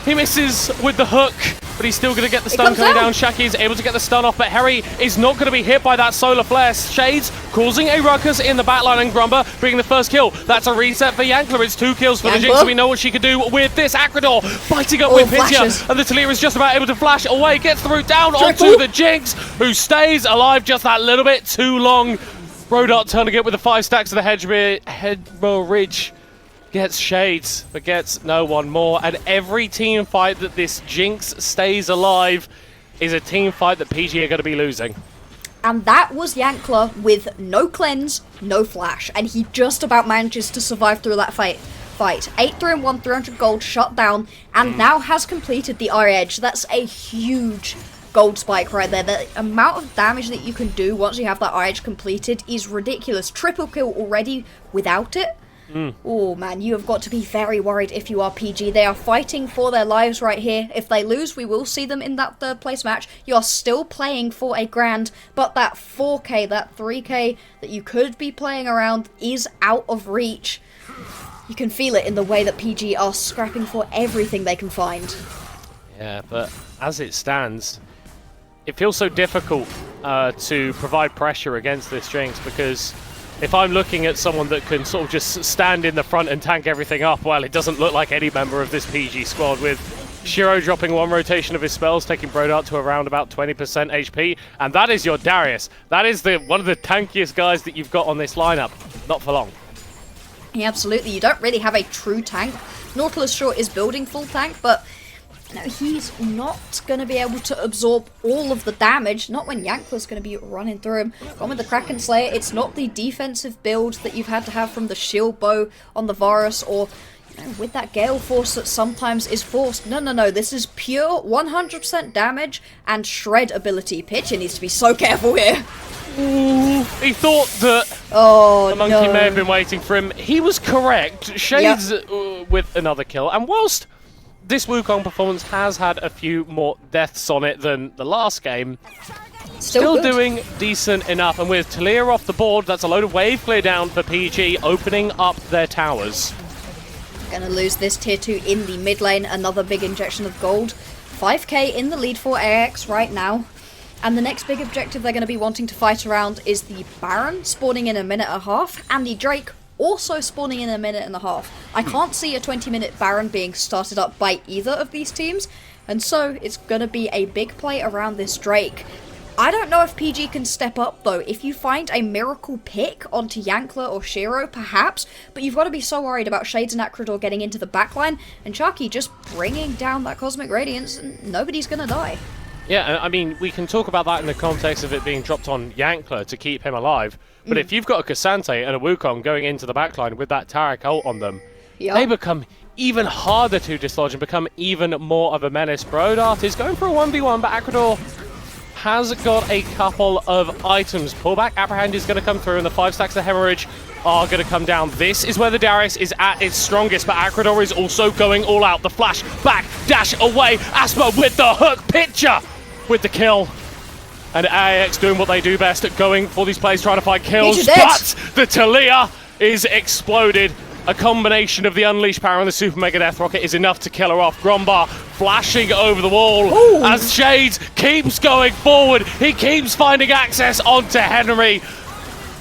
He misses with the hook, but he's still going to get the stun comes coming down. down. Shaki is able to get the stun off, but Harry is not going to be hit by that solar flare. Shades causing a ruckus in the backline, and Grumber bringing the first kill. That's a reset for Yankler. It's 2 kills for the Yankler. Jinx, and we know what she can do with this. Acrador fighting up Oh, with Pitya, flashes. and the Talia is just about able to flash away. Gets through down onto Triple. the Jinx, who stays alive just that little bit too long. Rodart turning it with the 5 stacks of the Hedgerow Ridge. Gets Shades, but gets no one more. And every team fight that this Jinx stays alive is a team fight that PG are going to be losing. And that was Yankler with no cleanse, no flash, and he just about manages to survive through that fight. 8-3-1, 300 gold, shut down, and now has completed the R Edge. That's a huge gold spike right there. The amount of damage that you can do once you have that R Edge completed is ridiculous. Triple kill already without it. Oh man, you have got to be very worried if you are PG. They are fighting for their lives right here. If they lose, we will see them in that 3rd place match. You are still playing for a grand, but that 4k, that 3k that you could be playing around is out of reach. You can feel it in the way that PG are scrapping for everything they can find. Yeah, but as it stands, it feels so difficult to provide pressure against this Jinx, because if I'm looking at someone that can sort of just stand in the front and tank everything up, well, it doesn't look like any member of this PG squad, with Shiro dropping one rotation of his spells, taking Brodart to around about 20% HP, and that is your Darius. That is one of the tankiest guys that you've got on this lineup. Not for long. Yeah, absolutely. You don't really have a true tank. Nautilus Short is building full tank, but you know, he's not going to be able to absorb all of the damage, not when Yankler's going to be running through him. Gone with the Kraken Slayer, it's not the defensive build that you've had to have from the Shield Bow on the Varus, or you know, with that Gale Force that sometimes is forced. No, this is pure 100% damage and shred ability. Pitcher needs to be so careful here. Ooh, he thought that the monkey may have been waiting for him. He was correct. Shades with another kill, and whilst this Wukong performance has had a few more deaths on it than the last game, still doing decent enough. And with Talia off the board, that's a load of wave clear down for PG, opening up their towers. Gonna lose this tier 2 in the mid lane, another big injection of gold. 5k in the lead for AX right now. And the next big objective they're going to be wanting to fight around is the Baron, spawning in a minute and a half, and the Drake also spawning in a minute and a half. I can't see a 20-minute Baron being started up by either of these teams, and so it's going to be a big play around this Drake. I don't know if PG can step up though. If you find a miracle pick onto Yankler or Shiro, perhaps, but you've got to be so worried about Shades and Acrador getting into the backline, and Chucky just bringing down that Cosmic Radiance, and nobody's going to die. Yeah, I mean, we can talk about that in the context of it being dropped on Yankler to keep him alive, but if you've got a Cassante and a Wukong going into the backline with that Taric ult on them, they become even harder to dislodge and become even more of a menace. Brodart is going for a 1v1, but Acrador has got a couple of items. Pullback Apprehend is going to come through, and the 5 stacks of Hemorrhage are going to come down. This is where the Darius is at its strongest, but Acrador is also going all out. The flash, back, dash away. Asma with the hook, Pitcher with the kill. And AX doing what they do best at going for these plays, trying to find kills, but the Talia is exploded. A combination of the Unleashed Power and the Super Mega Death Rocket is enough to kill her off. Grombar flashing over the wall as Shades keeps going forward. He keeps finding access onto Henry.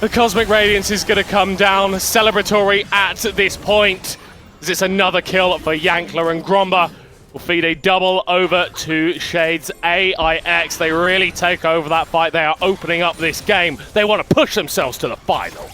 The Cosmic Radiance is going to come down, celebratory at this point, as it's another kill for Yankler, and Grombar will feed a double over to Shades. AIX, they really take over that fight. They are opening up this game. They want to push themselves to the final.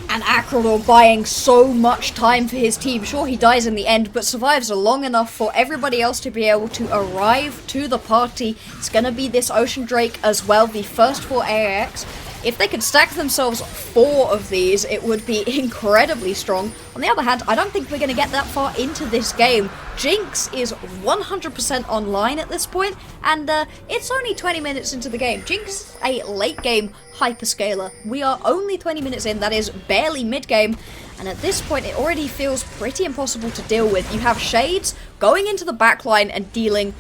And Acrador buying so much time for his team. Sure, he dies in the end, but survives long enough for everybody else to be able to arrive to the party. It's going to be this Ocean Drake as well, the first for AIX. If they could stack themselves 4 of these, it would be incredibly strong. On the other hand, I don't think we're going to get that far into this game. Jinx is 100% online at this point, and it's only 20 minutes into the game. Jinx is a late game hyperscaler. We are only 20 minutes in, that is barely mid-game, and at this point it already feels pretty impossible to deal with. You have Shades going into the backline and dealing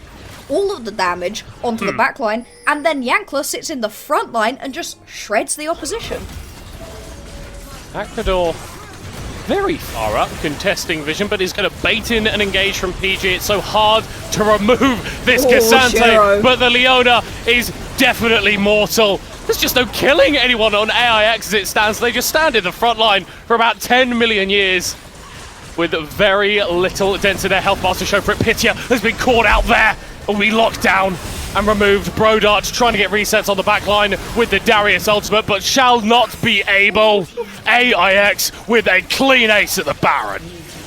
all of the damage onto the backline, and then Yankler sits in the front line and just shreds the opposition. Acrador very far up, contesting vision, but is going to bait in and engage from PG. It's so hard to remove this Cassante, Shiro. but the Leona is definitely mortal. There's just no killing anyone on AIX as it stands. They just stand in the front line for about 10 million years with very little dent in their health bars to show for it. Pitya has been caught out there. Will be locked down and removed. Brodart trying to get resets on the back line with the Darius ultimate, but shall not be able. AIX with a clean ace at the Baron.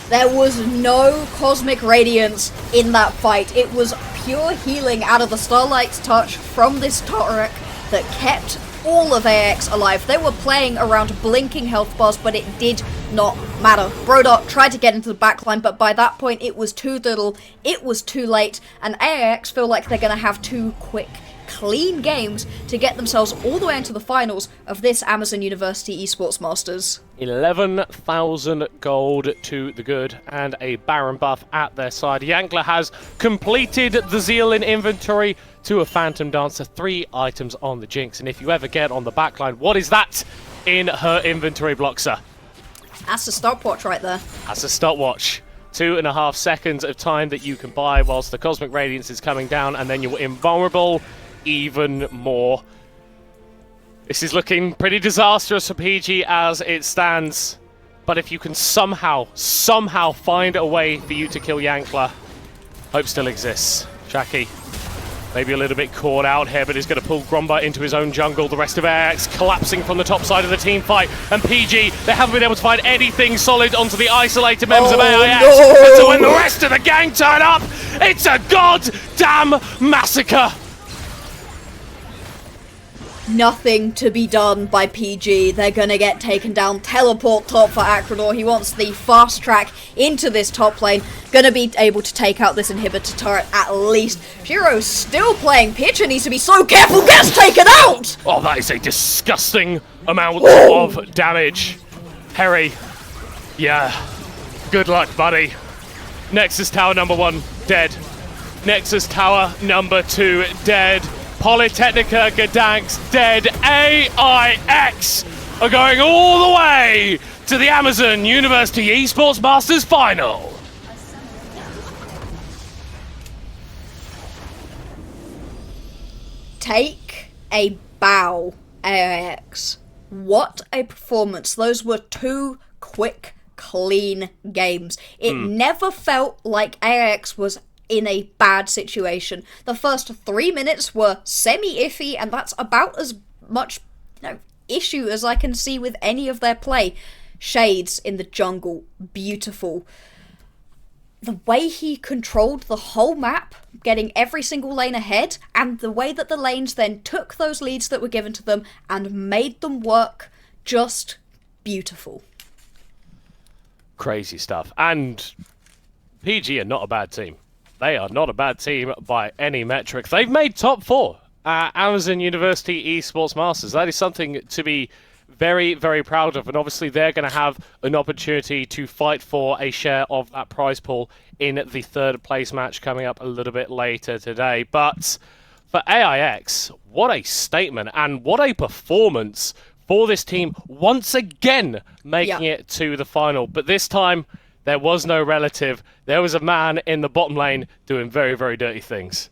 There was no Cosmic Radiance in that fight. It was pure healing out of the Starlight's Touch from this Totteric that kept all of AX alive. They were playing around blinking health bars, but it did not matter. Brodart tried to get into the backline, but by that point it was too little, it was too late, and AX feel like they're going to have 2 quick, clean games to get themselves all the way into the finals of this Amazon University Esports Masters. 11,000 gold to the good and a Baron buff at their side. Yankler has completed the Zeal in inventory to a Phantom Dancer, 3 items on the Jinx, and if you ever get on the backline, what is that in her inventory block, sir? That's a stopwatch right there. That's a stopwatch. 2.5 seconds of time that you can buy whilst the Cosmic Radiance is coming down, and then you're invulnerable even more. This is looking pretty disastrous for PG as it stands. But if you can somehow find a way for you to kill Yankler, hope still exists. Shaki, maybe a little bit caught out here, but he's going to pull Gromba into his own jungle. The rest of AX collapsing from the top side of the team fight. And PG, they haven't been able to find anything solid onto the isolated members of AIX. no! And so when the rest of the gang turn up, it's a goddamn massacre. Nothing to be done by PG. They're gonna get taken down. Teleport top for Acrodor. He wants the fast track into this top lane. Gonna be able to take out this inhibitor turret at least. Shiro's still playing pitch and needs to be so careful. Gets taken out! Oh, that is a disgusting amount of damage. Harry, yeah, good luck, buddy. Nexus Tower number 1, dead. Nexus Tower number 2, dead. Polytechnica Gdansk dead. AIX are going all the way to the Amazon University Esports Masters final. Take a bow, AIX. What a performance. Those were 2 quick, clean games. It never felt like AIX was in a bad situation. The first 3 minutes were semi-iffy, and that's about as much, issue as I can see with any of their play. Shades in the jungle, beautiful. The way he controlled the whole map, getting every single lane ahead, and the way that the lanes then took those leads that were given to them and made them work, just beautiful. Crazy stuff. And PG are not a bad team. They are not a bad team by any metric. They've made top 4 at Amazon University Esports Masters. That is something to be very, very proud of. And obviously they're going to have an opportunity to fight for a share of that prize pool in the 3rd place match coming up a little bit later today. But for AIX, what a statement and what a performance for this team once again making it to the final. But this time, there was no relative. There was a man in the bottom lane doing very, very dirty things.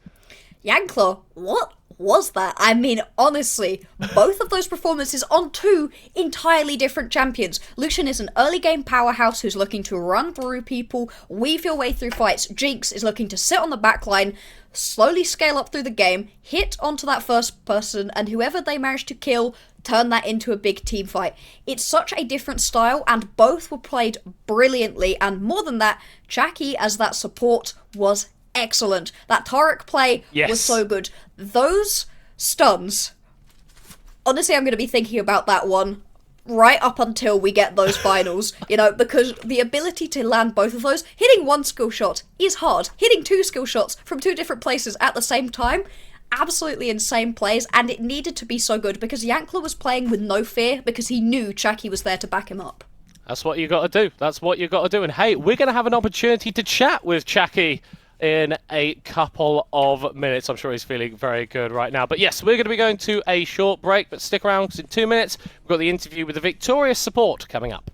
Yankler, what was that? I mean, honestly, both of those performances on 2 entirely different champions. Lucian is an early game powerhouse who's looking to run through people, weave your way through fights. Jinx is looking to sit on the back line, slowly scale up through the game, hit onto that first person, and whoever they manage to kill, turn that into a big team fight. It's such a different style, and both were played brilliantly, and more than that, Jackie as that support was excellent. That Tarek play was so good. Those stuns, honestly, I'm going to be thinking about that one right up until we get those finals, because the ability to land both of those, hitting 1 skill shot is hard. Hitting 2 skill shots from 2 different places at the same time, absolutely insane plays, and it needed to be so good because Yankler was playing with no fear because he knew Chucky was there to back him up. That's what you got to do. That's what you got to do. And hey, we're going to have an opportunity to chat with Chucky in a couple of minutes. I'm sure he's feeling very good right now. But yes, we're going to be going to a short break, but stick around because in 2 minutes, we've got the interview with the victorious support coming up.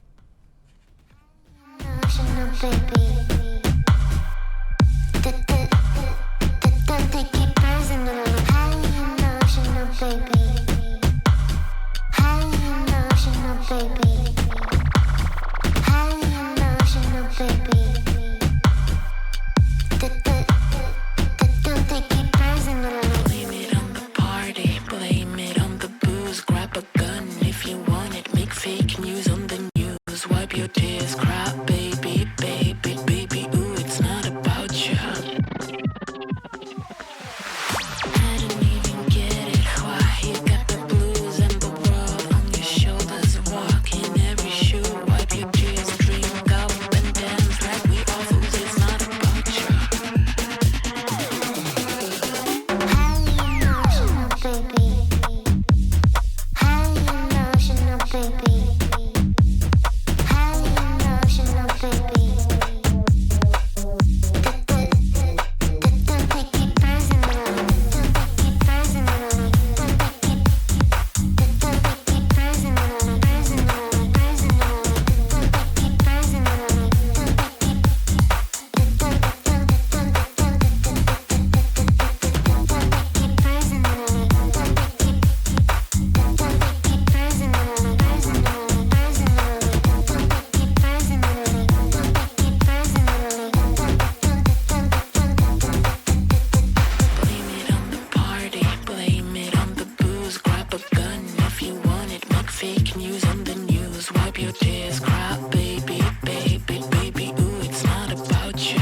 Blame it on the party, blame it on the booze. Grab a gun if you want it, make fake news on the news. Wipe your tears, cry, baby, baby. your tears cry, baby, baby, baby, ooh, it's not about you.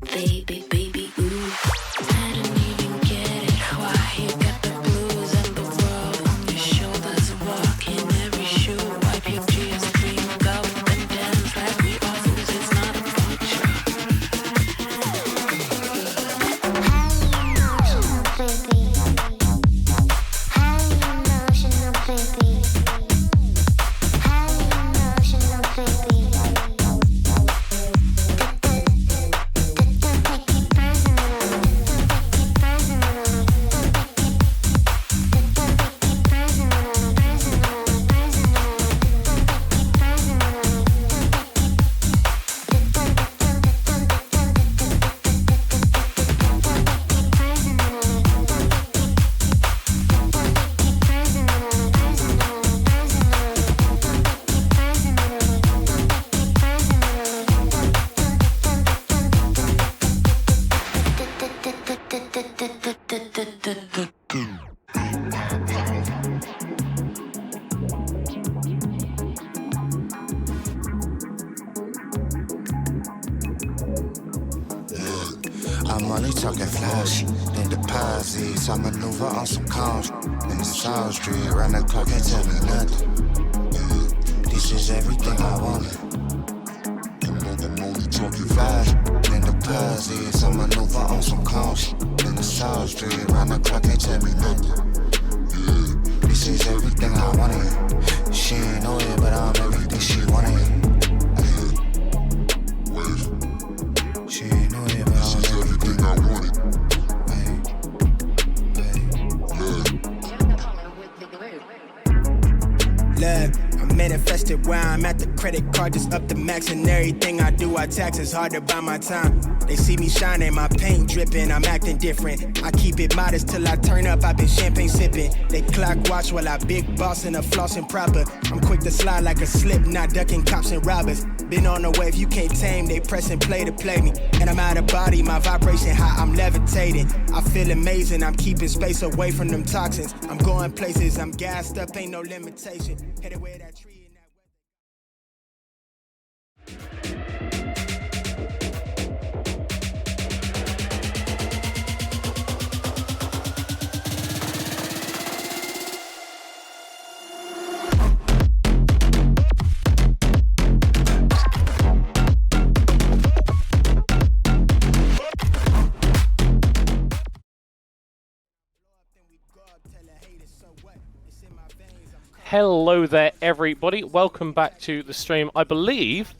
Baby, baby, ooh, I don't even get it. Why you got the blues and the world on your shoulders, walk in every shoe, wipe your tears, scream, go and dance like we always. It's not about you. I'm only talking flash, then deposits. I maneuver on some calms in the South Street. Round the clock and tell me nothing. This is everything I wanted. I'm only talking flash, then deposits. I maneuver on some calms in the South Street. Round the clock and tell me nothing. This is everything I wanted. She ain't know it, but I'm everything she wanted. She ain't know it, but I'm everything I wanted. Look, I manifested where I'm at. The credit card just up the max, and everything I do, I tax. It's hard to buy my time. They see me shining, my paint dripping. I'm acting different. I keep it modest till I turn up. I've been champagne sipping. They clock watch while I big boss and a flossing proper. I'm quick to slide like a slip, not ducking cops and robbers. Been on the wave, you can't tame. They press and play to play me. And I'm out of body, my vibration high, I'm levitating. I feel amazing, I'm keeping space away from them toxins. I'm going places, I'm gassed up, ain't no limitation. Headed where that tree in that Hello there, everybody. Welcome back to the stream. I believe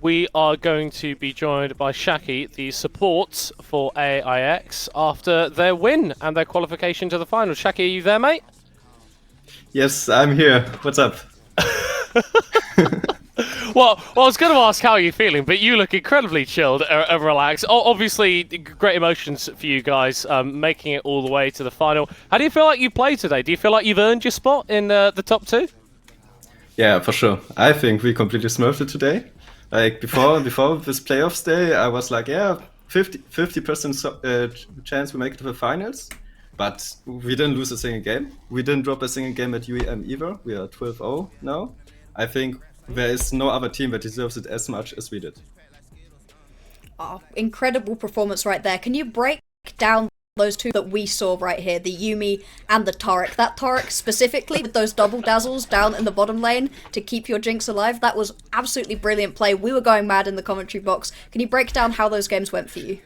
we are going to be joined by Shaki, the supports for AIX, after their win and their qualification to the final. Shaki, are you there, mate? Yes, I'm here. What's up? Well, I was going to ask how you're feeling, but you look incredibly chilled and relaxed. Obviously, great emotions for you guys, making it all the way to the final. How do you feel like you played today? Do you feel like you've earned your spot in the top two? Yeah, for sure. I think we completely smurfed it today. Like before this playoffs day, I was like, yeah, 50% chance we make it to the finals. But we didn't lose a single game. We didn't drop a single game at UEM either. We are 12-0 now. I think there is no other team that deserves it as much as we did. Oh, incredible performance right there. Can you break down those two that we saw right here, the Yumi and the Taric? That Taric specifically with those double dazzles down in the bottom lane to keep your Jinx alive, that was absolutely brilliant play. We were going mad in the commentary box. Can you break down how those games went for you?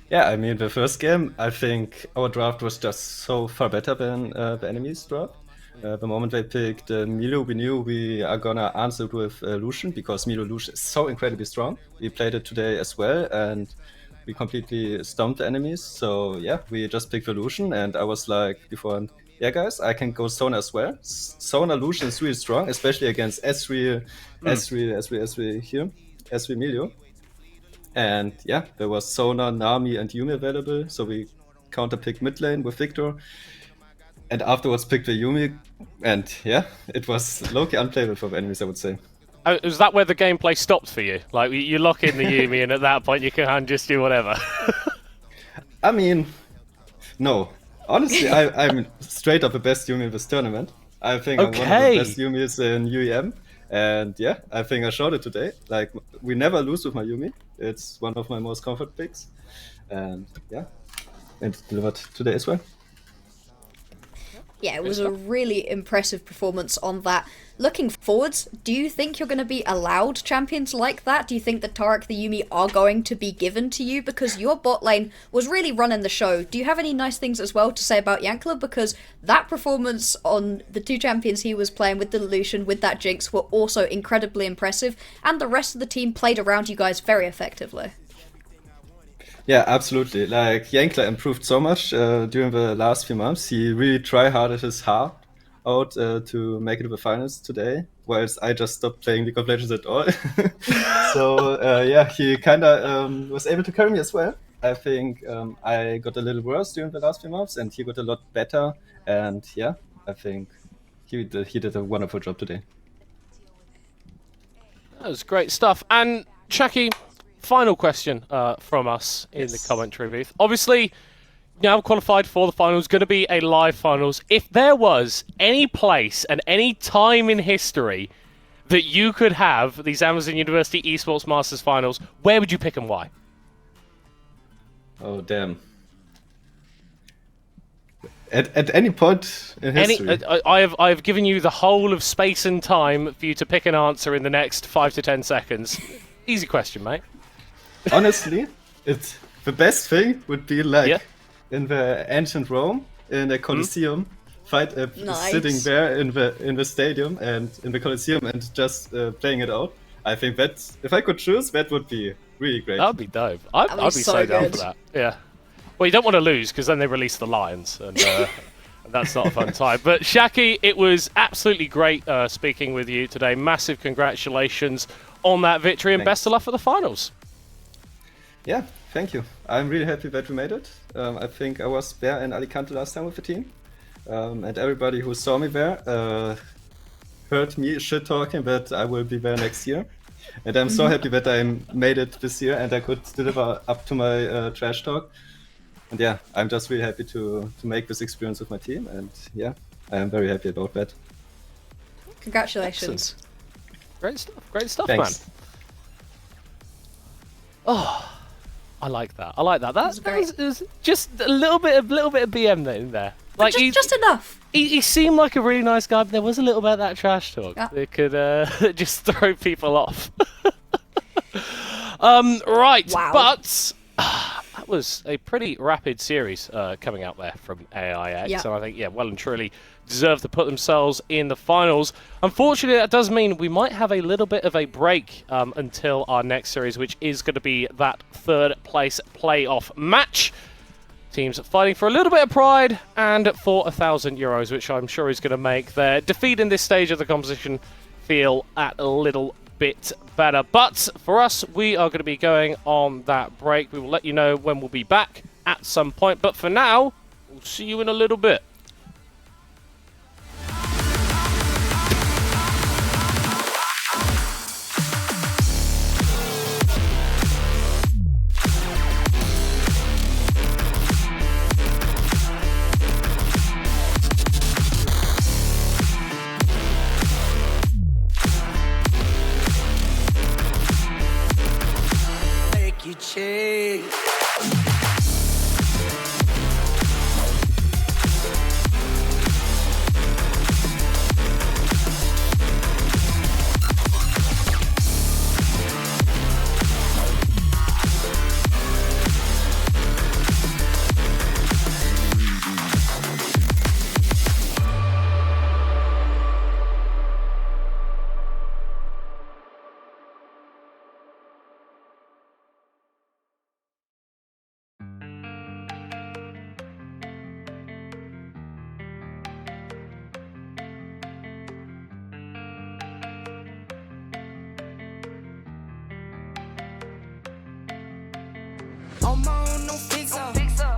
Yeah, I mean, the first game, I think our draft was just so far better than the enemy's draft. The moment they picked Milo, we knew we are gonna answer it with Lucian, because Milo Lucian is so incredibly strong. We played it today as well, and we completely stumped the enemies. So yeah, we just picked the Lucian, and I was like before, yeah guys, I can go Sona as well. Sona Lucian is really strong, especially against Esri here, Esri Milo. And yeah, there was Sona, Nami, and Yumi available, so we counter-picked mid lane with Victor. And afterwards picked the Yumi, and yeah, it was low-key unplayable for the enemies, I would say. Was that where the gameplay stopped for you? Like, you lock in the Yumi, and at that point you can just do whatever? I mean, no. Honestly, I'm straight up the best Yumi in this tournament. I think I'm one of the best Yumis in UEM. And yeah, I think I showed it today. Like, we never lose with my Yumi. It's one of my most comfort picks. And yeah, and delivered today as well. Yeah, it was a really impressive performance on that. Looking forwards, do you think you're going to be allowed champions like that? Do you think that Tarek the Yumi are going to be given to you? Because your bot lane was really running the show. Do you have any nice things as well to say about Yankler? Because that performance on the 2 champions he was playing with the Lucian, with that Jinx, were also incredibly impressive. And the rest of the team played around you guys very effectively. Yeah, absolutely. Like, Yankler improved so much during the last few months. He really tried hard at his heart out to make it to the finals today, whilst I just stopped playing League of Legends at all. So yeah, he kind of was able to carry me as well. I think I got a little worse during the last few months, and he got a lot better. And yeah, I think he did a wonderful job today. That was great stuff. And Chucky, final question from us in the commentary booth. Obviously, now qualified for the finals, going to be a live finals. If there was any place and any time in history that you could have these Amazon University Esports Masters finals, where would you pick and why? Oh, damn. At any point in history. I have given you the whole of space and time for you to pick an answer in the next 5 to 10 seconds. Easy question, mate. Honestly, the best thing would be like in the ancient Rome, in the Colosseum, Nice. sitting there in the stadium and in the Colosseum and just playing it out. I think that if I could choose, that would be really great. That would be dope. I'd be so down for that. Yeah. Well, you don't want to lose because then they release the Lions, and that's not a fun time. But Shaki, it was absolutely great speaking with you today. Massive congratulations on that victory, and best of luck for the finals. Yeah, thank you. I'm really happy that we made it. I think I was there in Alicante last time with the team, and everybody who saw me there heard me shit talking that I will be there next year. And I'm so happy that I made it this year and I could deliver up to my trash talk. And yeah, I'm just really happy to make this experience with my team. And yeah, I am very happy about that. Congratulations. Excellent. Great stuff, Thanks. man. Oh, I like that. That was just a little bit of BM in there. Like just enough. He seemed like a really nice guy, but there was a little bit of that trash talk that could just throw people off. Right, wow. But that was a pretty rapid series coming out there from AIX, Yeah. and I think, well and truly deserve to put themselves in the finals. Unfortunately, that does mean we might have a little bit of a break until our next series, which is going to be that third place playoff match. Teams fighting for a little bit of pride and for €1,000, which I'm sure is going to make their defeat in this stage of the competition feel a little bit better. But for us, we are going to be going on that break. We will let you know when we'll be back at some point. But for now, we'll see you in a little bit. You change. On my own, no fixer.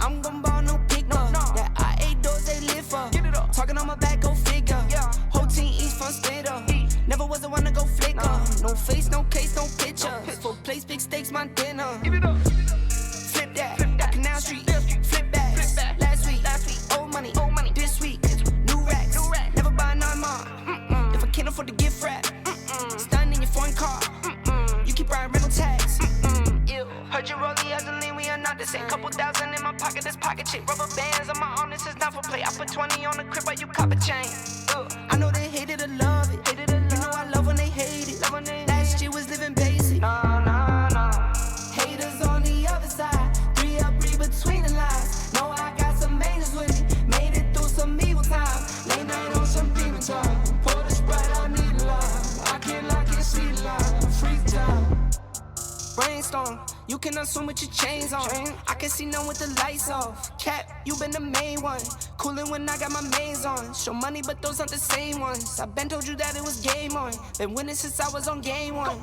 I'm gon' ball, no picker. That I ate those, they live for. Talking on my back, go figure. Whole team eats fun stater. Never was the one to go flicker. No face, no case, no picture. For place, big stakes, my dinner. Flip that, Canal Street. Flip back. Last week, old money. This week, new racks. Never buy none more. If I can't afford to gift wrap. the same. Couple thousand in my pocket, this pocket chick. Rubber bands on my arm, this is not for play. I put 20 on the crib while you cop a chain. I know they hated or love it. You know I love when they hate it. Last year was living basic. Haters on the other side. 3 up, read between the lines. Know I got some angels with me. Made it through some evil times. Late night on some demon time. Pour the Sprite, I need love. I can't lock and see the line. Free time. Brainstorm, you can assume with your chains on. I can see none with the lights off. Cap, you been the main one. Coolin' when I got my mains on. Show money, but those aren't the same ones. I been told you that it was game on. Been winning since I was on game one.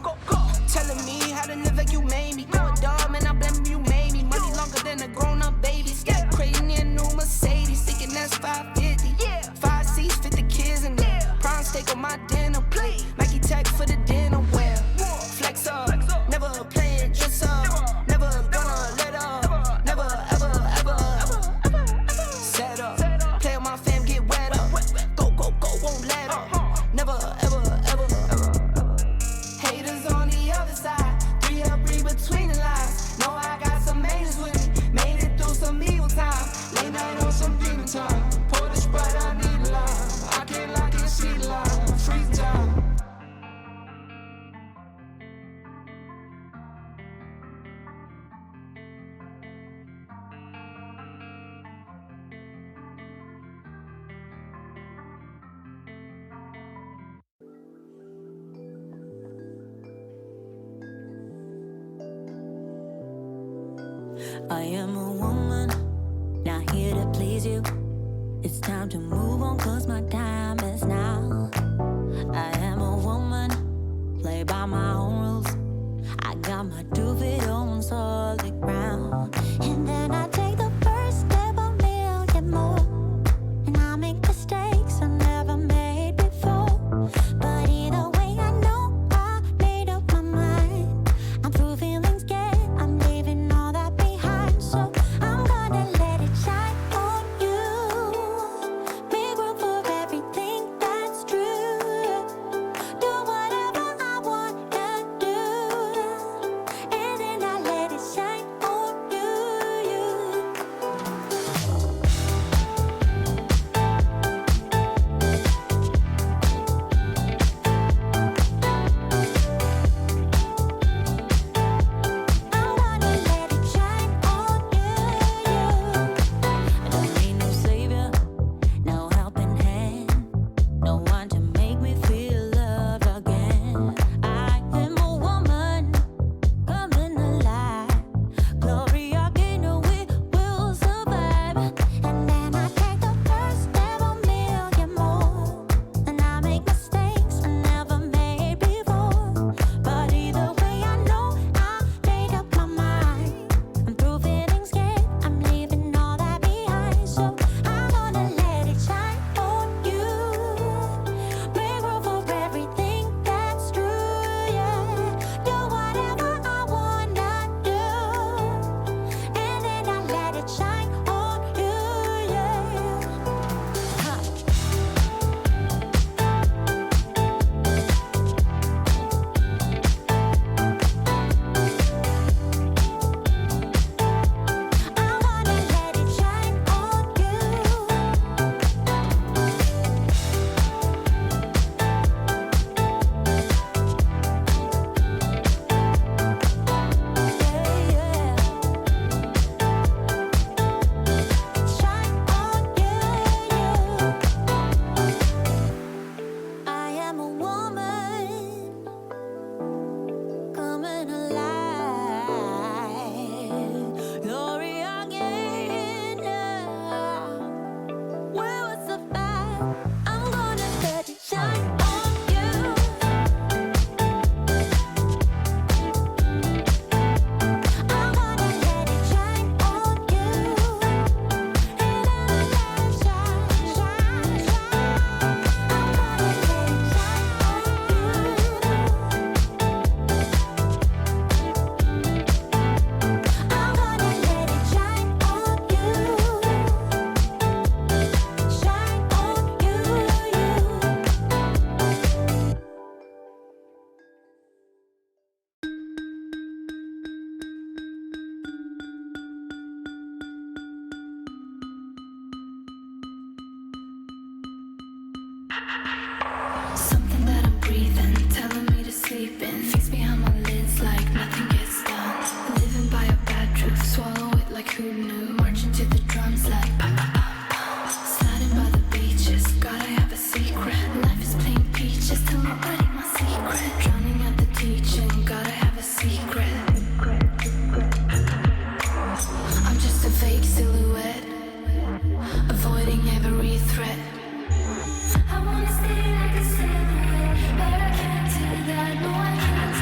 Telling me how to live like you made me. Go a dog, man, I blame you made me. Money longer than a grown-up baby. Got crazy in a new Mercedes. Thinking that's 550. 5 seats, fit the kids in there. Prawn steak on my dinner plate. Nike tag for the dinner wear. Flex up, never playing dress up. Never gonna let up. Never, ever, ever, set up. Play on my fam, get wet up. Go, go, go, won't let up. Never, ever, ever, haters on the other side. 3 up, read between the lines. Know I got some angels with me. Made it through some evil time. Late night on some demon time. Pour the Sprite, I need a line. I can't lock and see the line. Free time. I am a woman, not here to please you. It's time to move on, cause my time is now. I am a woman, play by my own rules. I got my 2 feet on solid ground. And then I take the first step, a million more. And I make mistakes I never made before. But either way, I know I made up my mind. I'm through feeling scared, I'm leaving all that behind. So I'm gonna let it shine on you. Make room for everything Something that I'm breathing, telling me to sleep in. Fix behind my lids like nothing gets done. Living by a bad truth, swallow it like who knew. Marching to the drums like pa pa pa pa. Sliding by the beaches, gotta have a secret. Life is plain peaches, tell nobody my secret. Drowning out the teaching, gotta have a secret. I'm just a fake silhouette, avoiding every threat. I wanna stay like a silhouette, but I can't do that, no I can't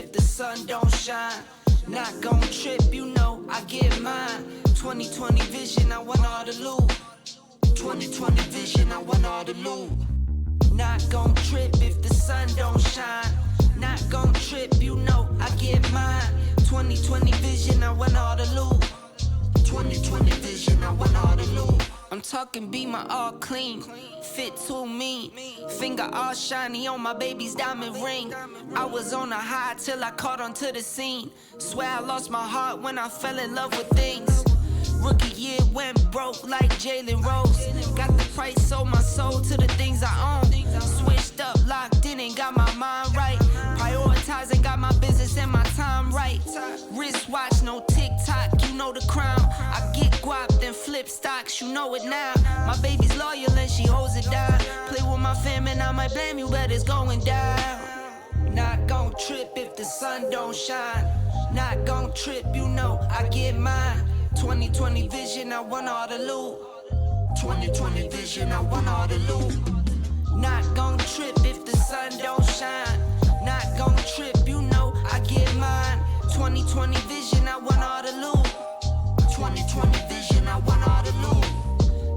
if the sun don't shine. Not gon' trip, you know I get mine. 2020 vision, I want all the loot. 2020 vision, I want all the loot. Not gon' trip if the sun don't shine. Not gon' trip, you know I get mine. 2020 vision, I want all the loot. 2020 vision, I want all the loot. I'm talking Beamer all clean, fit too mean, finger all shiny on my baby's diamond ring. I was on a high till I caught onto the scene. Swear I lost my heart when I fell in love with things. Rookie year went broke like Jalen Rose. Got the price, sold my soul to the things I own. Switched up, locked in and got my mind right. Prioritizing, got my business and my time right. Wristwatch, no TikTok, you know the crown. I get guap, then flip stocks, you know it now. My baby's loyal and she holds it down. Play with my fam and I might blame you, but it's going down. Not gon' trip if the sun don't shine. Not gon' trip, you know I get mine. 2020 vision, I want all the loot. 2020 vision, I want all the loot. Not gon' trip if the sun don't shine. Not gon' trip, you know I get mine. 2020 vision, I want all the loot. 2020 vision, I want all the loot.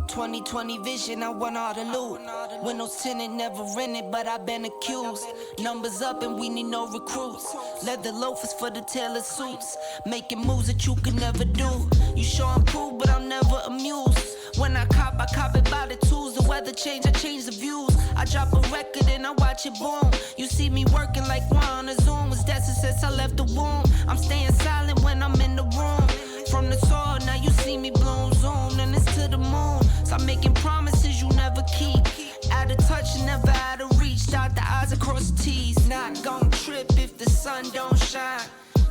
2020 vision, I want all the loot. Windows tinted, never rented, but I've been accused. Numbers up and we need no recruits. Leather loafers for the tailored suits. Making moves that you could never do. You sure I'm cool, but I'm never amused. When I cop it by the tools. The weather change, I change the views. I drop a record and I watch it boom. You see me working like one on a Zoom. Was that since I left the womb? I'm staying silent when I'm in the room. From the soil, now you see me bloom, zoom, and it's to the moon. Stop making promises you never keep. Out of touch and never out of reach. Dot the I's across the T's. Not gon' trip if the sun don't shine.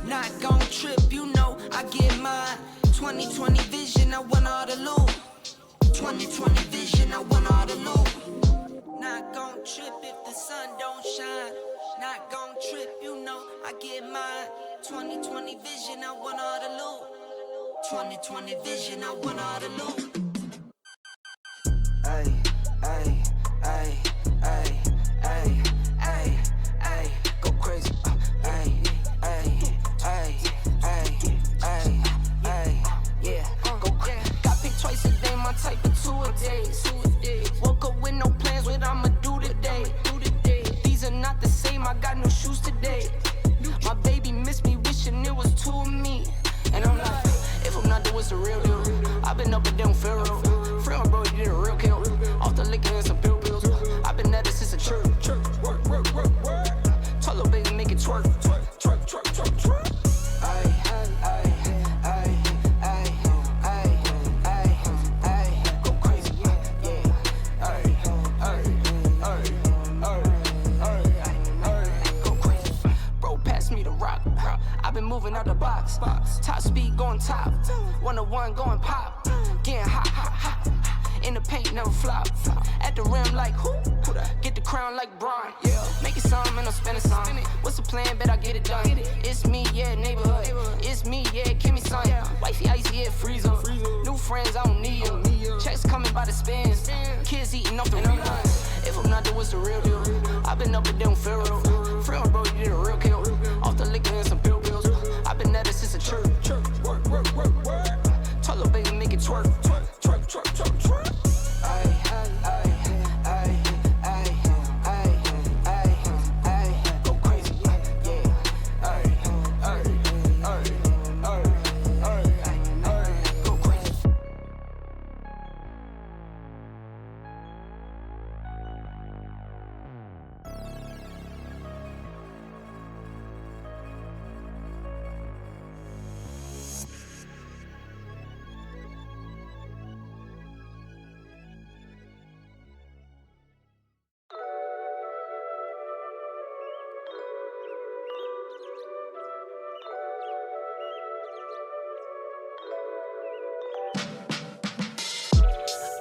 Not gon' trip, you know I get mine. 2020 vision, I want all the loot. 2020 vision, I want all the loot. Not gon' trip if the sun don't shine. Not gon' trip, you know I get mine. 2020 vision, I want all the loot. 2020 vision, I want all the loot. Ay, ay, ay, ay, ay, ay, ay, go crazy. Ay, ay, ay, ay, ay, ay, yeah, go crazy. Got picked twice a day, my type of 2 a day. Woke up with no plans, what I'ma do today. These are not the same, I got new shoes today. My baby missed me, wishing it was 2 of me. And I'm like, if I'm not doing it's the real deal. I've been up and down Pharaoh. Free on bro, you did a real kill. Off the liquor and some pill pills. I've been at it since a church. Work. Tell little baby, make it twerk. Twerk. Ay, ay, ay, ay, ay, ay, ay, go crazy, yeah. Ay, go crazy. Bro, pass me the rock. I've been moving out the box. Top speed going top. 101 going pop. Getting hot. In the paint, never flop. At the rim like who? Get the crown like Brian. Yeah. Make it some and I'm spending some. What's the plan? Bet I get it done. It's me, yeah, neighborhood. It's me, yeah, Kimmy son. Wifey icy, yeah, freeze up. New friends, I don't need them. Checks coming by the spins. Kids eating off the reruns. If I'm not doing it's the real deal. I've been up and down Pharaoh. Free on bro, you did a real kill. Off the liquor and some pill pills. I've been at it since a church. Work. Tell little baby, make it twerk. Twerk. Ay, ay, ay, ay, ay, ay, go crazy, yeah. Ay, go crazy.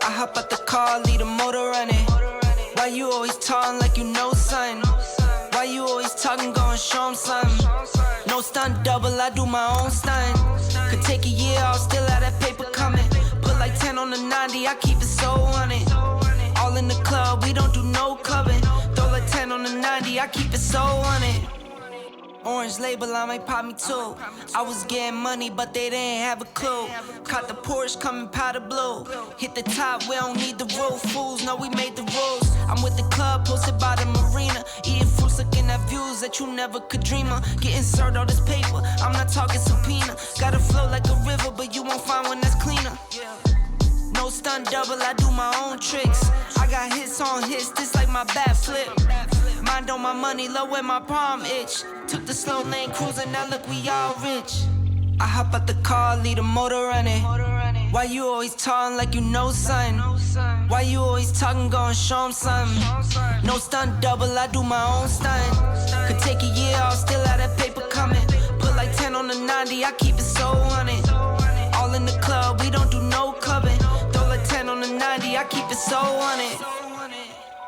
I hop out the car, leave the motor running. Why you always talking like you know something? Why you always talking, gon' show 'em something? No stunt double, I do my own stunt. Could take a year, I'll still have that paper coming. Put like 10 on the 90, I keep it so on it. All in the club, we don't do no clubbing. Throw like 10 on the 90, I keep it so on it. Orange label, I might pop me too. I was getting money, but they didn't have a clue. Caught the Porsche coming powder blue. Hit the top, we don't need the rule. Fools know we made the rules. I'm with the club, posted by the marina. Eating fruits, looking at views that you never could dream of. Getting served all this paper, I'm not talking subpoena. Gotta flow like a river, but you won't find one that's cleaner. No stunt double, I do my own tricks. I got hits on hits, this like my bat flip. Mind on my money, low where my palm itch. Took the slow lane cruising, now look we all rich. I hop out the car, leave the motor running. Why you always talking like you know something? Why you always talking, gon' show 'em something? No stunt double, I do my own stunt. Could take a year, I'll still have that paper coming. Put like 10 on the 90, I keep it so honey. All in the club, we don't do no clubbing. Throw like 10 on the 90, I keep it so honey.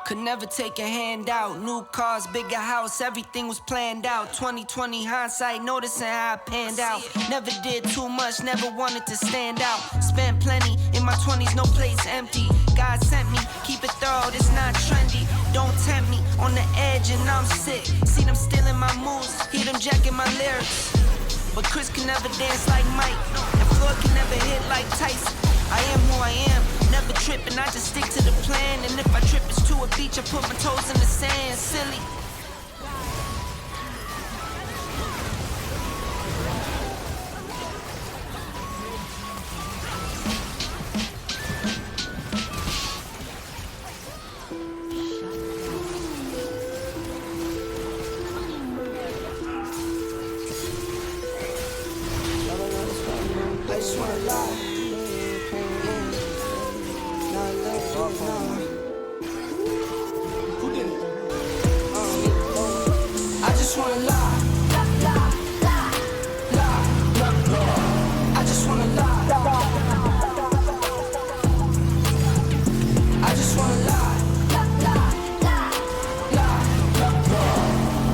Could never take a handout. New cars, bigger house, everything was planned out. 2020 hindsight, noticing how I panned out. Never did too much, never wanted to stand out. Spent plenty, in my 20s, no place empty. God sent me, keep it thorough, this not trendy. Don't tempt me, on the edge and I'm sick. See them stealing my moves, hear them jacking my lyrics. But Chris can never dance like Mike, and Floyd can never hit like Tyson. I am who I am, never tripping, I just stick to the plan. And if I trip, it's to a beach, I put my toes in the sand, silly. I just wanna lie. Who did it? I just wanna lie. I just wanna lie. I just wanna lie.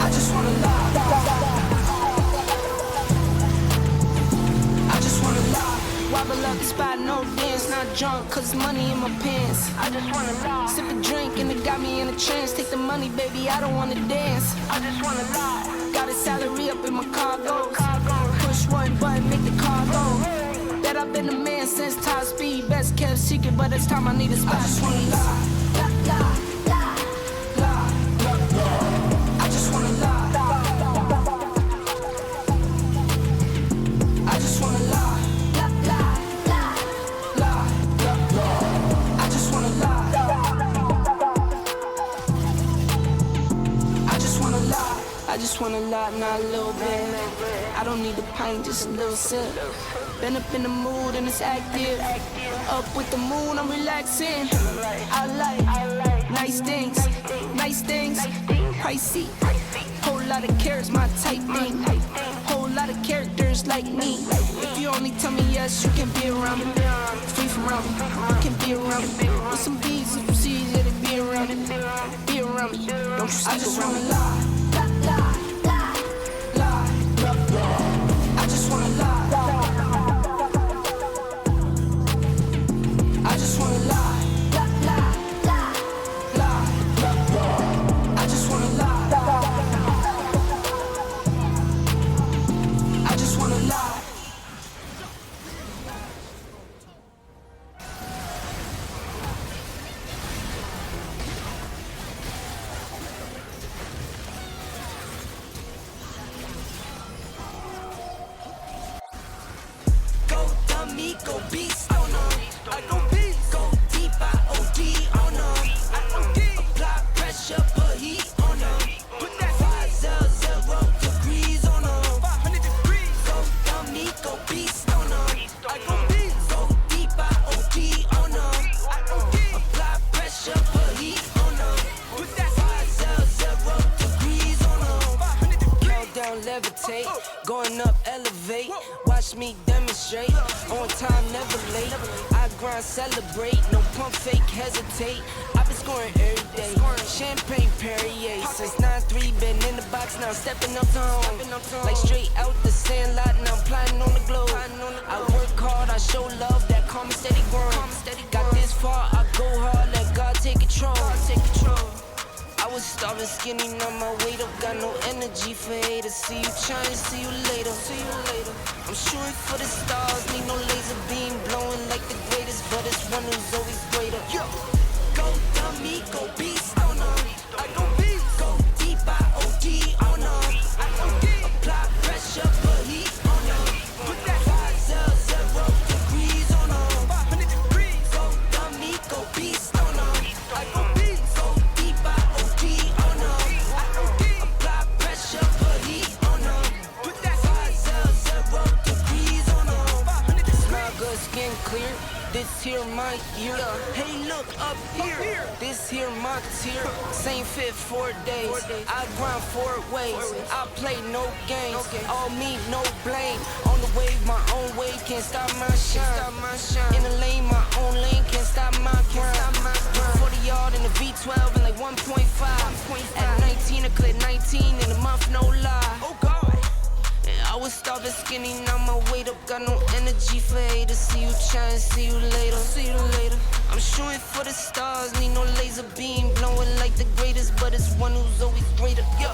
I just wanna lie. I just wanna lie. Wobble up the spot, no dance, not drunk, cause money in my pants. I just wanna lie. Sip a drink and it got me in a trance. Take the money, baby, I don't wanna dance. I just wanna lie. Got a salary up in my cargo. Push one button, make the car go. Bet I've been a man since top speed. Best kept secret, but it's time I need a spot. I just wanna lie. I just wanna lie. I just wanna lie. I just wanna lie, not a little bit. I don't need a pint, just a little sip. Been up in the mood and it's active. Up with the moon, I'm relaxing. I like nice things, pricey. Whole lot of carrots, my type thing. Whole lot of characters like me. If you only tell me yes, you can be around me. Free from around me, you can be around me. With some beats, if you see that it be around me. Be around me, don't you stick around me. I just wanna lie. I just wanna lie. I just wanna lie. I just wanna lie. I just wanna lie. Go beast, oh no, I go beast. Go deep, I OD, oh no, I OD. Apply pressure, put heat, oh no. Put that 500 degrees, oh no. 500 degrees. Go dummy, go beast, oh no, I go beast. Go deep, I OD, oh no, I OD. Apply pressure, put heat, oh no. Put that 500 degrees, oh no. 500 degrees. Countdown, levitate, going up, elevate. Watch me demonstrate. On time, never late. I grind, celebrate. No pump, fake, hesitate. I've been scoring every day. Champagne Perrier. Since 9-3, been in the box, now stepping up to home. Like straight out the sandlot, now I'm plotting on the globe. I work hard, I show love, that calm and steady growing. Got this far, I go hard, let God take control. I was starving. starving skinny, now my weight up. Got no energy for haters. See you trying, see you later. I'm shooting for the stars, need no laser beam blowing like the greatest, but it's one who's always greater. Yo, go dummy, go beast, oh no. I go beast, go deep, I OD, oh no. I OD, apply pressure, put heat, oh no. Put that 500 degrees, oh no. 500 degrees, go dummy, go beast, oh no. I go beast, go deep, I OD, oh no. I OD, apply pressure, put heat, oh no. Put that 500 degrees, oh no. 500 degrees, smell good, skin clear. This here my year. Hey, look up here. This here my tier. Same fit 4 days. I grind 4 ways. I play no games. All me, no blame. On the wave, my own way. Can't stop my shine. In the lane, my own lane. Can't stop my grind. 40 yard in the V12 and like 1.5. At 19, I cleared 19 in a month, no lie. Oh God. I was starving skinny, now my weight up. Got no energy for haters. See you trying, see you later. I'm shooting for the stars, need no laser beam blowing like the greatest, but it's one who's always greater. Yo,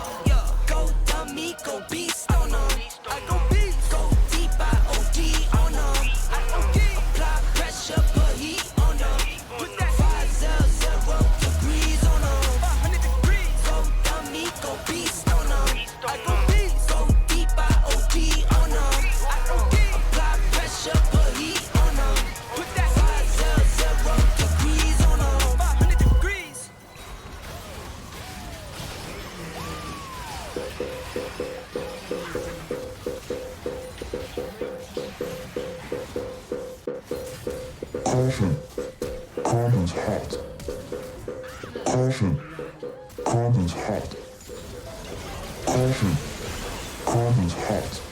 go dummy, go beast, oh no. I go beast, go deep, I OD, oh no. I OD, apply pressure, put heat, oh no. Put that 500 degrees, oh no. 500 degrees, go dummy, go beast, oh no. I go beast, go deep, I OD, oh no. I OD, apply pressure, put heat, oh no. Put that 500 degrees, oh no. 500 degrees. Caution. Comms hot. Caution. Comms hot. Caution. Comms hot.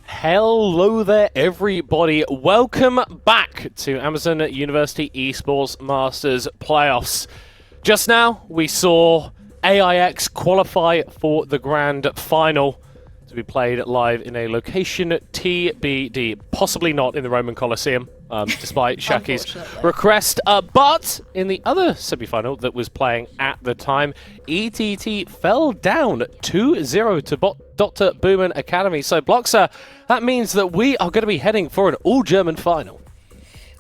Hello there, everybody. Welcome back to Amazon University Esports Masters playoffs. Just now, we saw AIX qualify for the grand final to be played live in a location TBD, possibly not in the Roman Colosseum, despite Shaki's request. But in the other semi-final that was playing at the time, ETT fell down 2-0 to Dr. Boomen Academy. So, Bloxer, that means that we are going to be heading for an all-German final.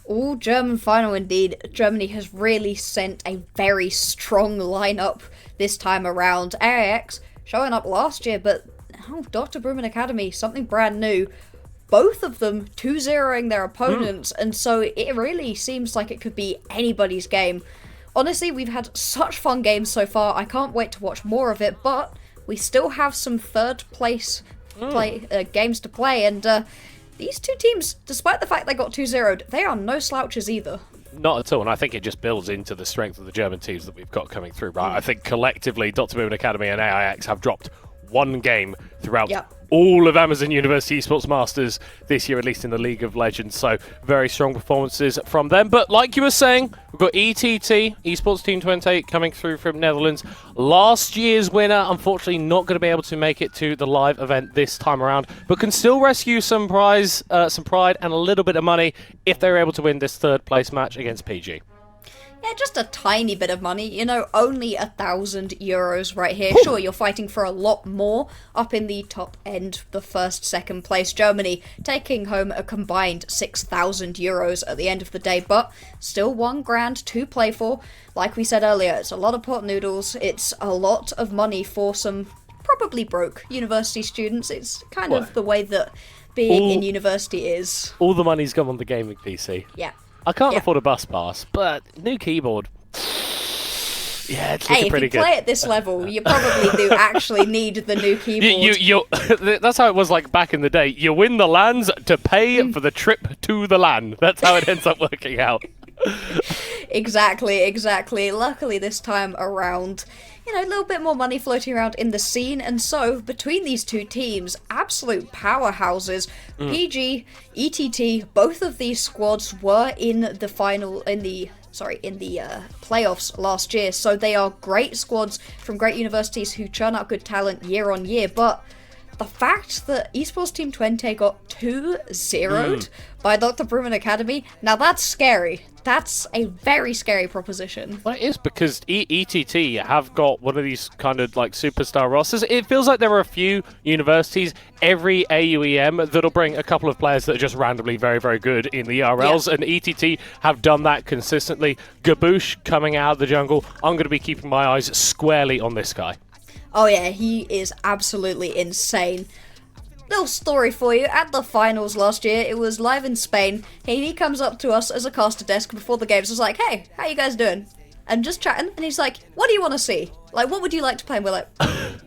All German final indeed. Germany has really sent a very strong lineup this time around. AIX showing up last year, but Dr. Boomen Academy, something brand new. Both of them 2-0ing their opponents, and so it really seems like it could be anybody's game. Honestly, we've had such fun games so far. I can't wait to watch more of it, but we still have some third place games to play, and these two teams, despite the fact they got 2-0'd, they are no slouches either. Not at all, and I think it just builds into the strength of the German teams that we've got coming through, right? I think collectively, Dr. Boomen Academy and AIX have dropped one game throughout all of Amazon University Esports Masters this year, at least in the League of Legends. So very strong performances from them. But like you were saying, we've got ETT, Esports Team 28, coming through from Netherlands. Last year's winner, unfortunately not going to be able to make it to the live event this time around, but can still rescue some pride and a little bit of money if they're able to win this third place match against PG. Yeah, just a tiny bit of money, you know, only €1,000 right here. Sure, you're fighting for a lot more up in the top end, the first, second place. Germany taking home a combined €6,000 at the end of the day, but still $1,000 to play for. Like we said earlier, it's a lot of pot noodles. It's a lot of money for some probably broke university students. It's kind of the way that being in university is. All the money's gone on the gaming PC. Yeah. I can't afford a bus pass, but new keyboard. Yeah, it's looking pretty good. If you play at this level, you probably do actually need the new keyboard. That's how it was like back in the day. You win the LANs to pay for the trip to the LAN. That's how it ends up working out. Exactly. Luckily, this time around, you know, a little bit more money floating around in the scene. And so, between these two teams, absolute powerhouses, PG, ETT, both of these squads were in the playoffs last year. So they are great squads from great universities who churn out good talent year on year. But the fact that Esports Team 20 got 2-0'd by Dr. Bruman Academy, now that's scary. That's a very scary proposition. Well, it is because ETT have got one of these kind of like superstar rosters. It feels like there are a few universities every AUEM that'll bring a couple of players that are just randomly very, very good in the ERLs, and ETT have done that consistently. Gaboosh coming out of the jungle. I'm going to be keeping my eyes squarely on this guy. Oh yeah, he is absolutely insane. Little story for you, at the finals last year, it was live in Spain. He comes up to us as a caster desk before the games, was like, hey, how you guys doing? And just chatting, and he's like, what do you want to see? Like, what would you like to play? And we're like,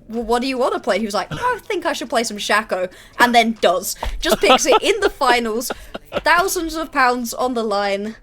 well, what do you want to play? He was like, I think I should play some Shaco, and then does. Just picks it in the finals, thousands of pounds on the line,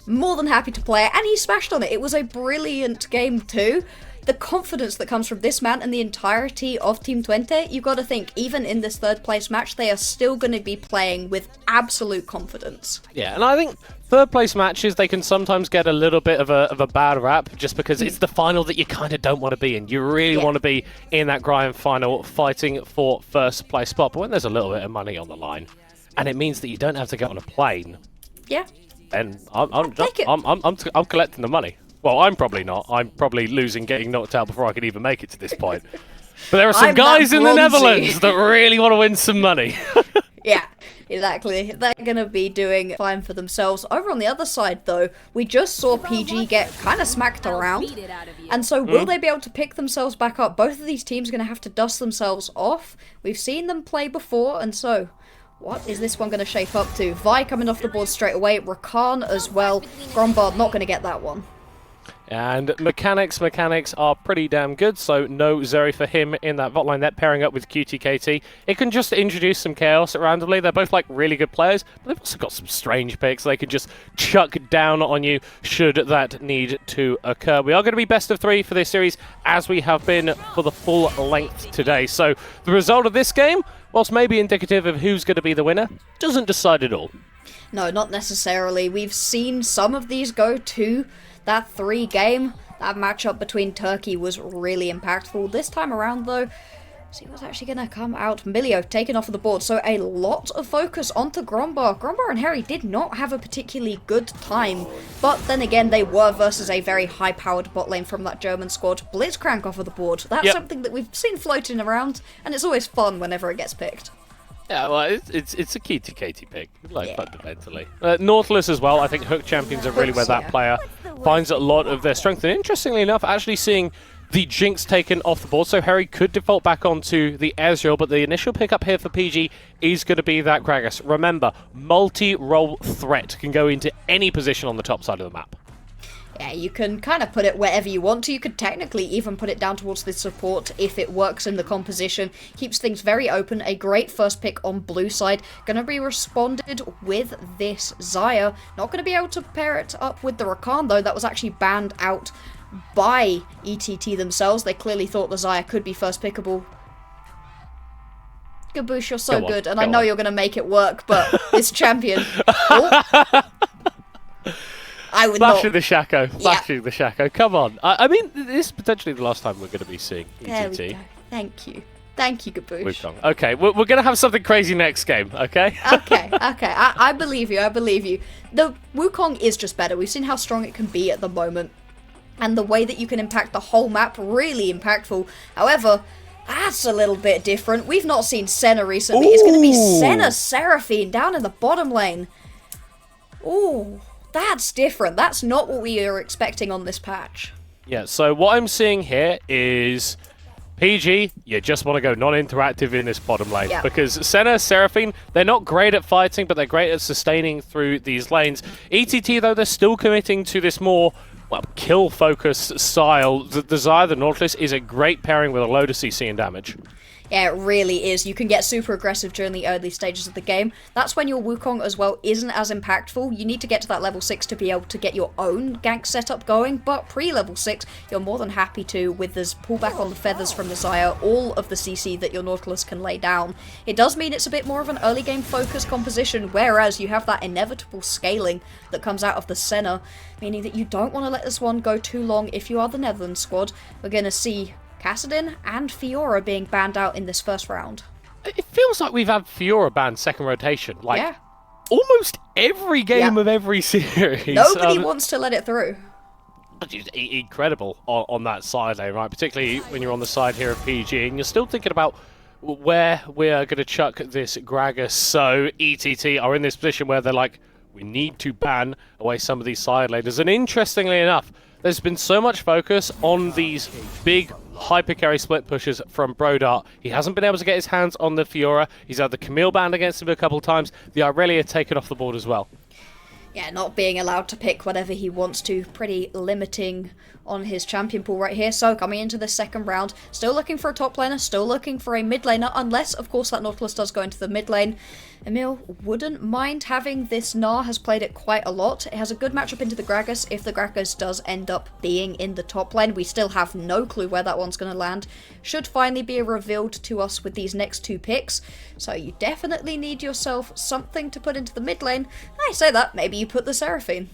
more than happy to play it, and he smashed on it. It was a brilliant game too. The confidence that comes from this man and the entirety of Team 20, you've got to think, even in this third place match, they are still going to be playing with absolute confidence. Yeah, and I think third place matches, they can sometimes get a little bit of a bad rap just because it's the final that you kind of don't want to be in. You really want to be in that grand final fighting for first place spot. But when there's a little bit of money on the line, and it means that you don't have to get on a plane, and I'm collecting the money. Well, I'm probably not. I'm probably losing, getting knocked out before I can even make it to this point. But there are some guys in the Netherlands that really want to win some money. Yeah, exactly. They're going to be doing fine for themselves. Over on the other side, though, we just saw PG get kind of smacked around. And so will they be able to pick themselves back up? Both of these teams are going to have to dust themselves off. We've seen them play before, and so what is this one going to shape up to? Vi coming off the board straight away. Rakan as well. Grombard not going to get that one. And mechanics are pretty damn good, so no Zeri for him in that bot line. That pairing up with QTKT, it can just introduce some chaos randomly. They're both like really good players, but they've also got some strange picks they could just chuck down on you should that need to occur. We are going to be best of 3 for this series, as we have been for the full length today. So the result of this game, whilst maybe indicative of who's going to be the winner, doesn't decide it all. No, not necessarily. We've seen some of these go to that 3 game. That matchup between Turkey was really impactful. This time around, though, see what's actually going to come out. Milio taken off of the board, so a lot of focus onto Grombar. Grombar and Harry did not have a particularly good time, but then again, they were versus a very high-powered bot lane from that German squad. Blitzcrank off of the board. That's something that we've seen floating around, and it's always fun whenever it gets picked. Yeah, well, it's a key to Katie pick, like fundamentally. Nautilus as well. I think Hook Champions are really where that player finds a lot of their strength. And interestingly enough, actually seeing the Jinx taken off the board, so Harry could default back onto the Ezreal, but the initial pickup here for PG is going to be that Gragas. Remember, multi-role threat can go into any position on the top side of the map. Yeah, you can kind of put it wherever you want to. You could technically even put it down towards the support if it works in the composition. Keeps things very open. A great first pick on blue side. Going to be responded with this Xayah. Not going to be able to pair it up with the Rakan, though. That was actually banned out by ETT themselves. They clearly thought the Xayah could be first pickable. Gaboosh, you're so good, and I know you're going to make it work, but this champion... Oh. I would Flashing the Shaco. Flashing the Shaco. Come on. I mean, this is potentially the last time we're going to be seeing ETT. There we go. Thank you. Thank you, Gaboosh. Okay, we're going to have something crazy next game, okay? Okay. I believe you. I believe you. The Wukong is just better. We've seen how strong it can be at the moment. And the way that you can impact the whole map, really impactful. However, that's a little bit different. We've not seen Senna recently. Ooh. It's going to be Senna Seraphine down in the bottom lane. Ooh. That's different. That's not what we are expecting on this patch. Yeah, so what I'm seeing here is PG, you just want to go non-interactive in this bottom lane. Yeah. Because Senna, Seraphine, they're not great at fighting, but they're great at sustaining through these lanes. ETT, though, they're still committing to this more, well, kill-focused style. The Xayah, the Nautilus, is a great pairing with a load of CC and damage. Yeah, it really is. You can get super aggressive during the early stages of the game. That's when your Wukong as well isn't as impactful. You need to get to that level 6 to be able to get your own gank setup going, but pre-level 6, you're more than happy to with this pullback on the feathers from the Xayah, all of the CC that your Nautilus can lay down. It does mean it's a bit more of an early game focused composition, whereas you have that inevitable scaling that comes out of the center, meaning that you don't want to let this one go too long if you are the Netherlands squad. We're going to see Kassadin and Fiora being banned out in this first round. It feels like we've had Fiora banned second rotation. Like, yeah. almost every game of every series. Nobody wants to let it through. Incredible on that side lane, right? Particularly when you're on the side here of PG and you're still thinking about where we're going to chuck this Gragas. So ETT are in this position where they're like, we need to ban away some of these side laners. And interestingly enough, there's been so much focus on these big hyper-carry split pushes from Brodart. He hasn't been able to get his hands on the Fiora. He's had the Camille banned against him a couple of times. The Irelia taken off the board as well. Yeah, not being allowed to pick whatever he wants to. Pretty limiting on his champion pool right here. So coming into the second round, still looking for a top laner, still looking for a mid laner, unless, of course, that Nautilus does go into the mid lane. Emil wouldn't mind having this Gnar, has played it quite a lot. It has a good matchup into the Gragas if the Gragas does end up being in the top lane. We still have no clue where that one's going to land. Should finally be revealed to us with these next two picks. So you definitely need yourself something to put into the mid lane. I say that, maybe you put the Seraphine.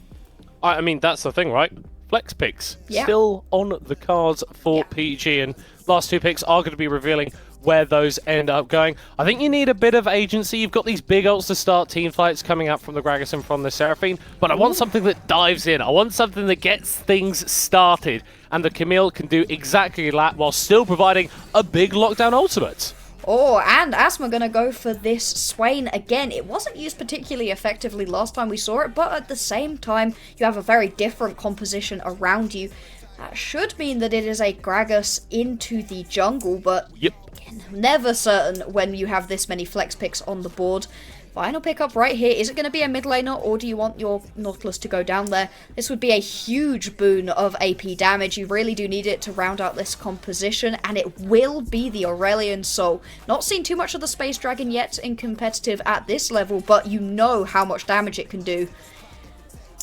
I mean, that's the thing, right? Flex picks still on the cards for PG, and last two picks are going to be revealing where those end up going. I think you need a bit of agency. You've got these big ults to start team fights coming up from the Gragas and from the Seraphine, but I want something that dives in. I want something that gets things started, and the Camille can do exactly that while still providing a big lockdown ultimate. Oh, and Asma gonna go for this Swain again. It wasn't used particularly effectively last time we saw it, but at the same time, you have a very different composition around you. That should mean that it is a Gragas into the jungle, but again, never certain when you have this many flex picks on the board. Final pickup right here. Is it going to be a mid laner, or do you want your Nautilus to go down there? This would be a huge boon of AP damage. You really do need it to round out this composition, and it will be the Aurelian Soul. Not seen too much of the Space Dragon yet in competitive at this level, but you know how much damage it can do.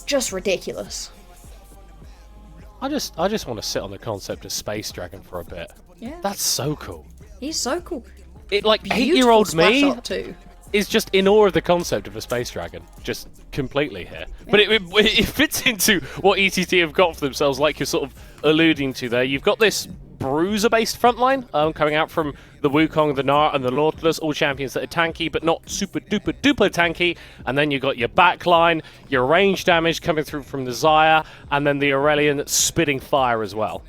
Just ridiculous. I just want to sit on the concept of Space Dragon for a bit. Yeah. That's so cool. He's so cool. It, like, Beautiful 8-year-old me splash art too. is just in awe of the concept of a Space Dragon, just completely here. Yeah. But it fits into what ETT have got for themselves, like you're sort of alluding to there. You've got this bruiser-based frontline coming out from the Wukong, the Gnar, and the Nautilus, all champions that are tanky, but not super-duper-duper tanky. And then you've got your backline, your range damage coming through from the Xayah, and then the Aurelian that's spitting fire as well.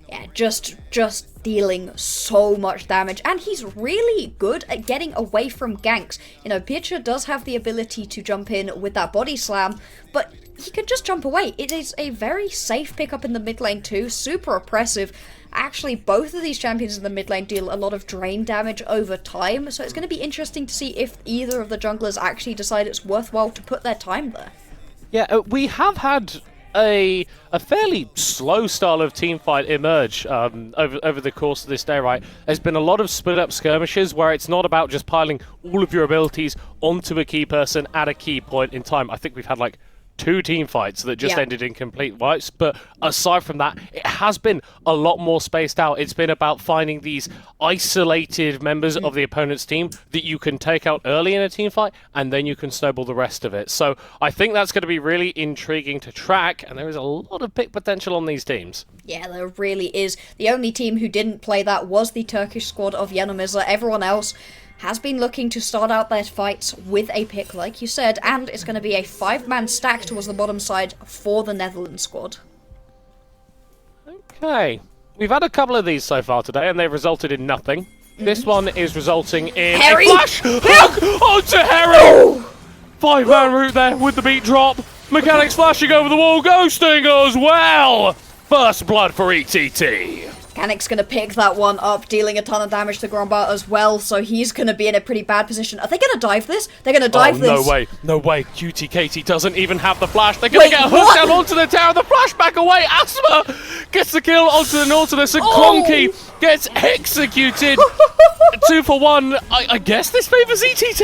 Yeah, just dealing so much damage, and he's really good at getting away from ganks. You know, Pietra does have the ability to jump in with that body slam, but he can just jump away. It is a very safe pickup in the mid lane too, super oppressive. Actually, both of these champions in the mid lane deal a lot of drain damage over time, so it's going to be interesting to see if either of the junglers actually decide it's worthwhile to put their time there. Yeah, we have had a fairly slow style of teamfight emerge over the course of this day, right? There's been a lot of split-up skirmishes where it's not about just piling all of your abilities onto a key person at a key point in time. I think we've had like 2 team fights that just ended in complete wipes, but aside from that, it has been a lot more spaced out. It's been about finding these isolated members of the opponent's team that you can take out early in a team fight, and then you can snowball the rest of it. So I think that's going to be really intriguing to track, and there is a lot of pick potential on these teams. Yeah, there really is. The only team who didn't play that was the Turkish squad of Yanımızda. Everyone else has been looking to start out their fights with a pick, like you said, and it's going to be a 5-man stack towards the bottom side for the Netherlands squad. Okay, we've had a couple of these so far today, and they've resulted in nothing. This one is resulting in Harry! a flash hook onto Harry! 5-man route there with the beat drop. Mechanics flashing over the wall, ghosting as well! First blood for ETT. Mechanic's going to pick that one up, dealing a ton of damage to Grombar as well, so he's going to be in a pretty bad position. Are they going to dive this? They're going to dive this. No way. Cutie Katie doesn't even have the flash. They're going to get a hook down onto the tower. The flash back away. Asma gets the kill onto the Nautilus, and Clonky gets executed. 2 for 1. I guess this favors ETT?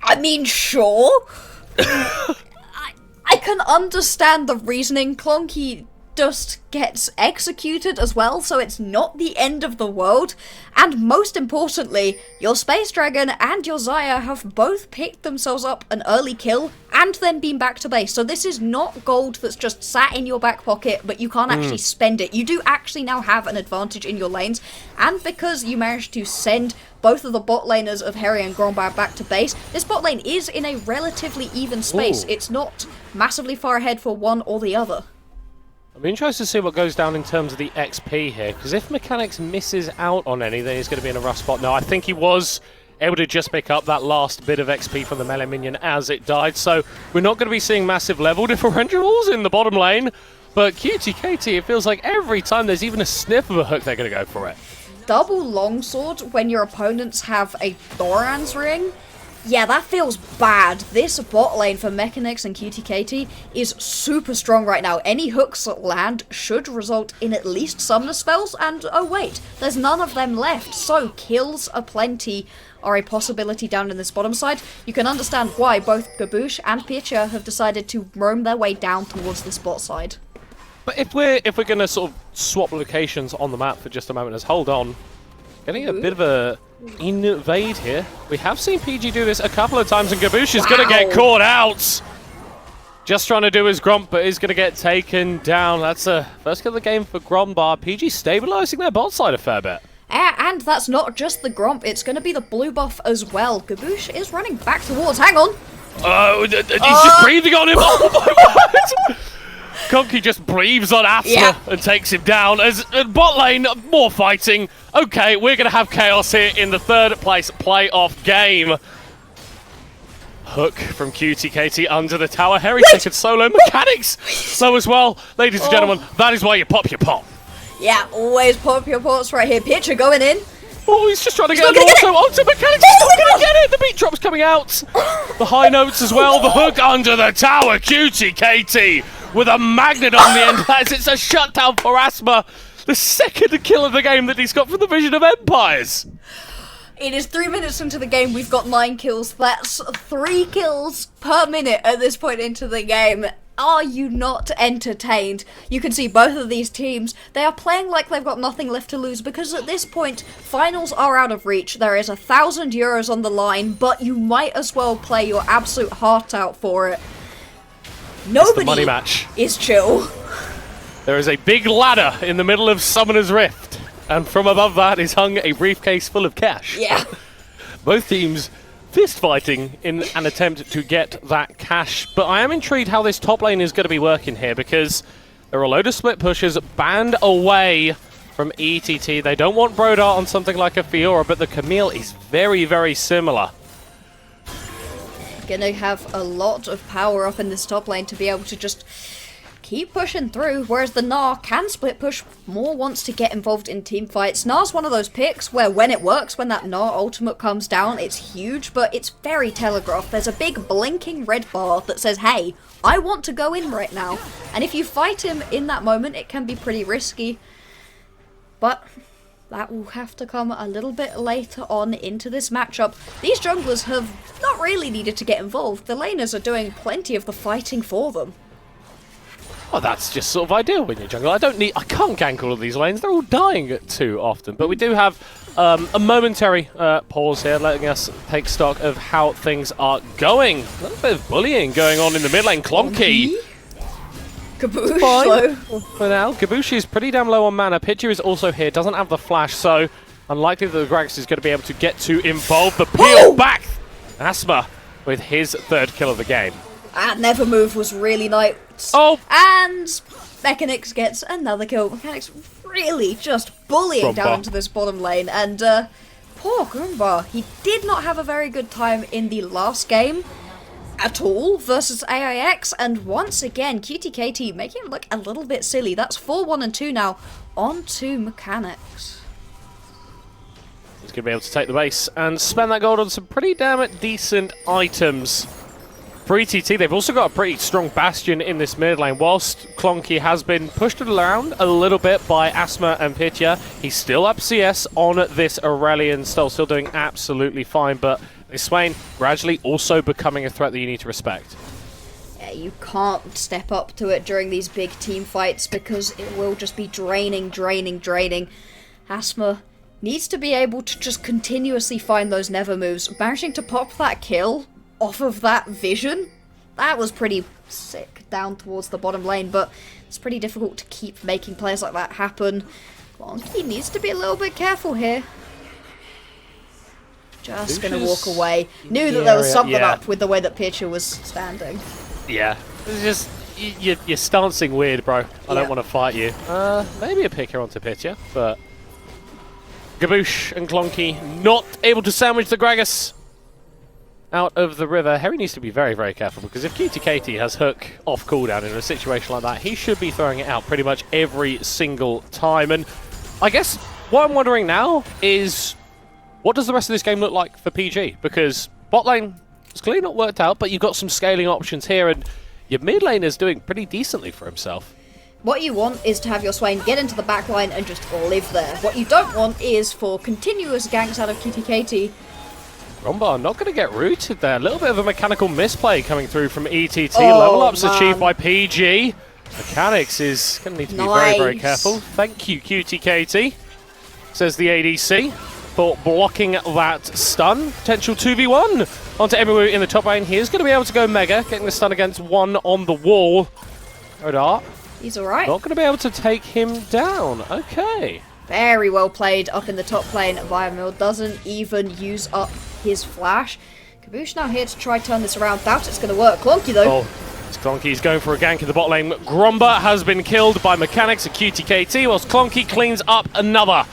I mean, sure. I can understand the reasoning. Clonky just gets executed as well, so it's not the end of the world. And most importantly, your Space Dragon and your Xayah have both picked themselves up an early kill and then been back to base. So this is not gold that's just sat in your back pocket, but you can't actually spend it. You do actually now have an advantage in your lanes, and because you managed to send both of the bot laners of Harry and Grombar back to base, this bot lane is in a relatively even space. It's not massively far ahead for one or the other. I'm interested to see what goes down in terms of the XP here, because if Mechanics misses out on any, then he's going to be in a rough spot. No, I think he was able to just pick up that last bit of XP from the melee minion as it died, so we're not going to be seeing massive level differentials in the bottom lane, but QTKT, it feels like every time there's even a sniff of a hook, they're going to go for it. Double longsword when your opponents have a Thoran's ring? Yeah, that feels bad. This bot lane for Mechanics and QTKT is super strong right now. Any hooks that land should result in at least summoner spells, and oh wait, there's none of them left, so kills aplenty are a possibility down in this bottom side. You can understand why both Gaboosh and Picha have decided to roam their way down towards this bot side. But if we're going to sort of swap locations on the map for just a moment, let's hold on. Getting a bit of a invade here. We have seen PG do this a couple of times, and Gaboosh is going to get caught out. Just trying to do his Gromp, but is going to get taken down. That's a first kill of the game for Grombar. PG stabilizing their bot side a fair bit. And that's not just the Gromp, it's going to be the blue buff as well. Gaboosh is running back towards. Hang on. He's just breathing on him. Oh my god. Conky just breathes on Asma and takes him down. As bot lane, more fighting. Okay, we're going to have chaos here in the third place playoff game. Hook from QTKT under the tower. Harry taking solo. Mechanics slow as well. Ladies and gentlemen, that is why you pop your pop. Yeah, always pop your pots right here. Pitcher going in. Oh, he's just trying to get an auto onto Mechanics. He's not going to get it. The beat drop's coming out. The high notes as well. The hook under the tower. QTKT with a magnet on the end as it's a shutdown for Asma. The second kill of the game that he's got from the Vision of Empires. It is 3 minutes into the game. We've got 9 kills. That's 3 kills per minute at this point into the game. Are you not entertained? You can see both of these teams, they are playing like they've got nothing left to lose, because at this point, finals are out of reach. There is €1,000 on the line, but you might as well play your absolute heart out for it. Nobody money match. is chill. There is a big ladder in the middle of Summoner's Rift, and from above that is hung a briefcase full of cash. Yeah. Both teams fist fighting in an attempt to get that cash, but I am intrigued how this top lane is going to be working here, because there are a load of split pushers banned away from ETT. They don't want Brodart on something like a Fiora, but the Camille is very, very similar. Gonna have a lot of power up in this top lane to be able to just keep pushing through, whereas the Gnar can split push more, wants to get involved in team fights. Gnar's one of those picks where when it works, when that Gnar ultimate comes down, it's huge, but it's very telegraphed. There's a big blinking red bar that says, hey, I want to go in right now. And if you fight him in that moment, it can be pretty risky. But that will have to come a little bit later on into this matchup. These junglers have not really needed to get involved. The laners are doing plenty of the fighting for them. Oh, that's just sort of ideal when you're jungle. I can't gank all of these lanes. They're all dying too often. But we do have a momentary pause here, letting us take stock of how things are going. A little bit of bullying going on in the mid lane. Clonky. Gaboosh, Fine. For now, Gaboosh is pretty damn low on mana. Pitcher is also here, doesn't have the flash, so unlikely that the Gragas is going to be able to get too involved. The peel back! Asma with his third kill of the game. Never Move was really nice. Oh! And Mechanics gets another kill. Mechanics really just bullying down into this bottom lane. And poor Grombar, he did not have a very good time in the last game at all versus AIX. And once again, QTKT making it look a little bit silly. That's 4-1 and 2 now. On to Mechanics. He's going to be able to take the base and spend that gold on some pretty damn decent items. For ETT, they've also got a pretty strong bastion in this mid lane. Whilst Clonky has been pushed around a little bit by Asma and Pitya, he's still up CS on this Aurelion, still doing absolutely fine, but Swain gradually also becoming a threat that you need to respect. Yeah, you can't step up to it during these big team fights because it will just be draining. Asma needs to be able to just continuously find those never moves. Managing to pop that kill off of that vision, that was pretty sick down towards the bottom lane, but it's pretty difficult to keep making plays like that happen. Clonky needs to be a little bit careful here. Just gonna walk away. Knew that there was something up with the way that Pitcher was standing. Yeah, it's just, you're stancing weird, bro. I don't want to fight you. Maybe a pick here onto Pitcher, but Gaboosh and Clonky not able to sandwich the Gragas out of the river. Harry needs to be very, very careful, because if QTKT has hook off cooldown in a situation like that, he should be throwing it out pretty much every single time. And I guess what I'm wondering now is, what does the rest of this game look like for PG? Because bot lane has clearly not worked out, but you've got some scaling options here, and your mid lane is doing pretty decently for himself. What you want is to have your Swain get into the back line and just live there. What you don't want is for continuous ganks out of QTKT. Grombar not going to get rooted there. A little bit of a mechanical misplay coming through from ETT. Level ups achieved by PG. Mechanics is going to need to be very, very careful. Thank you, QTKT, says the ADC, for blocking that stun. Potential 2v1 onto Emiwu in the top lane. He is going to be able to go Mega, getting the stun against one on the wall. Rodart. He's alright. Not going to be able to take him down. Okay. Very well played up in the top lane. Viamil doesn't even use up his flash. Kaboosh now here to try turn this around. Doubt it's going to work. Clonky though. It's Clonky. He's going for a gank in the bot lane. Gromba has been killed by Mechanics and QTKT, whilst Clonky cleans up another.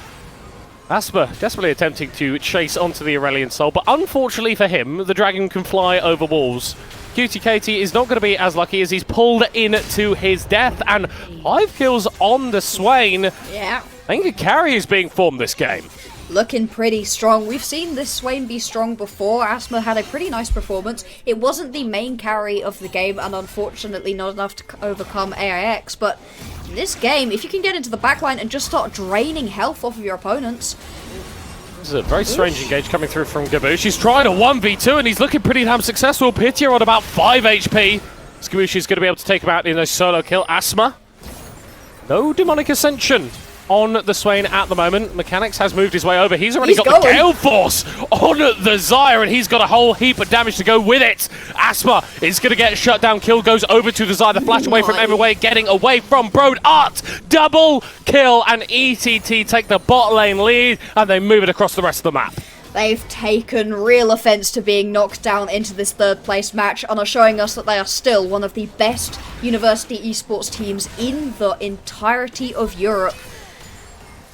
Asper desperately attempting to chase onto the Aurelion Soul, but unfortunately for him, the dragon can fly over walls. QTKT is not going to be as lucky as he's pulled into his death, and 5 kills on the Swain. Yeah. I think a carry is being formed this game. Looking pretty strong. We've seen this Swain be strong before. Asma had a pretty nice performance. It wasn't the main carry of the game, and unfortunately not enough to overcome AIX, but in this game, if you can get into the backline and just start draining health off of your opponents. This is a very strange engage coming through from Gaboosh. He's trying a 1v2 and he's looking pretty damn successful. Pitya on about 5 HP. Gaboosh is going to be able to take him out in a solo kill. Asma. No demonic ascension on the Swain at the moment. Mechanics has moved his way over. He's already got the Gale Force on the Xayah, and he's got a whole heap of damage to go with it. Asma is going to get shut down. Kill goes over to the Xayah. The flash away from Emaway, getting away from Broad Art. Double kill, and ETT take the bot lane lead, and they move it across the rest of the map. They've taken real offense to being knocked down into this third place match and are showing us that they are still one of the best University Esports teams in the entirety of Europe.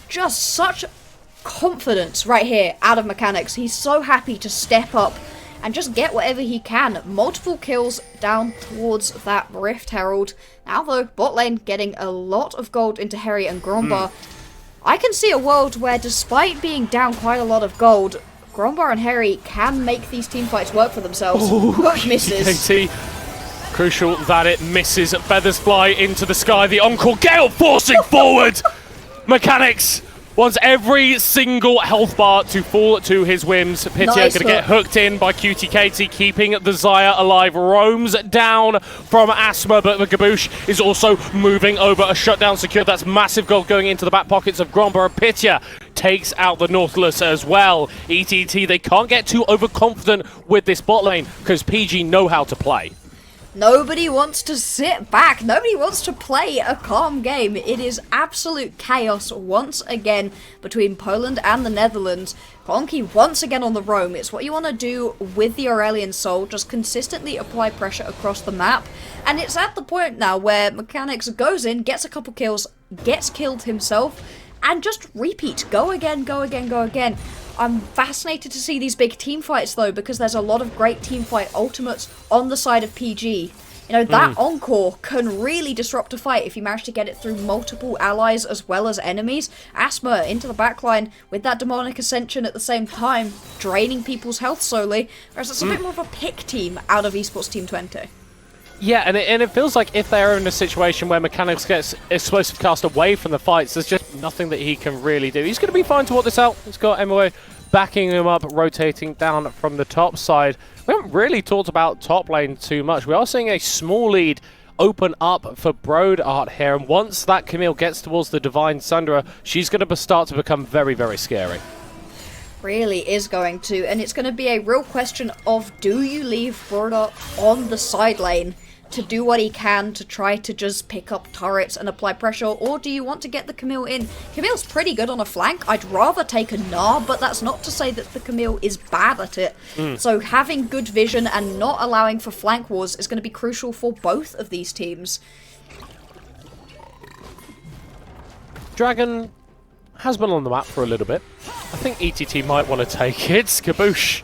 Just such confidence right here out of Mechanics. He's so happy to step up and just get whatever he can. Multiple kills down towards that Rift Herald. Now though, bot lane getting a lot of gold into Harry and Grombar. I can see a world where, despite being down quite a lot of gold, Grombar and Harry can make these teamfights work for themselves. Hook misses. KT. Crucial that it misses. Feathers fly into the sky. The Encore Gale forcing forward. Mechanics wants every single health bar to fall to his whims. Pitya going to get hooked in by QTKT, keeping the Xayah alive. Roams down from Asma, but the Gaboosh is also moving over. A shutdown secured. That's massive gold going into the back pockets of Gromba, and Pitya takes out the Nautilus as well. ETT, they can't get too overconfident with this bot lane because PG know how to play. Nobody wants to sit back. Nobody wants to play a calm game. It is absolute chaos once again between Poland and the Netherlands. Clonky once again on the roam. It's what you want to do with the Aurelion Soul. Just consistently apply pressure across the map. And it's at the point now where Mechanics goes in, gets a couple kills, gets killed himself, and just repeat. Go again, go again, go again. I'm fascinated to see these big team fights though, because there's a lot of great team fight ultimates on the side of PG. You know, that Encore can really disrupt a fight if you manage to get it through multiple allies as well as enemies. Asthma into the backline with that Demonic Ascension at the same time, draining people's health slowly, whereas it's a bit more of a pick team out of Esports Team 20. Yeah, and it feels like if they're in a situation where Mechanics gets Explosive Cast away from the fights, there's just nothing that he can really do. He's going to be fine to walk this out. He's got MOA backing him up, rotating down from the top side. We haven't really talked about top lane too much. We are seeing a small lead open up for Brodart here, and once that Camille gets towards the Divine Sundra, she's going to start to become very, very scary. Really is going to, and it's going to be a real question of, do you leave Brodart on the side lane to do what he can to try to just pick up turrets and apply pressure, or do you want to get the Camille in? Camille's pretty good on a flank. I'd rather take a Gnar, but that's not to say that the Camille is bad at it. So having good vision and not allowing for flank wars is going to be crucial for both of these teams. Dragon has been on the map for a little bit. I think ETT might want to take it. Skaboosh.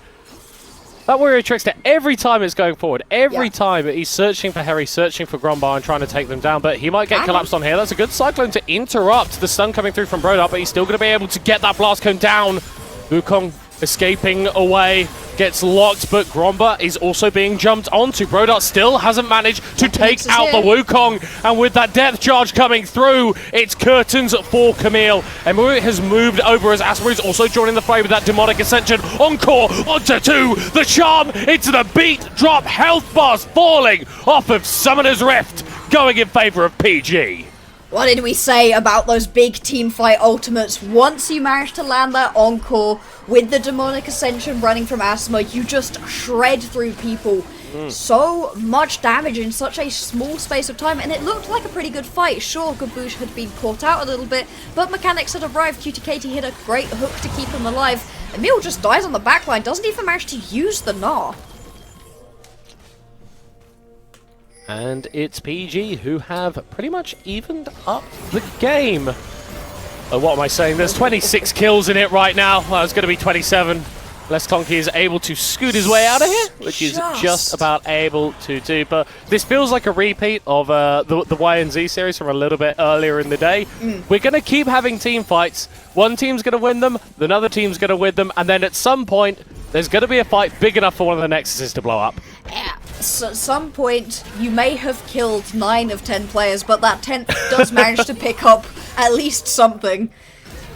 That Warrior Trickster, every time it's going forward, every time he's searching for Harry, searching for Grombar and trying to take them down, but he might get collapsed on here. That's a good Cyclone to interrupt the stun coming through from Brodart, but he's still going to be able to get that Blast Cone down. Wukong escaping away, gets locked, but Grombar is also being jumped onto. Brodart still hasn't managed to take out the Wukong, and with that depth charge coming through, it's curtains for Camille. Emu has moved over as Asma is also joining the fray with that Demonic Ascension. Encore onto 2, the charm into the beat, drop health bars falling off of Summoner's Rift, going in favor of PG. What did we say about those big teamfight ultimates? Once you manage to land that Encore with the Demonic Ascension running from Asma, you just shred through people. So much damage in such a small space of time, and it looked like a pretty good fight. Sure, Gaboosh had been caught out a little bit, but Mechanics had arrived. Cutie Katie hit a great hook to keep him alive. Emil just dies on the backline, doesn't even manage to use the Gnar. And it's PG who have pretty much evened up the game. What am I saying? There's 26 kills in it right now. Well, it's going to be 27. Les Clonky is able to scoot his way out of here, which is just about able to do. But this feels like a repeat of the YNZ series from a little bit earlier in the day. We're going to keep having team fights. One team's going to win them, another team's going to win them, and then at some point, there's going to be a fight big enough for one of the Nexuses to blow up. Yeah. So at some point, you may have killed 9 of 10 players, but that 10th does manage to pick up at least something.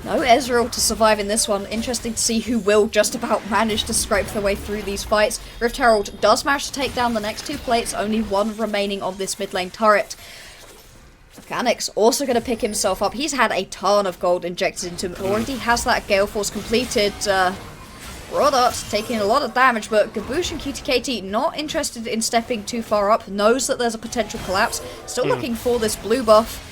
No Ezreal to survive in this one. Interesting to see who will just about manage to scrape their way through these fights. Rift Herald does manage to take down the next 2 plates, only 1 remaining on this mid lane turret. Mechanics also going to pick himself up. He's had a ton of gold injected into him. Already has that Gale Force completed. Brodart taking a lot of damage, but Gaboosh and Cutie Katie not interested in stepping too far up, knows that there's a potential collapse, still looking for this blue buff.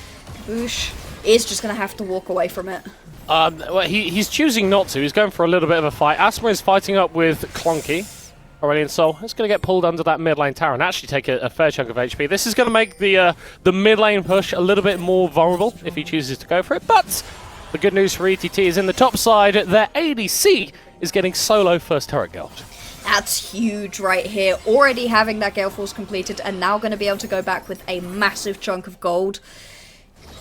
Gaboosh is just going to have to walk away from it. Well, he's choosing not to. He's going for a little bit of a fight. Asma is fighting up with Clonky. Aurelion Sol is going to get pulled under that mid lane tower and actually take a fair chunk of HP. This is going to make the mid lane push a little bit more vulnerable if he chooses to go for it, but the good news for ETT is in the top side, their ADC is getting solo first turret gold. That's huge right here. Already having that Gale Force completed and now going to be able to go back with a massive chunk of gold.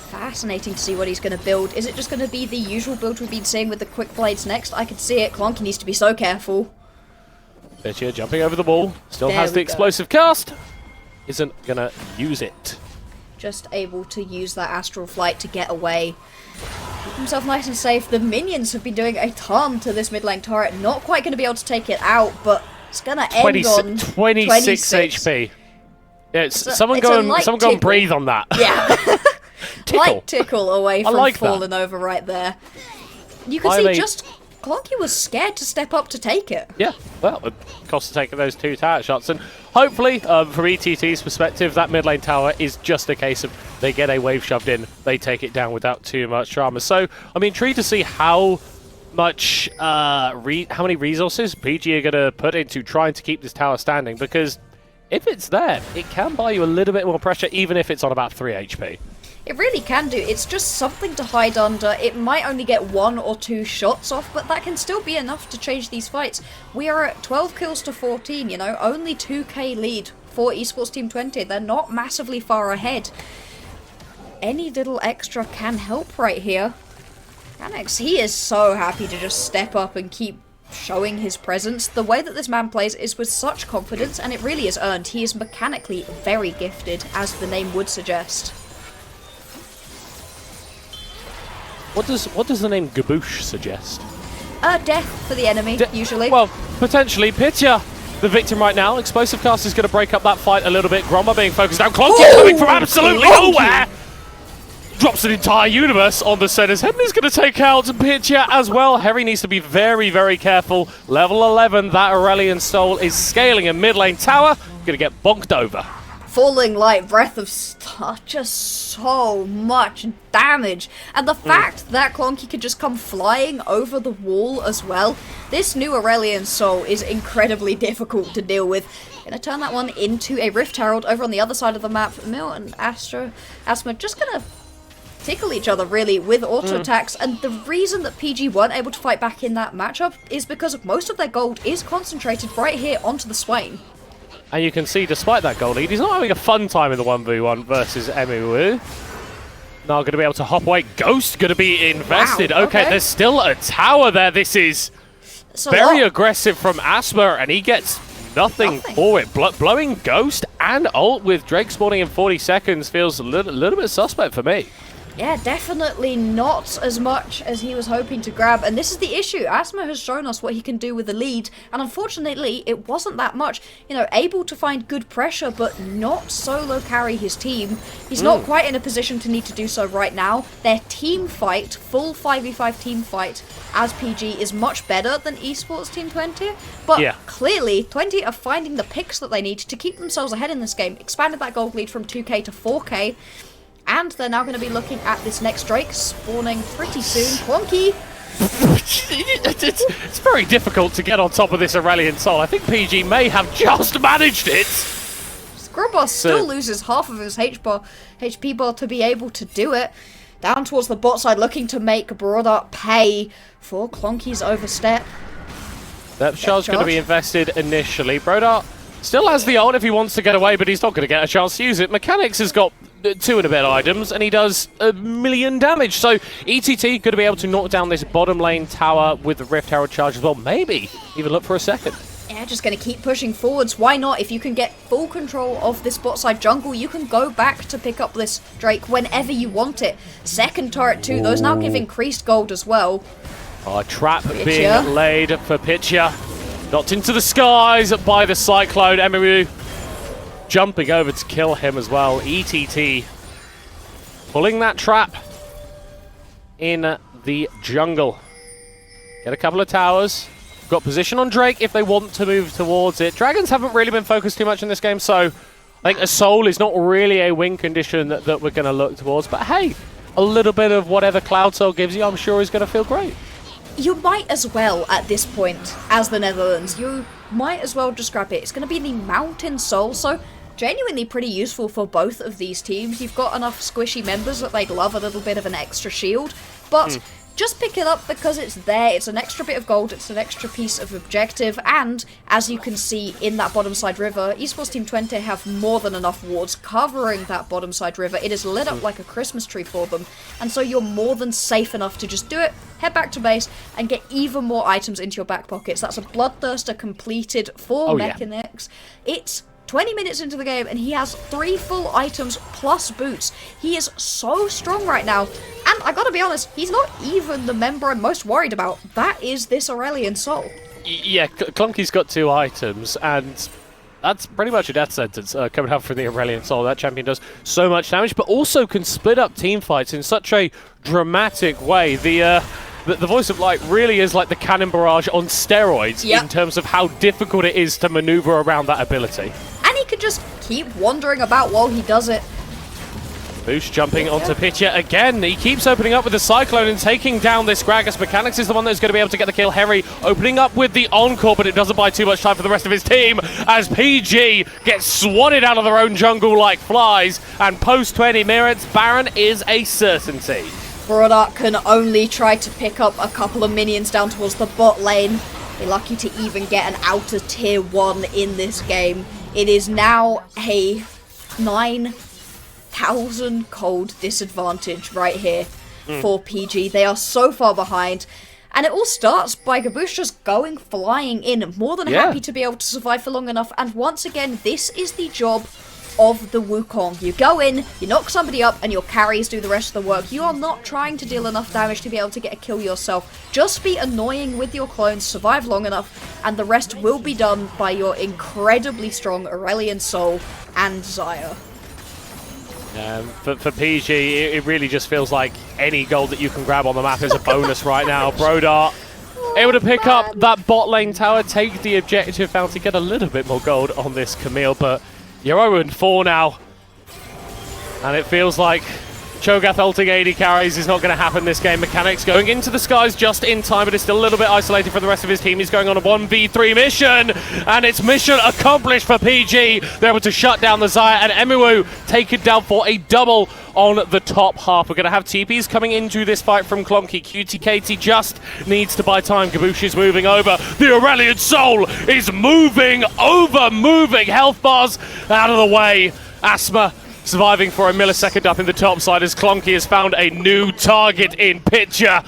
Fascinating to see what he's going to build. Is it just going to be the usual build we've been seeing with the quick blades next? I could see it. Clonky needs to be so careful. Bitchia jumping over the wall. Still has the explosive cast. Isn't going to use it. Just able to use that Astral Flight to get away. Keep himself nice and safe. The minions have been doing a ton to this mid lane turret. Not quite going to be able to take it out, but it's going to end on 26 HP. Yeah, someone go and breathe on that. Yeah. Tickle. Light tickle away from like falling over right there. You can see just Clonky was scared to step up to take it. Yeah, well, it cost to take those 2 tower shots, and hopefully, from ETT's perspective, that mid lane tower is just a case of they get a wave shoved in, they take it down without too much drama. So I'm intrigued to see how much, how many resources PG are going to put into trying to keep this tower standing, because if it's there, it can buy you a little bit more pressure, even if it's on about 3 HP. It really can do. It's just something to hide under. It might only get 1 or 2 shots off, but that can still be enough to change these fights. We are at 12 kills to 14, you know, only 2k lead for Esports Team 20. They're not massively far ahead. Any little extra can help right here. Annex, he is so happy to just step up and keep showing his presence. The way that this man plays is with such confidence, and it really is earned. He is mechanically very gifted, as the name would suggest. What does the name Gaboosh suggest? Death for the enemy, usually. Well, potentially. Pitya, the victim right now. Explosive Cast is going to break up that fight a little bit. Gromma being focused down. Clonky coming from absolutely nowhere. Drops an entire universe on the centers. Henry's going to take out Pitya as well. Harry needs to be very, very careful. Level 11, that Aurelion Soul is scaling in mid lane tower. Going to get bonked over. Falling like Breath of Star, just so much damage. And the fact that Clonky could just come flying over the wall as well. This new Aurelion Soul is incredibly difficult to deal with. Gonna turn that one into a Rift Herald over on the other side of the map. Mill and Asthma just gonna tickle each other really with auto attacks, and the reason that PG weren't able to fight back in that matchup is because most of their gold is concentrated right here onto the Swain. And you can see, despite that goal lead, he's not having a fun time in the 1v1 versus Emu. Now going to be able to hop away. Ghost going to be invested. Wow, okay, there's still a tower there. This is very aggressive from Asthma, and he gets nothing for it. Blowing Ghost and ult with Drake spawning in 40 seconds feels a little bit suspect for me. Yeah, definitely not as much as he was hoping to grab, and this is the issue. Asthma has shown us what he can do with the lead, and unfortunately, it wasn't that much. You know, able to find good pressure, but not solo carry his team. He's not quite in a position to need to do so right now. Their team fight, full 5v5 team fight, as PG is much better than Esports Team 20, but clearly, 20 are finding the picks that they need to keep themselves ahead in this game. Expanded that gold lead from 2k to 4k. And they're now going to be looking at this next Drake spawning pretty soon. Clonky! It's very difficult to get on top of this Aurelion Soul. I think PG may have just managed it. Scrubboss still loses half of his HP bar to be able to do it. Down towards the bot side, looking to make Broadart pay for Clonky's overstep. That charge going to be invested initially. Broadart still has the ult if he wants to get away, but he's not going to get a chance to use it. Mechanics has got 2 and a bit items, and he does 1 million damage. So ETT going to be able to knock down this bottom lane tower with the Rift Herald charge as well. Maybe even look for a second. Yeah, just going to keep pushing forwards. Why not? If you can get full control of this bot side jungle, you can go back to pick up this Drake whenever you want it. Second turret too. Those now give increased gold as well. A trap being laid for Pitya. Knocked into the skies by the Cyclone. Emu jumping over to kill him as well. ETT pulling that trap in the jungle. Get a couple of towers. Got position on Drake if they want to move towards it. Dragons haven't really been focused too much in this game, so I think a soul is not really a win condition that we're going to look towards. But hey, a little bit of whatever Cloud Soul gives you, I'm sure is going to feel great. You might as well, at this point, as the Netherlands, you might as well just grab it. It's going to be the Mountain Soul, so genuinely pretty useful for both of these teams. You've got enough squishy members that they'd love a little bit of an extra shield, but just pick it up because it's there. It's an extra bit of gold, it's an extra piece of objective, and as you can see in that bottom side river, Esports Team 20 have more than enough wards covering that bottom side river. It is lit up like a Christmas tree for them, and so you're more than safe enough to just do it, head back to base, and get even more items into your back pockets. That's a Bloodthirster completed for Mechanics. It's 20 minutes into the game, and he has 3 full items plus boots. He is so strong right now, and I gotta be honest, he's not even the member I'm most worried about. That is this Aurelion Soul. Yeah, Clunky's got 2 items, and that's pretty much a death sentence coming out from the Aurelion Soul. That champion does so much damage, but also can split up team fights in such a dramatic way. The Voice of Light really is like the cannon barrage on steroids in terms of how difficult it is to maneuver around that ability. And he could just keep wandering about while he does it. Boosh jumping onto Pitya again. He keeps opening up with the Cyclone and taking down this Gragas. Mechanics is the one that's going to be able to get the kill. Harry opening up with the Encore, but it doesn't buy too much time for the rest of his team as PG gets swatted out of their own jungle like flies. And post 20 minutes, Baron is a certainty. Broadart can only try to pick up a couple of minions down towards the bot lane. They're lucky to even get an outer tier 1 in this game. It is now a 9,000 gold disadvantage right here for PG. They are so far behind. And it all starts by Gabush just going flying in, more than happy to be able to survive for long enough. And once again, this is the job of the Wukong. You go in, you knock somebody up, and your carries do the rest of the work. You are not trying to deal enough damage to be able to get a kill yourself. Just be annoying with your clones, survive long enough, and the rest will be done by your incredibly strong Aurelion Soul and Xayah. For PG, it really just feels like any gold that you can grab on the map is a bonus right now. Brodart able to pick up that bot lane tower, take the objective, Bounty, get a little bit more gold on this Camille, but you're 0-4 now. And it feels like Cho'Gath ulting AD carries is not going to happen this game. Mechanics going into the skies just in time, but it's still a little bit isolated from the rest of his team. He's going on a 1v3 mission, and it's mission accomplished for PG. They're able to shut down the Xayah, and Emiwu taken down for a double on the top half. We're going to have TPs coming into this fight from Clonky. QTKT just needs to buy time. Gabush is moving over. The Aurelion Soul is moving over, health bars out of the way. Asthma surviving for a millisecond up in the top side as Clonky has found a new target in picture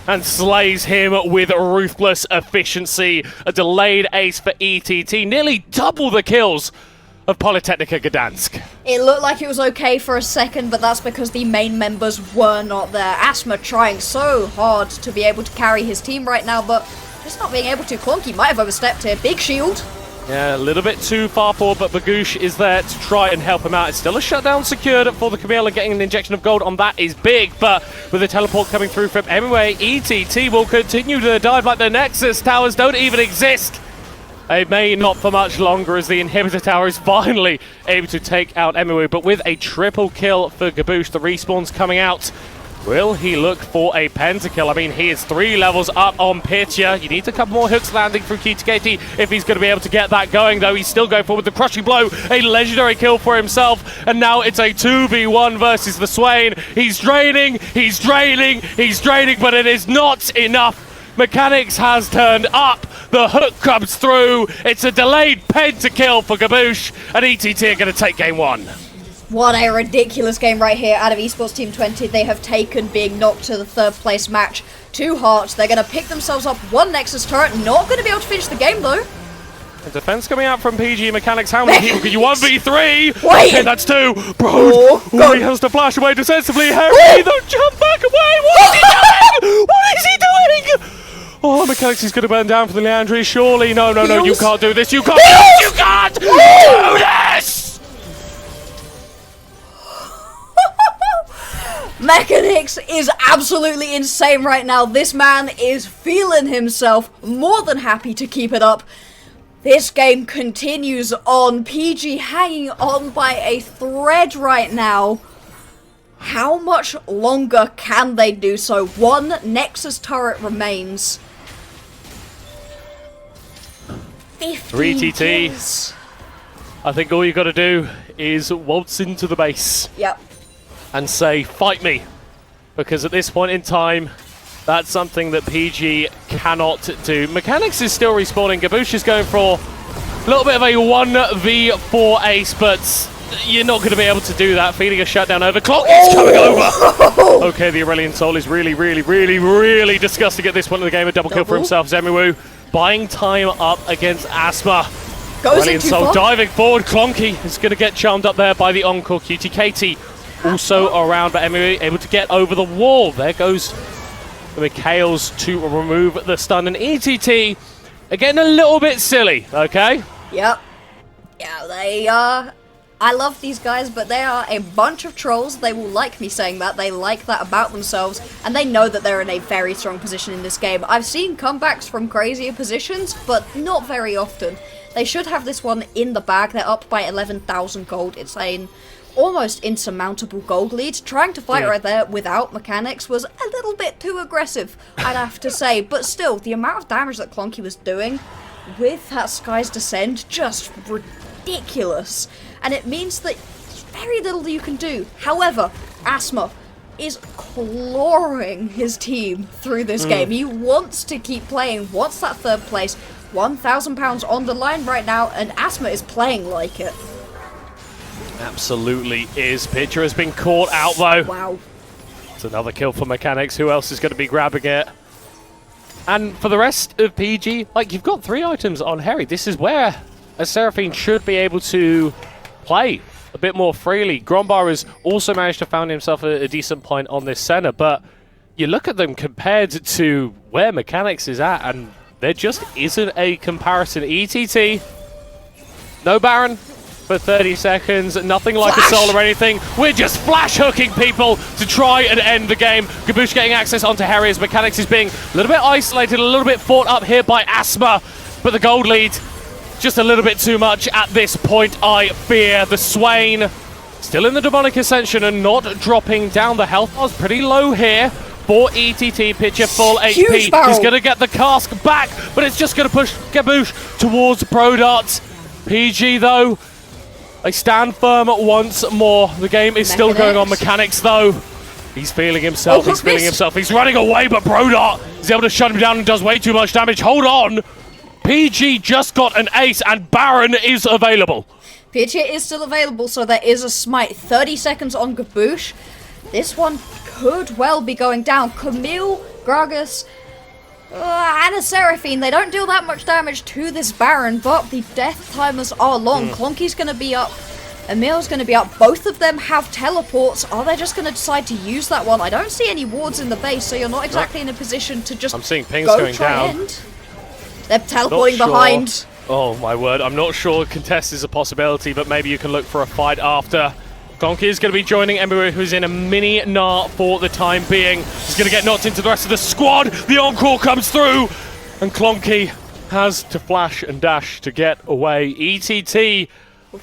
and slays him with ruthless efficiency. A delayed ace for ETT, nearly double the kills of Polytechnica Gdansk. It looked like it was okay for a second, but that's because the main members were not there. Asthma trying so hard to be able to carry his team right now, but just not being able to. Clonky might have overstepped here. Big shield. Yeah, a little bit too far forward, but Bagoosh is there to try and help him out. It's still a shutdown secured for the Camille, and getting an injection of gold on that is big, but with the teleport coming through from Emway, ETT will continue to dive like the Nexus towers don't even exist. It may not for much longer as the inhibitor tower is finally able to take out Emiwu, but with a triple kill for Gabush, the respawn's coming out. Will he look for a pentakill? I mean, he is 3 levels up on Pitcher. You need a couple more hooks landing through QTKT if he's going to be able to get that going, though. He's still going forward with the crushing blow, a legendary kill for himself, and now it's a 2v1 versus the Swain. He's draining, but it is not enough. Mechanics has turned up. The hook comes through. It's a delayed pentakill for Gabush, and ETT are going to take game 1. What a ridiculous game right here out of Esports Team 20. They have taken being knocked to the 3rd place match to heart. They're going to pick themselves up 1 Nexus turret. Not going to be able to finish the game, though. The defense coming out from PG Mechanics. How many people can you 1v3? Wait! Okay, that's 2. Bro, Oh, he has to flash away defensively. Harry, don't jump back away. What is he doing? What is he doing? Oh, Mechanics is going to burn down for the Leandri. Surely. No, you can't do this. You can't do this. You can't do this! Mechanics is absolutely insane right now. This man is feeling himself, more than happy to keep it up. This game continues on. PG hanging on by a thread right now. How much longer can they do so? 1 Nexus turret remains. 3 TT. kills. I think all you got to do is waltz into the base. Yep. And say, fight me. Because at this point in time, that's something that PG cannot do. Mechanics is still respawning. Gabush is going for a little bit of a 1v4 ace, but you're not going to be able to do that. Feeding a shutdown over. Clock is coming over! Okay, the Aurelion Soul is really disgusting at this point in the game. A double kill for himself. Zemiwu buying time up against Asthma. Aurelion Soul diving forward. Clonky is going to get charmed up there by the Encore. QTKT also around, but Emily able to get over the wall. There goes the Mikhails to remove the stun, and ETT are getting a little bit silly, okay? Yep. Yeah, they are. I love these guys, but they are a bunch of trolls. They will like me saying that. They like that about themselves, and they know that they're in a very strong position in this game. I've seen comebacks from crazier positions, but not very often. They should have this one in the bag. They're up by 11,000 gold. It's an almost insurmountable gold lead. Trying to fight right there without Mechanics was a little bit too aggressive, I'd have to say. But still, the amount of damage that Clonky was doing with that Sky's Descent, just ridiculous. And it means that there's very little you can do. However, Asthma is clawing his team through this game. He wants to keep playing, wants that third place. £1,000 on the line right now, and Asma is playing like it. Absolutely is. Pitcher has been caught out though. Wow. It's another kill for Mechanics. Who else is going to be grabbing it? And for the rest of PG, like, you've got 3 items on Harry. This is where a Seraphine should be able to play a bit more freely. Grombar has also managed to found himself a decent point on this center, but you look at them compared to where Mechanics is at, and there just isn't a comparison. ETT, no Baron for 30 seconds, nothing like Flash. a soul or anything. We're just flash hooking people to try and end the game. Gabush getting access onto Harry as Mechanics is being a little bit isolated, a little bit fought up here by Asma, but the gold lead just a little bit too much at this point, I fear. The Swain still in the Demonic Ascension and not dropping down. The health was pretty low here for ETT. Pitcher full Huge HP. barrel. He's going to get the cask back, but it's just going to push Gabush towards Prodart. PG, though, they stand firm once more. The game is still going on. Mechanics, though, he's feeling himself. He's feeling himself. He's running away, but Prodart is able to shut him down and does way too much damage. Hold on. PG just got an ace, and Baron is available. PG is still available, so there is a smite. 30 seconds on Gabush. This one could well be going down. Camille, Gragas, and a Seraphine. They don't deal that much damage to this Baron, but the death timers are long. Clonky's going to be up. Emil's going to be up. Both of them have teleports. Are they just going to decide to use that one? I don't see any wards in the base, so you're not exactly in a position to just I'm seeing pings go going try down. end. They're teleporting Not sure. behind. Oh my word, I'm not sure contest is a possibility, but maybe you can look for a fight after. Clonky is going to be joining Ember, who's in a mini Gnar for the time being. He's going to get knocked into the rest of the squad. The encore comes through, and Clonky has to flash and dash to get away. ETT,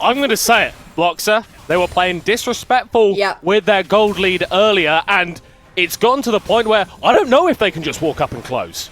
I'm going to say it, Bloxer, they were playing disrespectful with their gold lead earlier, and it's gotten to the point where I don't know if they can just walk up and close.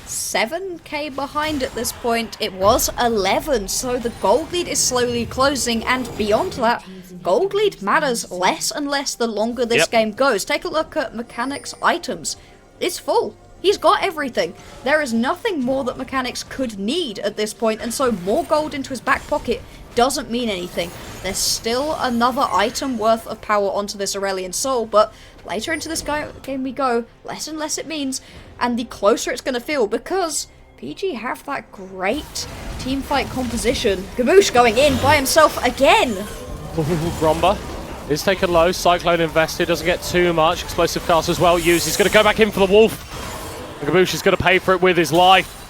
7k behind at this point. It was 11, so the gold lead is slowly closing, and beyond that, gold lead matters less and less the longer this game goes. Take a look at Mechanics' items. It's full. He's got everything. There is nothing more that Mechanics could need at this point, and so more gold into his back pocket doesn't mean anything. There's still another item worth of power onto this Aurelian Soul, but later into this game we go, less and less it means, and the closer it's going to feel, because PG have that great team fight composition. Gabush going in by himself again. Gromba is taken low. Cyclone invested, doesn't get too much. Explosive cast as well used. He's going to go back in for the Wolf. And Gabush is going to pay for it with his life.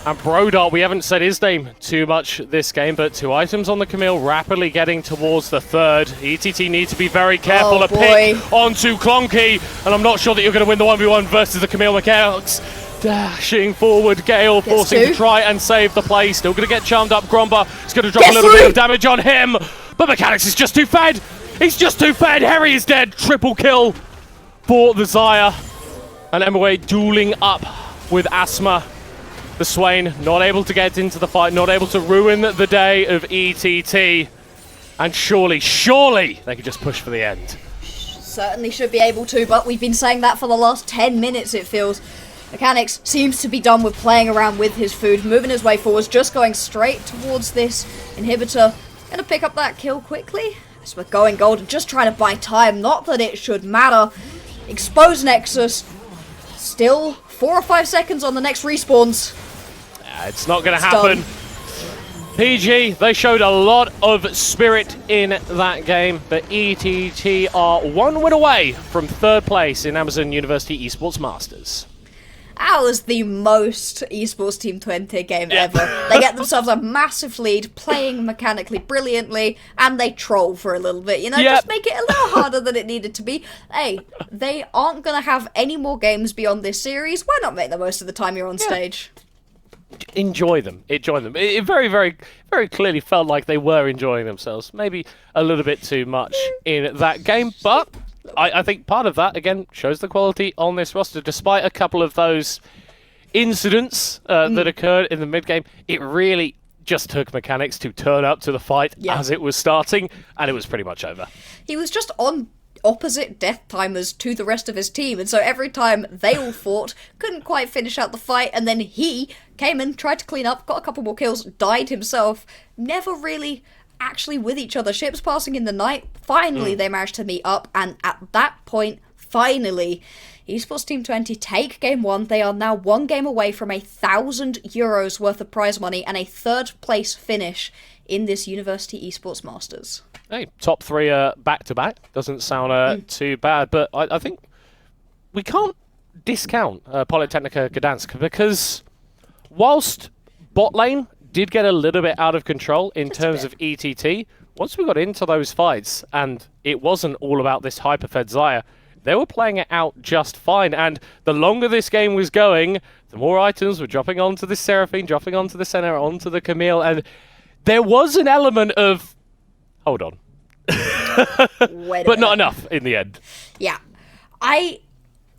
And Brodart, we haven't said his name too much this game, but 2 items on the Camille, rapidly getting towards the third. ETT need to be very careful to pick onto Clonky, and I'm not sure that you're going to win the 1v1 versus the Camille Mechanics. Dashing forward, Gale forcing to try and save the play. Still going to get charmed up. Gromba is going to drop a little bit of damage on him, but Mechanics is just too fed. He's just too fed. Harry is dead. Triple kill for the Xayah. And Emaway dueling up with Asma. The Swain not able to get into the fight, not able to ruin the day of ETT. And surely they could just push for the end. Certainly should be able to, but we've been saying that for the last 10 minutes, it feels. Mechanics seems to be done with playing around with his food, moving his way forwards, just going straight towards this inhibitor. Gonna pick up that kill quickly. As we're going gold and just trying to buy time, not that it should matter. Expose Nexus. Still 4 or 5 seconds on the next respawns. It's not going to happen. PG, they showed a lot of spirit in that game, but ETT are 1 win away from 3rd place in Amazon University Esports Masters. That was the most esports Team 20 game ever. They get themselves a massive lead, playing mechanically brilliantly, and they troll for a little bit, you know, just make it a little harder than it needed to be. Hey, they aren't going to have any more games beyond this series. Why not make the most of the time you're on stage? Enjoy them. It very, very, very clearly felt like they were enjoying themselves. Maybe a little bit too much in that game, but I think part of that, again, shows the quality on this roster. Despite a couple of those incidents that occurred in the mid-game, it really just took Mechanics to turn up to the fight as it was starting, and it was pretty much over. He was just on opposite death timers to the rest of his team, and so every time they all fought, couldn't quite finish out the fight, and then he came in, tried to clean up, got a couple more kills, died himself, never really actually with each other. Ships passing in the night, finally they managed to meet up, and at that point, finally, Esports Team 20 take game 1. They are now 1 game away from €1,000 worth of prize money and a 3rd place finish in this University Esports Masters. Hey, top 3 back-to-back. Doesn't sound too bad, but I think we can't discount Polytechnica Gdansk, because whilst bot lane did get a little bit out of control in terms of ETT, once we got into those fights, and it wasn't all about this hyper-fed Xayah, they were playing it out just fine, and the longer this game was going, the more items were dropping onto the Seraphine, dropping onto the Senna, onto the Camille, and there was an element of, hold on, but not enough in the end. Yeah. I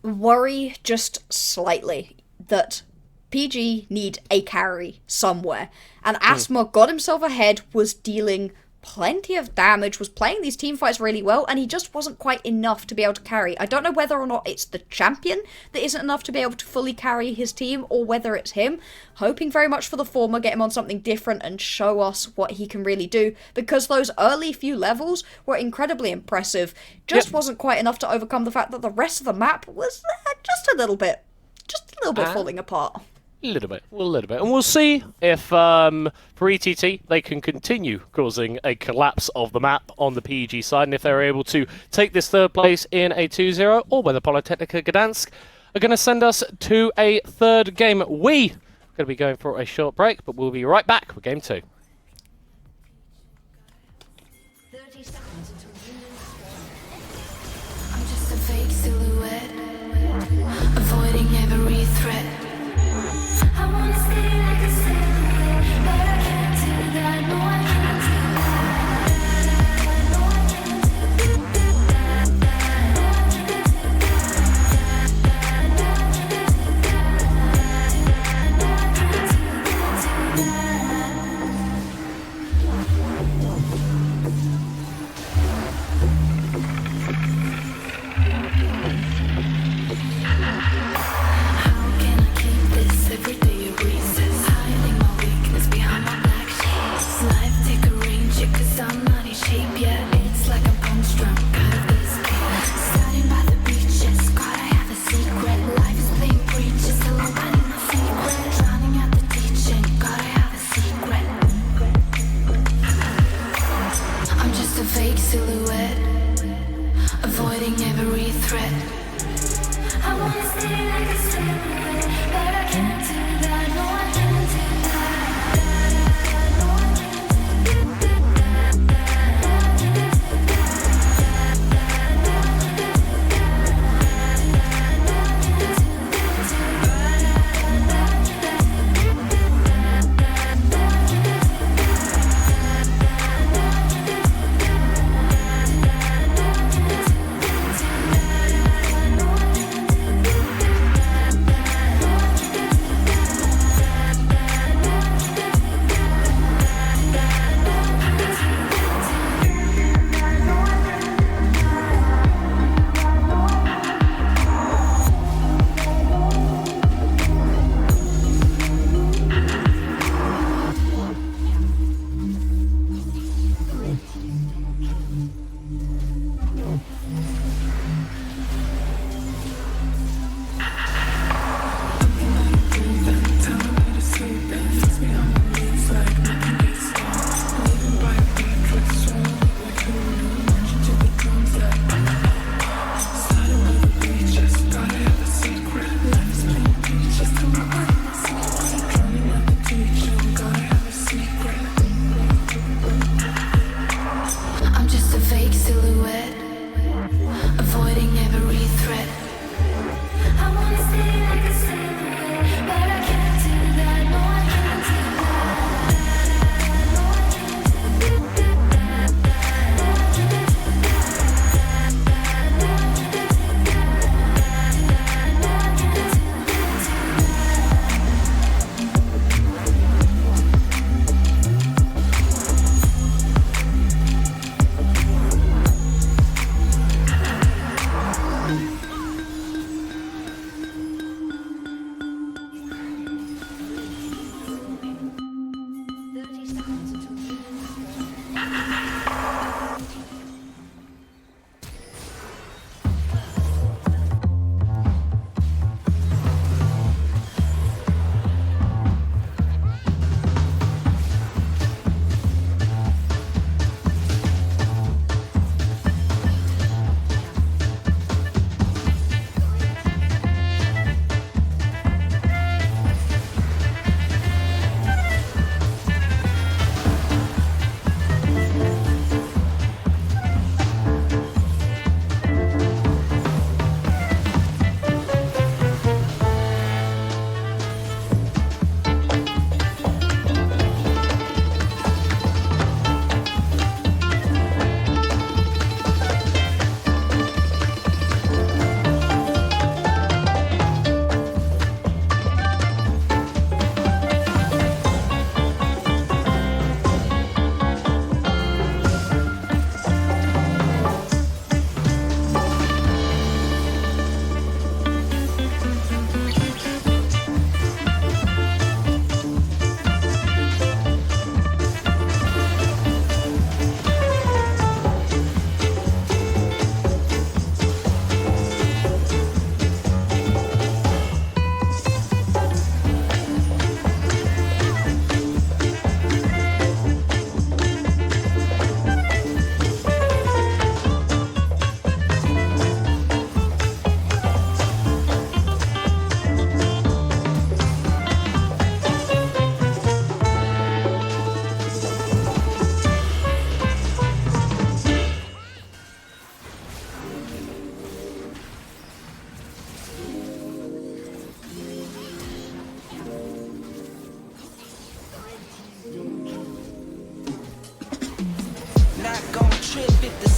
worry just slightly that PG need a carry somewhere, and Asthma got himself ahead, was dealing plenty of damage, was playing these team fights really well, and he just wasn't quite enough to be able to carry. I don't know whether or not it's the champion that isn't enough to be able to fully carry his team, or whether it's him. Hoping very much for the former, get him on something different and show us what he can really do, because those early few levels were incredibly impressive. Just wasn't quite enough to overcome the fact that the rest of the map was just a little bit falling apart. A little bit. And we'll see if, for ETT, they can continue causing a collapse of the map on the PEG side, and if they're able to take this 3rd place in a 2-0, or whether Polytechnica Gdansk are going to send us to a 3rd game. We are going to be going for a short break, but we'll be right back with game 2. 30 seconds until I'm just a fake silhouette, avoiding every threat. I wanna stay like a silhouette, but I can't do that. No, I can't do that. No, I can't do that. No, I can't do that.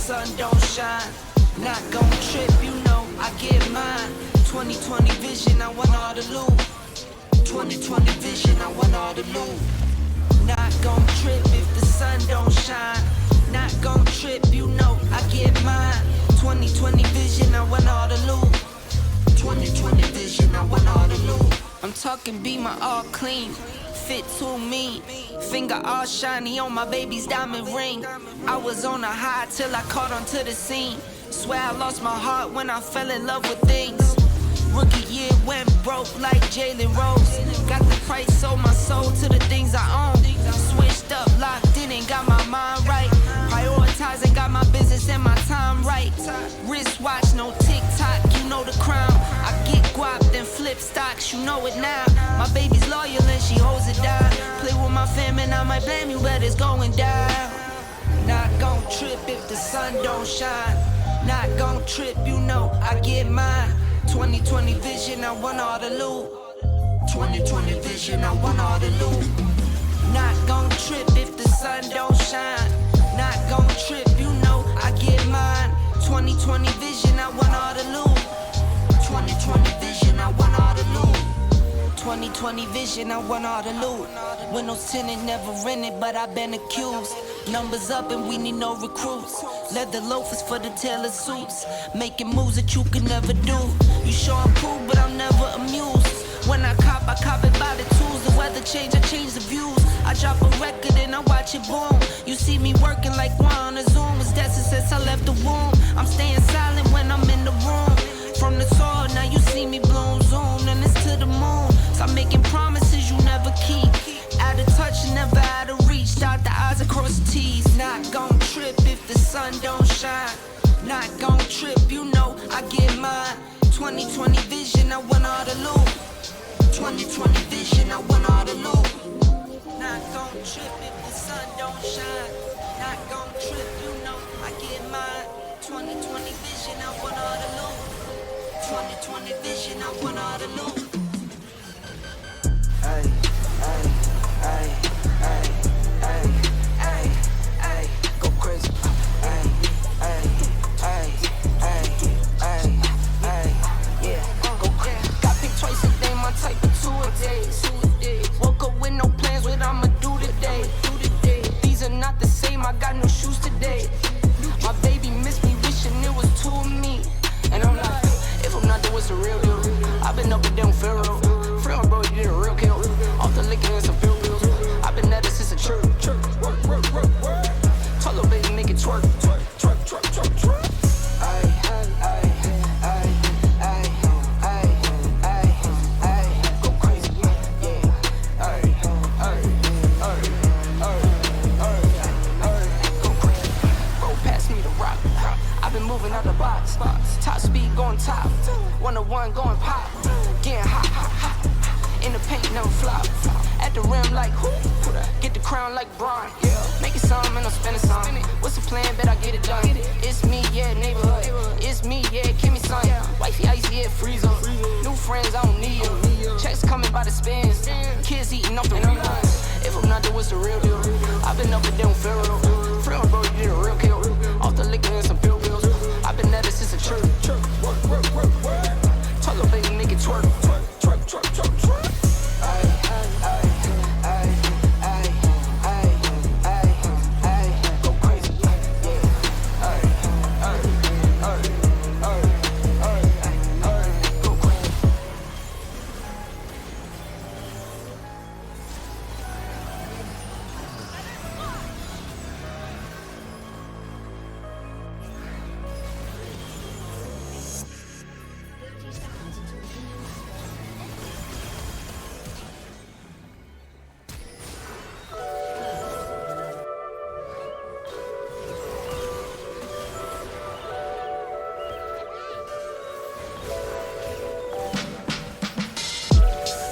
sun don't shine. Not gon' trip, you know I get mine. 2020 vision, I want all the loot. 2020 vision, I want all the loot. Not gon' trip if the sun don't shine. Not gon' trip, you know I get mine. 2020 vision, I want all the loot. 2020 vision, I want all the loot. I'm talking be my all clean, fit too mean. Finger all shiny on my baby's diamond ring. I was on a high till I caught onto the scene. Swear I lost my heart when I fell in love with things. Rookie year went broke like Jalen Rose. Got the price, sold my soul to the things I own. Switched up, locked in and got my mind right. Prioritizing, got my business and my time right. Wristwatch, no TikTok, you know the crown. I get guap, then flip stocks, you know it now. My baby's loyal and she holds it down. Play with my fam and I might blame you, but it's going down. Not gon' trip if the sun don't shine. Not gon' trip, you know I get mine. 2020 vision, I want all the loot. 2020 vision, I want all the loot. Not gon' trip if the sun don't shine. Not gon' trip, you know I get mine. 2020 vision, I want all the loot. 2020 vision, I want all the loot. 2020 vision, I want all the loot. Windows tinted, never rented, but I've been accused. Numbers up and we need no recruits. Leather loafers for the tailored suits. Making moves that you could never do. You sure I'm cool, but I'm never amused. When I cop it by the tools. The weather change, I change the views. I drop a record and I watch it boom. You see me working like one on a Zoom. It's destined since I left the womb. I'm staying silent when I'm in the room. From the soil, now you see me bloom. Zoom, and it's to the moon. Stop making promises you never keep. Out of touch, never out of reach. Dot the I's across the T's. Not gon' trip if the sun don't shine. Not gon' trip, you know I get mine. 2020 vision, I want all the loot. 2020 vision, I want all the loot. Not gon' trip if the sun don't shine. Not gon' trip, you know I get mine. 2020 vision, I want all the loot. 2020 vision, I want all the loot. Hey, hey, hey, hey, hey, hey, hey, go crazy. Hey, hey, hey, hey, hey, hey, yeah, go crazy. Got picked twice a day, my type of 2 a day. Woke up with no plans, what I'ma do today. These are not the same, I got no shoes today. My baby missed me, wishing it was 2 of me. And I'm like, if I'm not, then what's the real deal? I've been up and down Pharaoh. Friend, bro, you did a real kill. Off the liquor and some field bills. I've been at it since a church. Work. Tell little baby, make it twerk. Twerk. Ay, ay, ay, ay, ay, ay, ay, go crazy, yeah. Ay, go crazy. Bro, pass me the rock. I've been moving out the box. Top speed going top. 101 going pop. Getting hot. In the paint, never flop. At the rim like who? Get the crown like Braun. Make it some and I'm spending some. What's the plan? Bet I get it done. It's me, yeah, neighborhood. It's me, yeah, give me some. Wifey ice, yeah, freeze up. New friends, I don't need them. Checks coming by the spins. Kids eating off the reruns. If I'm not, then what's the real deal? I've been up and down Pharaoh. Friend, bro, you did a real kill. Off the liquor and some field bills. I've been at it since a church. Work. Tell little baby, make it twerk. Twerk. Ay, ay, ay, ay, ay, ay, ay, go crazy, yeah. Ay, go crazy.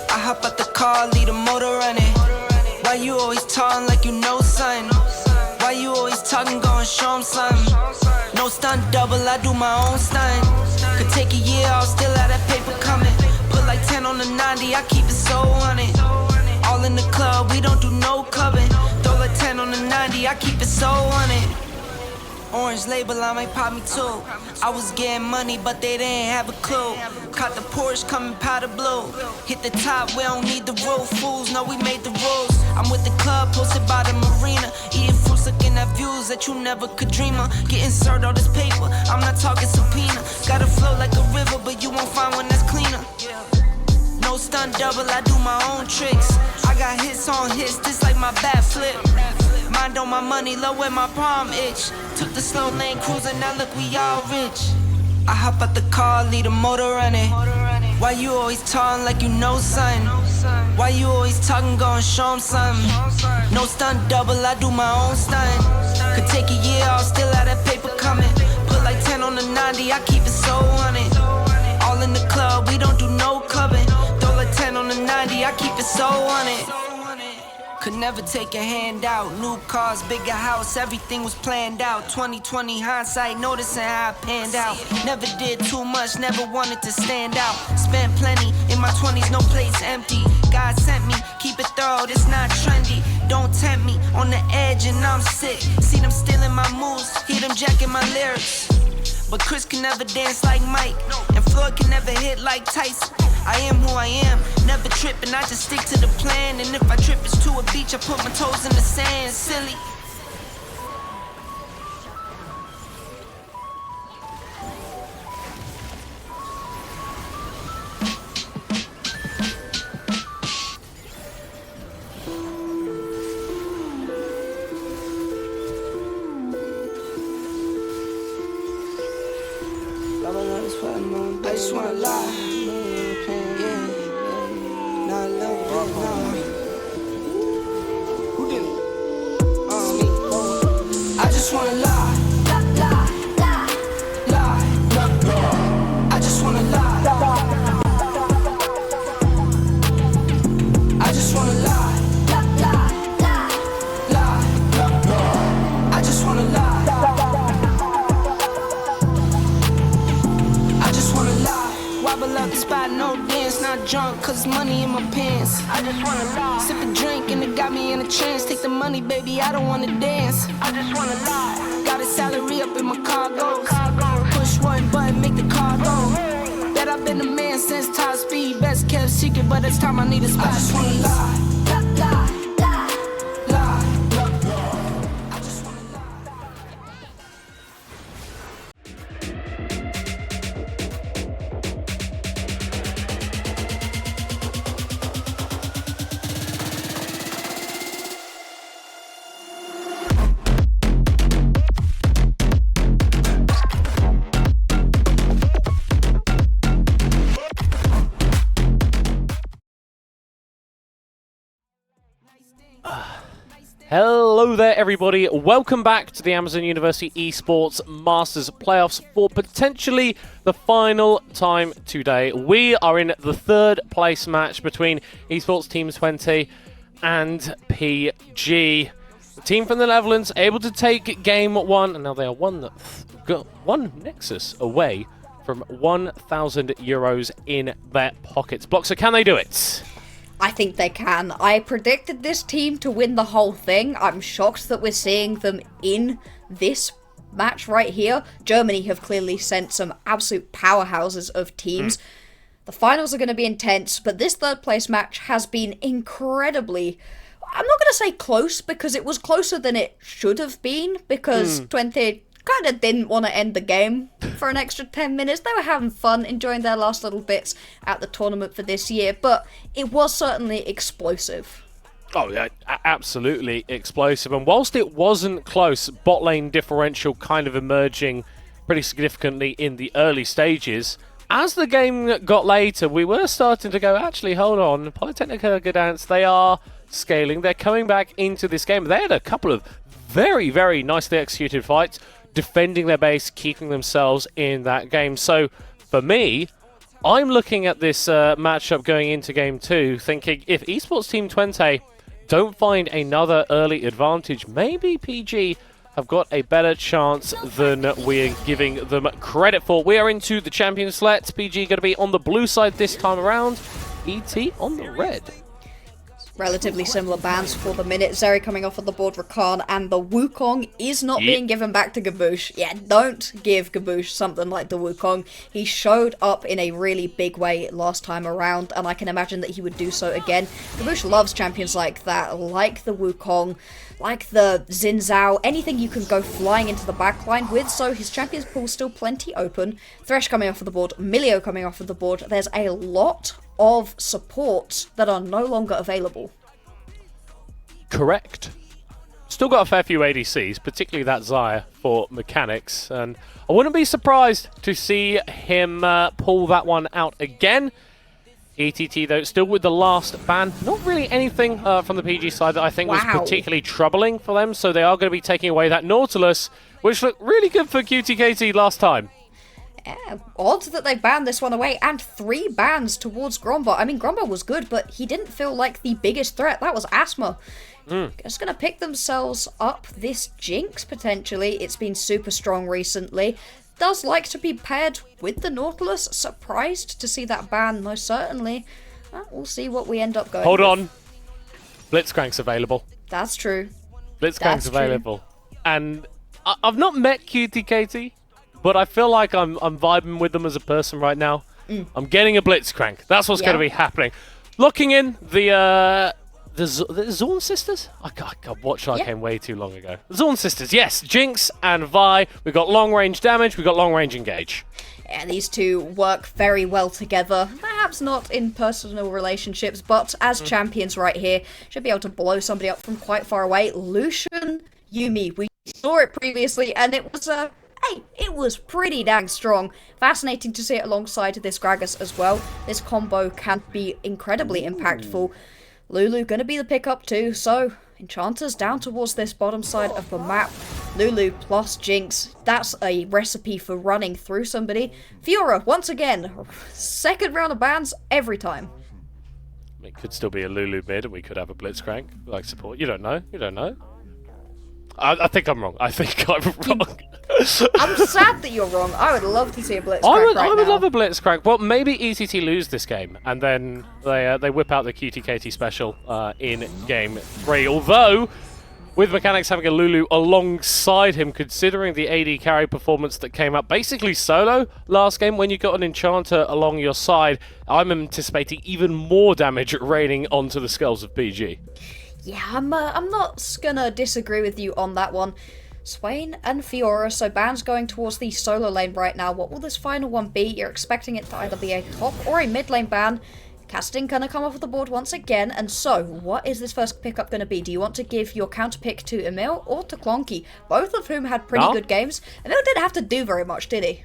I hop out the car, leave the motor running. Why you always talking like you know something? Why you always talking, gon' show 'em something? No stunt double, I do my own stunt. Could take a year, I'll still have that paper coming. Put like 10 on the 90, I keep it so on it. All in the club, we don't do no clubbing. Throw like 10 on the 90, I keep it so on it. Orange label, I might pop me too. I was getting money, but they didn't have a clue. Caught the Porsche coming powder blue. Hit the top, we don't need the roof. Fools know we made the rules. I'm with the club, posted by the marina. Eating fruits, looking at views that you never could dream of. Getting served all this paper, I'm not talking subpoena. Gotta flow like a river, but you won't find one that's cleaner. No stunt double, I do my own tricks. I got hits on hits, this like my bat flip. Mind on my money, low where my palm itch. Took the slow lane cruising, now look, we all rich. I hop out the car, leave the motor running. Why you always talking like you know something? Why you always talking, gon' show 'em something? No stunt double, I do my own stunt. Could take a year off, still have that paper coming. Put like 10 on the 90, I keep it so on it. All in the club, we don't do no clubbing. Throw like 10 on the 90, I keep it so on it. Could never take a hand out. New cars, bigger house, everything was planned out. 2020 hindsight, noticing how I panned out. Never did too much, never wanted to stand out. Spent plenty in my 20s, no plates empty. God sent me, keep it thorough, this not trendy. Don't tempt me, on the edge and I'm sick. See them stealing my moves, hear them jacking my lyrics. But Chris can never dance like Mike, and Floyd can never hit like Tyson. I am who I am, never tripping, I just stick to the plan. And if I trip, it's to a beach, I put my toes in the sand, silly. I just wanna lie. Yeah. Nah, I love it. Nah. Who did it? Me. I just wanna lie. Lie. I just wanna lie. I just wanna lie. Lie. I just wanna lie. Wobble up the spot, no dance, not drunk, cause money in my pants. I just wanna lie. Sip a drink and it got me in a trance. Take the money, baby, I don't wanna dance. I just wanna lie. Got a salary up in my cargoes. Push one button, make the car go. Bet I've been a man since top speed. Best kept secret, but it's time I need a spot. I just wanna lie. Hello there, everybody. Welcome back to the Amazon University Esports Masters playoffs for potentially the final time today. We are in the third place match between Esports Team 20 and PG. The team from the Netherlands able to take game one, and now they are one Nexus away from 1,000 euros in their pockets. Bloxer, can they do it? I think they can. I predicted this team to win the whole thing. I'm shocked that we're seeing them in this match right here. Germany have clearly sent some absolute powerhouses of teams. The finals are going to be intense, but this third place match has been incredibly... I'm not going to say close, because it was closer than it should have been, because 20 kind of didn't want to end the game for an extra 10 minutes. They were having fun, enjoying their last little bits at the tournament for this year, but it was certainly explosive. Oh, yeah, absolutely explosive. And whilst it wasn't close, bot lane differential kind of emerging pretty significantly in the early stages. As the game got later, we were starting to go, actually, hold on, Polytechnica Gdansk, they are scaling. They're coming back into this game. They had a couple of very, very nicely executed fights, defending their base, keeping themselves in that game. So, for me, I'm looking at this matchup going into Game 2, thinking if Esports Team 20 don't find another early advantage, maybe PG have got a better chance than we're giving them credit for. We are into the champion select. PG going to be on the blue side this time around. ET on the red. Relatively similar bans for the minute. Zeri coming off of the board, Rakan, and the Wukong is not being given back to Gaboosh. Yeah, don't give Gaboosh something like the Wukong. He showed up in a really big way last time around, and I can imagine that he would do so again. Gaboosh loves champions like that, like the Wukong, like the Xin Zhao, anything you can go flying into the backline with, so his champions pool still plenty open. Thresh coming off of the board, Milio coming off of the board. There's a lot of supports that are no longer available. Correct. Still got a fair few ADCs, particularly that Xayah for mechanics, and I wouldn't be surprised to see him pull that one out again. ETT, though, still with the last ban. Not really anything from the PG side that I think was particularly troubling for them, so they are going to be taking away that Nautilus, which looked really good for QTKT last time. Yeah, odd that they banned this one away, and 3 bans towards Gromba. I mean, Gromba was good, but he didn't feel like the biggest threat. That was Asthma. Just going to pick themselves up this Jinx, potentially. It's been super strong recently. Does like to be paired with the Nautilus. Surprised to see that ban, most certainly. We'll see what we end up going Hold with. on. Blitzcrank's available. That's true. Blitzcrank's available. And I've not met QTKT, but I feel like I'm vibing with them as a person right now. I'm getting a Blitzcrank. That's what's going to be happening. Looking in the Zorn sisters? God, watch I came way too long ago. Zorn sisters, yes. Jinx and Vi. We've got long range damage. We've got long range engage. Yeah, these two work very well together. Perhaps not in personal relationships, but as champions right here, should be able to blow somebody up from quite far away. Lucian, Yuumi, we saw it previously, and it was hey, it was pretty dang strong. Fascinating to see it alongside this Gragas as well. This combo can be incredibly impactful. Lulu gonna be the pickup too, so Enchanters down towards this bottom side of the map. Lulu plus Jinx, that's a recipe for running through somebody. Fiora, once again, second round of bans every time. It could still be a Lulu mid, and we could have a Blitzcrank like support. You don't know. You don't know. I think I'm wrong. I think I'm wrong. I'm sad that you're wrong. I would love to see a Blitzcrank I would love a Blitzcrank. Well, maybe ETT lose this game, and then they whip out the QTKT special in game 3. Although, with Mechanics having a Lulu alongside him, considering the AD carry performance that came up basically solo last game, when you got an Enchanter along your side, I'm anticipating even more damage raining onto the skulls of PG. Yeah, I'm not gonna disagree with you on that one. Swain and Fiora, so bans going towards the solo lane right now. What will this final one be? You're expecting it to either be a top or a mid lane ban. Casting gonna come off of the board once again, and so, what is this first pickup gonna be? Do you want to give your counter pick to Emil or to Clonky? Both of whom had pretty good games. Emil didn't have to do very much, did he?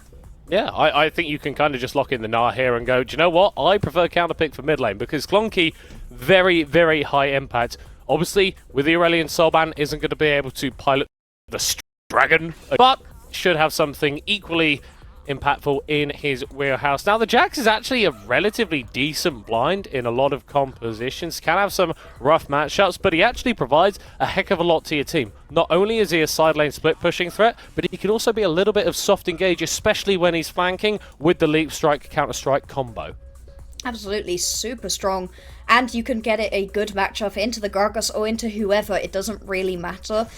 Yeah, I think you can kind of just lock in the Gnar here and go, do you know what? I prefer counter pick for mid lane, because Clonky, very, very high impact. Obviously, with the Aurelion Soulban, isn't going to be able to pilot the dragon, but should have something equally impactful in his wheelhouse. Now, the Jax is actually a relatively decent blind in a lot of compositions, can have some rough matchups, but he actually provides a heck of a lot to your team. Not only is he a side lane split pushing threat, but he can also be a little bit of soft engage, especially when he's flanking with the leap strike counter strike combo. Absolutely super strong, and you can get it a good matchup into the Gragas or into whoever, it doesn't really matter.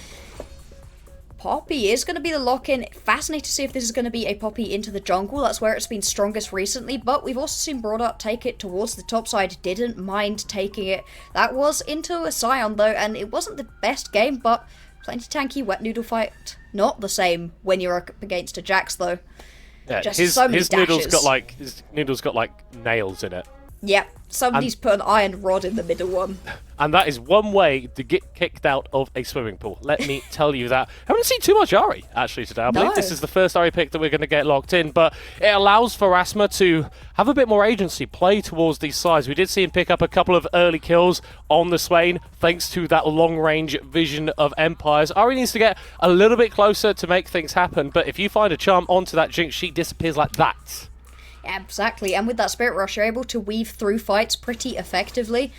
Poppy is going to be the lock-in. Fascinating to see if this is going to be a Poppy into the jungle. That's where it's been strongest recently, but we've also seen Broadup take it towards the top side. Didn't mind taking it. That was into a Scion though, and it wasn't the best game, but plenty tanky. Wet Noodle fight, not the same when you're up against a Jax though. Yeah, Just his so many noodle's dashes. got like nails in it. Yep, somebody's put an iron rod in the middle one. And that is one way to get kicked out of a swimming pool. Let me tell you that. I haven't seen too much Ari, actually, today. I believe this is the first Ari pick that we're going to get locked in, but it allows for Asma to have a bit more agency, play towards these sides. We did see him pick up a couple of early kills on the Swain, thanks to that long-range vision of Empires. Ari needs to get a little bit closer to make things happen, but if you find a charm onto that Jinx, she disappears like that. Exactly, and with that Spirit Rush, you're able to weave through fights pretty effectively.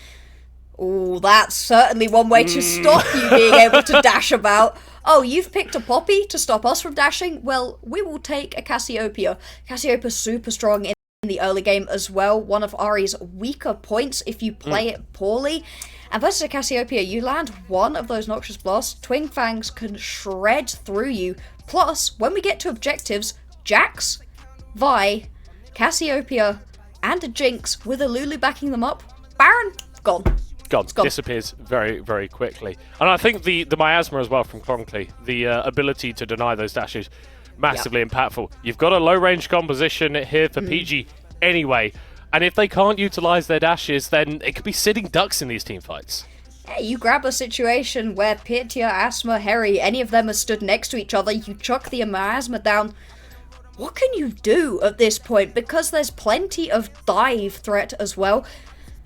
Oh, that's certainly one way to stop you being able to dash about. Oh, you've picked a Poppy to stop us from dashing? Well, we will take a Cassiopeia. Casiopeia's super strong in in the early game as well. One of Ahri's weaker points if you play it poorly. And versus a Cassiopeia, you land one of those Noxious Blasts, Twin Fangs can shred through you. Plus, when we get to objectives, Jax, Vi, Cassiopeia, and a Jinx with a Lulu backing them up, Baron, gone. Gone. Gone. Disappears very, very quickly. And I think the miasma as well from Cronkley, the ability to deny those dashes, massively impactful. You've got a low-range composition here for PG anyway, and if they can't utilize their dashes, then it could be sitting ducks in these team fights. Yeah, you grab a situation where Pitya, Asma, Harry, any of them are stood next to each other, you chuck the miasma down. What can you do at this point? Because there's plenty of dive threat as well.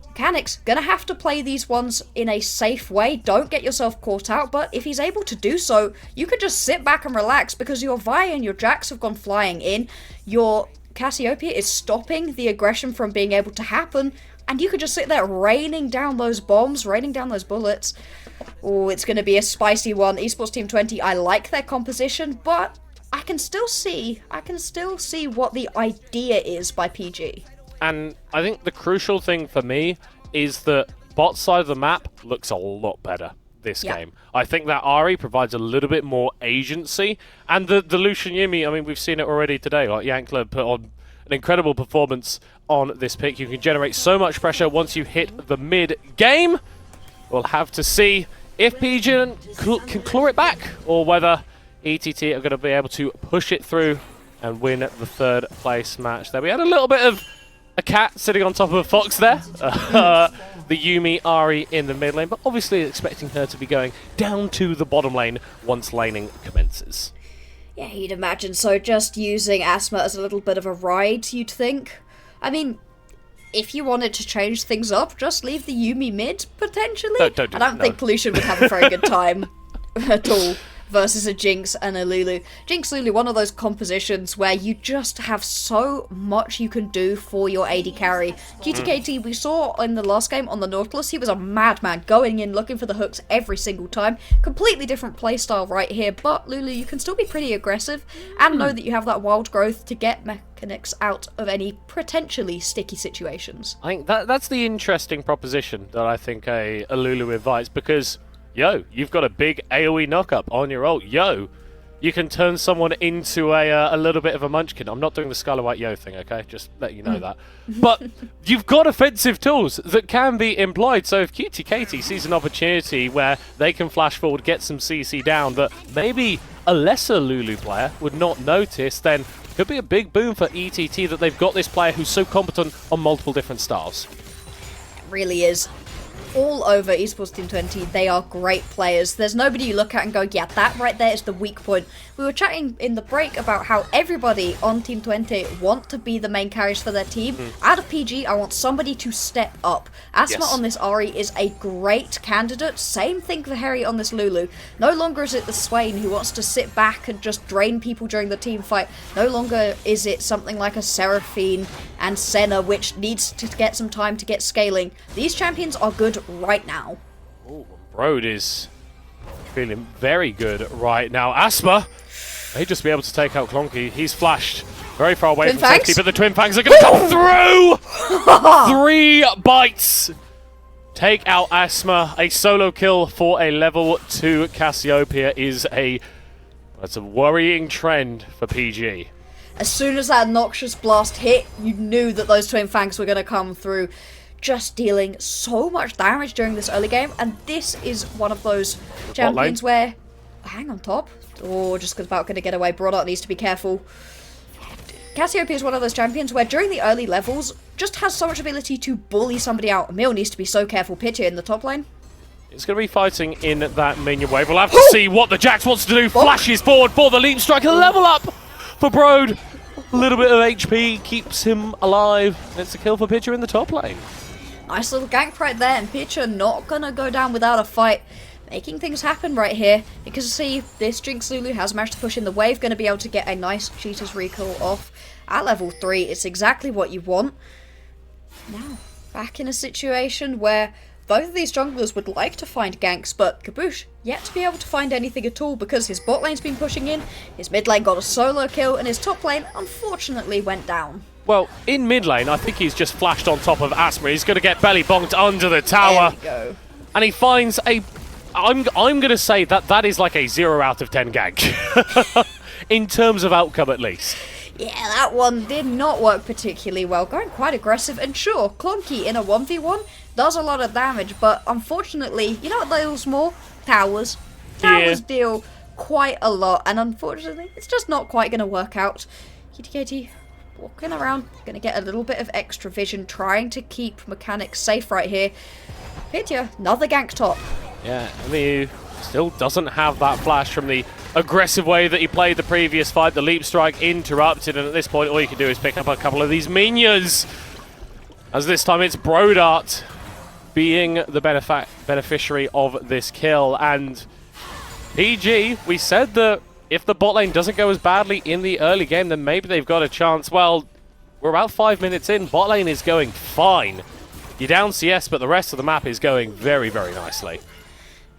Mechanics, gonna have to play these ones in a safe way. Don't get yourself caught out, but if he's able to do so, you could just sit back and relax because your Vi and your Jax have gone flying in. Your Cassiopeia is stopping the aggression from being able to happen, and you could just sit there raining down those bombs, raining down those bullets. Oh, it's gonna be a spicy one. Esports Team 20, I like their composition, but I can still see what the idea is by PG. And I think the crucial thing for me is that bot side of the map looks a lot better this game. I think that Ahri provides a little bit more agency, and the Lucian Yuumi, I mean, we've seen it already today. Like Yankler put on an incredible performance on this pick. You can generate so much pressure once you hit the mid-game. We'll have to see if PG can claw it back, or whether ETT are going to be able to push it through and win the third place match there. We had a little bit of a cat sitting on top of a fox there. The Yuumi Ahri in the mid lane, but obviously expecting her to be going down to the bottom lane once laning commences. Yeah, you'd imagine so. Just using Asma as a little bit of a ride, you'd think. I mean, if you wanted to change things up, just leave the Yuumi mid, potentially. I don't think Pollution would have a very good time at all versus a Jinx and a Lulu. Jinx Lulu, one of those compositions where you just have so much you can do for your AD carry. GTKT, we saw in the last game on the Nautilus, he was a madman, going in, looking for the hooks every single time. Completely different playstyle right here, but Lulu, you can still be pretty aggressive and know that you have that wild growth to get mechanics out of any potentially sticky situations. I think that's the interesting proposition that I think a Lulu invites, because yo, you've got a big AoE knockup on your ult. Yo, you can turn someone into a little bit of a munchkin. I'm not doing the Scarlet White Yo thing, okay? Just let you know that. But you've got offensive tools that can be employed. So if QTKT sees an opportunity where they can flash forward, get some CC down that maybe a lesser Lulu player would not notice, then it could be a big boom for ETT that they've got this player who's so competent on multiple different styles. It really is. All over Esports Team 20, they are great players. There's nobody you look at and go, yeah, that right there is the weak point. We were chatting in the break about how everybody on Team 20 want to be the main carriers for their team. Out of PG, I want somebody to step up. Asma on this Ahri is a great candidate. Same thing for Harry on this Lulu. No longer is it the Swain who wants to sit back and just drain people during the team fight. No longer is it something like a Seraphine and Senna, which needs to get some time to get scaling. These champions are good right now. Ooh, Brode is feeling very good right now. Asma may just be able to take out Clonky. He's flashed very far away from safety, but the Twin Fangs are going to come through! 3 bites! Take out Asma. A solo kill for a level 2 Cassiopeia is that's a worrying trend for PG. As soon as that Noxious Blast hit, you knew that those Twin Fangs were going to come through, just dealing so much damage during this early game. And this is one of those champions where... Hang on top. Oh, just about going to get away. Brodot needs to be careful. Cassiopeia is one of those champions where during the early levels, just has so much ability to bully somebody out. Emil needs to be so careful. Pitcher in the top lane. It's going to be fighting in that minion wave. We'll have to see what the Jax wants to do. Flashes forward for the leap strike. A level up for Brode. A little bit of HP keeps him alive. And it's a kill for Pitcher in the top lane. Nice little gank right there, and Pitcher not gonna go down without a fight. Making things happen right here. Because see, this Jinx Lulu has managed to push in the wave, gonna be able to get a nice Cheetah's recall off at level 3. It's exactly what you want. Now, back in a situation where both of these junglers would like to find ganks, but Kaboosh yet to be able to find anything at all because his bot lane's been pushing in, his mid lane got a solo kill, and his top lane unfortunately went down. Well, in mid lane, I think he's just flashed on top of Asma. He's going to get belly bonked under the tower. There we go. And he finds a... I'm going to say that is like a 0 out of 10 gank. In terms of outcome, at least. Yeah, that one did not work particularly well. Going quite aggressive, and sure, Clunky in a 1v1 does a lot of damage, but unfortunately, you know what deals more? Towers. Towers deal quite a lot, and unfortunately, it's just not quite going to work out. Kitty walking around, going to get a little bit of extra vision, trying to keep mechanics safe right here. Pitya, another gank top. Yeah, Emu still doesn't have that flash from the aggressive way that he played the previous fight. The leap strike interrupted, and at this point all you can do is pick up a couple of these minions. As this time it's Brodart being the beneficiary of this kill. And PG, we said that if the bot lane doesn't go as badly in the early game, then maybe they've got a chance. Well, we're about 5 minutes in. Bot lane is going fine. You're down CS, but the rest of the map is going very, very nicely.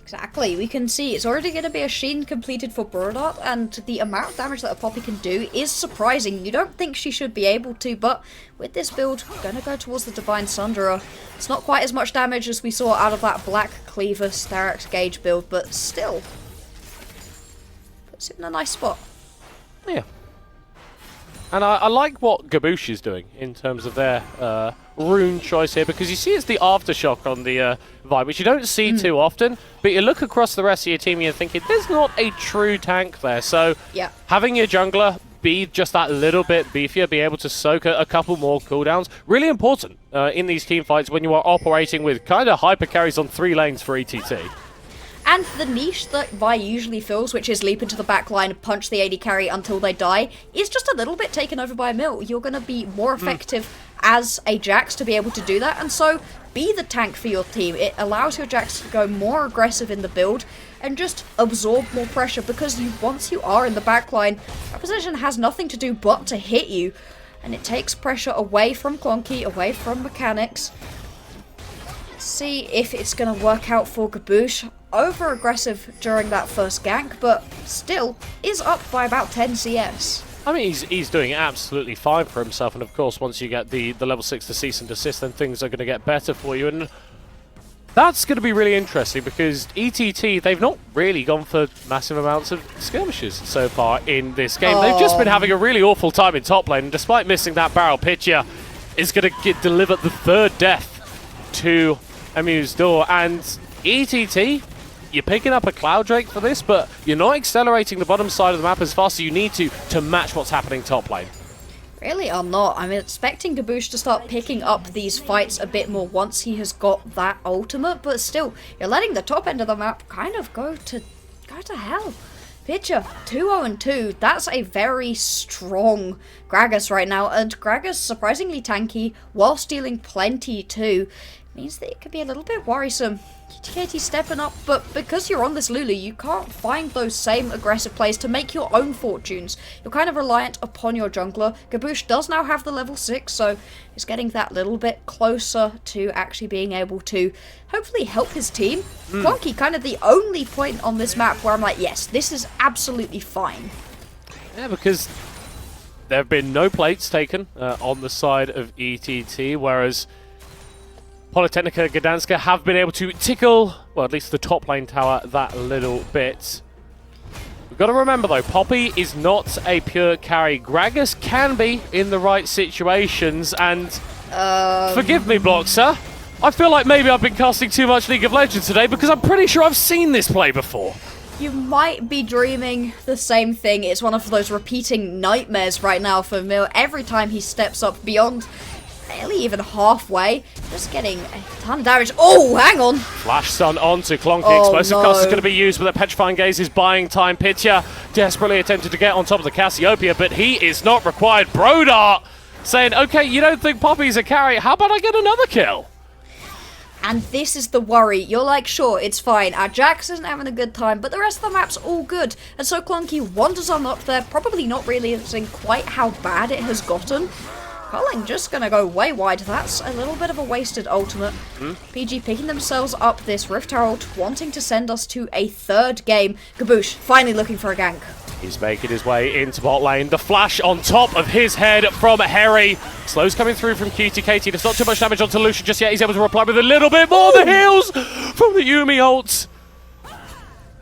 Exactly, we can see it's already going to be a Sheen completed for Brodart, and the amount of damage that a Poppy can do is surprising. You don't think she should be able to, but with this build, going to go towards the Divine Sunderer. It's not quite as much damage as we saw out of that Black Cleaver Starax Gauge build, but still puts it in a nice spot. Yeah. And I like what Gaboosh is doing in terms of their rune choice here, because you see it's the Aftershock on the vibe, which you don't see too often, but you look across the rest of your team and you're thinking, there's not a true tank there. So yeah, having your jungler be just that little bit beefier, be able to soak a couple more cooldowns, really important in these team fights when you are operating with kind of hyper carries on 3 lanes for ETT. And the niche that Vi usually fills, which is leap into the back line, punch the AD carry until they die, is just a little bit taken over by Mill. You're going to be more effective as a Jax to be able to do that, and so be the tank for your team. It allows your Jax to go more aggressive in the build and just absorb more pressure, because once you are in the back line, opposition has nothing to do but to hit you, and it takes pressure away from Clunky, away from mechanics. See if it's going to work out for Gaboosh. Over aggressive during that first gank, but still is up by about 10 CS. I mean, he's doing absolutely fine for himself, and of course once you get the level 6 to cease and desist, then things are going to get better for you, and that's going to be really interesting, because ETT, they've not really gone for massive amounts of skirmishes so far in this game. They've just been having a really awful time in top lane, and despite missing that barrel, Pitya is going to deliver the 3rd death to Emu's door. And ETT, you're picking up a Cloud Drake for this, but you're not accelerating the bottom side of the map as fast as you need to match what's happening top lane. Really are not. I'm expecting Gaboosh to start picking up these fights a bit more once he has got that ultimate, but still, you're letting the top end of the map kind of go to hell. Pitya, 2-0-2, that's a very strong Gragas right now, and Gragas surprisingly tanky while stealing plenty too. Means that it could be a little bit worrisome. KT stepping up, but because you're on this Lulu, you can't find those same aggressive plays to make your own fortunes. You're kind of reliant upon your jungler. Gaboosh does now have the level 6, so he's getting that little bit closer to actually being able to hopefully help his team. Clunky, kind of the only point on this map where I'm like, yes, this is absolutely fine. Yeah, because there have been no plates taken on the side of ETT, whereas Polytechnica Gdanska have been able to tickle, well, at least the top lane tower that little bit. We've got to remember, though, Poppy is not a pure carry. Gragas can be in the right situations, and forgive me, Bloxer, I feel like maybe I've been casting too much League of Legends today, because I'm pretty sure I've seen this play before. You might be dreaming the same thing. It's one of those repeating nightmares right now for Mill. Every time he steps up beyond barely even halfway, just getting a ton of damage. Oh, hang on! Flash Stun onto Clunky. Oh, Explosive no. Cast is going to be used, but the Petrifying Gaze is buying time. Pitya desperately attempted to get on top of the Cassiopeia, but he is not required. Brodart saying, okay, you don't think Poppy's a carry, how about I get another kill? And this is the worry. You're like, sure, it's fine. Our Jax isn't having a good time, but the rest of the map's all good. And so Clunky wanders on up there, probably not realizing quite how bad it has gotten. Culling just gonna go way wide. That's a little bit of a wasted ultimate. PG picking themselves up this Rift Herald, wanting to send us to a third game. Kaboosh finally looking for a gank. He's making his way into bot lane. The flash on top of his head from Harry. Slow's coming through from QTKT. There's not too much damage onto Lucian just yet. He's able to reply with a little bit more. The heals from the Yumi ult.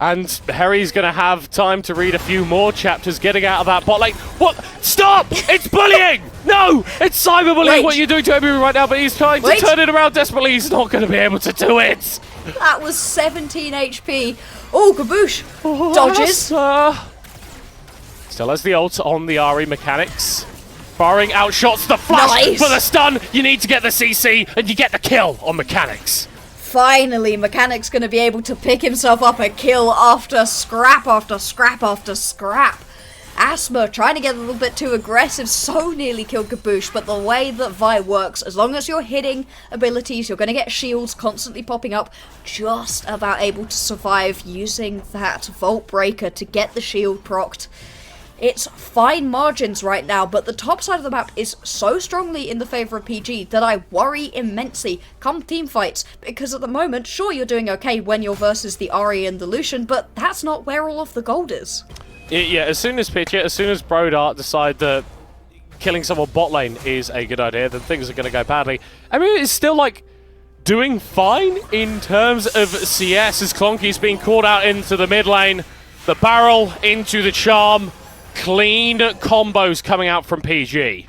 And Harry's going to have time to read a few more chapters getting out of that bot lane. What? Stop! It's bullying! No! It's cyberbullying what you're doing to everyone right now, but he's trying to turn it around desperately. He's not going to be able to do it. That was 17 HP. Oh, Kaboosh dodges. Still has the ult on the Ari mechanics. Firing out shots, the flash for the stun. You need to get the CC, and you get the kill on mechanics. Finally, Mechanic's going to be able to pick himself up a kill after scrap after scrap after scrap. Asthma trying to get a little bit too aggressive, so nearly killed Kaboosh, but the way that Vi works, as long as you're hitting abilities, you're going to get shields constantly popping up, just about able to survive using that Vault Breaker to get the shield procced. It's fine margins right now, but the top side of the map is so strongly in the favour of PG that I worry immensely come team fights, because at the moment, sure, you're doing okay when you're versus the Ahri and the Lucian, but that's not where all of the gold is. Yeah, as soon as Brodart decide that killing someone bot lane is a good idea, then things are going to go badly. I mean, it's still like doing fine in terms of CS as Clonky's being called out into the mid lane, the barrel into the charm. Clean combos coming out from PG.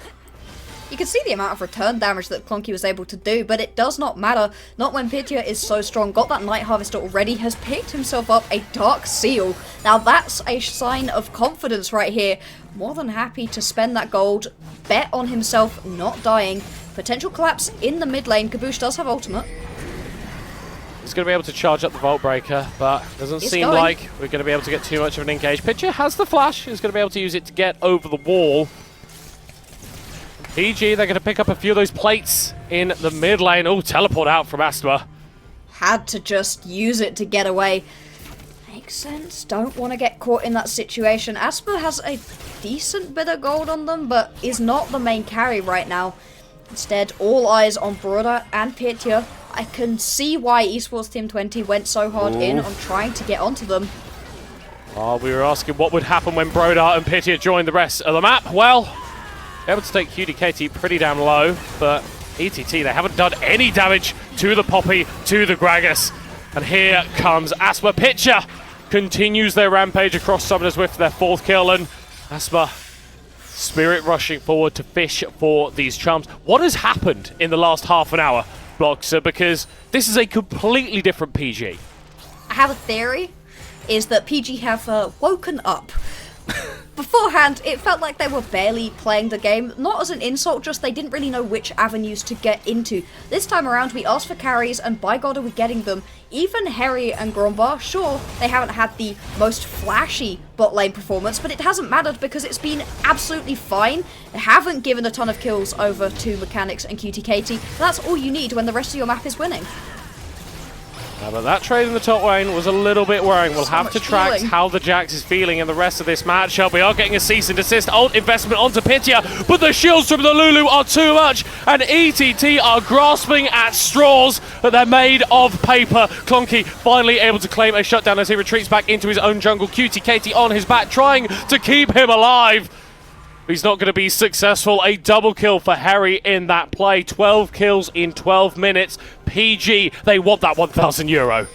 You can see the amount of return damage that Clonky was able to do, but it does not matter. Not when Pitya is so strong. Got that Night Harvester already, has picked himself up a Dark Seal. Now that's a sign of confidence right here. More than happy to spend that gold, bet on himself not dying. Potential collapse in the mid lane. Kaboosh does have ultimate. He's going to be able to charge up the Vault Breaker, but doesn't seem like we're going to be able to get too much of an engage. Pitcher has the flash. He's going to be able to use it to get over the wall. PG, they're going to pick up a few of those plates in the mid lane. Oh, teleport out from Asthma. Had to just use it to get away. Makes sense. Don't want to get caught in that situation. Asthma has a decent bit of gold on them, but is not the main carry right now. Instead, all eyes on Broda and Pitya. I can see why Esports Team 20 went so hard in on trying to get onto them. Oh, we were asking what would happen when Brodart and Pitya joined the rest of the map. Well, able to take QDKT pretty damn low, but ETT, they haven't done any damage to the Poppy, to the Gragas. And here comes Asthma. Pitya continues their rampage across Summoners with their fourth kill, and Asthma spirit rushing forward to fish for these charms. What has happened in the last half an hour, Bloxer? Because this is a completely different PG. I have a theory, is that PG have woken up. Beforehand, it felt like they were barely playing the game. Not as an insult, just they didn't really know which avenues to get into. This time around, we asked for carries, and by God are we getting them. Even Harry and Grombar, sure, they haven't had the most flashy bot lane performance, but it hasn't mattered because it's been absolutely fine. They haven't given a ton of kills over to Mechanics and QTKT. That's all you need when the rest of your map is winning. But that trade in the top lane was a little bit worrying. We'll have to track how the Jax is feeling in the rest of this matchup. We are getting a cease and desist ult investment onto Pitya, but the shields from the Lulu are too much, and ETT are grasping at straws, but they're made of paper. Clonky finally able to claim a shutdown as he retreats back into his own jungle. QTKT on his back, trying to keep him alive. He's not going to be successful. A double kill for Harry in that play. 12 kills in 12 minutes. PG, they want that €1,000.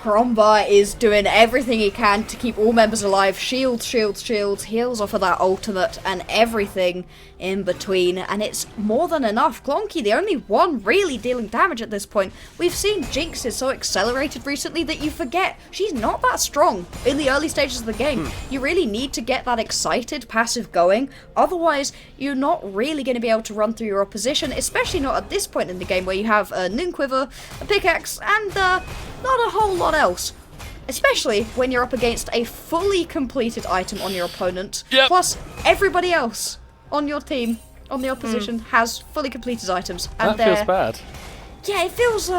Grombar is doing everything he can to keep all members alive. Shields, shields, shields, heals off of that ultimate and everything in between. And it's more than enough. Clonky, the only one really dealing damage at this point. We've seen Jinx is so accelerated recently that you forget she's not that strong in the early stages of the game. You really need to get that excited passive going. Otherwise, you're not really going to be able to run through your opposition, especially not at this point in the game where you have a Noonquiver, a pickaxe, and not a whole lot else. Especially when you're up against a fully completed item on your opponent. Yep. Plus, everybody else on your team, on the opposition, has fully completed items. And that feels bad. Yeah, it feels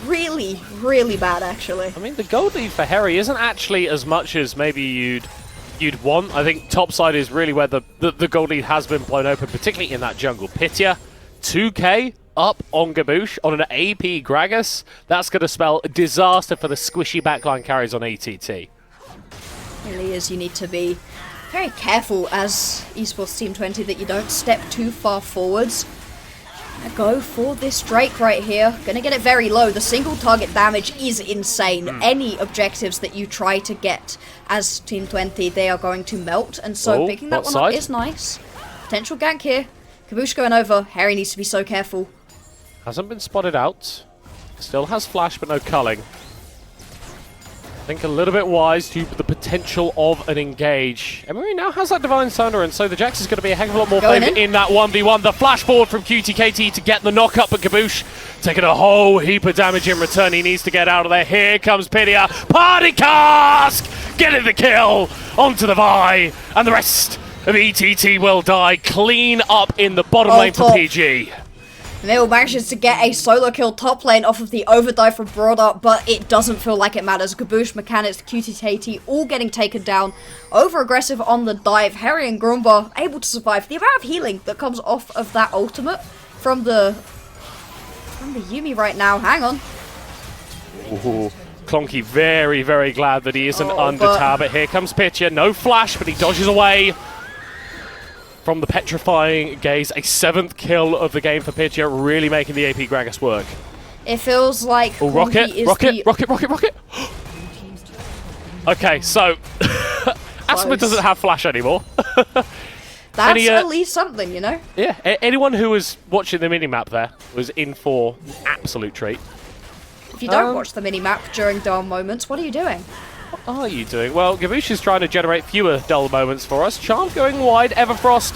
really, really bad, actually. I mean, the gold lead for Harry isn't actually as much as maybe you'd you'd want. I think topside is really where the gold lead has been blown open, particularly in that jungle. Pitya, 2k up on Gaboosh on an AP Gragas. That's going to spell disaster for the squishy backline carries on ATT. Really is. You need to be very careful as Esports Team 20 that you don't step too far forwards. Go for this Drake right here. Gonna get it very low. The single target damage is insane. Any objectives that you try to get as Team 20, they are going to melt. And so picking that one up is nice. Potential gank here. Gaboosh going over. Harry needs to be so careful. Hasn't been spotted out. Still has flash, but no culling. I think a little bit wise to the potential of an engage. Emery now has that Divine Thunder, and so the Jax is going to be a heck of a lot more favoured in that 1v1. The flash forward from QTKT to get the knock up, but Gaboosh taking a whole heap of damage in return. He needs to get out of there. Here comes Pitya. Party Cask! Getting the kill onto the Vi, and the rest of ETT will die. Clean up in the bottom lane for PG. Emil manages to get a solo kill top lane off of the overdive from Broader, but it doesn't feel like it matters. Gaboosh, Mechanics, QTKT all getting taken down. Over aggressive on the dive. Harry and Grumba able to survive. The amount of healing that comes off of that ultimate from the Yuumi right now. Hang on. Ooh. Clonky very, very glad that he isn't under tab. But here comes Pitya. No flash, but he dodges away from the petrifying gaze. A 7th kill of the game for Pitya, really making the AP Gragas work. It feels like rocket. Okay, so Asma doesn't have flash anymore. That's at least something, you know? Yeah, anyone who was watching the minimap there was in for an absolute treat. If you don't watch the minimap during dull moments, what are you doing? What are you doing? Well, Gaboosh is trying to generate fewer dull moments for us. Charm going wide, Everfrost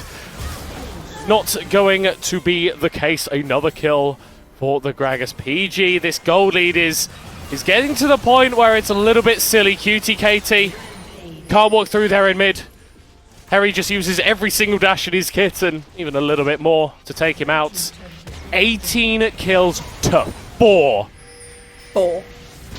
not going to be the case. Another kill for the Gragas. PG, this gold lead is getting to the point where it's a little bit silly. QTKT can't walk through there in mid. Harry just uses every single dash in his kit and even a little bit more to take him out. 18 kills to 4.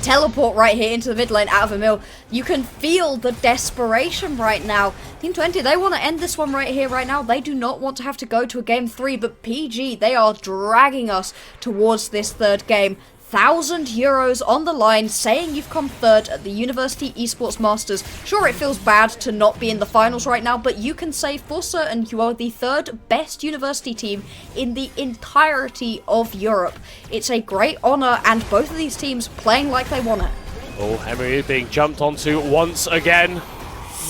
Teleport right here into the mid lane out of Emil. You can feel the desperation right now. Team 20, they want to end this one right here, right now. They do not want to have to go to a game 3, but PG, they are dragging us towards this third game. €1,000 on the line, saying you've come third at the University Esports Masters. Sure, it feels bad to not be in the finals right now, but you can say for certain you are the third best university team in the entirety of Europe. It's a great honor, and both of these teams playing like they want it. Oh, Emery being jumped onto once again.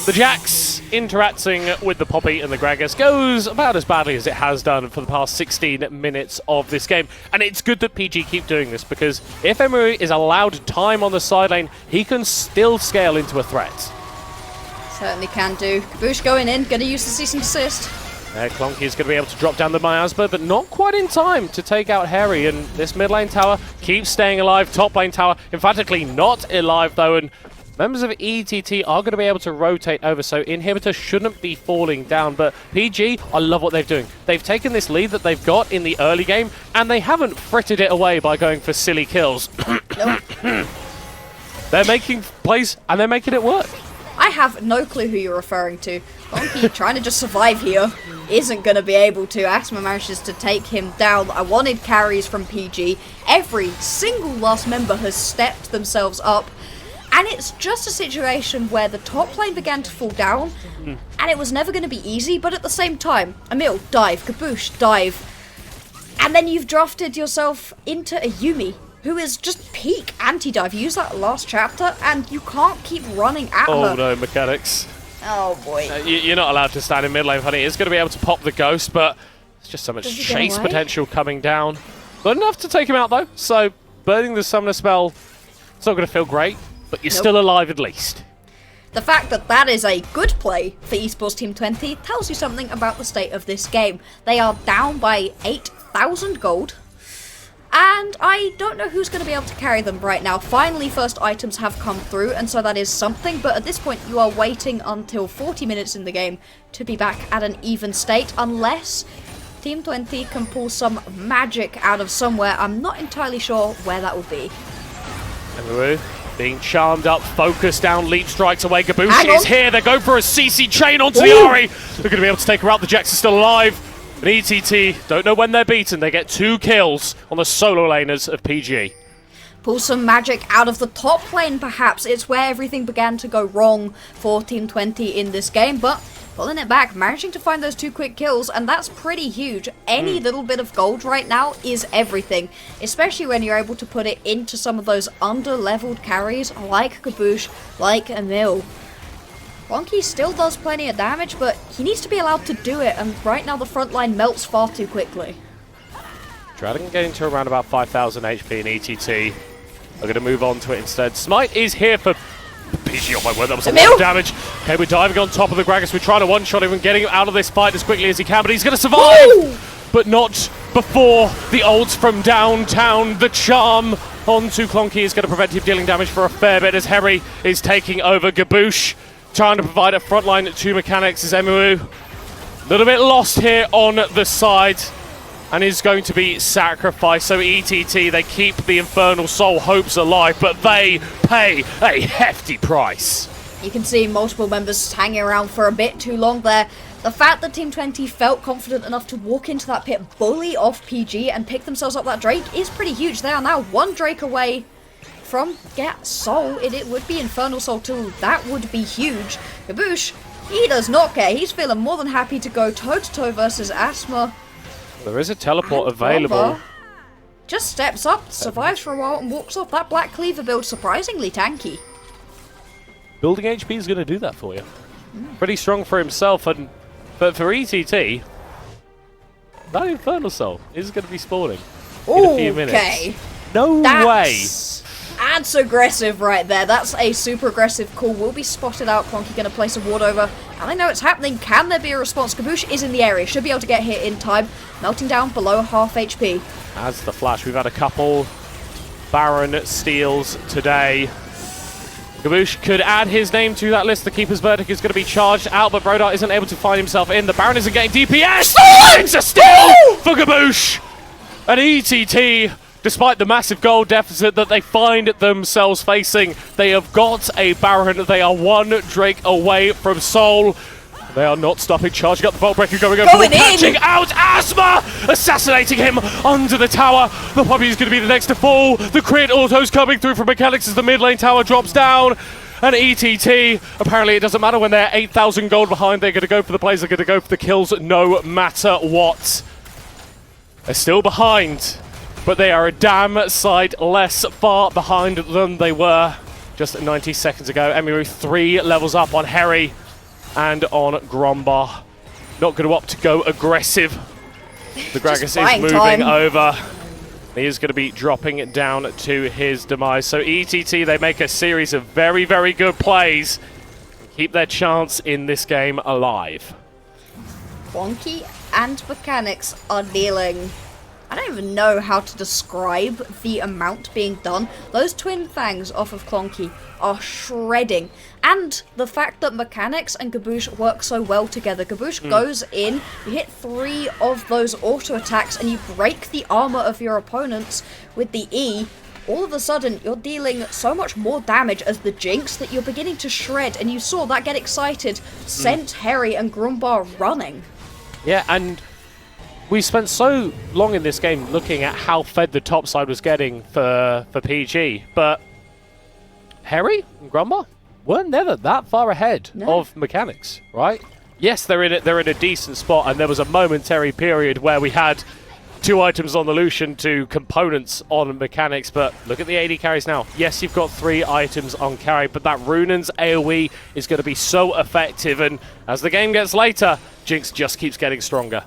The Jax interacting with the Poppy and the Gragas goes about as badly as it has done for the past 16 minutes of this game. And it's good that PG keep doing this, because if Emery is allowed time on the side lane, he can still scale into a threat. Certainly can do. Gaboosh going in, going to use the cease and desist. Clonky is going to be able to drop down the miasma, but not quite in time to take out Harry. And this mid lane tower keeps staying alive. Top lane tower emphatically not alive, though, and members of ETT are going to be able to rotate over, so Inhibitor shouldn't be falling down. But PG, I love what they're doing. They've taken this lead that they've got in the early game, and they haven't frittered it away by going for silly kills. They're making plays, and they're making it work. I have no clue who you're referring to. Donkey trying to just survive here isn't going to be able to. Asma manages to take him down. I wanted carries from PG. Every single last member has stepped themselves up. And it's just a situation where the top lane began to fall down, and it was never going to be easy, but at the same time, Emil, dive, Gaboosh, dive, and then you've drafted yourself into a Yuumi, who is just peak anti-dive. You use that last chapter, and you can't keep running at her. Oh no, Mechanics. Oh boy. You're not allowed to stand in mid lane, honey. It's going to be able to pop the Ghost, but there's just so much chase potential coming down. Not enough to take him out, though, so burning the Summoner spell, it's not going to feel great. But you're still alive at least. The fact that that is a good play for Esports Team 20 tells you something about the state of this game. They are down by 8,000 gold. And I don't know who's going to be able to carry them right now. Finally, first items have come through, and so that is something. But at this point, you are waiting until 40 minutes in the game to be back at an even state. Unless Team 20 can pull some magic out of somewhere. I'm not entirely sure where that will be. Emery Being charmed up, focused down, leap strikes away. Hang Gabushi on. is here. They go for a CC chain onto the Ari. They're going to be able to take her out. The Jax is still alive. But ETT don't know when they're beaten. They get 2 kills on the solo laners of PG. Pull some magic out of the top lane, perhaps. It's where everything began to go wrong for Team 20 in this game, but pulling it back, managing to find those 2 quick kills, and that's pretty huge. Any little bit of gold right now is everything, especially when you're able to put it into some of those under-leveled carries like Kaboosh, like Emil. Wonky still does plenty of damage, but he needs to be allowed to do it, and right now the front line melts far too quickly. Dragon getting to around about 5,000 HP in ETT. We're going to move on to it instead. Smite is here for PG. Oh my word, that was a lot of damage. Okay, we're diving on top of the Gragas. We're trying to one-shot him and getting him out of this fight as quickly as he can, but he's going to survive! Woo! But not before the ults from downtown. The charm onto Clonky is going to prevent him dealing damage for a fair bit as Harry is taking over. Gaboosh trying to provide a frontline to Mechanics as Emu. A little bit lost here on the side. And is going to be sacrificed. So ETT, they keep the Infernal Soul hopes alive, but they pay a hefty price. You can see multiple members hanging around for a bit too long there. The fact that Team 20 felt confident enough to walk into that pit, bully off PG, and pick themselves up that Drake is pretty huge. They are now 1 Drake away from Get Soul. It would be Infernal Soul too. That would be huge. Gaboosh, he does not care. He's feeling more than happy to go toe-to-toe versus Asthma. There is a teleport available. Just steps up, survives for a while, and walks off. That Black Cleaver build surprisingly tanky. Building HP is going to do that for you. Pretty strong for himself, but for ETT, that Infernal Soul is going to be spawning in a few minutes. Okay. No way. That's aggressive right there. That's a super aggressive call. Will be spotted out. Clonky going to place a ward over. And they know it's happening. Can there be a response? Kaboosh is in the area. Should be able to get hit in time. Melting down below half HP. As the Flash, we've had a couple Baron steals today. Kaboosh could add his name to that list. The Keeper's Verdict is going to be charged out, but Brodart isn't able to find himself in. The Baron isn't getting DPS. It's a steal for Kaboosh. And ETT, despite the massive gold deficit that they find themselves facing, they have got a Baron. They are 1 Drake away from Soul. They are not stopping, charging up the Vault Breaker, going over, catching out Asthma, assassinating him under the tower. The Puppy is going to be the next to fall. The crit auto's coming through from Mechanics as the mid lane tower drops down. And ETT, apparently it doesn't matter when they're 8,000 gold behind, they're going to go for the plays, they're going to go for the kills no matter what. They're still behind, but they are a damn sight less far behind than they were just 90 seconds ago. Emiru 3 levels up on Harry and on Grombar. Not going to opt to go aggressive. The Gragas is moving over. He is going to be dropping down to his demise. So ETT, they make a series of very, very good plays. Keep their chance in this game alive. Wonky and Mechanics are dealing. I don't even know how to describe the amount being done. Those twin fangs off of Clonky are shredding. And the fact that Mechanics and Gaboosh work so well together. Gaboosh goes in, you hit 3 of those auto attacks, and you break the armor of your opponents with the E. All of a sudden, you're dealing so much more damage as the Jinx that you're beginning to shred, and you saw that get excited, sent Harry and Grumbar running. Yeah, and we spent so long in this game looking at how fed the top side was getting for PG, but Harry and Grumbar were never that far ahead of Mechanics, right? Yes, they're in a decent spot, and there was a momentary period where we had 2 items on the Lucian, 2 components on Mechanics, but look at the AD carries now. Yes, you've got 3 items on carry, but that Runan's AoE is going to be so effective, and as the game gets later, Jinx just keeps getting stronger.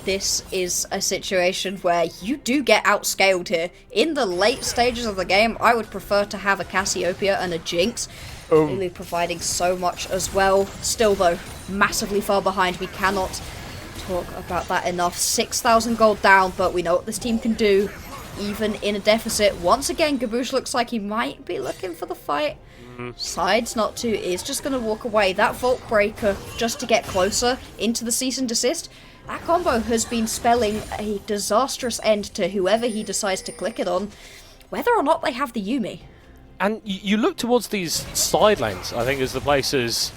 This is a situation where you do get outscaled here. In the late stages of the game, I would prefer to have a Cassiopeia and a Jinx, really providing so much as well. Still though, massively far behind. We cannot talk about that enough. 6,000 gold down, but we know what this team can do, even in a deficit. Once again, Gaboosh looks like he might be looking for the fight. Decides not to, is just going to walk away. That Vault Breaker, just to get closer into the cease and desist. That combo has been spelling a disastrous end to whoever he decides to click it on, whether or not they have the Yuumi. And you look towards these side lanes, I think, as the places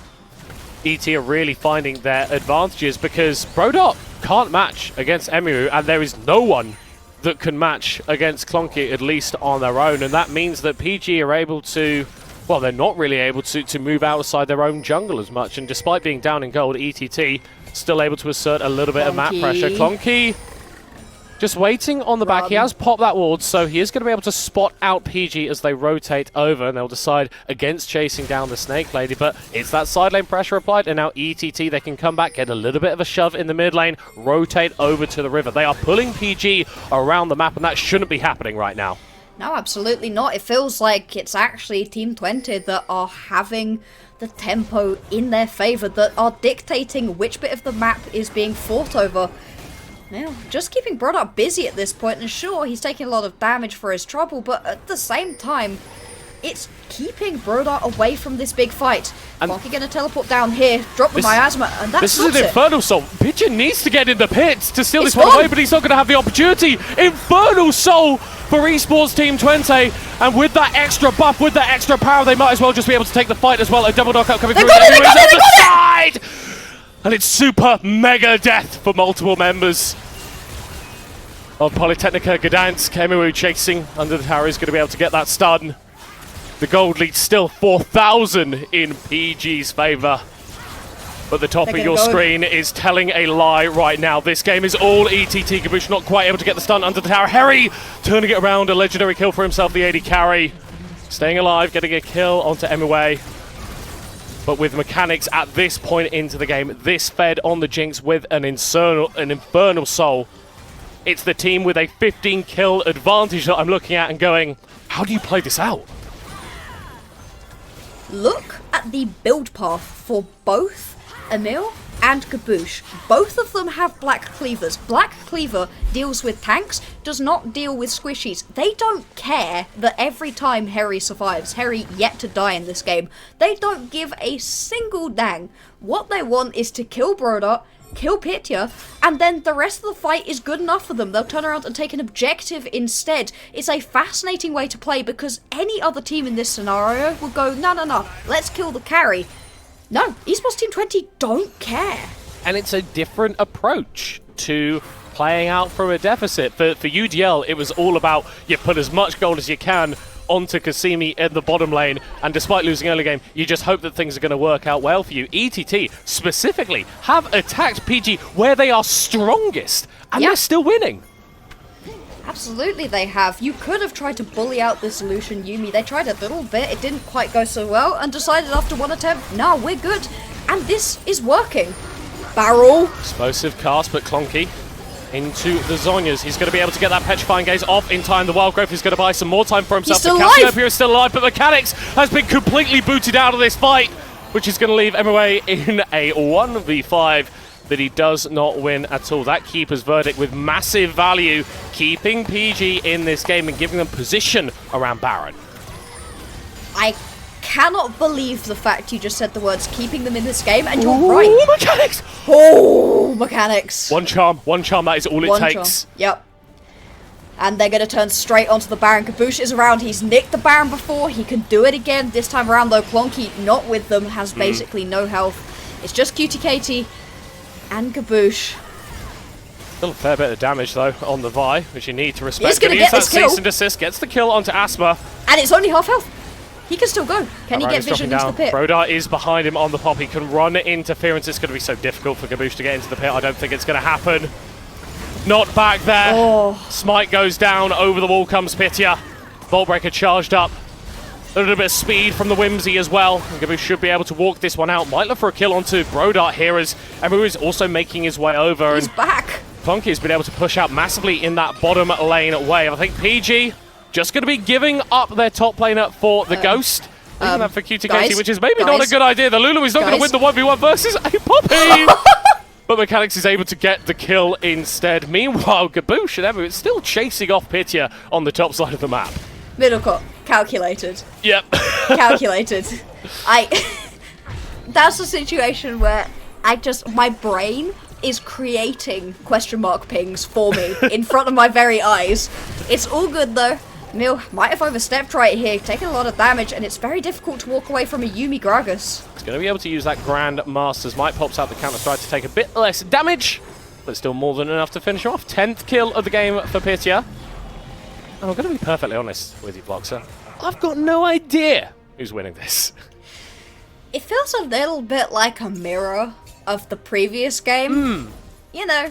ET are really finding their advantages, because Brodot can't match against Emu, and there is no one that can match against Clonky, at least on their own, and that means that PG are able to, well, they're not really able to move outside their own jungle as much, and despite being down in gold, ETT still able to assert a little bit of map pressure. Clonky just waiting on the back. He has popped that ward, so he is going to be able to spot out PG as they rotate over, and they'll decide against chasing down the Snake Lady, but it's that side lane pressure applied, and now ETT, they can come back, get a little bit of a shove in the mid lane, rotate over to the river. They are pulling PG around the map, and that shouldn't be happening right now. No, absolutely not. It feels like it's actually Team 20 that are having the tempo in their favour, that are dictating which bit of the map is being fought over. Now, just keeping Brodot busy at this point, and sure, he's taking a lot of damage for his trouble, but at the same time, it's keeping Brodot away from this big fight. Clonky gonna teleport down here, drop the miasma, and that This is stops an it. Infernal Soul. Pigeon needs to get in the pits to steal It's this one gone. away, but he's not going to have the opportunity. Infernal Soul for Esports Team 20, and with that extra buff, with that extra power, they might as well just be able to take the fight as well. A double knockout coming through. got it, they Everyone's got on it, the they side! And it's super mega death for multiple members of Polytechnica Gdansk. Emu chasing under the tower is going to be able to get that stun. The gold lead still 4,000 in PG's favour. But the top of your screen is telling a lie right now. This game is all ETT. Gabush not quite able to get the stun under the tower. Harry turning it around, a legendary kill for himself, the AD carry. Staying alive, getting a kill onto MUA. But with mechanics at this point into the game, this fed on the Jinx with an Infernal Soul. It's the team with a 15 kill advantage that I'm looking at and going, how do you play this out? Look at the build path for both Emil and Gabush. Both of them have Black Cleavers. Black Cleaver deals with tanks, does not deal with squishies. They don't care that every time Harry survives, Harry yet to die in this game, they don't give a single dang. What they want is to kill Brodot, kill Pitya, and then the rest of the fight is good enough for them. They'll turn around and take an objective instead. It's a fascinating way to play, because any other team in this scenario will go, no, let's kill the carry. No, Esports Team 20 don't care. And it's a different approach to playing out from a deficit. For UDL, it was all about you put as much gold as you can onto Kasimi in the bottom lane, and despite losing early game, you just hope that things are going to work out well for you. ETT specifically have attacked PG where they are strongest, and they're still winning. Absolutely they have. You could have tried to bully out this Lucian Yuumi. They tried a little bit, it didn't quite go so well, and decided after one attempt, no, we're good. And this is working. Barrel. Explosive cast, but Clonky into the Zonyas. He's going to be able to get that Petrifying Gaze off in time. The Wild Growth is going to buy some more time for himself. He's still the alive! Cassiopeia is still alive, but Mechanics has been completely booted out of this fight, which is going to leave MOA in a 1v5 that he does not win at all. That Keeper's Verdict with massive value, keeping PG in this game and giving them position around Baron. I cannot believe the fact you just said the words keeping them in this game, and you're right. Mechanics! Oh, Mechanics. One charm, that is all it takes. Charm. Yep. And they're going to turn straight onto the Baron. Kabush is around. He's nicked the Baron before. He can do it again. This time around, though, Clonky not with them, has basically no health. It's just Cutie Katie and Kabush. Still a fair bit of damage, though, on the Vi, which you need to respect. He's going to use get this that kill. cease and desist, gets the kill onto Asma. And it's only half health. He can still go. Can he get vision into the pit? Brodot is behind him on the pop. He can run interference. It's going to be so difficult for Gabush to get into the pit. I don't think it's going to happen. Not back there. Oh. Smite goes down. Over the wall comes Pitya. Voltbreaker charged up. A little bit of speed from the Whimsy as well. And Gabush should be able to walk this one out. Might look for a kill onto Brodot here as Emu is also making his way over. He's and back. Clonky has been able to push out massively in that bottom lane wave. I think PG just going to be giving up their top laner for the Ghost. Leaving that for Cutie Katie, which is maybe not a good idea. The Lulu is not going to win the 1v1 versus a Poppy. But Mechanics is able to get the kill instead. Meanwhile, Gabush and Emu is still chasing off Pitya on the top side of the map. Middle cut. Calculated. Yep. Calculated. That's a situation where my brain is creating question mark pings for me in front of my very eyes. It's all good though. Mil might have overstepped right here, taking a lot of damage, and it's very difficult to walk away from a Yumi Gragas. He's going to be able to use that Grand Masters. Might pops out the counter-strike to take a bit less damage, but still more than enough to finish off. 10th kill of the game for Pitya. And I'm going to be perfectly honest with you, Bloxer. I've got no idea who's winning this. It feels a little bit like a mirror of the previous game. You know,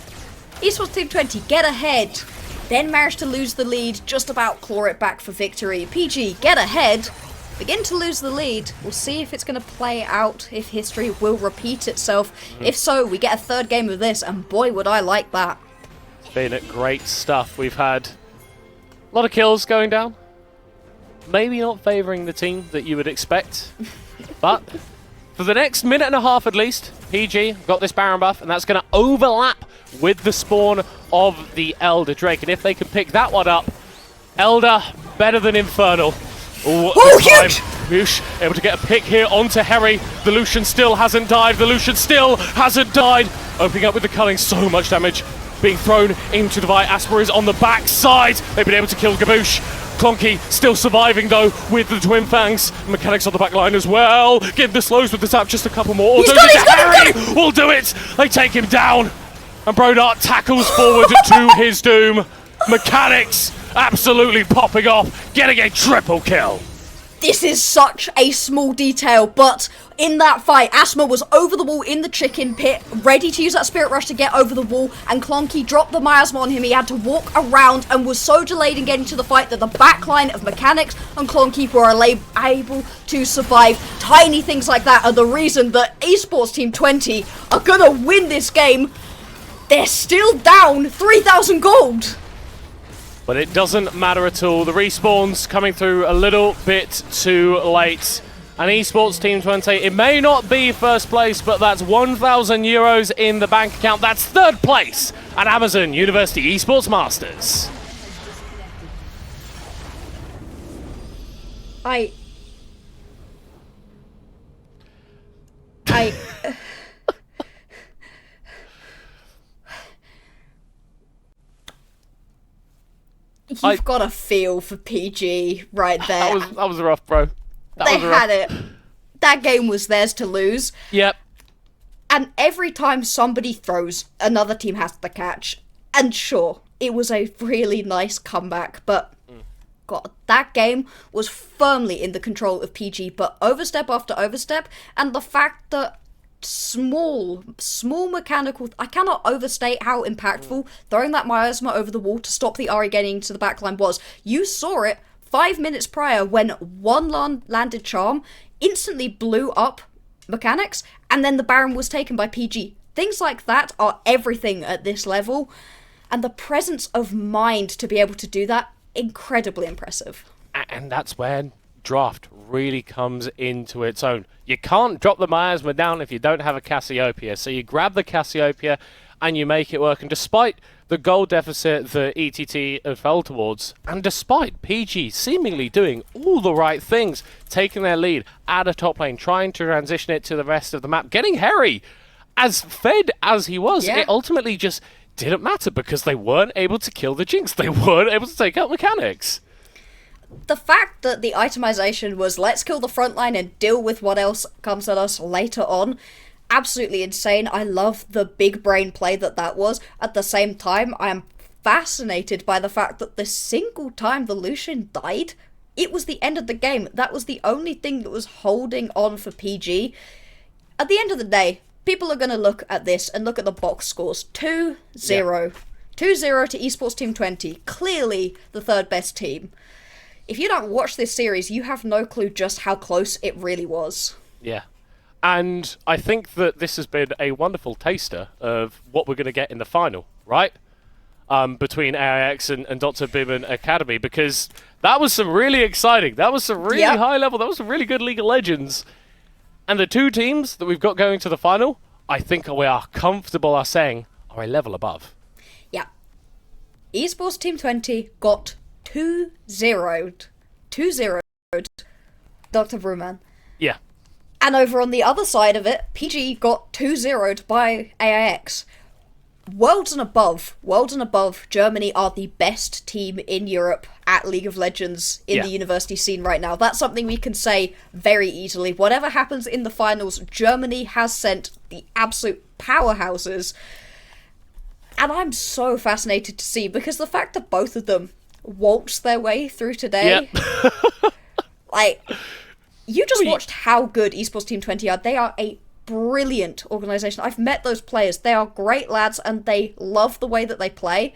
Esports Team 20 get ahead, then manage to lose the lead, just about claw it back for victory. PG get ahead, begin to lose the lead. We'll see if it's going to play out, if history will repeat itself. If so, we get a third game of this, and boy would I like that. It's been great stuff. We've had a lot of kills going down. Maybe not favouring the team that you would expect, but for the next minute and a half at least, PG got this Baron buff, and that's going to overlap with the spawn of the Elder Drake. And if they can pick that one up, Elder better than Infernal. Oh, huge! Moosh able to get a pick here onto Harry. The Lucian still hasn't died. The Lucian still hasn't died. Opening up with the culling, so much damage being thrown into the Vi. Asper is on the backside. They've been able to kill Gaboosh. Clonky still surviving though with the Twin Fangs. Mechanics on the back line as well. Get the slows with the tap, just a couple more. He's got it, Harry will do it. They take him down. And Brodart tackles forward to his doom. Mechanics absolutely popping off, getting a triple kill. This is such a small detail, but in that fight, Asma was over the wall in the chicken pit, ready to use that Spirit Rush to get over the wall, and Clonky dropped the miasma on him. He had to walk around and was so delayed in getting to the fight that the backline of Mechanics and Clonky were able to survive. Tiny things like that are the reason that Esports Team 20 are gonna win this game. They're still down 3,000 gold. But it doesn't matter at all. The respawn's coming through a little bit too late. And Esports Team 20, it may not be first place, but that's 1,000 euros in the bank account. That's third place at Amazon University Esports Masters. You've got a feel for PG right there. That was rough, bro. They had it. That game was theirs to lose. Yep. And every time somebody throws, another team has to catch. And sure, it was a really nice comeback, but God, that game was firmly in the control of PG, but overstep after overstep, and the fact that small mechanical, I cannot overstate how impactful throwing that miasma over the wall to stop the Ari getting into the backline was. You saw it 5 minutes prior when one landed charm instantly blew up Mechanics, and then the Baron was taken by PG. Things like that are everything at this level, and the presence of mind to be able to do that, incredibly impressive. And that's when draft really comes into its own. You can't drop the miasma down if you don't have a Cassiopeia, so you grab the Cassiopeia and you make it work. And despite the goal deficit that ETT fell towards, and despite PG seemingly doing all the right things, taking their lead at a top lane, trying to transition it to the rest of the map, getting Harry as fed as he was, it ultimately just didn't matter because they weren't able to kill the Jinx. They weren't able to take out Mechanics. The fact that the itemization was let's kill the front line and deal with what else comes at us later on, absolutely insane. I love the big brain play that was. At the same time, I am fascinated by the fact that the single time the Lucian died, it was the end of the game. That was the only thing that was holding on for PG. At the end of the day, people are going to look at this and look at the box scores. 2-0. 2-0 to Esports Team 20. Clearly the third best team. If you don't watch this series, you have no clue just how close it really was. Yeah. And I think that this has been a wonderful taster of what we're going to get in the final, right? Between AIX and Dr. Bibin Academy, because that was some really exciting, that was some really high level, that was some really good League of Legends. And the two teams that we've got going to the final, I think we are comfortable saying, are a level above. Yeah. Esports Team 20 got 2-0'd Dr. Brewman. Yeah. And over on the other side of it, PG got 2-0'd by AIX. Worlds and above, Germany are the best team in Europe at League of Legends in the university scene right now. That's something we can say very easily. Whatever happens in the finals, Germany has sent the absolute powerhouses. And I'm so fascinated to see, because the fact that both of them waltzed their way through today, like, you just watched how good Esports Team 20 are. They are a brilliant organization. I've met those players. They are great lads and they love the way that they play.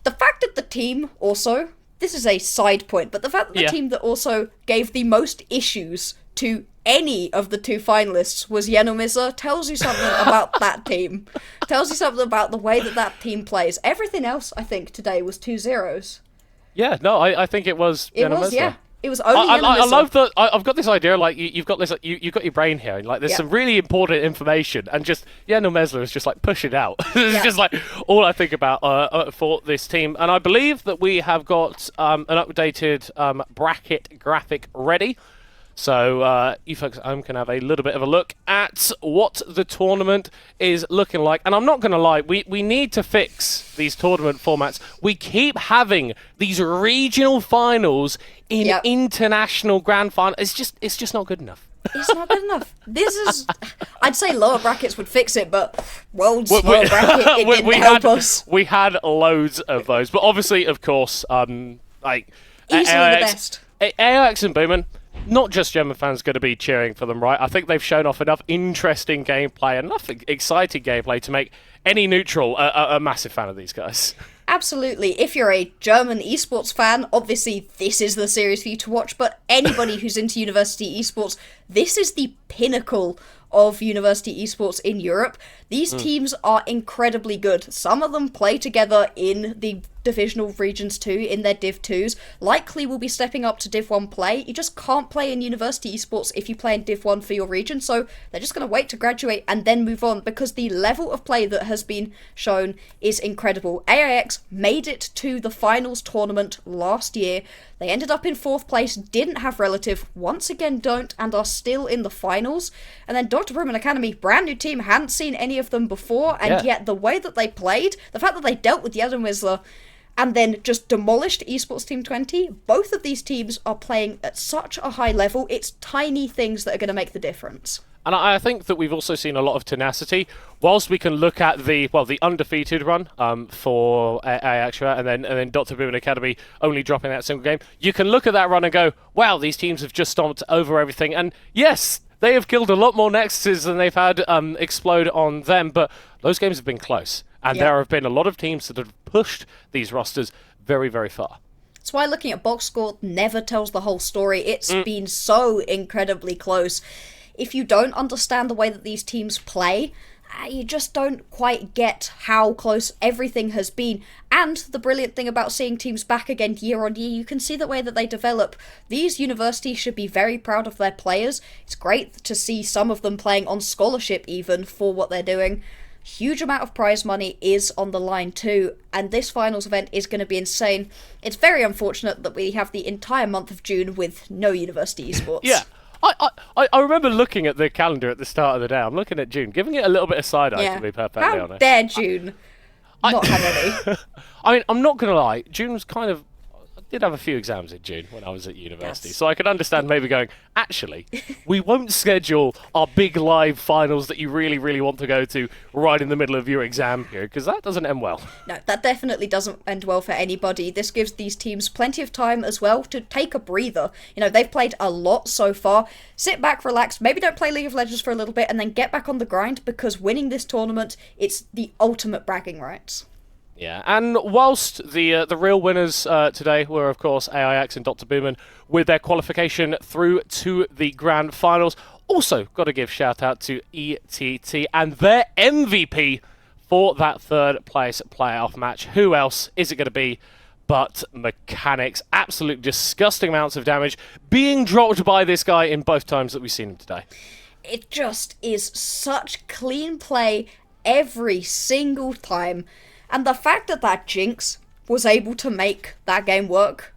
The fact that the team also, this is a side point, but the fact that the team that also gave the most issues to any of the two finalists was Yenomiza tells you something about that team. Tells you something about the way that that team plays. Everything else, I think, today was 2-0s. Yeah, no, I think it was. It was, yeah. It was only I love that. I've got this idea. Like you've got this. You've got your brain here. And, like there's some really important information, and just no Mesler is just like push it out. It's just like all I think about for this team. And I believe that we have got an updated bracket graphic ready. So you folks at home can have a little bit of a look at what the tournament is looking like. And I'm not going to lie, we need to fix these tournament formats. We keep having these regional finals in international grand final. It's just not good enough. It's not good enough. This is... I'd say lower brackets would fix it, but World's lower bracket, it didn't help us. We had loads of those. But obviously, of course, like... Easily the best. AOX and Boomin', not just German fans going to be cheering for them, right? I think they've shown off enough interesting gameplay, enough exciting gameplay to make any neutral a massive fan of these guys. Absolutely. If you're a German esports fan, obviously this is the series for you to watch, but anybody who's into university esports, this is the pinnacle of university esports in Europe. These teams are incredibly good. Some of them play together in the divisional regions too, in their Div 2s. Likely will be stepping up to Div 1 play. You just can't play in university esports if you play in Div 1 for your region, so they're just going to wait to graduate and then move on, because the level of play that has been shown is incredible. AIX made it to the finals tournament last year. They ended up in 4th place, didn't have Relative, once again don't, and are still in the finals. And then Dr. Bruman Academy, brand new team, hadn't seen any of them before, and yet the way that they played, the fact that they dealt with Yedomizler and then just demolished Esports Team 20, both of these teams are playing at such a high level. It's tiny things that are going to make the difference. And I think that we've also seen a lot of tenacity. Whilst we can look at the undefeated run for Axra and then Dr. Boom Academy only dropping that single game, you can look at that run and go, wow, these teams have just stomped over everything. And yes, they have killed a lot more Nexuses than they've had explode on them, but those games have been close. And there have been a lot of teams that have pushed these rosters very, very far. That's why looking at box score never tells the whole story. It's been so incredibly close. If you don't understand the way that these teams play, you just don't quite get how close everything has been. And the brilliant thing about seeing teams back again year on year, you can see the way that they develop. These universities should be very proud of their players. It's great to see some of them playing on scholarship even for what they're doing. Huge amount of prize money is on the line too, and this finals event is going to be insane. It's very unfortunate that we have the entire month of June with no university esports. Yeah. I remember looking at the calendar at the start of the day. I'm looking at June, giving it a little bit of side-eye, to be perfectly honest. How dare June not have any? I mean, I'm not going to lie. June was kind of... I did have a few exams in June when I was at university, so I could understand maybe going, actually, we won't schedule our big live finals that you really, really want to go to right in the middle of your exam period, because that doesn't end well. No, that definitely doesn't end well for anybody. This gives these teams plenty of time as well to take a breather. You know, they've played a lot so far. Sit back, relax, maybe don't play League of Legends for a little bit, and then get back on the grind, because winning this tournament, it's the ultimate bragging rights. Yeah, and whilst the real winners today were, of course, AIX and Dr. Boomin with their qualification through to the grand finals, also got to give shout out to ETT and their MVP for that third place playoff match. Who else is it going to be but Mechanics? Absolute disgusting amounts of damage being dropped by this guy in both times that we've seen him today. It just is such clean play every single time. And the fact that Jinx was able to make that game work,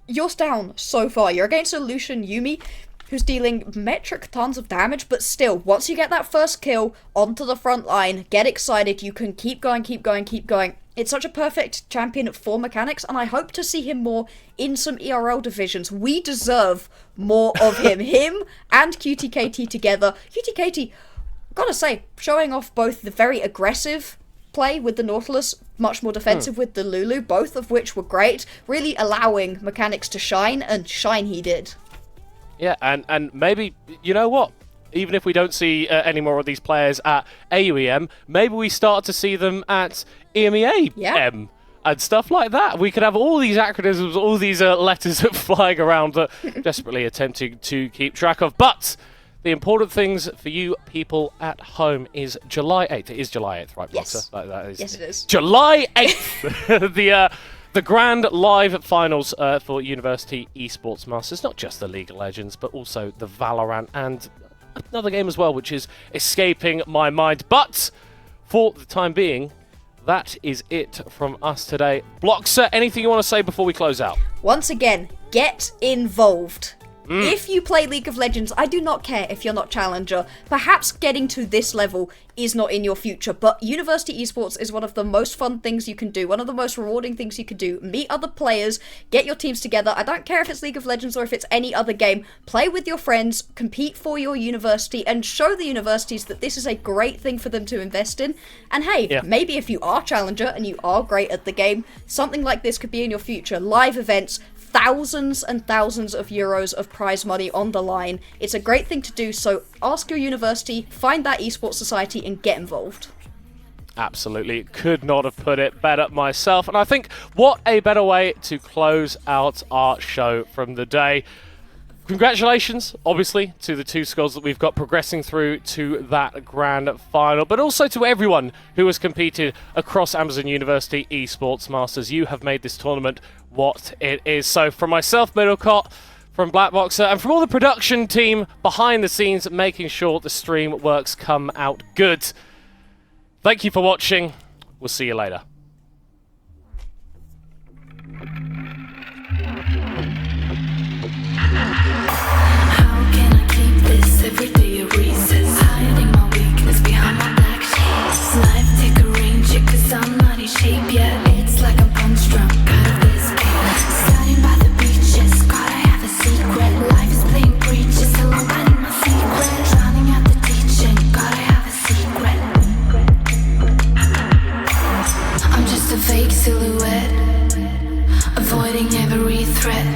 you're down so far. You're against a Lucian Yuumi. who's dealing metric tons of damage, but still, once you get that first kill onto the front line, get excited, you can keep going, keep going, keep going. It's such a perfect champion for mechanics, and I hope to see him more in some ERL divisions. We deserve more of him. Him and QTKT together. QTKT, gotta say, showing off both the very aggressive play with the Nautilus, much more defensive with the Lulu, both of which were great, really allowing mechanics to shine, and shine he did. Yeah, and maybe, you know what? Even if we don't see any more of these players at AUEM, maybe we start to see them at EMEA and stuff like that. We could have all these acronyms, all these letters flying around that desperately attempting to keep track of. But the important things for you people at home is July 8th. It is July 8th, right, Yes. Boxer? That is Yes, it is. July 8th! The grand live finals for University Esports Masters. Not just the League of Legends, but also the Valorant and another game as well, which is escaping my mind. But for the time being, that is it from us today. Bloxer, anything you want to say before we close out? Once again, get involved. If you play League of Legends, I do not care if you're not Challenger. Perhaps getting to this level is not in your future, but University Esports is one of the most fun things you can do, one of the most rewarding things you can do. Meet other players, get your teams together. I don't care if it's League of Legends or if it's any other game. Play with your friends, compete for your university, and show the universities that this is a great thing for them to invest in. And hey, maybe if you are Challenger and you are great at the game, something like this could be in your future. Live events, thousands and thousands of euros of prize money on the line. It's a great thing to do, so ask your university, find that esports society, and get involved. Absolutely. Could not have put it better myself. And I think what a better way to close out our show from the day. Congratulations, obviously, to the two squads that we've got progressing through to that grand final, but also to everyone who has competed across Amazon University Esports Masters. You have made this tournament what it is. So from myself, Middlecott, from Blackboxer, and from all the production team behind the scenes, making sure the stream works come out good. Thank you for watching. We'll see you later. How can I keep this every day a recess? Hiding my weakness behind my black sheets. Life take a range, yeah, 'cause I'm not in shape yet. It's like I'm punch drunk out of this game. Standing by the beaches, gotta have a secret. Life is playing preaches, so I'm hiding my secret. Drowning out the teaching, gotta have a secret. I'm just a fake silhouette, avoiding every threat.